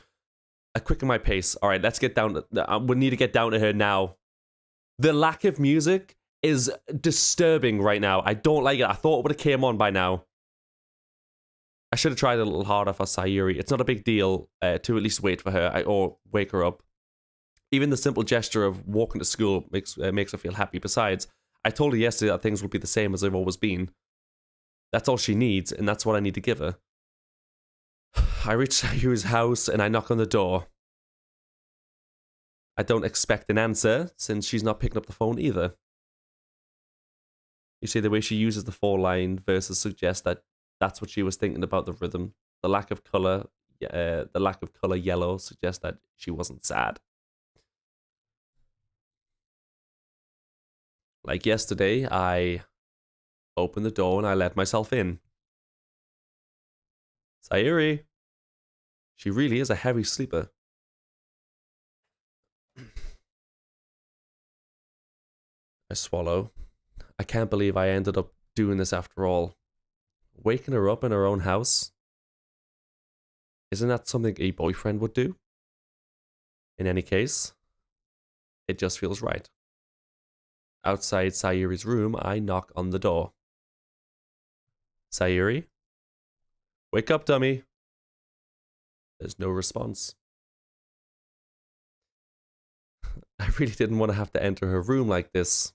I quicken my pace. Alright, let's get down to, we need to get down to her now. The lack of music is disturbing right now. I don't like it. I thought it would have came on by now. I should have tried a little harder for Sayori. It's not a big deal to at least wait for her or wake her up. Even the simple gesture of walking to school makes her feel happy. Besides, I told her yesterday that things will be the same as they've always been. That's all she needs, and that's what I need to give her. I reach Sayori's house, and I knock on the door. I don't expect an answer, since she's not picking up the phone either. You see, the way she uses the 4-line verses suggests that that's what she was thinking about the rhythm. The lack of color yellow suggests that she wasn't sad. Like yesterday, I opened the door and I let myself in. Sayori. She really is a heavy sleeper. I swallow. I can't believe I ended up doing this after all. Waking her up in her own house? Isn't that something a boyfriend would do? In any case, it just feels right. Outside Sayori's room, I knock on the door. Sayori? Wake up, dummy. There's no response. I really didn't want to have to enter her room like this.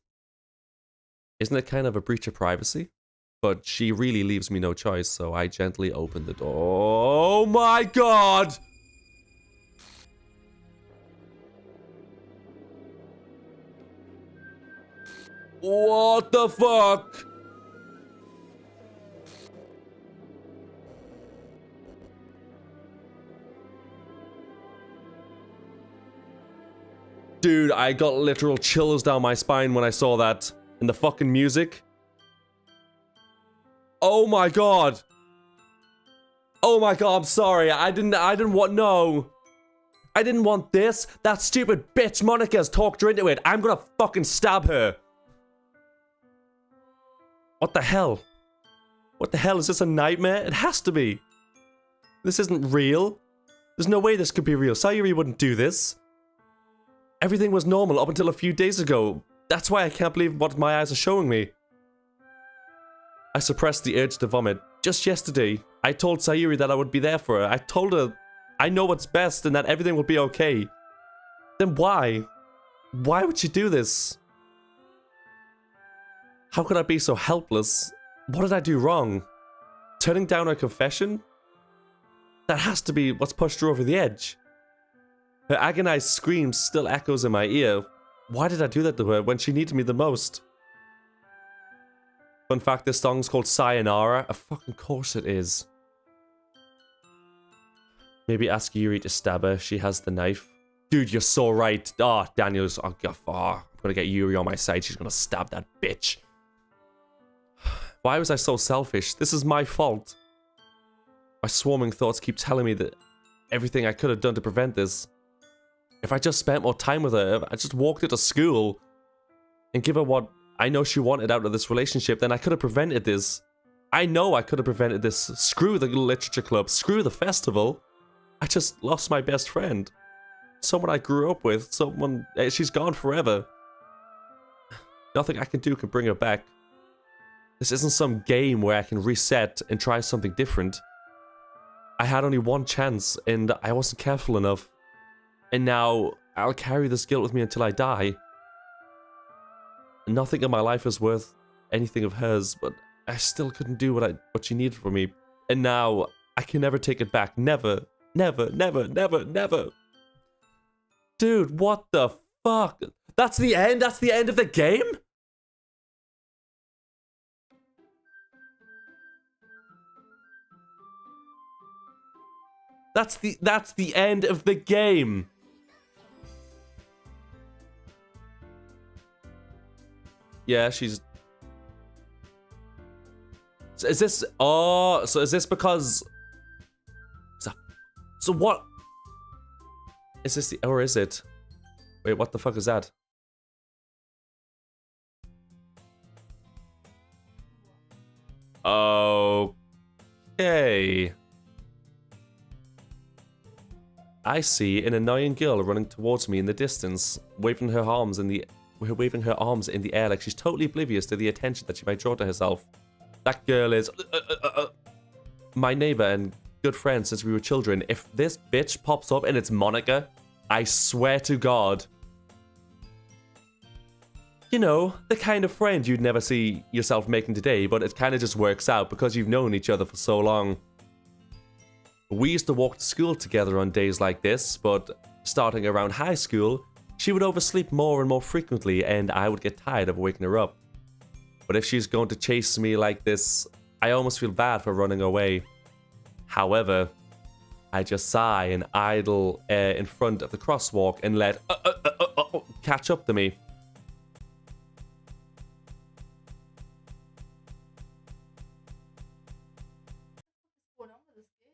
Isn't it kind of a breach of privacy? But she really leaves me no choice, so I gently open the door. Oh my god! What the fuck? Dude, I got literal chills down my spine when I saw that. And the fucking music. Oh my god. Oh my god, I'm sorry. I didn't want, no. I didn't want this. That stupid bitch Monica's talked her into it. I'm gonna fucking stab her. What the hell? What the hell, is this a nightmare? It has to be. This isn't real. There's no way this could be real. Sayori wouldn't do this. Everything was normal up until a few days ago. That's why I can't believe what my eyes are showing me. I suppressed the urge to vomit. Just yesterday, I told Sayori that I would be there for her. I told her I know what's best and that everything will be okay. Then why? Why would she do this? How could I be so helpless? What did I do wrong? Turning down her confession? That has to be what's pushed her over the edge. Her agonized scream still echoes in my ear. Why did I do that to her when she needed me the most? Fun fact, this song's called Sayonara. Of fucking course it is. Maybe ask Yuri to stab her. She has the knife. Dude, you're so right. Oh, Daniel's... Oh, I'm gonna get Yuri on my side. She's gonna stab that bitch. Why was I so selfish? This is my fault. My swarming thoughts keep telling me that everything I could have done to prevent this. If I just spent more time with her, if I just walked her to school and give her what I know she wanted out of this relationship, then I could have prevented this. I know I could have prevented this. Screw the literature club. Screw the festival. I just lost my best friend. Someone I grew up with. Someone... She's gone forever. Nothing I can do can bring her back. This isn't some game where I can reset and try something different. I had only one chance, and I wasn't careful enough. And now, I'll carry this guilt with me until I die. Nothing in my life is worth anything of hers, but I still couldn't do what she needed from me. And now, I can never take it back. Never. Never, never, never, never. Dude, what the fuck? That's the end? That's the end of the game? That's the end of the game. Yeah, she's... So is this... Oh, so is this because... So what? Is this the... Or is it? Wait, what the fuck is that? Okay. I see an annoying girl running towards me in the distance, waving her arms in the air like she's totally oblivious to the attention that she might draw to herself. That girl is my neighbor and good friend since we were children. If this bitch pops up and it's Monica, I swear to God. You know, the kind of friend you'd never see yourself making today, but it kind of just works out because you've known each other for so long. We used to walk to school together on days like this, but starting around high school, she would oversleep more and more frequently and I would get tired of waking her up. But if she's going to chase me like this, I almost feel bad for running away. However, I just sigh and idle in front of the crosswalk and let catch up to me.
What's going on with this game?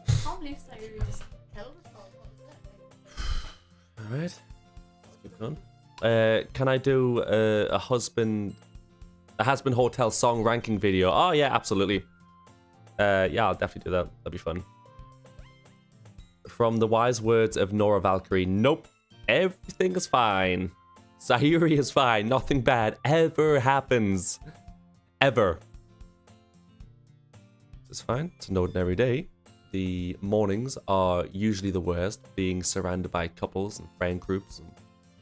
I can't believe Sayori just killed herself. What was that?
Alright. Let's keep going. Can I do a husband hotel song ranking video? Oh yeah, absolutely. Yeah, I'll definitely do that. That'd be fun. From the wise words of Nora Valkyrie, nope. Everything is fine. Sayori is fine. Nothing bad ever happens. Ever. It's fine. It's an ordinary day. The mornings are usually the worst, being surrounded by couples and friend groups and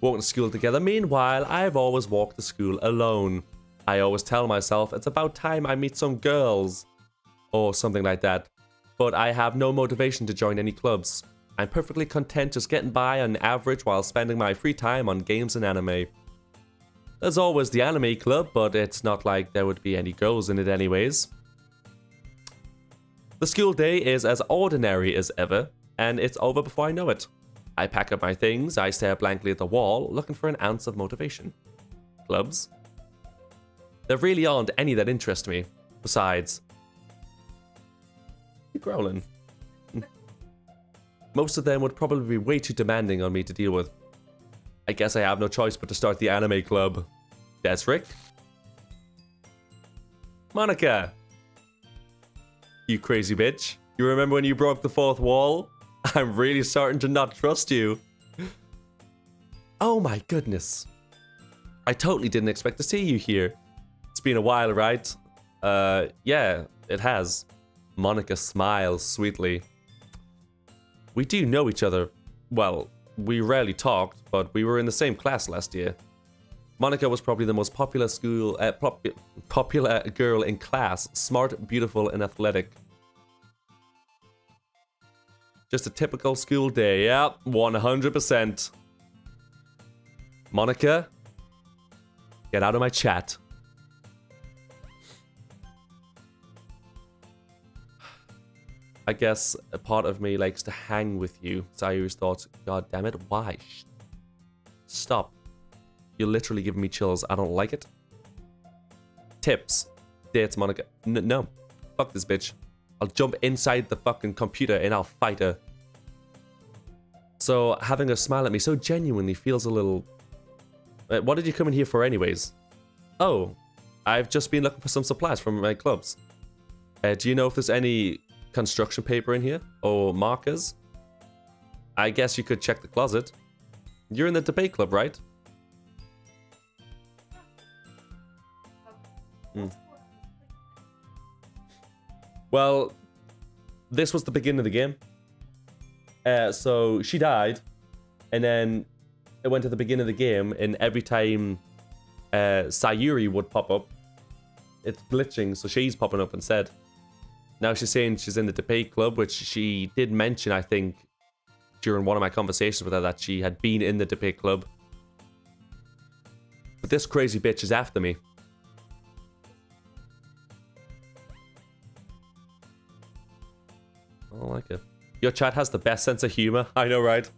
walking to school together. Meanwhile, I've always walked to school alone. I always tell myself it's about time I meet some girls or something like that. But I have no motivation to join any clubs. I'm perfectly content just getting by on average while spending my free time on games and anime. There's always the anime club, but it's not like there would be any girls in it anyways. The school day is as ordinary as ever, and it's over before I know it. I pack up my things, I stare blankly at the wall, looking for an ounce of motivation. Clubs? There really aren't any that interest me. Besides... Keep growling. Most of them would probably be way too demanding on me to deal with. I guess I have no choice but to start the anime club. Desric? Monica! You crazy bitch. You remember when you broke the fourth wall? I'm really starting to not trust you. Oh my goodness. I totally didn't expect to see you here. It's been a while, right? Yeah, it has. Monica smiles sweetly. We do know each other. Well, we rarely talked, but we were in the same class last year. Monica was probably the most popular popular girl in class. Smart, beautiful, and athletic. Just a typical school day. Yeah, 100%. Monica, get out of my chat. I guess a part of me likes to hang with you. Sayori's thoughts. God damn it, why? Stop. You're literally giving me chills. I don't like it. Tips. Dates, Monica. No. Fuck this bitch. I'll jump inside the fucking computer and I'll fight her. So, having her smile at me so genuinely feels a little... What did you come in here for anyways? Oh, I've just been looking for some supplies from my clubs. Do you know if there's any construction paper in here? Or markers? I guess you could check the closet. You're in the debate club, right? Well, this was the beginning of the game. So she died, and then it went to the beginning of the game, and every time Sayori would pop up, it's glitching, so she's popping up instead. Now she's saying she's in the debate club, which she did mention, I think, during one of my conversations with her, that she had been in the debate club. But this crazy bitch is after me. I don't like it. Your chat has the best sense of humor. I know, right?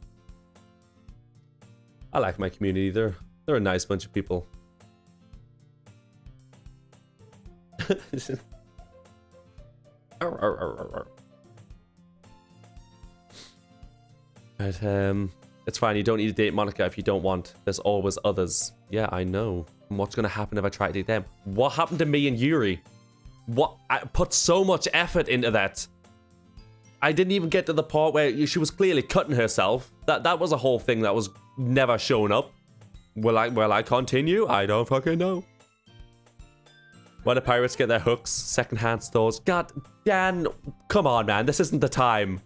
I like my community. They're a nice bunch of people. But, it's fine. You don't need to date Monica if you don't want. There's always others. Yeah, I know. And what's gonna happen if I try to date them? What happened to me and Yuri? What? I put so much effort into that. I didn't even get to the part where she was clearly cutting herself. That was a whole thing that was never shown up. Will I continue? I don't fucking know. When the pirates get their hooks, secondhand stores. God, Dan, come on, man. This isn't the time.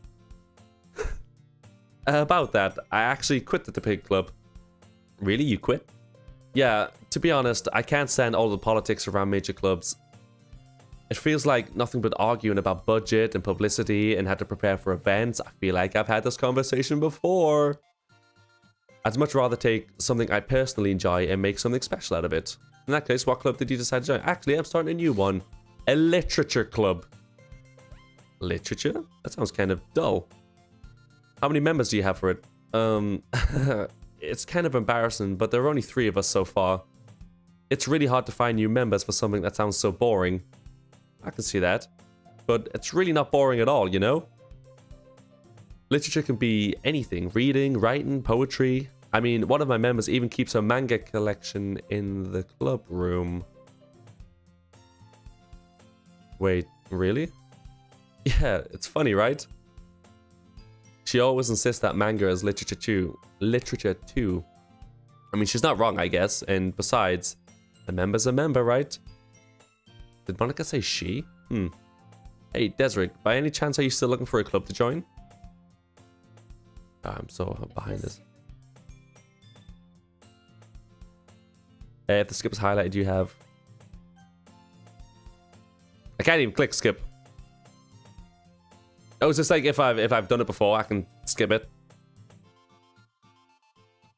About that, I actually quit the debate club. Really? You quit? Yeah, to be honest, I can't stand all the politics around major clubs. It feels like nothing but arguing about budget and publicity and how to prepare for events. I feel like I've had this conversation before. I'd much rather take something I personally enjoy and make something special out of it. In that case, what club did you decide to join? Actually, I'm starting a new one. A literature club. Literature? That sounds kind of dull. How many members do you have for it? It's kind of embarrassing, but there are only 3 of us so far. It's really hard to find new members for something that sounds so boring. I can see that. But it's really not boring at all, you know? Literature can be anything. Reading, writing, poetry. I mean, one of my members even keeps her manga collection in the club room. Wait, really? Yeah, it's funny, right? She always insists that manga is literature too. Literature too. I mean, she's not wrong, I guess. And besides, a member's a member, right? Did Monica say she? Hey, Desric, by any chance are you still looking for a club to join? I'm so behind this. If the skip is highlighted, you have... I can't even click skip. Oh, it's just like if I've done it before, I can skip it.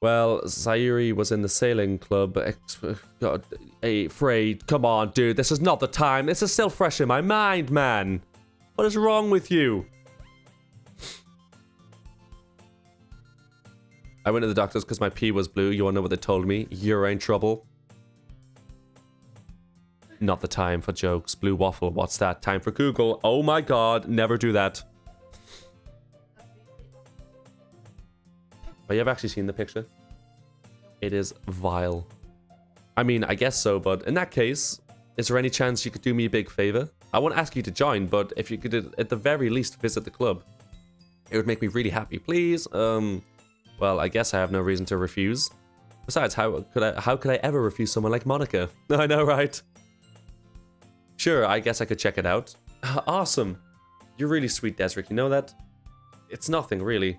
Well, Sayori was in the sailing club. God, hey, Frey, come on, dude. This is not the time. This is still fresh in my mind, man. What is wrong with you? I went to the doctor's because my pee was blue. You wanna know what they told me? You're in trouble. Not the time for jokes. Blue waffle, what's that? Time for Google. Oh my god, never do that. But you have actually seen the picture? It is vile. I mean, I guess so, but in that case, is there any chance you could do me a big favor? I won't ask you to join, but if you could at the very least visit the club, it would make me really happy. Please, well, I guess I have no reason to refuse. Besides, how could I ever refuse someone like Monica? I know, right? Sure, I guess I could check it out. Awesome. You're really sweet, Desric, you know that? It's nothing, really.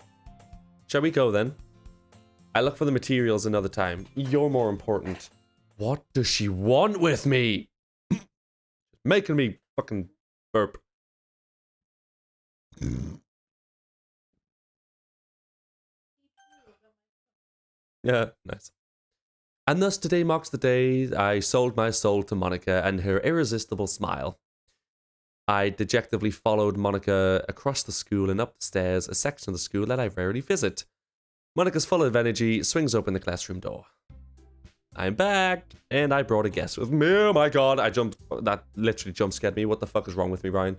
Shall we go, then? I look for the materials another time. You're more important. What does she want with me? Making me fucking burp. Yeah, nice. And thus today marks the day I sold my soul to Monica and her irresistible smile. I dejectedly followed Monica across the school and up the stairs, a section of the school that I rarely visit. Monica's full of energy, swings open the classroom door. I'm back, and I brought a guest with me. Oh my god, I jumped. That literally jump scared me. What the fuck is wrong with me, Ryan?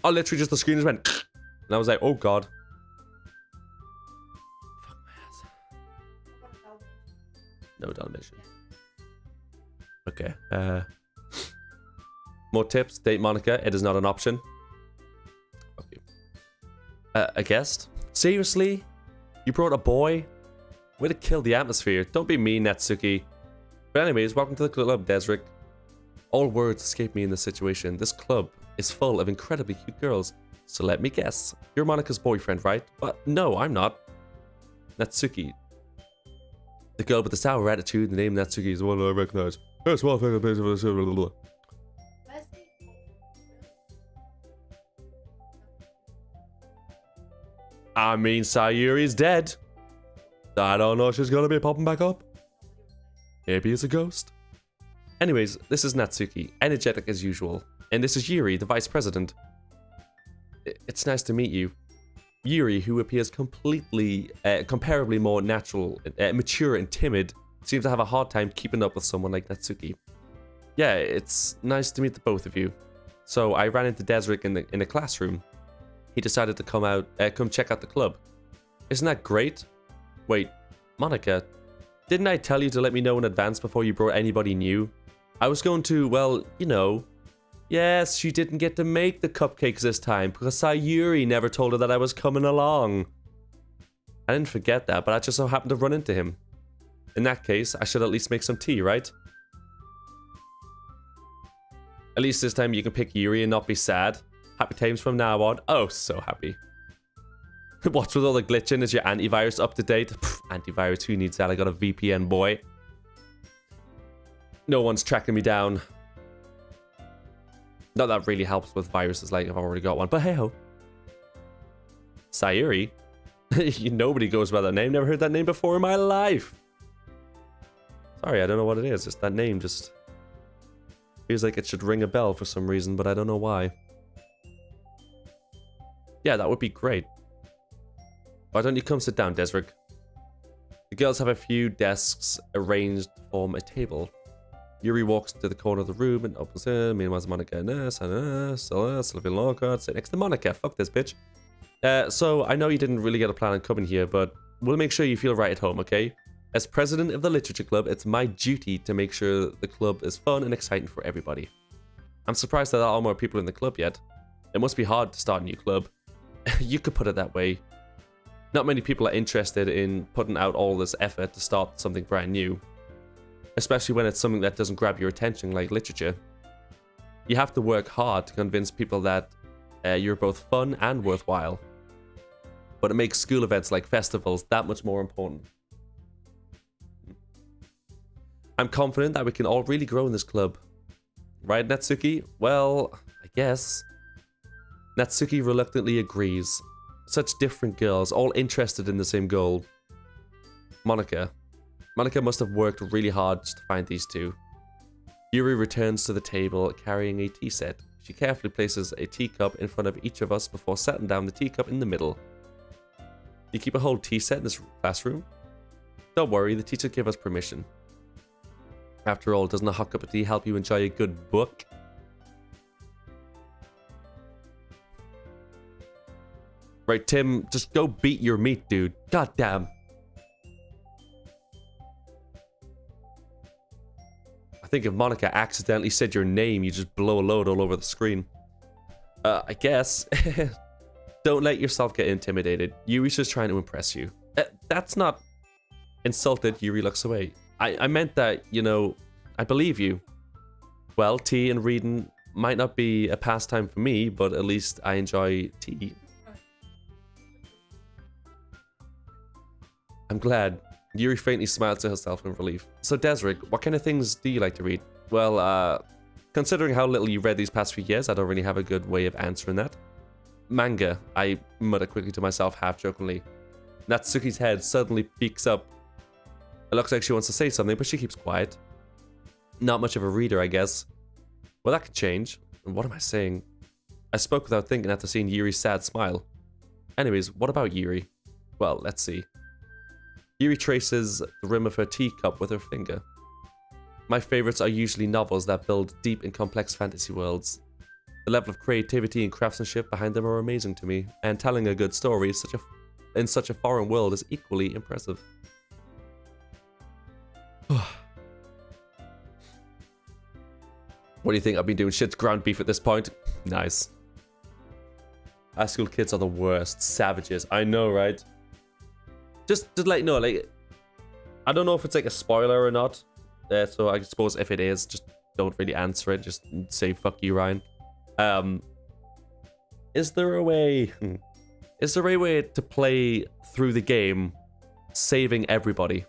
Oh, literally just the screen just went, and I was like, oh god. Fuck my ass. No Dalmatian. Okay, more tips, date Monica, it is not an option. Okay. A guest? Seriously? You brought a boy? Way to kill the atmosphere. Don't be mean, Natsuki. But anyways, welcome to the club, Desric. All words escape me in this situation. This club is full of incredibly cute girls. So let me guess. You're Monica's boyfriend, right? But no, I'm not. Natsuki. The girl with the sour attitude, the name Natsuki is the one I recognize. That's one thing. I mean, Sayori's dead. I don't know if she's gonna be popping back up. Maybe it's a ghost. Anyways, this is Natsuki, energetic as usual. And this is Yuri, the vice president. It's nice to meet you. Yuri, who appears completely, comparably more natural, mature and timid, seems to have a hard time keeping up with someone like Natsuki. Yeah, it's nice to meet the both of you. So I ran into Desric in the classroom. He decided to come check out the club. Isn't that great? Wait, Monica, didn't I tell you to let me know in advance before you brought anybody new? I was going to, well, you know. Yes, she didn't get to make the cupcakes this time because Sayori never told her that I was coming along. I didn't forget that, but I just so happened to run into him. In that case, I should at least make some tea, right? At least this time you can pick Yuri and not be sad. Happy times from now on. Oh, so happy. What's with all the glitching? Is your antivirus up to date? Pff, antivirus, who needs that? I got a VPN, boy. No one's tracking me down. Not that really helps with viruses, like I've already got one, but hey ho. Sayori? Nobody goes by that name. Never heard that name before in my life. Sorry, I don't know what it is. Just that name just feels like it should ring a bell for some reason, but I don't know why. Yeah, that would be great. Why don't you come sit down, Desric? The girls have a few desks arranged to form a table. Yuri walks to the corner of the room and opens it. Meanwhile, Monica and Sylvia Lockhart sit next to Monica. Fuck this bitch. So, I know you didn't really get a plan on coming here, but we'll make sure you feel right at home, okay? As president of the Literature Club, it's my duty to make sure the club is fun and exciting for everybody. I'm surprised there aren't more people in the club yet. It must be hard to start a new club. You could put it that way. Not many people are interested in putting out all this effort to start something brand new. Especially when it's something that doesn't grab your attention like literature. You have to work hard to convince people that you're both fun and worthwhile. But it makes school events like festivals that much more important. I'm confident that we can all really grow in this club. Right, Natsuki? Well, I guess. Natsuki reluctantly agrees. Such different girls, all interested in the same goal. Monica. Monica must have worked really hard just to find these two. Yuri returns to the table carrying a tea set. She carefully places a teacup in front of each of us before setting down the teacup in the middle. You keep a whole tea set in this classroom? Don't worry, the teacher gave us permission. After all, doesn't a hot cup of tea help you enjoy a good book? Right, Tim, just go beat your meat, dude. God damn. I think if Monica accidentally said your name, you just blow a load all over the screen. I guess. Don't let yourself get intimidated. Yuri's just trying to impress you. That's not insulted. Yuri looks away. I meant that, you know, I believe you. Well, tea and reading might not be a pastime for me, but at least I enjoy tea. I'm glad. Yuri faintly smiled to herself in relief. So, Desric, what kind of things do you like to read? Well, considering how little you read these past few years, I don't really have a good way of answering that. Manga, I mutter quickly to myself, half-jokingly. Natsuki's head suddenly peeks up. It looks like she wants to say something, but she keeps quiet. Not much of a reader, I guess. Well, that could change. What am I saying? I spoke without thinking after seeing Yuri's sad smile. Anyways, what about Yuri? Well, let's see. Yuri traces the rim of her teacup with her finger. My favorites are usually novels that build deep and complex fantasy worlds. The level of creativity and craftsmanship behind them are amazing to me, and telling a good story in such a foreign world is equally impressive. What do you think? I've been doing shit's ground beef at this point? Nice. High school kids are the worst. Savages. I know, right? Just let you know, like, I don't know if it's like a spoiler or not. So I suppose if it is, just don't really answer it. Just say fuck you, Ryan. Is there a way to play through the game saving everybody?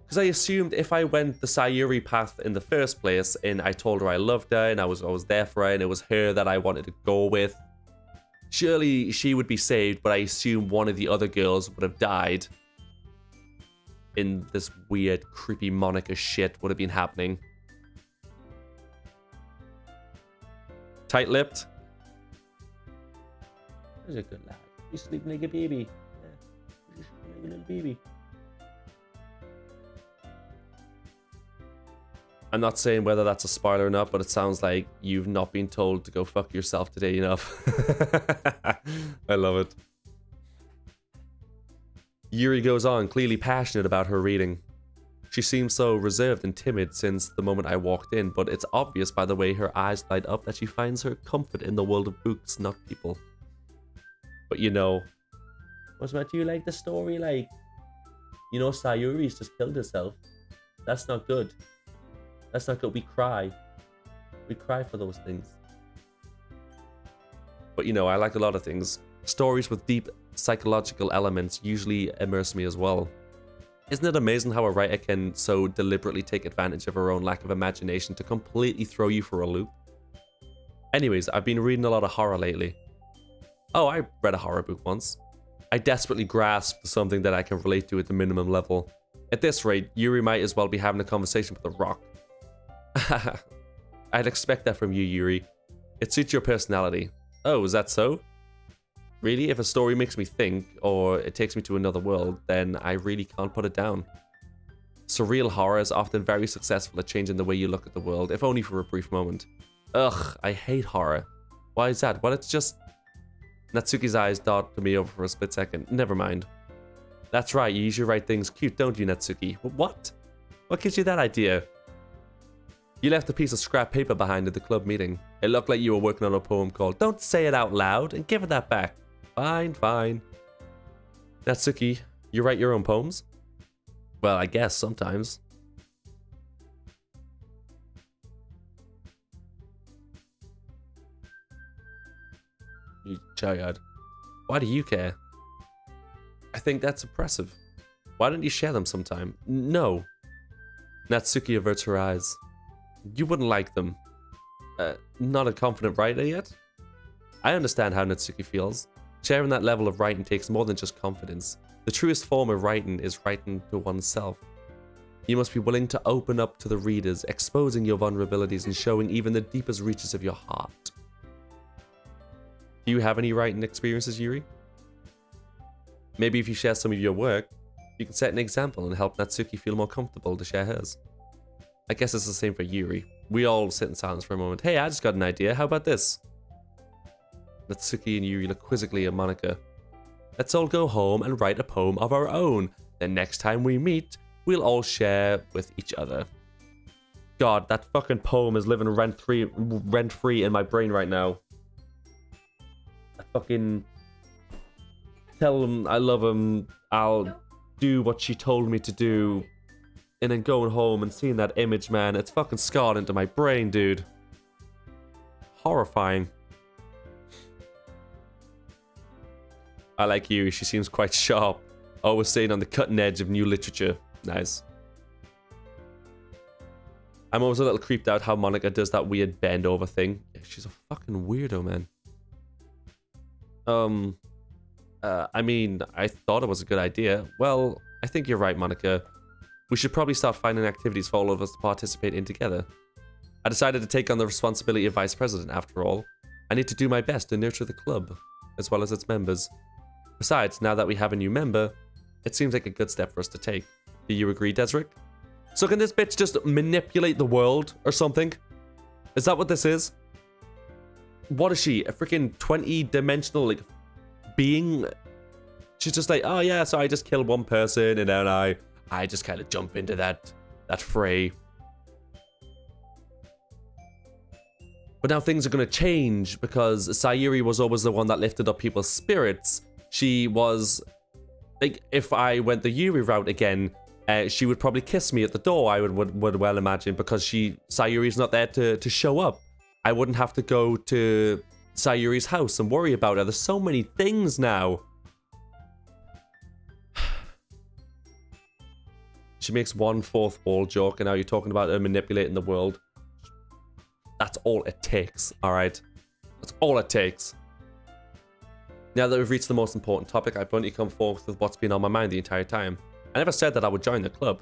Because I assumed if I went the Sayori path in the first place and I told her I loved her and I was there for her and it was her that I wanted to go with, surely she would be saved, but I assume one of the other girls would have died. In this weird, creepy Monica shit would have been happening. Tight-lipped. He's a good lad. He's sleeping like a baby. Yeah. He's sleeping like a little baby. I'm not saying whether that's a spoiler or not, but it sounds like you've not been told to go fuck yourself today enough. I love it. Yuri goes on, clearly passionate about her reading. She seems so reserved and timid since the moment I walked in, but it's obvious by the way her eyes light up that she finds her comfort in the world of books, not people. But you know, what's about you like the story like? You know, Sayori's just killed herself. That's not good. That's not good. We cry. We cry for those things. But you know, I like a lot of things. Stories with deep psychological elements usually immerse me as well. Isn't it amazing how a writer can so deliberately take advantage of her own lack of imagination to completely throw you for a loop? Anyways, I've been reading a lot of horror lately. Oh, I read a horror book once. I desperately grasped something that I can relate to at the minimum level. At this rate, Yuri might as well be having a conversation with a rock. I'd expect that from you, Yuri. It suits your personality. Oh, is that so? Really, if a story makes me think, or it takes me to another world, then I really can't put it down. Surreal horror is often very successful at changing the way you look at the world, if only for a brief moment. Ugh, I hate horror. Why is that? Well, it's just... Natsuki's eyes dotted me over for a split second. Never mind. That's right, you usually write things cute, don't you, Natsuki? What? What gives you that idea? You left a piece of scrap paper behind at the club meeting. It looked like you were working on a poem called Don't Say It Out Loud, and give it that back. Fine, fine. Natsuki, you write your own poems? Well, I guess sometimes. You child. Why do you care? I think that's impressive. Why don't you share them sometime? No. Natsuki averts her eyes. You wouldn't like them. Not a confident writer yet? I understand how Natsuki feels. Sharing that level of writing takes more than just confidence. The truest form of writing is writing to oneself. You must be willing to open up to the readers, exposing your vulnerabilities and showing even the deepest reaches of your heart. Do you have any writing experiences, Yuri? Maybe if you share some of your work, You can set an example and help Natsuki feel more comfortable to share hers. I guess it's the same for Yuri. We all sit in silence for a moment. Hey, I just got an idea. How about this? Natsuki and Yuri look quizzically at Monica. Let's all go home and write a poem of our own. Then next time we meet, we'll all share with each other. God, that fucking poem is living rent-free in my brain right now. I fucking tell him I love him. I'll do what she told me to do. And then going home and seeing that image, man, it's fucking scarred into my brain, dude. Horrifying. I like Yuri. She seems quite sharp. Always staying on the cutting edge of new literature. Nice. I'm always a little creeped out how Monica does that weird bend over thing. Yeah, she's a fucking weirdo, man. I mean, I thought it was a good idea. Well, I think you're right, Monica. We should probably start finding activities for all of us to participate in together. I decided to take on the responsibility of vice president after all. I need to do my best to nurture the club, as well as its members. Besides, now that we have a new member, it seems like a good step for us to take. Do you agree, Desric? So can this bitch just manipulate the world or something? Is that what this is? What is she? A freaking 20-dimensional like being? She's just like, oh yeah, so I just killed one person and then I just kind of jump into that fray. But now things are going to change because Sayori was always the one that lifted up people's spirits. She was, like, if I went the Yuri route again, she would probably kiss me at the door, I would well imagine, because Sayori's not there to show up. I wouldn't have to go to Sayori's house and worry about her. There's so many things now. She makes one fourth wall joke, and now you're talking about her manipulating the world. That's all it takes, alright? That's all it takes. Now that we've reached the most important topic, I bluntly come forth with what's been on my mind the entire time. I never said that I would join the club.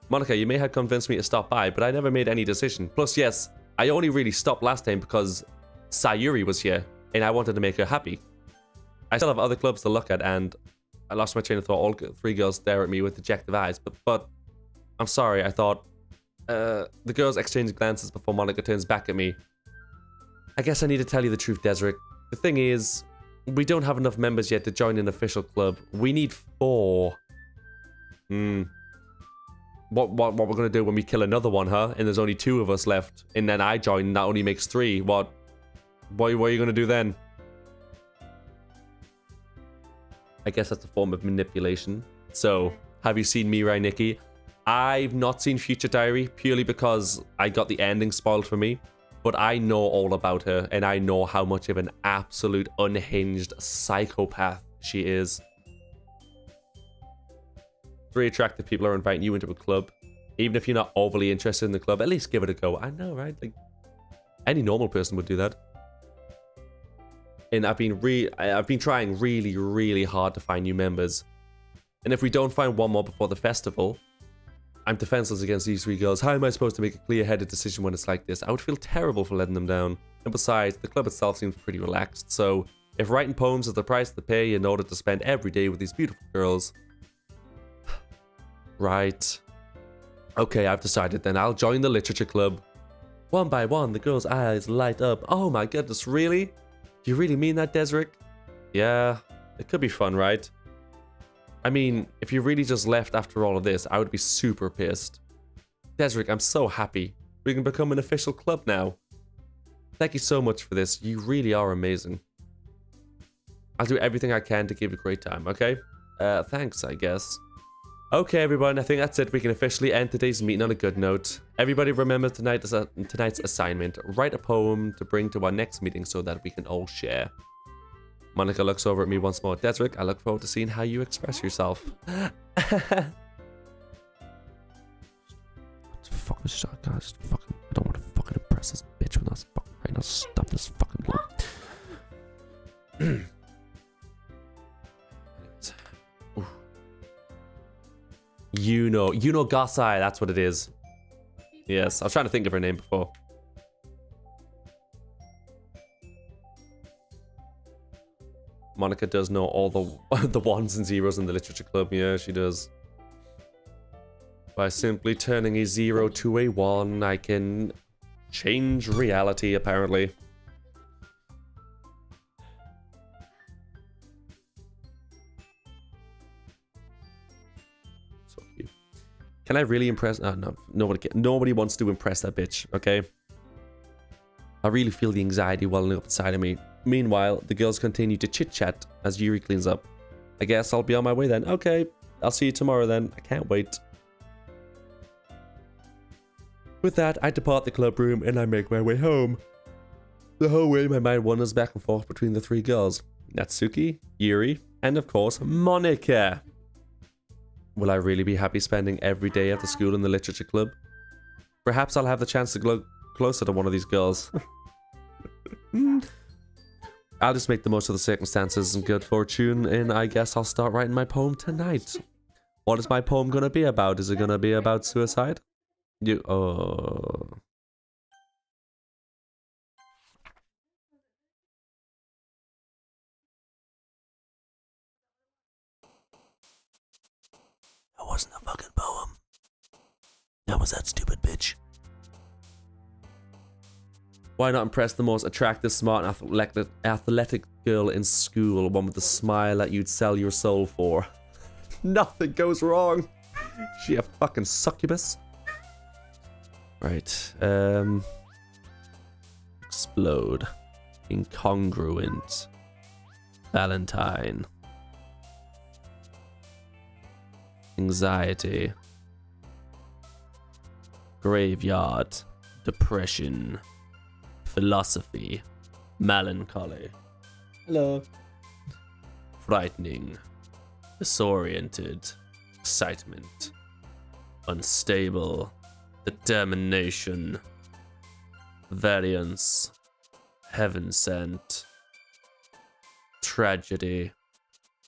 Monica, you may have convinced me to stop by, but I never made any decision. Plus, yes, I only really stopped last time because Sayori was here, and I wanted to make her happy. I still have other clubs to look at, and I lost my train of thought. All three girls stare at me with dejected eyes, but I'm sorry, I thought... the girls exchange glances before Monica turns back at me. I guess I need to tell you the truth, Desric. The thing is, we don't have enough members yet to join an official club. We need 4. What we're gonna do when we kill another one, huh? And there's only 2 of us left, and then I join, and that only makes 3. What are you gonna do then? I guess that's a form of manipulation. So, have you seen Mirai Nikki? I've not seen Future Diary purely because I got the ending spoiled for me, but I know all about her, and I know how much of an absolute unhinged psychopath she is. 3 attractive people are inviting you into a club. Even if you're not overly interested in the club, at least give it a go. I know, right? Like, any normal person would do that. And I've been trying really, really hard to find new members. And if we don't find one more before the festival, I'm defenseless against these 3 girls. How am I supposed to make a clear-headed decision when it's like this? I would feel terrible for letting them down. And besides, the club itself seems pretty relaxed. So, if writing poems is the price to pay in order to spend every day with these beautiful girls... Right. Okay, I've decided then. I'll join the literature club. One by one, the girls' eyes light up. Oh my goodness, really? Do you really mean that, Desric? Yeah, it could be fun, right? I mean, if you really just left after all of this, I would be super pissed. Desric, I'm so happy. We can become an official club now. Thank you so much for this. You really are amazing. I'll do everything I can to give you a great time, okay? Thanks, I guess. Okay, everyone, I think that's it. We can officially end today's meeting on a good note. Everybody remember tonight's assignment. Write a poem to bring to our next meeting so that we can all share. Monica looks over at me once more. Desric, I look forward to seeing how you express yourself. What the fuck is that, guys? Fucking, I don't want to fucking impress this bitch with us fucking right now. Stop this fucking blow. You know Gasai, that's what it is. Yes, I was trying to think of her name before. Monica does know all the 1s and 0s in the literature club. Yeah, she does. By simply turning a 0 to a 1, I can change reality, apparently. So cute. Can I really impress? Oh, no, nobody wants to impress that bitch, okay? I really feel the anxiety welling up inside of me. Meanwhile, the girls continue to chit-chat as Yuri cleans up. I guess I'll be on my way then. Okay, I'll see you tomorrow then. I can't wait. With that, I depart the club room and I make my way home. The whole way, my mind wanders back and forth between the three girls. Natsuki, Yuri, and of course, Monica. Will I really be happy spending every day at the school in the literature club? Perhaps I'll have the chance to go closer to one of these girls. I'll just make the most of the circumstances and good fortune, and I guess I'll start writing my poem tonight. What is my poem gonna be about? Is it gonna be about suicide? Oh. That wasn't a fucking poem. That was that stupid bitch. Why not impress the most attractive, smart, and athletic girl in school? One with the smile that you'd sell your soul for. Nothing goes wrong. She a fucking succubus. Right. Explode. Incongruent. Valentine. Anxiety. Graveyard. Depression. Philosophy. Melancholy. Hello. Frightening. Disoriented. Excitement. Unstable. Determination. Variance. Heaven sent. Tragedy.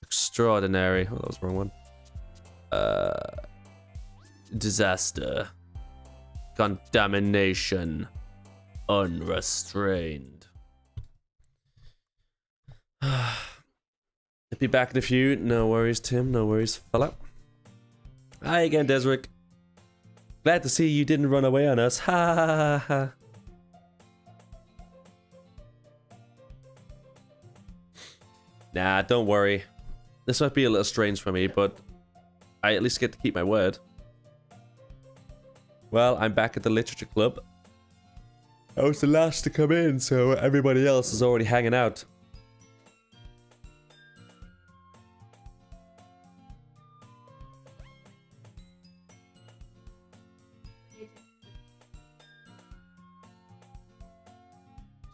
Extraordinary. Oh, that was the wrong one. Disaster. Contamination. Unrestrained. I'll be back in a few. No worries, Tim. No worries, fella. Hi again, Desric. Glad to see you didn't run away on us. Ha ha ha ha. Nah, don't worry. This might be a little strange for me, but I at least get to keep my word. Well, I'm back at the literature club. I was the last to come in, so everybody else is already hanging out.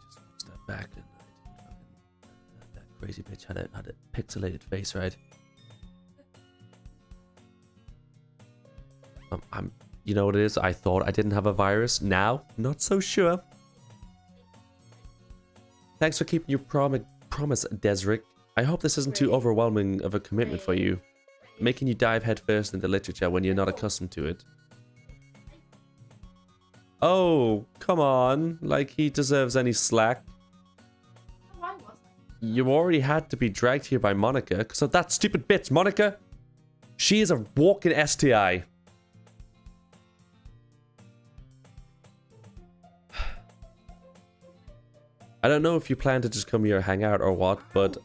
Just watch that back, and that crazy bitch had a pixelated face, right? You know what it is? I thought I didn't have a virus. Now, not so sure. Thanks for keeping your promise, Desric. I hope this isn't too overwhelming of a commitment for you, making you dive headfirst into literature when you're not accustomed to it. Oh, come on. Like he deserves any slack.
Why was I?
You already had to be dragged here by Monica because of that stupid bitch, Monica. She is a walking STI. I don't know if you plan to just come here and hang out or what, but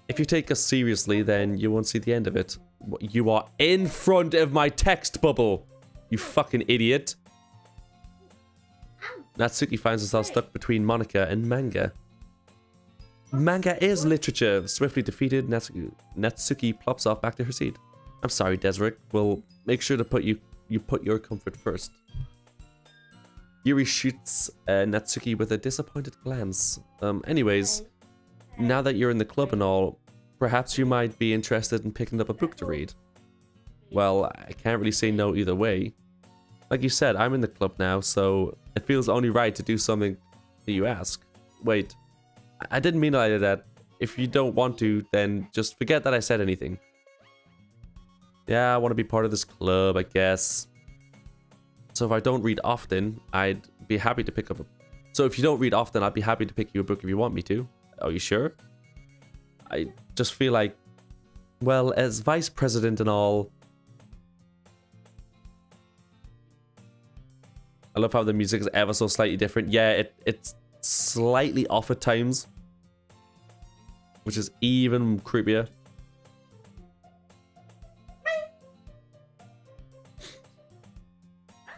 if you take us seriously, then you won't see the end of it. You are in front of my text bubble, you fucking idiot. Natsuki finds herself stuck between Monica and manga. Manga is literature. Swiftly defeated, Natsuki plops off back to her seat. I'm sorry, Desric. We'll make sure to put you put your comfort first. Yuri shoots Natsuki with a disappointed glance. Anyways, now that you're in the club and all, perhaps you might be interested in picking up a book to read. Well, I can't really say no either way. Like you said, I'm in the club now, so it feels only right to do something that you ask. Wait, I didn't mean either that. If you don't want to, then just forget that I said anything. Yeah, I want to be part of this club, I guess. So if I don't read often, I'd be happy to pick up a... So if you don't read often, I'd be happy to pick you a book if you want me to. Are you sure? I just feel like... Well, as vice president and all... I love how the music is ever so slightly different. Yeah, it's slightly off at times, which is even creepier.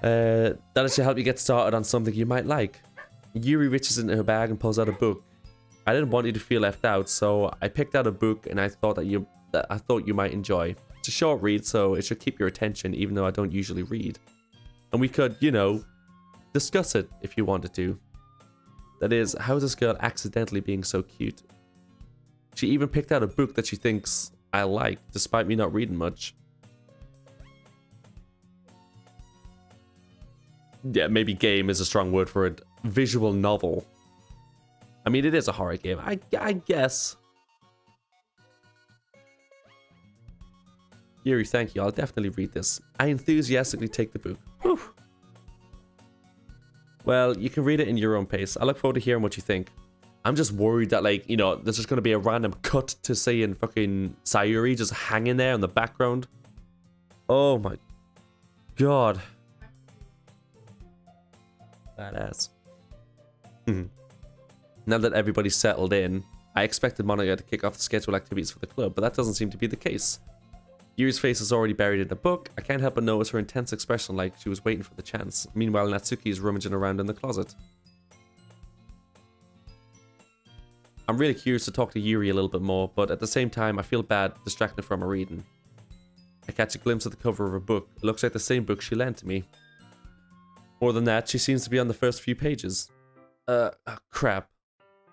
That should help you get started on something you might like. Yuri reaches into her bag and pulls out a book. I didn't want you to feel left out, so I picked out a book and I thought you might enjoy. It's a short read, so it should keep your attention, even though I don't usually read. And we could, you know, discuss it if you wanted to. That is, how is this girl accidentally being so cute? She even picked out a book that she thinks I like, despite me not reading much. Yeah, maybe game is a strong word for it. Visual novel. I mean, it is a horror game, I guess. Yuri, thank you. I'll definitely read this. I enthusiastically take the book. Whew. Well, you can read it in your own pace. I look forward to hearing what you think. I'm just worried that, like, you know, there's just going to be a random cut to seeing fucking Sayori just hanging there in the background. Oh my god. Badass. Now that everybody's settled in, I expected Monica to kick off the scheduled activities for the club, but that doesn't seem to be the case. Yuri's face is already buried in the book. I can't help but notice her intense expression like she was waiting for the chance. Meanwhile, Natsuki is rummaging around in the closet. I'm really curious to talk to Yuri a little bit more, but at the same time, I feel bad distracted from her reading. I catch a glimpse of the cover of her book. It looks like the same book she lent to me. More than that, she seems to be on the first few pages. Oh, crap.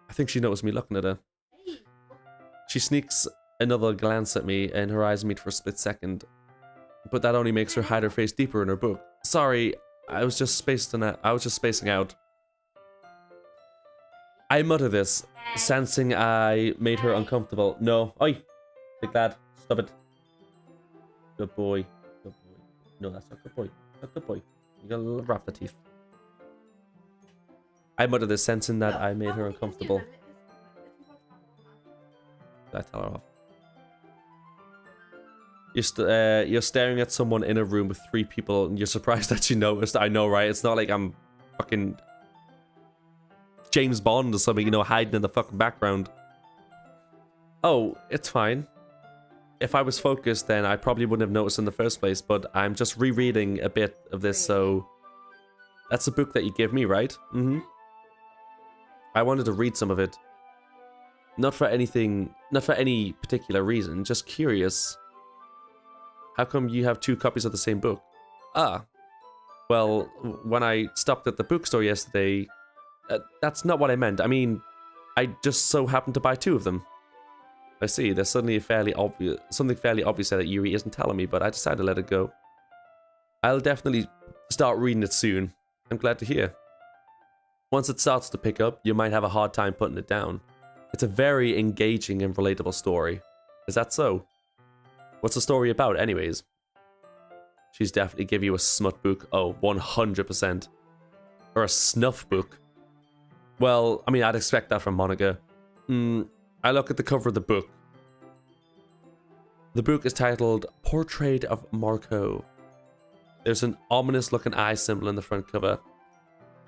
I think she noticed me looking at her. She sneaks another glance at me and her eyes meet for a split second. But that only makes her hide her face deeper in her book. Sorry, I was just spacing out. I mutter this, sensing I made her uncomfortable. No. Oi! Big lad. Stop it. Good boy. Good boy. No, that's not good boy. Not good boy. You gotta wrap the teeth. I mutter this, sensing that I made her uncomfortable. I tell her off. You're staring at someone in a room with 3 people and you're surprised that she noticed. I know, right? It's not like I'm fucking James Bond or something, you know, hiding in the fucking background. Oh, it's fine. If I was focused, then I probably wouldn't have noticed in the first place, but I'm just rereading a bit of this, so... That's a book that you gave me, right? Mm-hmm. I wanted to read some of it. Not for any particular reason, just curious. How come you have 2 copies of the same book? Ah. Well, when I stopped at the bookstore yesterday... that's not what I meant. I mean, I just so happened to buy 2 of them. I see, there's suddenly something fairly obvious that Yuri isn't telling me, but I decided to let it go. I'll definitely start reading it soon. I'm glad to hear. Once it starts to pick up, you might have a hard time putting it down. It's a very engaging and relatable story. Is that so? What's the story about, anyways? She's definitely give you a smut book. Oh, 100%. Or a snuff book. Well, I mean, I'd expect that from Monica. I look at the cover of the book. The book is titled Portrait of Marco. There's an ominous looking eye symbol in the front cover.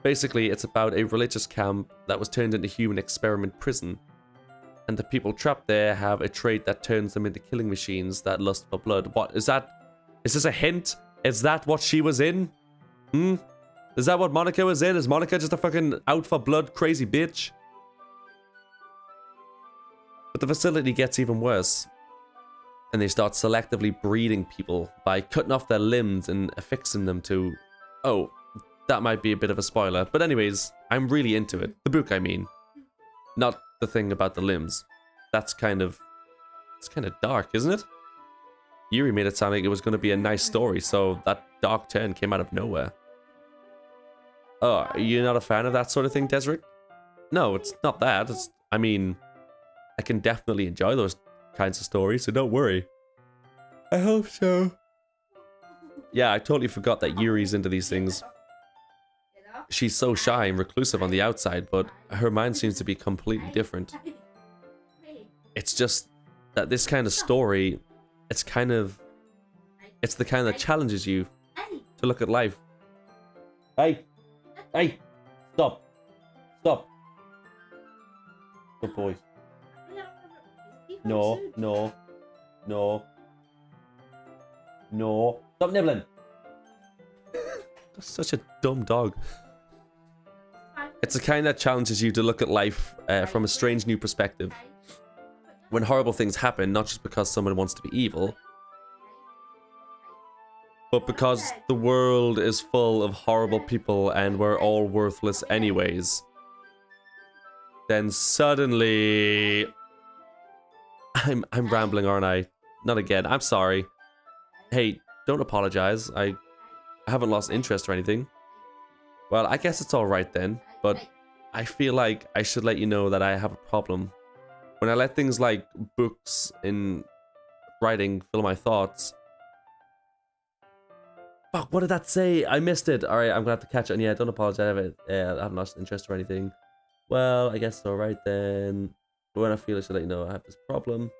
Basically, it's about a religious camp that was turned into human experiment prison. And the people trapped there have a trait that turns them into killing machines that lust for blood. What is that? Is this a hint? Is that what she was in? Is that what Monica was in? Is Monica just a fucking out for blood crazy bitch? But the facility gets even worse. And they start selectively breeding people by cutting off their limbs and affixing them to... Oh, that might be a bit of a spoiler. But anyways, I'm really into it. The book, I mean. Not the thing about the limbs. That's kind of... It's kind of dark, isn't it? Yuri made it sound like it was going to be a nice story, so that dark turn came out of nowhere. Oh, are you not a fan of that sort of thing, Desric? No, it's not that. It's... I mean... I can definitely enjoy those kinds of stories, so don't worry. I hope so. Yeah, I totally forgot that Yuri's into these things. She's so shy and reclusive on the outside, but her mind seems to be completely different. It's just that this kind of story, it's the kind that challenges you to look at life. Hey, Hey! Stop. Stop. Good boy. No, no, no. No. Stop nibbling. That's such a dumb dog. It's the kind that challenges you to look at life from a strange new perspective. When horrible things happen, not just because someone wants to be evil, but because the world is full of horrible people and we're all worthless anyways. Then suddenly... I'm rambling, aren't I? Not again. I'm sorry. Hey, don't apologize. I haven't lost interest or anything. Well, I guess it's alright then, but I feel like I should let you know that I have a problem. When I let things like books and writing fill my thoughts... Fuck, what did that say? I missed it. Alright, I'm gonna have to catch it. And yeah, don't apologize. I haven't lost interest or anything. Well, I guess it's alright then. But when I feel I should let you know I have this problem.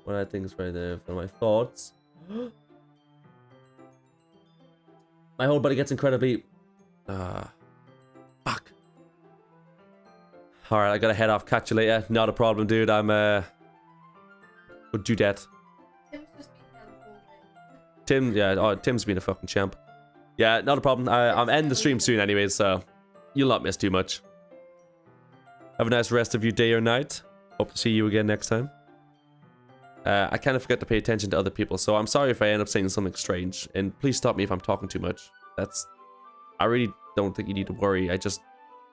When I think it's right there for my thoughts. My whole body gets incredibly... fuck. Alright, I gotta head off. Catch you later. Not a problem, dude. I'm, would do that. Tim, yeah, oh, Tim's been a fucking champ. Yeah, not a problem. I'm ending the stream soon anyways, so you'll not miss too much. Have a nice rest of your day or night. Hope to see you again next time. I kind of forget to pay attention to other people, so I'm sorry if I end up saying something strange. And please stop me if I'm talking too much. I really don't think you need to worry. That just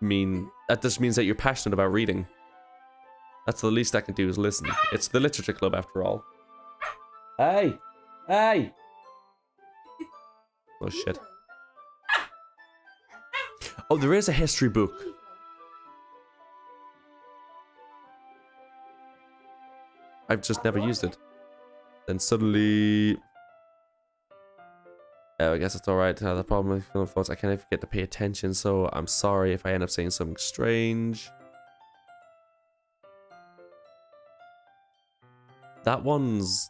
means that you're passionate about reading. That's the least I can do is listen. It's the literature club after all. Hey! Hey! Oh shit. Oh, there is a history book. I've just never used it. Then suddenly... I guess it's alright. The problem with film thoughts, I can't even get to pay attention, so I'm sorry if I end up saying something strange. That one's...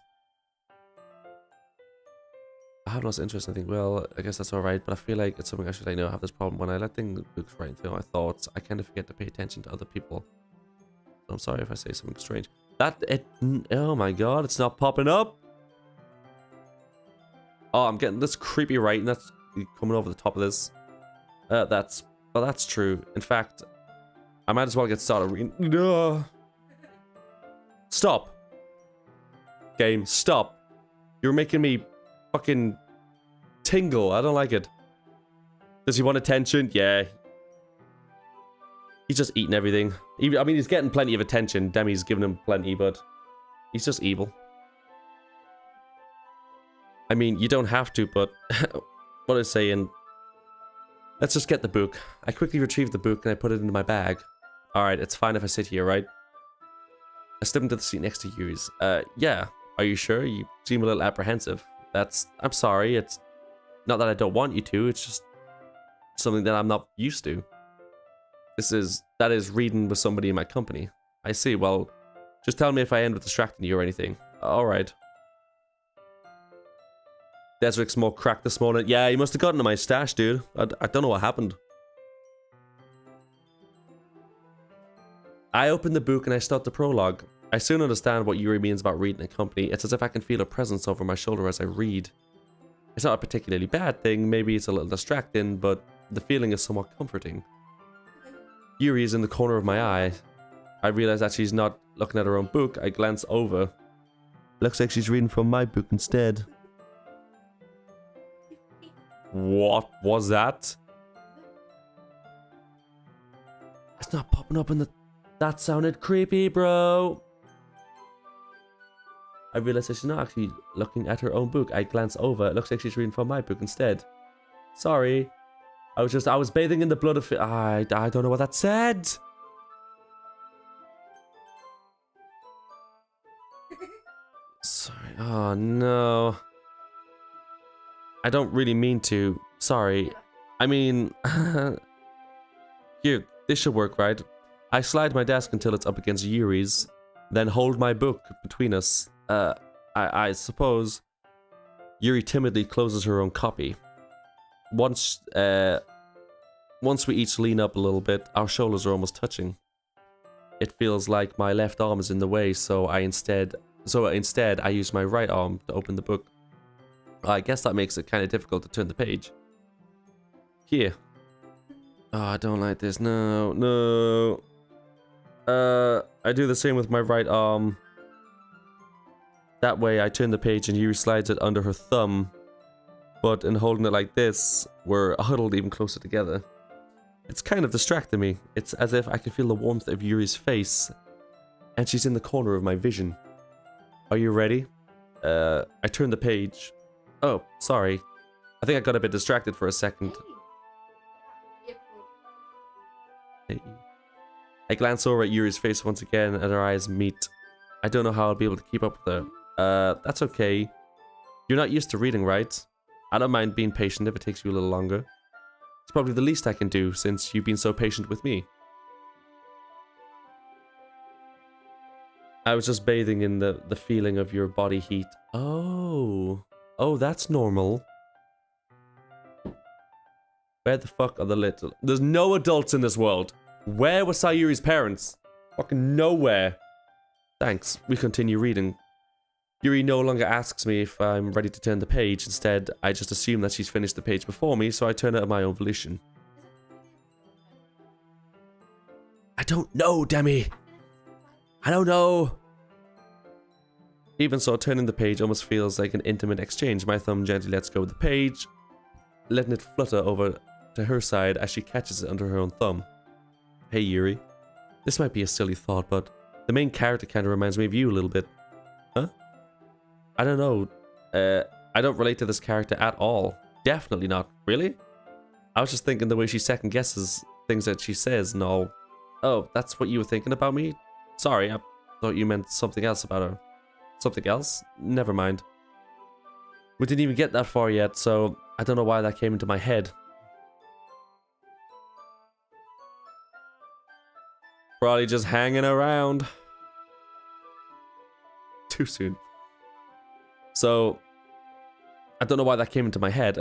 I have lost interest and think, well, I guess that's alright, but I feel like it's something I should let you know I have this problem. When I let books right into my thoughts, I kind of forget to pay attention to other people. So I'm sorry if I say something strange. Oh my god, it's not popping up. Oh, I'm getting this creepy writing that's coming over the top of this. Well, that's true. In fact, I might as well get started reading. Stop. Game, stop. You're making me fucking tingle. I don't like it. Does he want attention? Yeah. He's just eating everything. I mean, he's getting plenty of attention. Demi's giving him plenty, but he's just evil. I mean, you don't have to, but what I was saying, let's just get the book. I quickly retrieved the book and I put it into my bag. Alright, it's fine if I sit here, right? I stepped into the seat next to yours. Yeah. Are you sure? You seem a little apprehensive. I'm sorry, it's not that I don't want you to, it's just something that I'm not used to. That is reading with somebody in my company. I see, well, just tell me if I end up distracting you or anything. Alright. Desric's more cracked this morning. Yeah, he must have gotten to my stash, dude. I don't know what happened. I opened the book and I start the prologue. I soon understand what Yuri means about reading in company. It's as if I can feel a presence over my shoulder as I read. It's not a particularly bad thing, maybe it's a little distracting, but the feeling is somewhat comforting. Yuri is in the corner of my eye. I realize that she's not looking at her own book. I glance over. Looks like she's reading from my book instead. What was that? It's not popping up in the... That sounded creepy, bro. I realize that she's not actually looking at her own book. I glance over. It looks like she's reading from my book instead. Sorry. I was bathing in the blood of... I don't know what that said. Sorry. Oh, no. I don't really mean to. Sorry. I mean... Here, this should work, right? I slide my desk until it's up against Yuri's, then hold my book between us. I suppose... Yuri timidly closes her own copy. Once Once we each lean up a little bit, our shoulders are almost touching. It feels like my left arm is in the way, so instead I use my right arm to open the book. I guess that makes it kind of difficult to turn the page. Here. Oh, I don't like this. No, no. I do the same with my right arm. That way I turn the page and Yuri slides it under her thumb. But in holding it like this, we're huddled even closer together. It's kind of distracting me. It's as if I can feel the warmth of Yuri's face. And she's in the corner of my vision. Are you ready? I turn the page. Oh, sorry. I think I got a bit distracted for a second. Hey. I glance over at Yuri's face once again and our eyes meet. I don't know how I'll be able to keep up with her. That's okay. You're not used to reading, right? I don't mind being patient if it takes you a little longer. It's probably the least I can do since you've been so patient with me. I was just bathing in the feeling of your body heat. Oh. Oh, that's normal. Where the fuck are the little... There's no adults in this world. Where were Sayori's parents? Fucking nowhere. Thanks. We continue reading. Yuri no longer asks me if I'm ready to turn the page. Instead, I just assume that she's finished the page before me, so I turn it at my own volition. I don't know, Demi. I don't know. Even so, turning the page almost feels like an intimate exchange. My thumb gently lets go of the page, letting it flutter over to her side as she catches it under her own thumb. Hey, Yuri. This might be a silly thought, but the main character kind of reminds me of you a little bit. Huh? I don't know. I don't relate to this character at all. Definitely not. Really? I was just thinking the way she second guesses things that she says and all. Oh, that's what you were thinking about me? Sorry, I thought you meant something else about her. Something else? Never mind. We didn't even get that far yet, so I don't know why that came into my head. Probably just hanging around. Too soon. So, I don't know why that came into my head.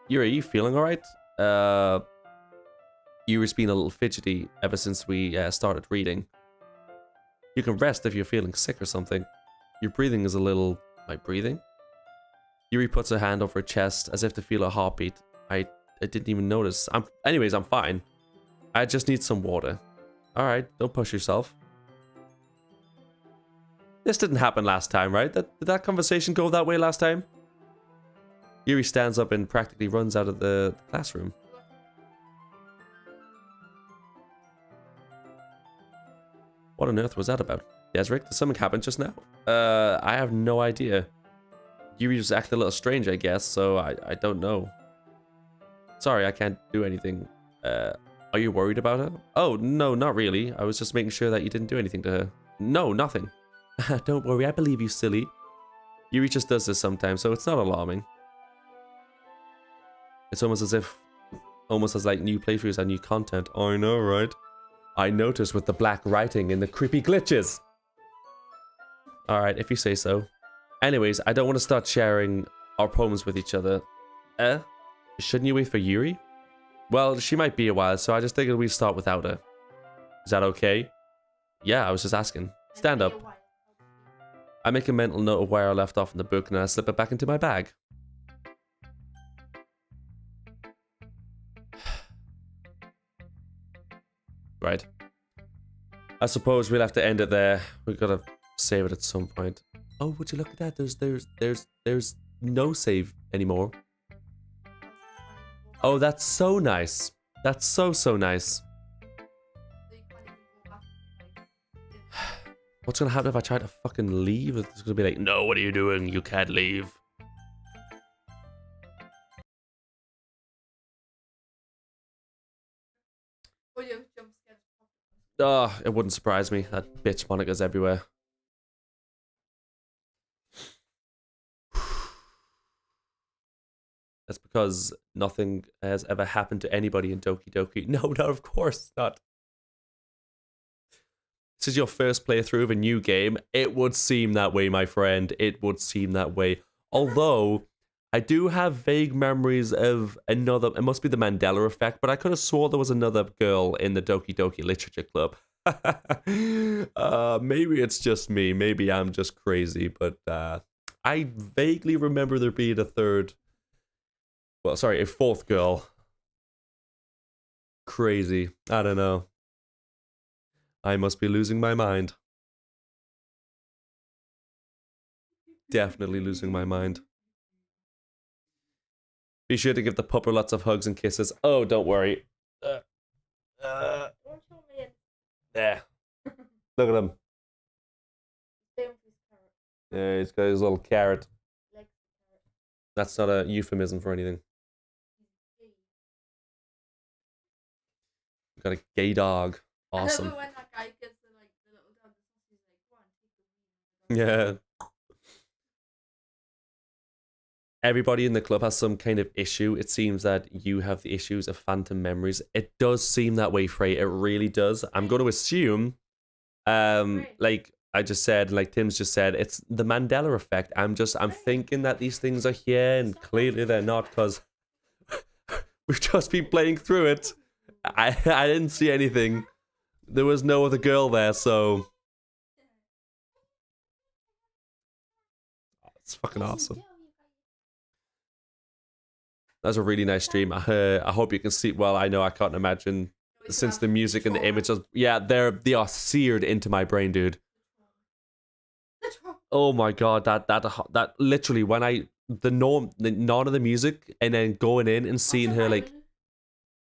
Yuri, are you feeling alright? Yuri's been a little fidgety ever since we started reading. You can rest if you're feeling sick or something. Your breathing is a little... My breathing? Yuri puts her hand over her chest as if to feel her heartbeat. I didn't even notice. Anyways, I'm fine. I just need some water. Alright, don't push yourself. This didn't happen last time, right? Did that conversation go that way last time? Yuri stands up and practically runs out of the classroom. What on earth was that about? Desric, did something happen just now? I have no idea. Yuri just acted a little strange, I guess, so I don't know. Sorry, I can't do anything. Are you worried about her? Oh, no, not really. I was just making sure that you didn't do anything to her. No, nothing. Don't worry, I believe you, silly. Yuri just does this sometimes, so it's not alarming. It's almost as like new playthroughs and new content. I know, right? I noticed with the black writing and the creepy glitches. Alright, if you say so. Anyways, I don't want to start sharing our poems with each other. Shouldn't you wait for Yuri? Well, she might be a while, so I just figured we'd start without her. Is that okay? Yeah, I was just asking. Stand up. I make a mental note of where I left off in the book and I slip it back into my bag. Right. I suppose we'll have to end it there. We've got to save it at some point. Oh, would you look at that? There's no save anymore. Oh, that's so nice. That's so nice. What's gonna happen if I try to fucking leave? It's gonna be like, no, what are you doing? You can't leave. Oh, it wouldn't surprise me. That bitch Monica's everywhere. That's because nothing has ever happened to anybody in Doki Doki. No, of course not. This is your first playthrough of a new game. It would seem that way, my friend. It would seem that way. Although, I do have vague memories of another. It must be the Mandela effect, but I could have swore there was another girl in the Doki Doki Literature Club. Maybe it's just me. Maybe I'm just crazy, but I vaguely remember there being a third. Well, sorry, a fourth girl. Crazy. I don't know. I must be losing my mind. Definitely losing my mind. Be sure to give the pupper lots of hugs and kisses. Oh, don't worry. There. Look at him. Yeah, he's got his little carrot. That's not a euphemism for anything. Got a gay dog. Awesome.
When that guy gives the little dog the sausage, he's like, go on, take the wheel.
Yeah. Everybody in the club has some kind of issue. It seems that you have the issues of phantom memories. It does seem that way, Frey. It really does. I'm going to assume, like I just said, like Tim's just said, it's the Mandela effect. I'm thinking that these things are here, and clearly they're not, because we've just been playing through it. I didn't see anything. There was no other girl there, so it's fucking awesome. That's a really nice stream. I hope you can see. Well, I know I can't imagine since the music and the images. Yeah, they are seared into my brain, dude. Oh my god, that literally when the none of the music and then going in and seeing her like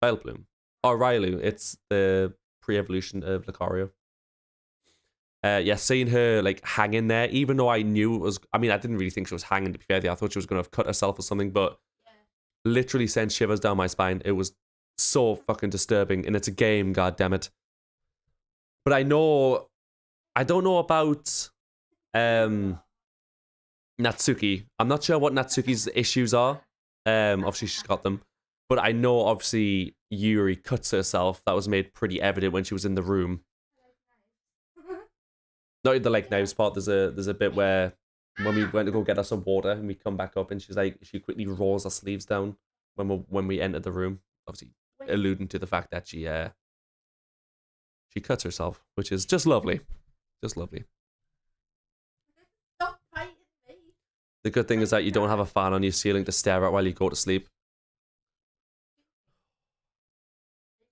Vile Bloom or Rylu. It's the pre-evolution of Lucario. Yeah, seeing her like hanging there, even though I knew it was. I mean, I didn't really think she was hanging. To be fair, I thought she was going to have cut herself or something, but. Literally sent shivers down my spine. It was so fucking disturbing, and it's a game, god damn it. But I don't know about Natsuki. I'm not sure what Natsuki's issues are. Obviously she's got them, but I know obviously Yuri cuts herself. That was made pretty evident when she was in the room. Not in the like knives part. There's a bit where. When we went to go get us some water and we come back up and she's like, she quickly rolls her sleeves down when we entered the room, obviously alluding to the fact that she cuts herself, which is just lovely. Just lovely.
Stop fighting me.
The good thing is that you don't have a fan on your ceiling to stare at while you go to sleep.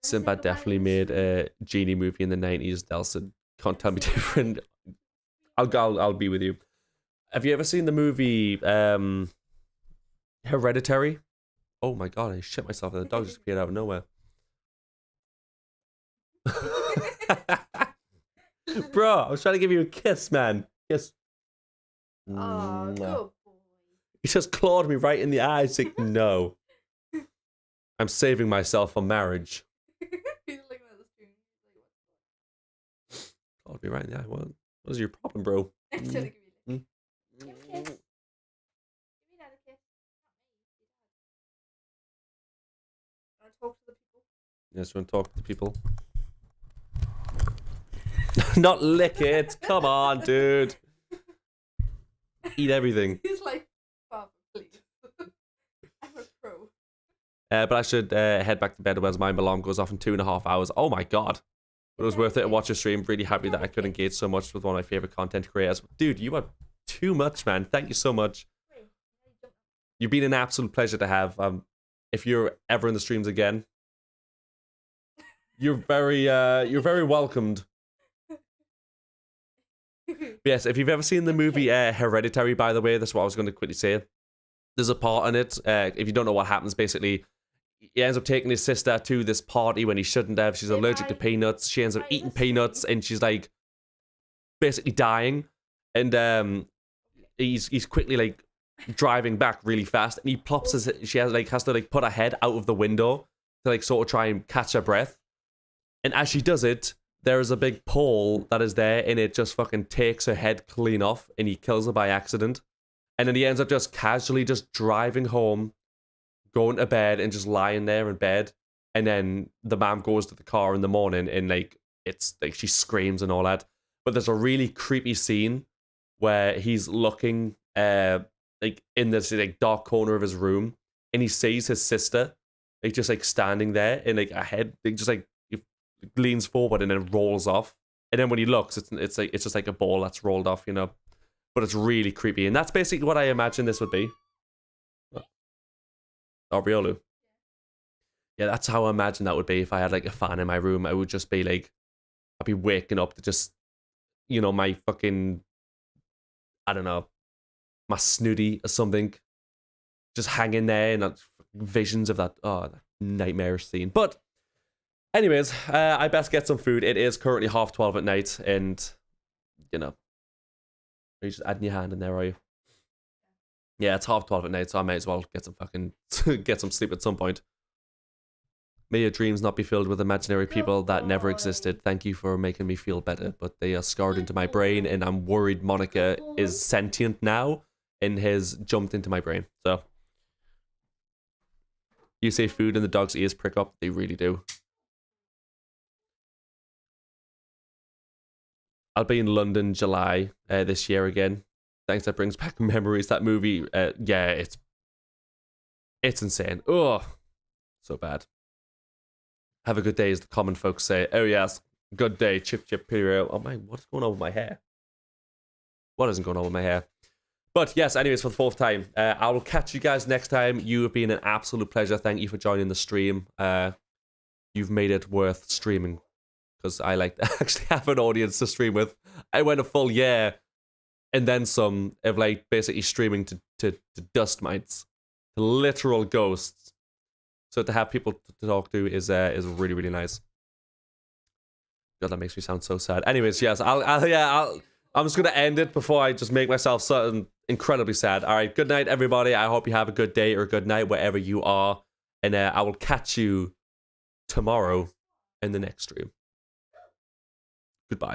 Sinbad definitely made a genie movie in the 90s. Delson can't tell me different. I'll be with you. Have you ever seen the movie Hereditary? Oh my god, I shit myself and the dog just appeared out of nowhere. Bro, I was trying to give you a kiss, man. Kiss.
Oh, good boy.
He just clawed me right in the eyes. Like, no. I'm saving myself for marriage.
He's looking at the screen.
Clawed me right in the eye. What is your problem, bro?
Give me a kiss. Give me another kiss. Not me. Want to talk to the people?
Yes, you want to talk to the people? Not lick it. Come on, dude. Eat everything.
He's like, Father, please. I'm a pro.
But I should head back to bed otherwise my alarm goes off in 2.5 hours. Oh my god. But it was worth it to watch a stream. Really happy that I could engage so much with one of my favorite content creators. Dude, you are too much, man. Thank you so much. You've been an absolute pleasure to have. If you're ever in the streams again, you're very welcomed. Yes, if you've ever seen the movie Hereditary, by the way, that's what I was going to quickly say. There's a part in it. If you don't know what happens, basically, he ends up taking his sister to this party when he shouldn't have. She's allergic to peanuts. She ends up eating peanuts, and she's like basically dying. And he's quickly like driving back really fast, and he plops his. She has to like put her head out of the window to like sort of try and catch her breath. And as she does it, there is a big pole that is there, and it just fucking takes her head clean off, and he kills her by accident. And then he ends up just casually just driving home, going to bed, and just lying there in bed. And then the mom goes to the car in the morning, and like it's like she screams and all that. But there's a really creepy scene where he's looking like in this like dark corner of his room, and he sees his sister like just like standing there, and like a head like, just like leans forward and then rolls off. And then when he looks, it's like it's just like a ball that's rolled off, you know. But it's really creepy, and that's basically what I imagine this would be. Oh, Riolu. Yeah, that's how I imagine that would be if I had like a fan in my room. I would just be like, I'd be waking up to just, you know, my fucking, I don't know, my snooty or something, just hanging there, and visions of that, oh, that nightmarish scene. But anyways, I best get some food. It is currently 12:30 at night, and you know, are you just adding your hand in there, are you? Yeah, it's 12:30 at night, so I may as well get some fucking get some sleep at some point. May your dreams not be filled with imaginary people that never existed. Thank you for making me feel better, but they are scarred into my brain, and I'm worried Monica is sentient now and has jumped into my brain. So, you say food and the dog's ears prick up? They really do. I'll be in London July this year again. Thanks, that brings back memories. That movie, yeah, it's insane. Oh, so bad. Have a good day, as the common folks say. Oh yes, good day, chip chip period. Oh my, what's going on with my hair? What isn't going on with my hair? But yes, anyways, for the 4th time, I will catch you guys next time. You have been an absolute pleasure. Thank you for joining the stream. You've made it worth streaming, because I like to actually have an audience to stream with. I went a full year and then some of like basically streaming to dust mites, to literal ghosts. So to have people to talk to is really, really nice. God, that makes me sound so sad. Anyways, yes, I'm just gonna end it before I just make myself so incredibly sad. All right, good night, everybody. I hope you have a good day or a good night wherever you are, and I will catch you tomorrow in the next stream. Goodbye.